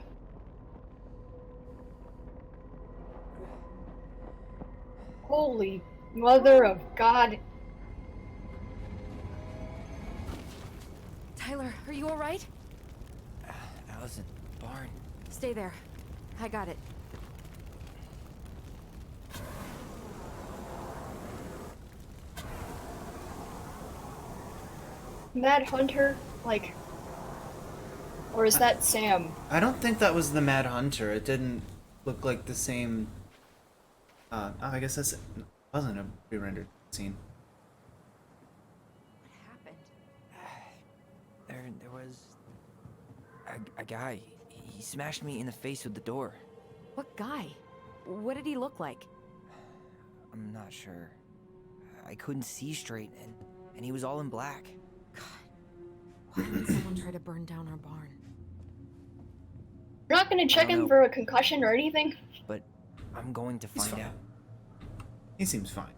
Holy mother of God. Tyler, are you alright? Allison, barn. Stay there. I got it. Mad Hunter, like, or is that Sam? I don't think that was the Mad Hunter. It didn't look like the same. Oh, I guess that wasn't a pre-rendered scene. There was a guy. He smashed me in the face with the door. What guy? What did he look like? I'm not sure. I couldn't see straight, and he was all in black. Why would someone try to burn down our barn? You're not gonna check him for a concussion or anything? But I'm going to find out. He seems fine.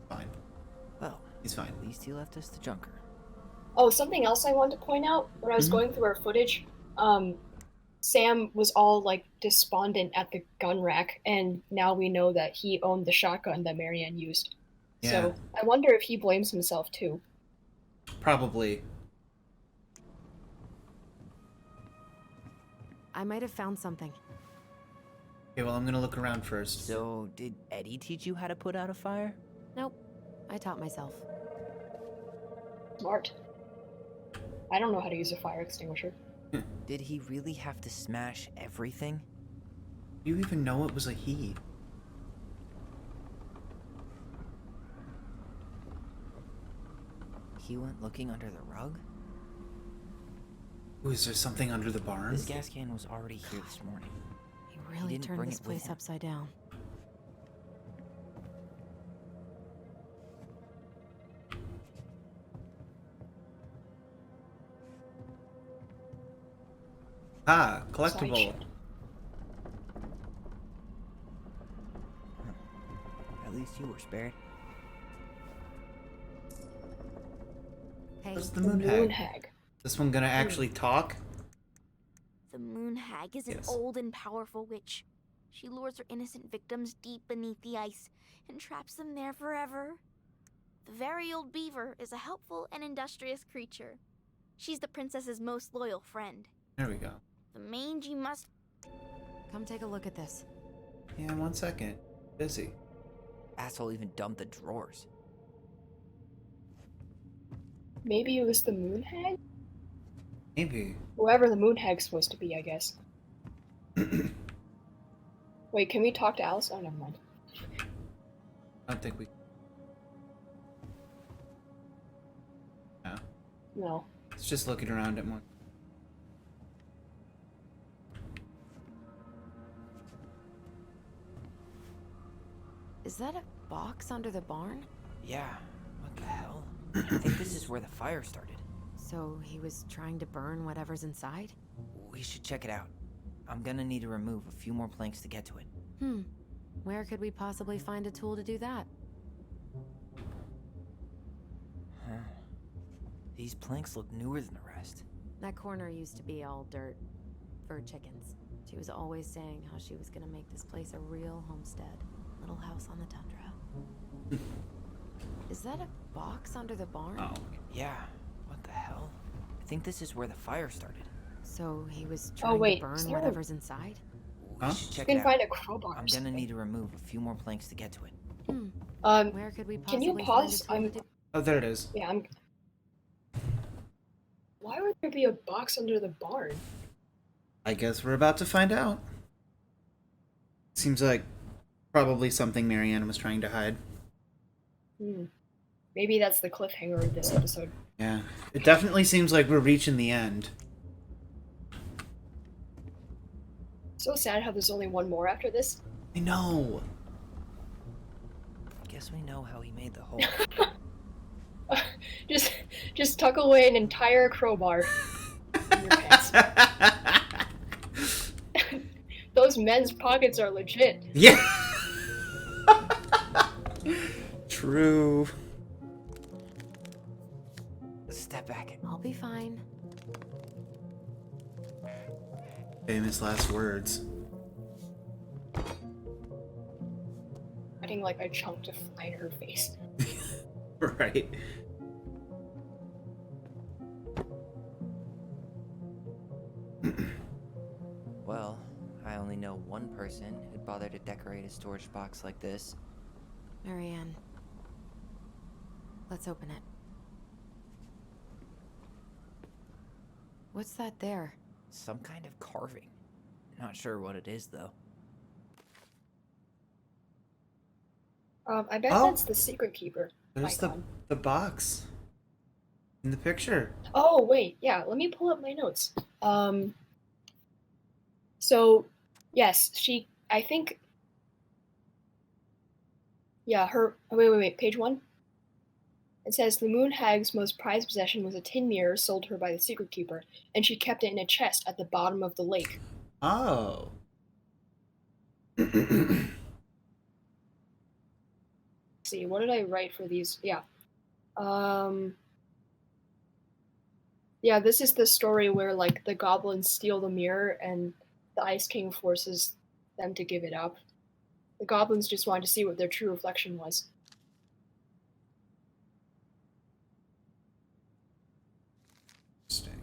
Fine. Well, he's fine. At least he left us the junker. Oh, something else I wanted to point out when I was going through our footage. Sam was all like despondent at the gun rack, and now we know that he owned the shotgun that Marianne used. Yeah. So I wonder if he blames himself too. Probably. I might have found something. Okay, well, I'm gonna look around first. So, did Eddie teach you how to put out a fire? Nope. I taught myself. Smart. I don't know how to use a fire extinguisher. Did he really have to smash everything? Do you even know it was a he? He went looking under the rug? Ooh, is there something under the barn? This gas can was already here this morning. He really didn't turned bring this it with place him. upside down. Ah, collectible. Sideshow. At least you were spared. Hey, What's the moon hag? Moon hag. This one gonna actually talk? The Moon Hag is an Yes. old and powerful witch. She lures her innocent victims deep beneath the ice and traps them there forever. The very old beaver is a helpful and industrious creature. She's the princess's most loyal friend. There we go. The mangy must... Come take a look at this. Yeah, 1 second. Busy. Asshole even dumped the drawers. Maybe it was the moon hag? Maybe. Whoever the moon hag's supposed to be, I guess. Wait, can we talk to Alice? Oh, never mind. I don't think we... No. No. It's just looking around at more. Is that a box under the barn? Yeah, what the hell? I think this is where the fire started. So he was trying to burn whatever's inside? We should check it out. I'm gonna need to remove a few more planks to get to it. Where could we possibly find a tool to do that? Huh. These planks look newer than the rest. That corner used to be all dirt for chickens. She was always saying how she was gonna make this place a real homestead. Little house on the tundra. Is that a box under the barn? Oh. Yeah, what the hell? I think this is where the fire started. So he was trying wait, to burn is there a- whatever's inside? We Huh? should You check can it out. find a crowbar. or I'm gonna something. need to remove a few more planks to get to it. Where could we possibly Can you find pause? a tool I'm. to do? Oh, there it is. Yeah, I'm. Why would there be a box under the barn? I guess we're about to find out. Seems like probably something Marianne was trying to hide. Maybe that's the cliffhanger of this episode. Yeah. It definitely seems like we're reaching the end. So sad how there's only one more after this. I know. Guess we know how he made the hole. Just tuck away an entire crowbar in your pants. Those men's pockets are legit. Yeah. True. Step back. I'll be fine. Famous last words. Getting like a chunk to fly in her face. Right. Well, I only know one person who'd bother to decorate a storage box like this. Marianne. Let's open it. What's that there? Some kind of carving. Not sure what it is, though. I bet Oh. that's the secret keeper. There's icon. the box. In the picture. Oh wait, yeah. Let me pull up my notes. So, yes, I think Yeah, her. Oh, wait. Page 1. It says the moon hag's most prized possession was a tin mirror sold to her by the secret keeper, and she kept it in a chest at the bottom of the lake. Oh. See, what did I write for these? Yeah. Yeah, this is the story where like the goblins steal the mirror and the Ice King forces them to give it up. The goblins just wanted to see what their true reflection was. Interesting.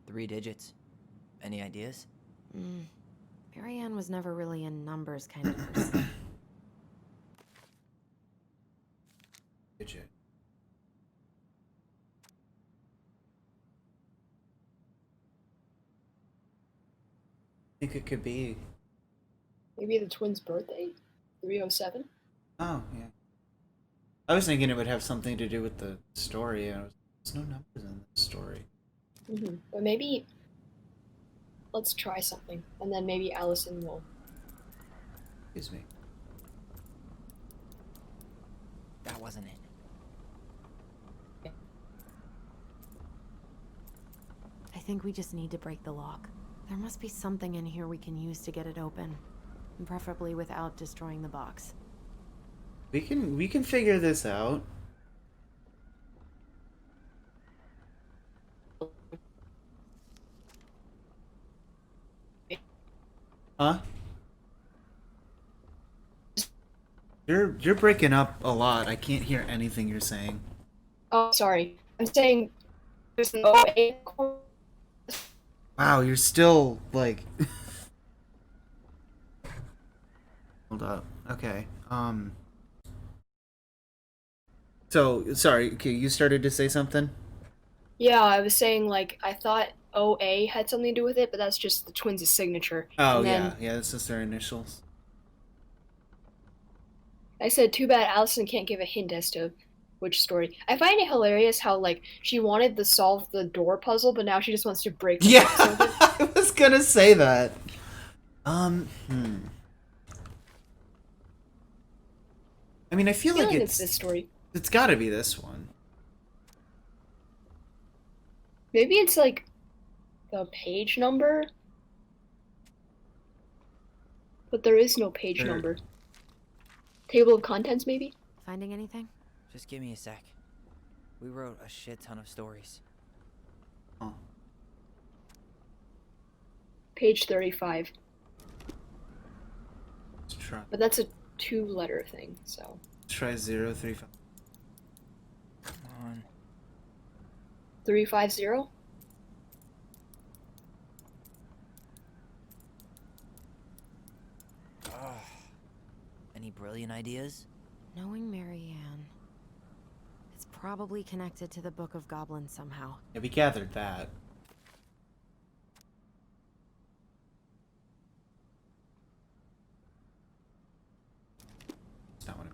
3 digits. Any ideas? Marianne was never really a numbers kind of person. Digit. I think it could be. Maybe the twins' birthday? 307? Oh, yeah. I was thinking it would have something to do with the story. There's no numbers in the story. But maybe let's try something, and then maybe Allison will. Excuse me. That wasn't it. I think we just need to break the lock. There must be something in here we can use to get it open. Preferably without destroying the box. We can figure this out. Huh? You're breaking up a lot. I can't hear anything you're saying. Oh, sorry. I'm saying there's an OA. Wow, you're still like Hold up. Okay. So, sorry, okay, you started to say something? Yeah, I was saying like I thought OA had something to do with it, but that's just the twins' signature. Oh, And then yeah, this is their initials. I said, too bad Allison can't give a hint as to which story. I find it hilarious how like she wanted to solve the door puzzle, but now she just wants to break the Yeah, box open. I was gonna say that. I mean, I feel like it's this story. It's gotta be this one. Maybe it's like the page number, but there is no page number. Table of contents, maybe? Finding anything? Just give me a sec. We wrote a shit ton of stories. Oh. Page 35. Let's try. But that's a 2-letter thing, so. Let's try 035. Come on. 350? Any brilliant ideas? Knowing Marianne, it's probably connected to the Book of Goblins somehow. Yeah, we gathered that. That's not what it...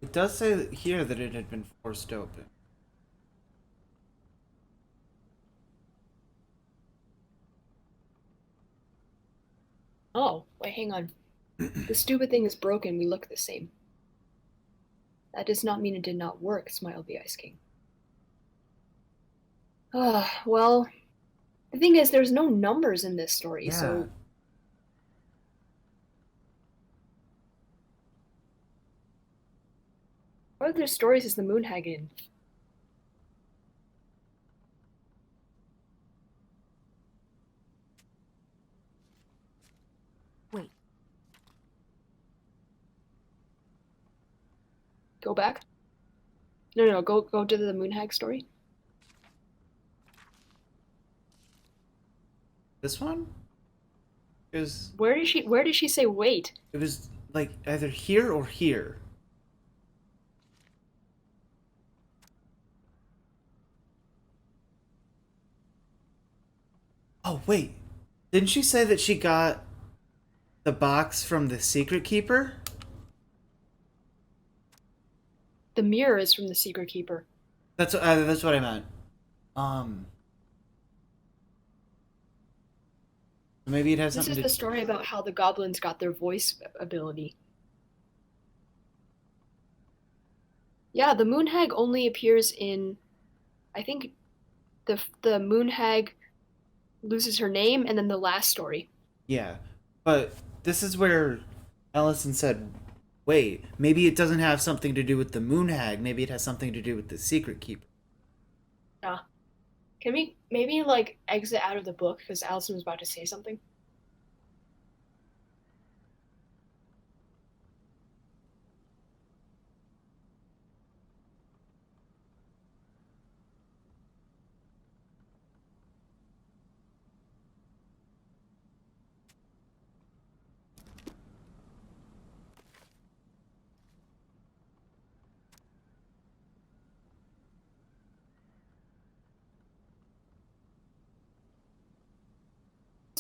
It does say here that it had been forced open. Oh, wait, hang on. The stupid thing is broken, we look the same. That does not mean it did not work, smiled the Ice King. Well, the thing is, there's no numbers in this story, so... What other stories is the Moon Hag in? Wait. Go back? No, go to the Moon Hag story. This one? Is where did she say wait? It was like either here or here. Oh, wait. Didn't she say that she got the box from the Secret Keeper? The mirror is from the Secret Keeper. That's what I meant. Maybe it has This something is to... the story about how the goblins got their voice ability. Yeah, the moon hag only appears in, I think, the moon hag loses her name, and then the last story. Yeah, but this is where Allison said, wait, maybe it doesn't have something to do with the moon hag, maybe it has something to do with the Secret Keeper. Yeah. Can we maybe, like, exit out of the book, because Allison was about to say something?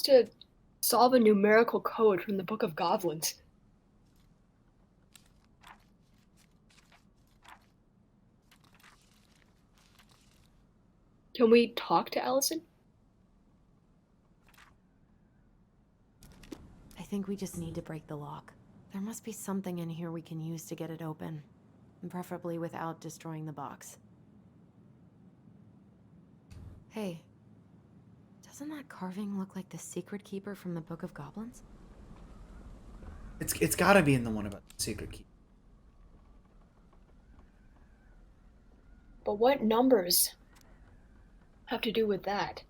To solve a numerical code from the Book of Goblins. Can we talk to Allison? I think we just need to break the lock. There must be something in here we can use to get it open. And preferably without destroying the box. Hey, doesn't that carving look like the Secret Keeper from the Book of Goblins? It's gotta be in the one about the Secret Keeper. But what numbers have to do with that?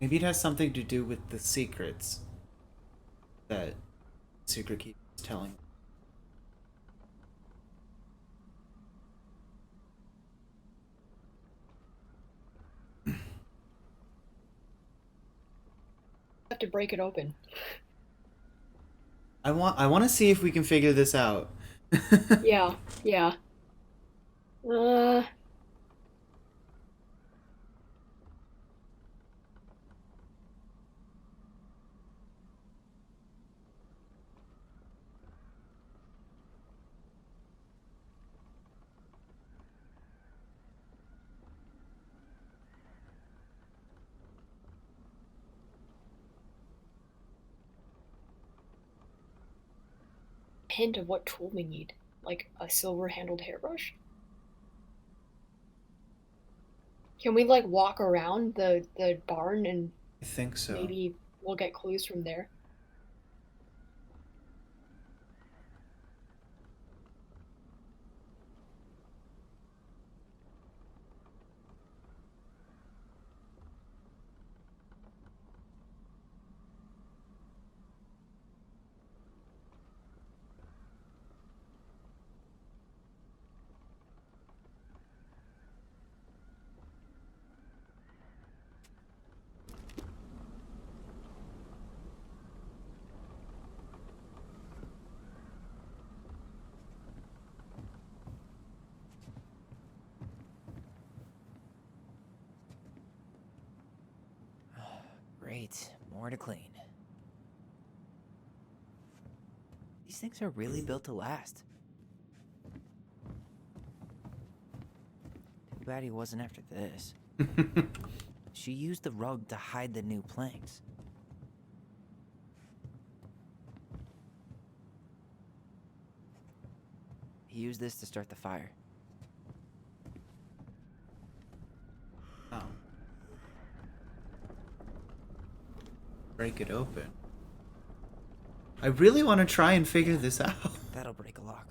Maybe it has something to do with the secrets that Secret Keeper is telling. Have to break it open. I want to see if we can figure this out. Yeah, yeah. Hint of what tool we need, like a silver-handled hairbrush. Can we like walk around the barn and I think so. maybe we'll get clues from there? Great, more to clean. These things are really built to last. Too bad he wasn't after this. She used the rug to hide the new planks. He used this to start the fire. Oh. Break it open. I really want to try and figure this out. That'll break a lock.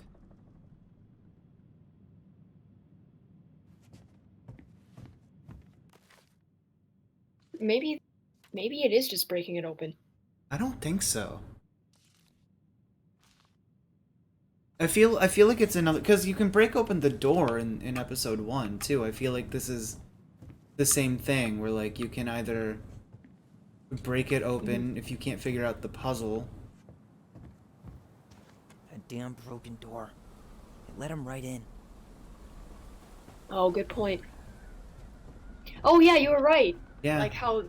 Maybe it is just breaking it open. I don't think so. I feel like it's another, because you can break open the door in episode 1 too. I feel like this is the same thing where like you can either break it open if you can't figure out the puzzle. That damn broken door. It let him right in. Oh, good point. Oh yeah, you were right. Yeah. Like how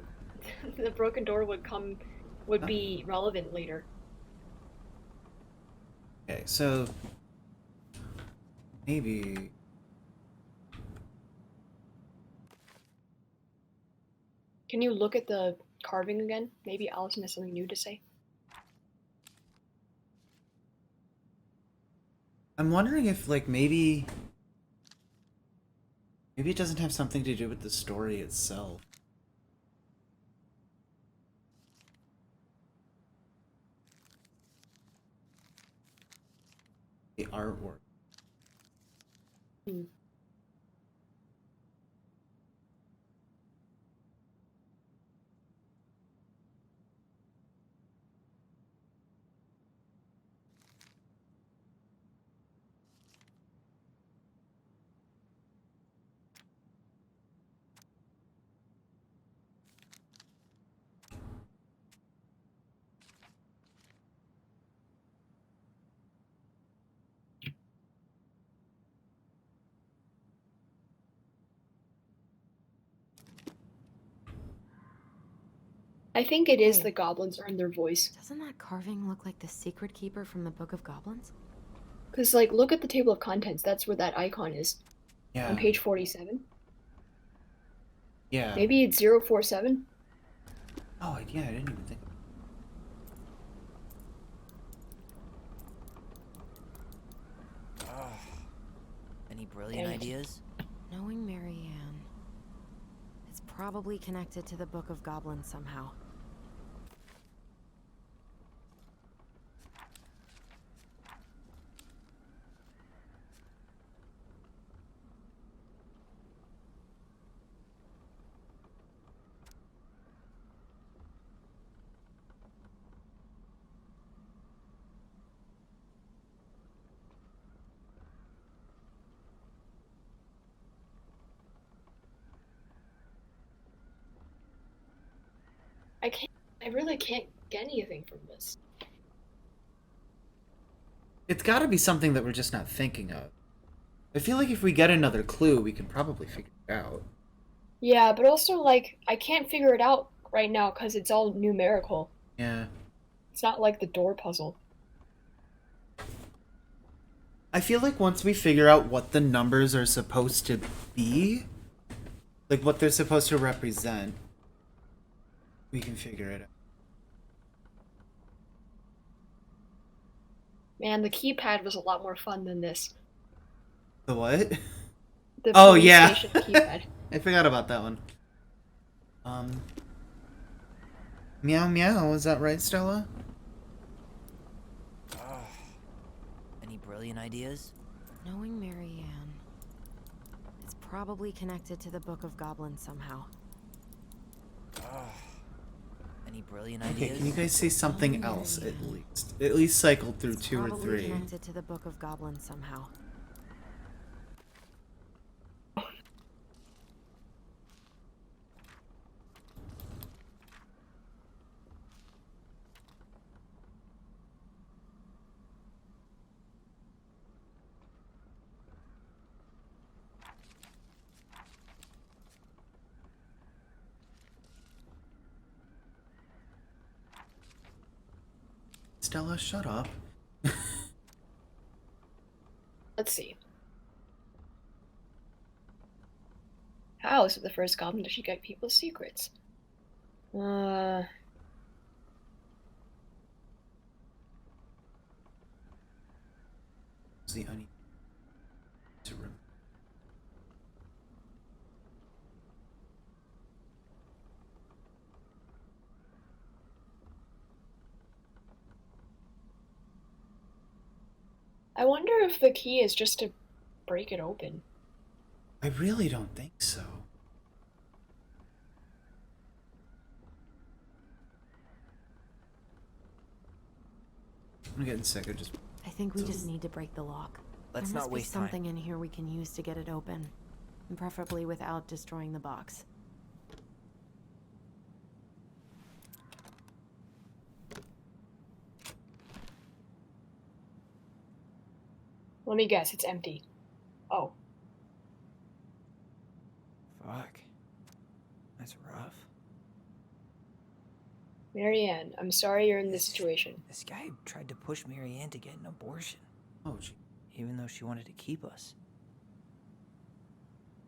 the broken door would be relevant later. Okay, so maybe Can you look at the carving again? Maybe Allison has something new to say. I'm wondering if like maybe it doesn't have something to do with the story itself. The artwork. I think it is the goblins earned their voice. Doesn't that carving look like the secret keeper from the Book of Goblins? Because, like, look at the table of contents. That's where that icon is. Yeah. On page 47. Yeah. Maybe it's 047? Oh, yeah, I didn't even think. Any brilliant ideas? Knowing Marianne, it's probably connected to the Book of Goblins somehow. I really can't get anything from this. It's got to be something that we're just not thinking of. I feel like if we get another clue, we can probably figure it out. Yeah, but also, like, I can't figure it out right now because it's all numerical. Yeah. It's not like the door puzzle. I feel like once we figure out what the numbers are supposed to be, like what they're supposed to represent, we can figure it out. Man, the keypad was a lot more fun than this. The what? The oh police yeah. station keypad. I forgot about that one. Meow meow, is that right, Stella? Any brilliant ideas? Knowing Marianne, it's probably connected to the Book of Goblins somehow. Any brilliant Okay, ideas? can you guys say something else at least? At least cycle through It's 2 or probably 3. connected to the Book of Goblins somehow. Stella, shut up. Let's see. house of the first goblin does she get people's secrets? The onion to room. I wonder if the key is just to break it open. I really don't think so. I'm getting sick of just. I think we just need to break the lock. Let's there not must waste be time. something in here we can use to get it open, and preferably without destroying the box. Let me guess, it's empty. Oh. Fuck. That's rough. Marianne, I'm sorry you're in this situation. This guy tried to push Marianne to get an abortion. Oh, gee. Even though she wanted to keep us.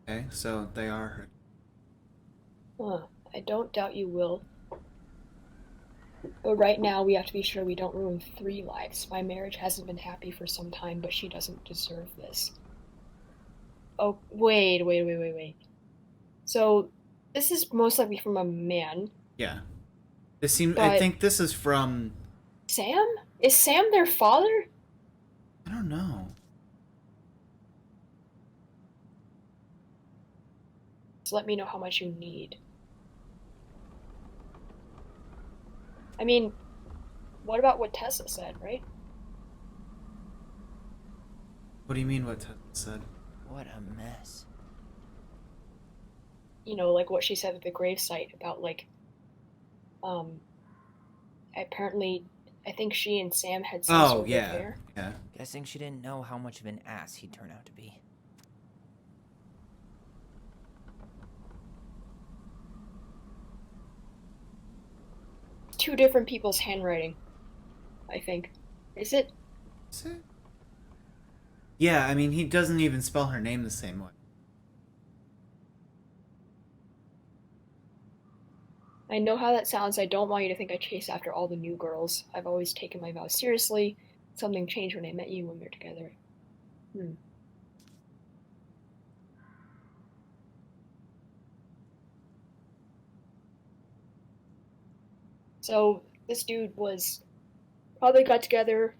Okay, so they are her. Huh. I don't doubt you will. But right now, we have to be sure we don't ruin 3 lives. My marriage hasn't been happy for some time, but she doesn't deserve this. Oh, wait. So, this is most likely from a man. Yeah. This seems. But- I think this is from. Sam? Is Sam their father? I don't know. So let me know how much you need. I mean, what about what Tessa said, right? What do you mean? What Tessa said? What a mess. You know, like what she said at the gravesite about, like, apparently, I think she and Sam had some sort of affair. Yeah. Guessing she didn't know how much of an ass he'd turn out to be. Two different people's handwriting, I think. Is it? Is it? Yeah, I mean, he doesn't even spell her name the same way. I know how that sounds. I don't want you to think I chase after all the new girls. I've always taken my vows seriously. Something changed when I met you when we were together. So, this dude was probably got together.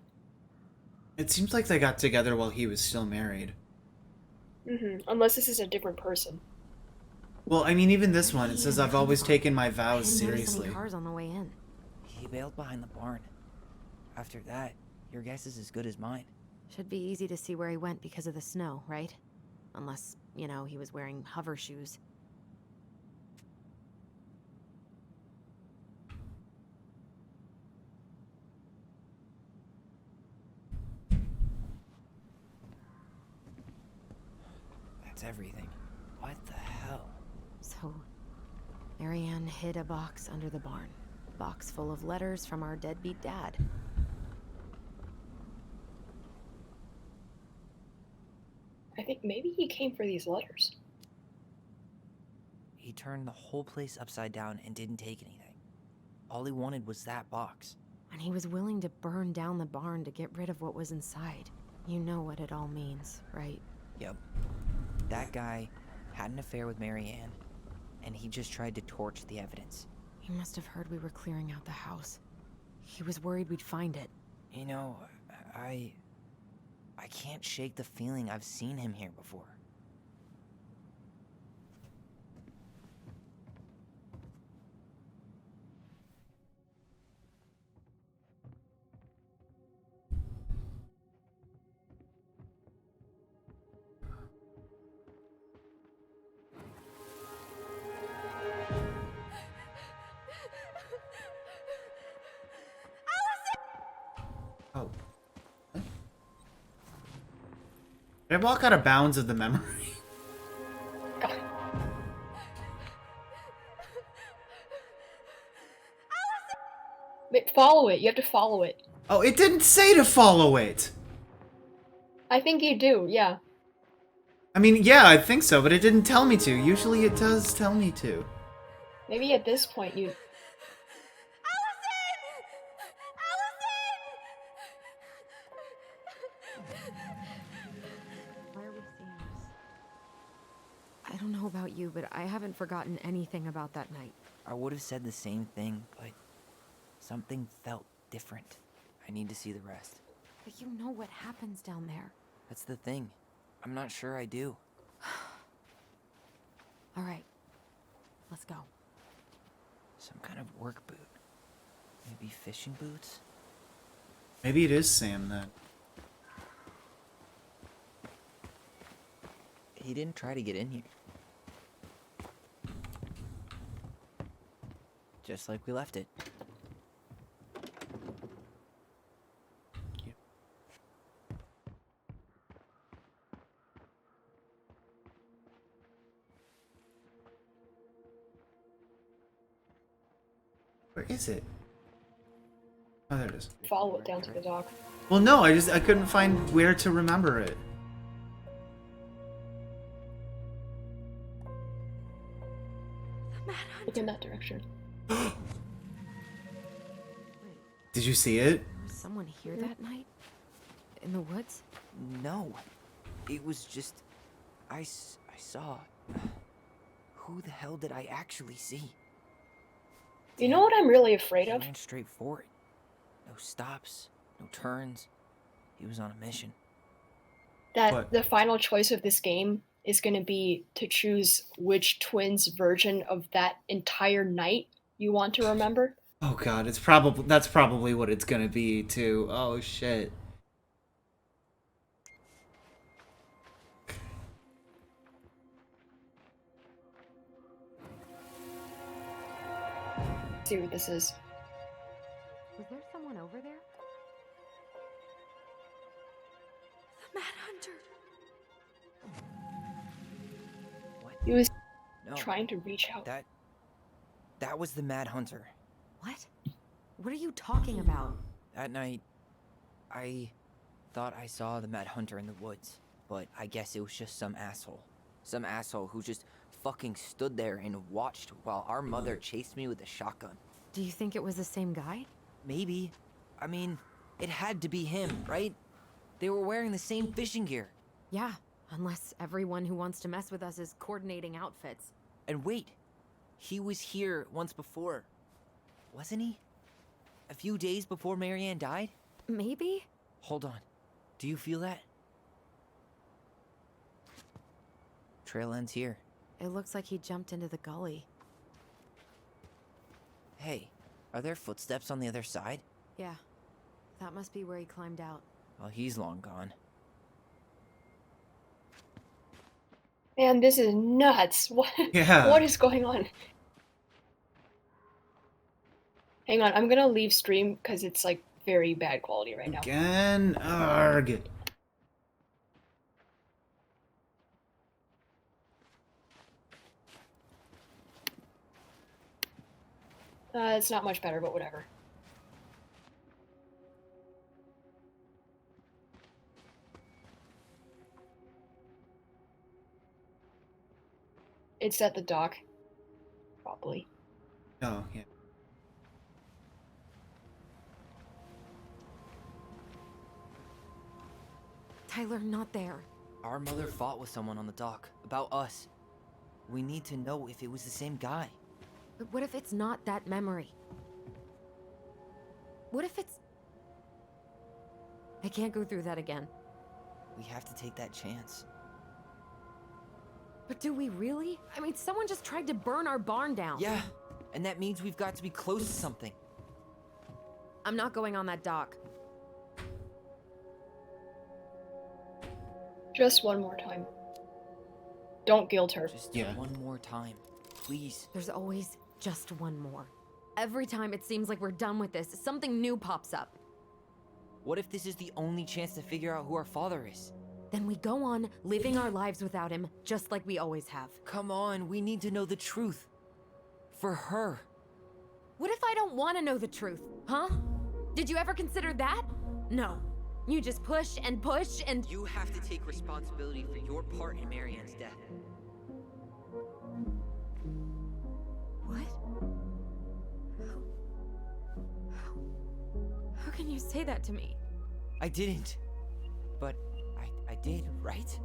It seems like they got together while he was still married. Unless this is a different person. Well, I mean, even this one, it says, I've always taken my I vows didn't notice seriously. any cars on the way in. He bailed behind the barn. After that, your guess is as good as mine. Should be easy to see where he went because of the snow, right? Unless, you know, he was wearing hover shoes. That's everything. What the hell? So, Marianne hid a box under the barn. Box full of letters from our deadbeat dad. I think maybe he came for these letters. He turned the whole place upside down and didn't take anything. All he wanted was that box. And he was willing to burn down the barn to get rid of what was inside. You know what it all means, right? Yep. That guy had an affair with Marianne, and he just tried to torch the evidence. He must have heard we were clearing out the house. He was worried we'd find it. You know, I can't shake the feeling I've seen him here before. Oh. What? Did I walk out of bounds of the memory? Wait, follow it. You have to follow it. Oh, it didn't say to follow it! I think you do, yeah. I mean, yeah, I think so, but it didn't tell me to. Usually it does tell me to. Maybe at this point you. Why are we seeing this? I don't know about you, but I haven't forgotten anything about that night. I would have said the same thing, but something felt different. I need to see the rest. But you know what happens down there. That's the thing. I'm not sure I do. All right, let's go. Some kind of work boot. Maybe fishing boots? Maybe it is Sam then. He didn't try to get in here. Just like we left it. Where is it? Oh, there it is. Follow it down to the dock. Well, no, I couldn't find where to remember it. Look in that direction. Did you see it? Was someone here that night? In the woods? No. It was just... I saw... Who the hell did I actually see? You know what I'm really afraid He of? ran straight for it. No stops, no turns. He was on a mission. That What? the final choice of this game is going to be to choose which twins version of that entire night you want to remember. Oh god, that's probably what it's gonna be too. Oh shit. See what this is. Was there someone over there? The Mad Hunter. He was No. trying to reach out. That was the Mad Hunter. What? What are you talking about? That night, I thought I saw the Mad Hunter in the woods, but I guess it was just some asshole. Some asshole who just fucking stood there and watched while our mother chased me with a shotgun. Do you think it was the same guy? Maybe. I mean, it had to be him, right? They were wearing the same fishing gear. Yeah, unless everyone who wants to mess with us is coordinating outfits. And wait, he was here once before, wasn't he? A few days before Marianne died? Maybe? Hold on. Do you feel that? Trail ends here. It looks like he jumped into the gully. Hey, are there footsteps on the other side? Yeah, that must be where he climbed out. Well, he's long gone. Man, this is nuts. What? Yeah. What is going on? Hang on, I'm gonna leave stream because it's like very bad quality right now. Again? Arg. It's not much better, but whatever. It's at the dock. Probably. Oh, yeah. Tyler, not there. Our mother fought with someone on the dock about us. We need to know if it was the same guy. But what if it's not that memory? What if it's... I can't go through that again. We have to take that chance. But do we really? I mean, someone just tried to burn our barn down. Yeah, and that means we've got to be close to something. I'm not going on that dock. Just one more time. Don't guilt her. Just Yeah. one more time, please. There's always just one more. Every time it seems like we're done with this, something new pops up. What if this is the only chance to figure out who our father is? Then we go on living our lives without him, just like we always have. Come on, we need to know the truth. For her. What if I don't want to know the truth, huh? Did you ever consider that? No. You just push and push and... You have to take responsibility for your part in Marianne's death. What? How can you say that to me? I didn't. But I did, right?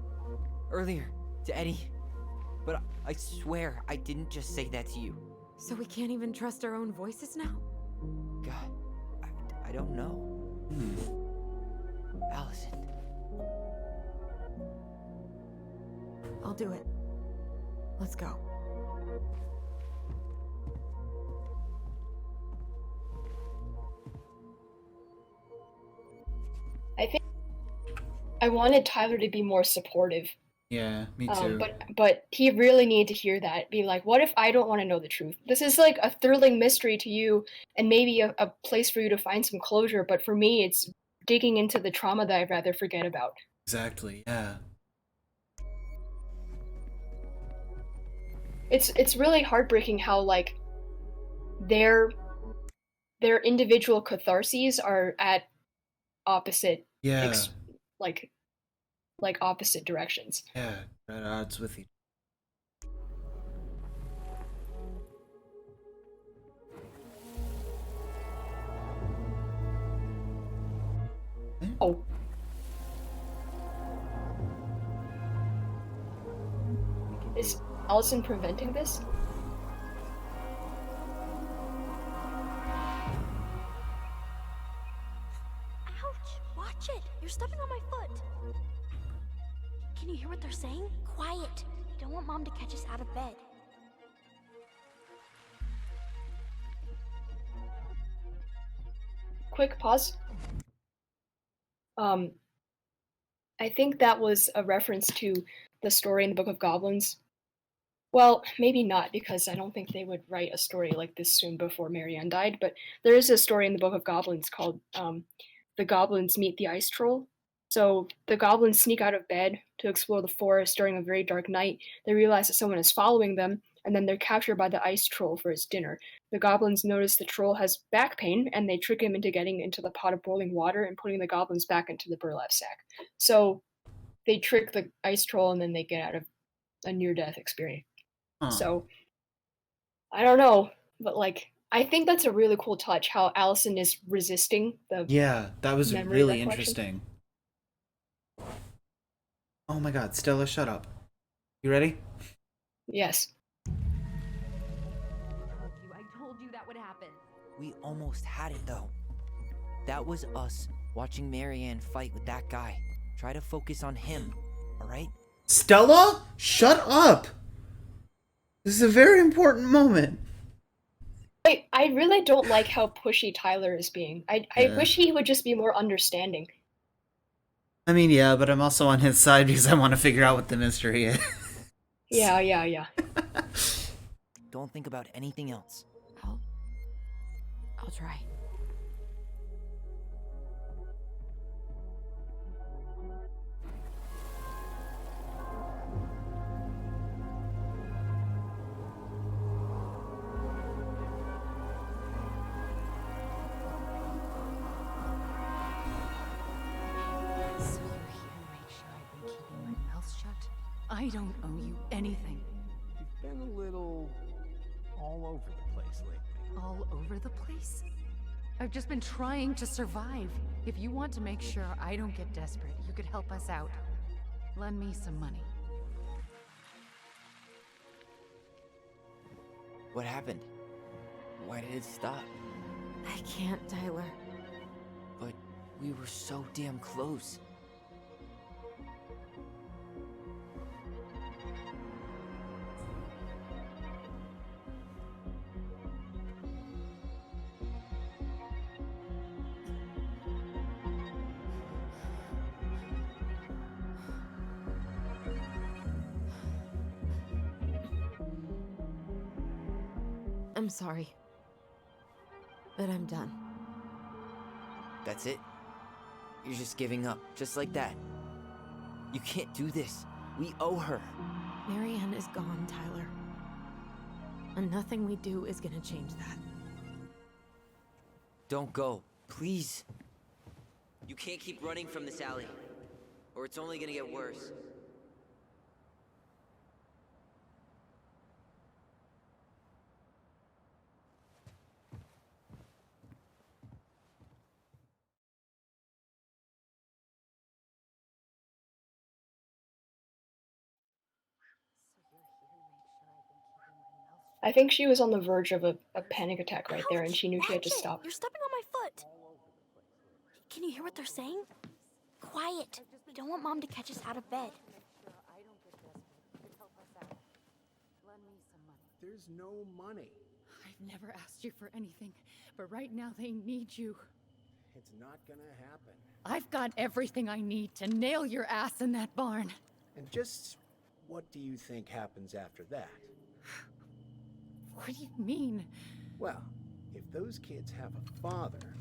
Earlier, to Eddie. But I swear I didn't just say that to you. So we can't even trust our own voices now? God, I don't know. Allison. I'll do it. Let's go. I think I wanted Tyler to be more supportive. Yeah, me too. But he really needed to hear that. Be like, what if I don't want to know the truth? This is like a thrilling mystery to you, and maybe a place for you to find some closure. But for me, it's digging into the trauma that I'd rather forget about. Exactly. Yeah. It's really heartbreaking how like their individual catharses are at opposite like opposite directions. Yeah, at odds with each. Oh. Is Allison preventing this? Ouch! Watch it! You're stepping on my foot! Can you hear what they're saying? Quiet! I don't want Mom to catch us out of bed. Quick pause. I think that was a reference to the story in the Book of Goblins. Well, maybe not, because I don't think they would write a story like this soon before Marianne died, but there is a story in the Book of Goblins called The Goblins Meet the Ice Troll. So the goblins sneak out of bed to explore the forest during a very dark night. They realize that someone is following them, and then they're captured by the ice troll for his dinner. The goblins notice the troll has back pain, and they trick him into getting into the pot of boiling water and putting the goblins back into the burlap sack. So they trick the ice troll, and then they get out of a near-death experience. Huh. So, I don't know, but like, I think that's a really cool touch, how Allison is resisting the Yeah, that was memory really recollection. interesting. Oh my god, Stella, shut up. You ready? Yes. I told you that would happen. We almost had it though. That was us watching Marianne fight with that guy. Try to focus on him, alright? Stella? Shut up! This is a very important moment. I really don't like how pushy Tyler is being. I Yeah. wish he would just be more understanding. I mean, yeah, but I'm also on his side because I want to figure out what the mystery is. Yeah. Don't think about anything else. I'll try. So you're here to make sure I've been keeping my mouth shut? I don't owe you anything. You've been a little all over the place lately. All over the place? I've just been trying to survive. If you want to make sure I don't get desperate, you could help us out. Lend me some money. What happened? Why did it stop? I can't, Tyler. But we were so damn close. I'm sorry. But I'm done. That's it? You're just giving up, just like that. You can't do this. We owe her. Marianne is gone, Tyler. And nothing we do is gonna change that. Don't go, please. You can't keep running from this, Allie, or it's only gonna get worse. I think she was on the verge of a panic attack right there, and she knew she had to Watch it! stop. You're stepping on my foot. Can you hear what they're saying? Quiet. We don't want Mom to catch us out of bed. There's no money. I've never asked you for anything, but right now they need you. It's not gonna happen. I've got everything I need to nail your ass in that barn. And just what do you think happens after that? What do you mean? Well, if those kids have a father,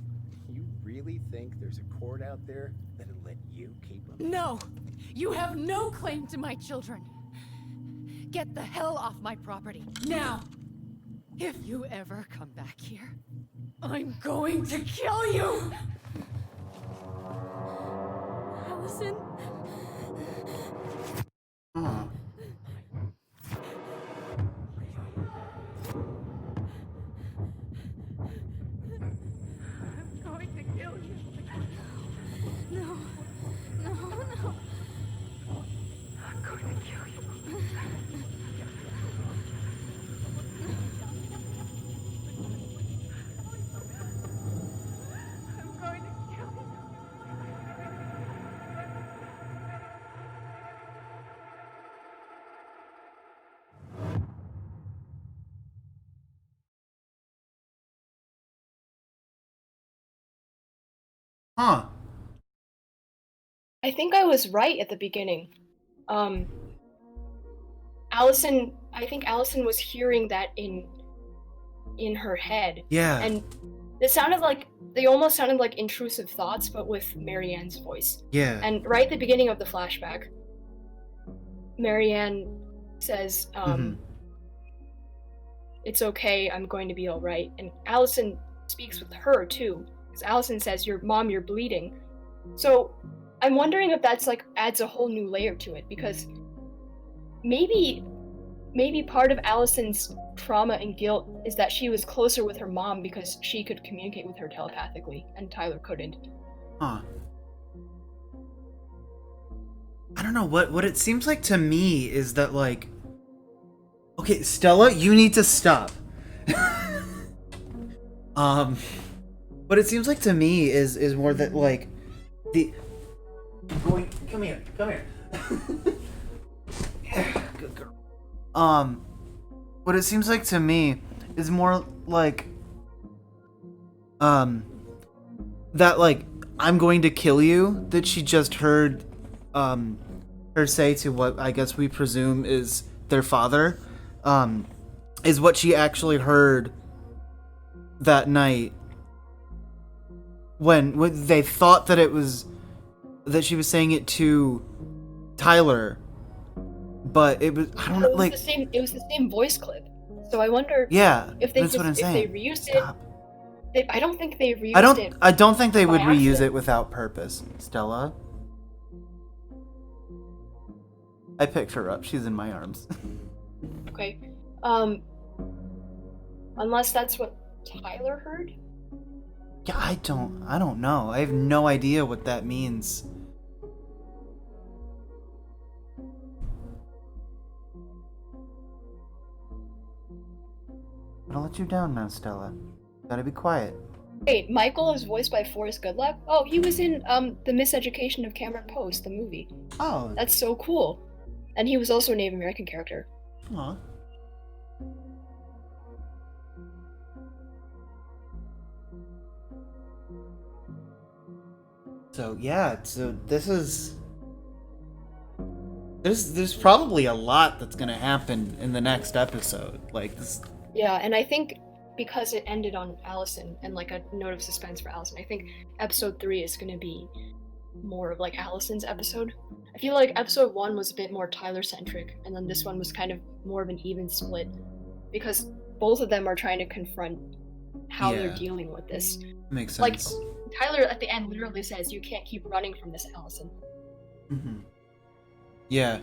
you really think there's a court out there that'll let you keep them? No! You have no claim to my children! Get the hell off my property, now! If you ever come back here, I'm going to kill you! Allison? Huh. I'm going to kill you. No. No. I'm going to kill you. I'm going to kill you. Huh. I think I was right at the beginning. Allison, I think Allison was hearing that in her head. Yeah. And they almost sounded like intrusive thoughts, but with Marianne's voice. Yeah. And right at the beginning of the flashback, Marianne says, it's okay, I'm going to be alright. And Allison speaks with her too. Because Allison says, you're bleeding. So I'm wondering if that's adds a whole new layer to it, because maybe part of Allison's trauma and guilt is that she was closer with her mom because she could communicate with her telepathically and Tyler couldn't. Huh. I don't know, what it seems like to me is that okay, Stella, you need to stop. What it seems like to me is more that come here. Good girl. What it seems like to me is more that I'm going to kill you that she just heard her say to what I guess we presume is their father, is what she actually heard that night when they thought that that she was saying it to Tyler, but it was, I don't know, it was the same voice clip. So I wonder if they that's what I'm saying. If they reused it. I don't think they reused it. I don't think they would by reuse accident. it without purpose, Stella. I picked her up. She's in my arms. Okay. Unless that's what Tyler heard? Yeah, I don't know. I have no idea what that means. I'm gonna let you down now, Stella. Gotta be quiet. Wait, Michael is voiced by Forrest Goodluck? Oh, he was in The Miseducation of Cameron Post, the movie. Oh. That's so cool. And he was also a Native American character. Aw. So yeah, there's probably a lot that's gonna happen in the next episode. Yeah, and I think because it ended on Allison and a note of suspense for Allison, I think episode 3 is gonna be more of Allison's episode. I feel like episode 1 was a bit more Tyler centric, and then this one was kind of more of an even split, because both of them are trying to confront how they're Yeah. dealing with this. Makes Like, sense. Tyler at the end literally says, "You can't keep running from this, Allison." Hmm. Yeah.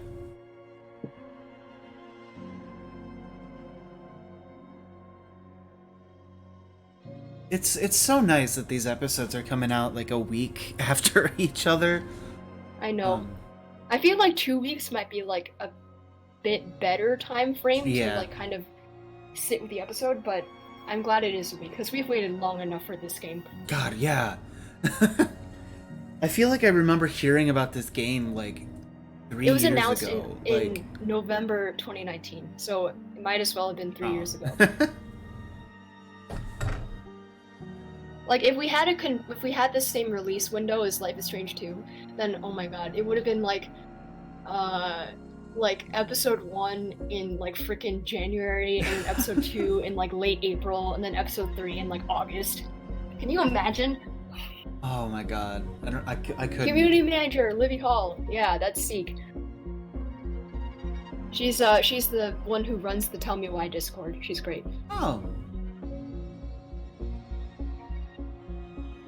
It's so nice that these episodes are coming out like a week after each other. I know. Um, I feel like 2 weeks might be like a bit better time frame Yeah. to like kind of sit with the episode, but I'm glad it is a week because we've waited long enough for this game. God, yeah. I feel like I remember hearing about this game like 3 It was years announced ago. in November 2019, so it might as well have been 3 years ago. Like if we had the same release window as Life is Strange 2, then oh my god, it would have been like episode 1 in like freaking January and episode 2 in like late April and then episode 3 in like August. Can you imagine? Oh my god. I couldn't. Community manager, Livy Hall. Yeah, that's Seek. She's the one who runs the Tell Me Why Discord. She's great. Oh.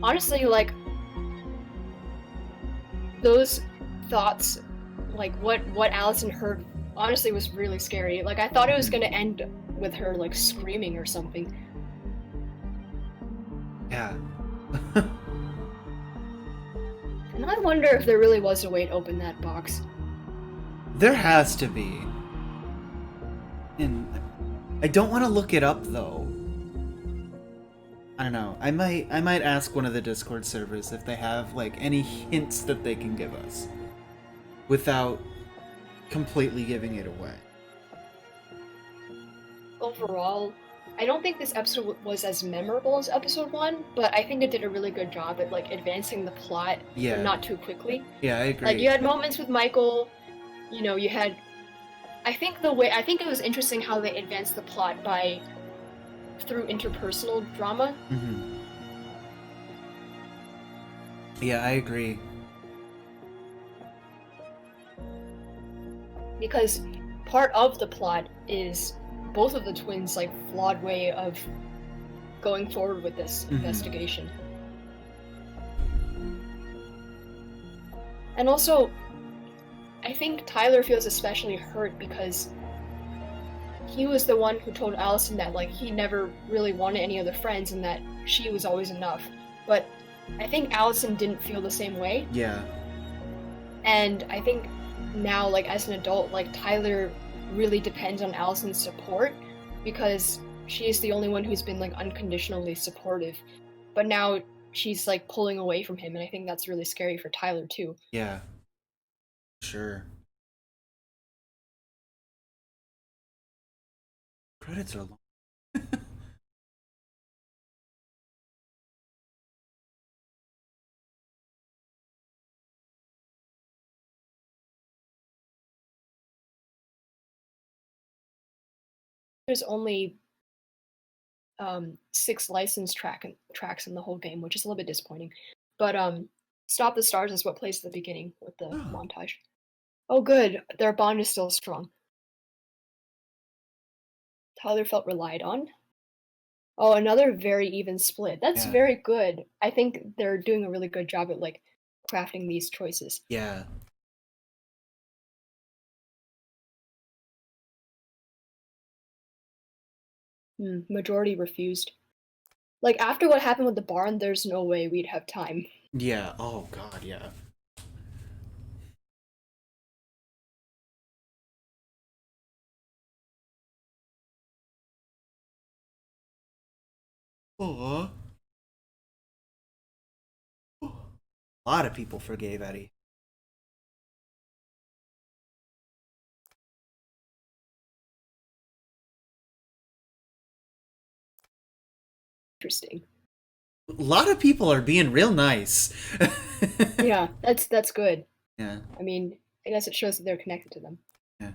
Honestly, like those thoughts, like what Allison heard, honestly was really scary. Like I thought it was gonna end with her like screaming or something. Yeah. And I wonder if there really was a way to open that box. There has to be. And I don't want to look it up though. I don't know. I might ask one of the Discord servers if they have like any hints that they can give us without completely giving it away. Overall, I don't think this episode was as memorable as episode 1, but I think it did a really good job at like advancing the plot, Yeah. but not too quickly. Yeah, I agree. Like you had moments with Michael, you know, you had I think it was interesting how they advanced the plot through interpersonal drama. Mm-hmm. Yeah, I agree. Because part of the plot is both of the twins' like flawed way of going forward with this investigation. And also, I think Tyler feels especially hurt because he was the one who told Allison that like he never really wanted any other friends and that she was always enough. But I think Allison didn't feel the same way. Yeah. And I think now, like as an adult, like Tyler really depends on Allison's support because she is the only one who's been like unconditionally supportive. But now she's like pulling away from him, and I think that's really scary for Tyler too. Yeah. Sure. Credits are long. There's only 6 licensed tracks in the whole game, which is a little bit disappointing. But Stop the Stars is what plays at the beginning with the montage. Oh good, their bond is still strong. Tyler felt relied on. Oh, another very even split. That's Yeah. very good. I think they're doing a really good job at like crafting these choices. Yeah. Majority refused. Like after what happened with the barn, there's no way we'd have time. Yeah. Oh god, yeah. Aww. A lot of people forgave Eddie. Interesting. A lot of people are being real nice. Yeah, that's good. Yeah. I mean, I guess it shows that they're connected to them. Yeah.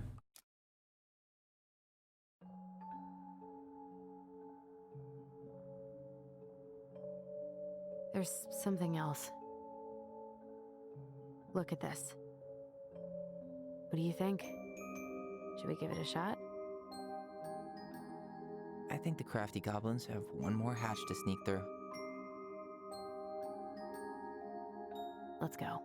There's something else. Look at this. What do you think? Should we give it a shot? I I think the crafty goblins have one more hatch to sneak through. Let's go.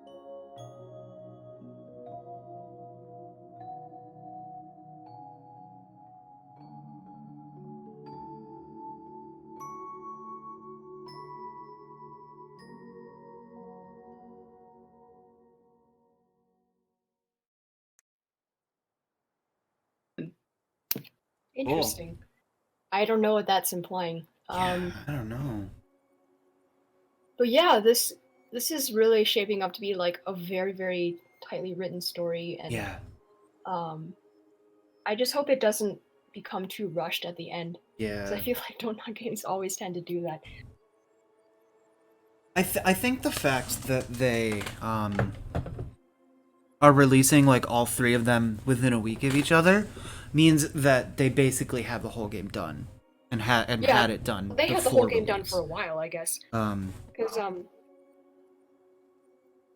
Interesting. I don't know what that's implying. I don't know. But yeah, this is really shaping up to be like a very, very tightly written story, and Yeah. I just hope it doesn't become too rushed at the end. Yeah. 'Cause I feel like Donut games always tend to do that. I think the fact that they are releasing like all three of them within a week of each other means that they basically have the whole game done and had it done. They had the whole before game done release. for a while, I guess. Because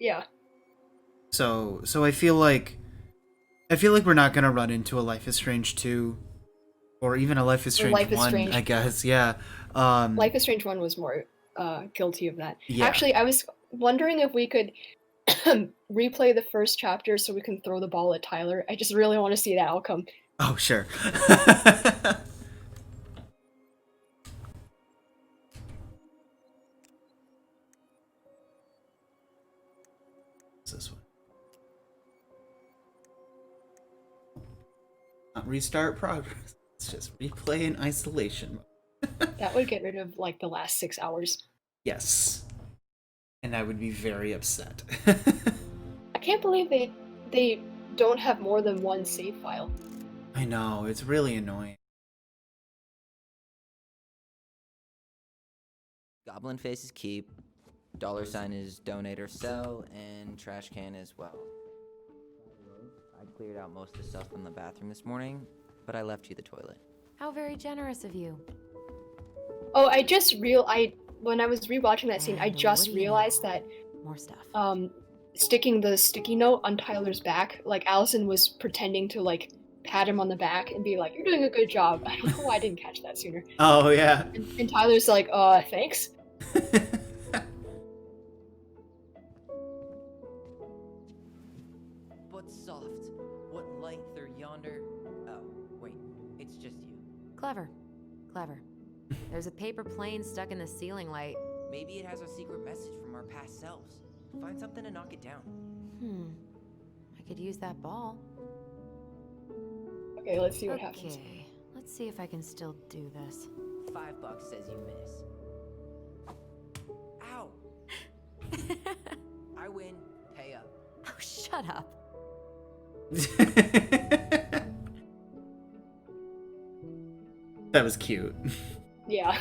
yeah. So I feel like we're not gonna run into a Life is Strange 2 or even a Life is Strange Life is 1, Strange. I guess. Yeah. Life is Strange 1 was more guilty of that. Yeah. Actually, I was wondering if we could replay the first chapter so we can throw the ball at Tyler. I just really want to see that outcome. Oh, sure. What's this one? Not restart progress. It's just replay in isolation. That would get rid of like the last 6 hours. Yes. And I would be very upset. I can't believe they don't have more than one save file. I know, it's really annoying. Goblin Face is keep, $ is donate or sell, and trash can as well. I cleared out most of the stuff from the bathroom this morning, but I left you the toilet. How very generous of you. Oh, when I was rewatching that scene, I just realized that more stuff. Sticking the sticky note on Tyler's back, like Allison was pretending to like pat him on the back and be like, "You're doing a good job." I don't know why I didn't catch that sooner. Oh yeah. And Tyler's like, thanks." But soft, what light through yonder? Oh, wait, it's just you. Clever. Clever. There's a paper plane stuck in the ceiling light. Maybe it has a secret message from our past selves. Find something to knock it down. I could use that ball. Okay, let's see what happens. Okay, let's see if I can still do this. $5 says you miss. Ow! I win. Pay up. Oh, shut up. That was cute. Yeah.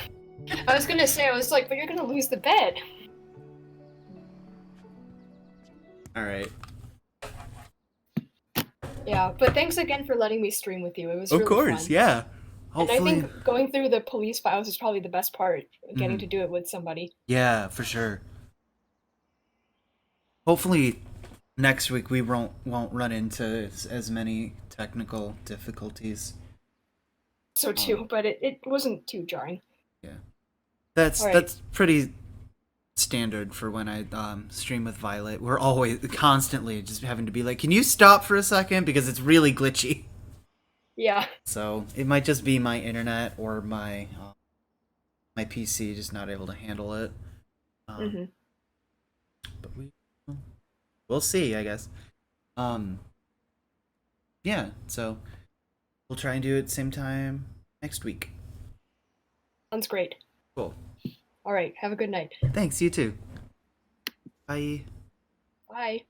I was gonna say, I was like, but you're gonna lose the bed. Alright. Yeah, but thanks again for letting me stream with you. It was Of really course, fun. yeah. And I Hopefully. think going through the police files is probably the best part, getting Mhm. to do it with somebody. Yeah, for sure. Hopefully next week we won't run into as many technical difficulties. So too, but it wasn't too jarring. Yeah. That's All right. that's pretty standard for when I stream with Violet. We're always constantly just having to be like, "Can you stop for a second?" because it's really glitchy. Yeah. So it might just be my internet or my PC just not able to handle it. Mhm. But we'll see, I guess. Yeah, so we'll try and do it same time next week. Sounds great. Cool. All right, have a good night. Thanks, you too. Bye. Bye.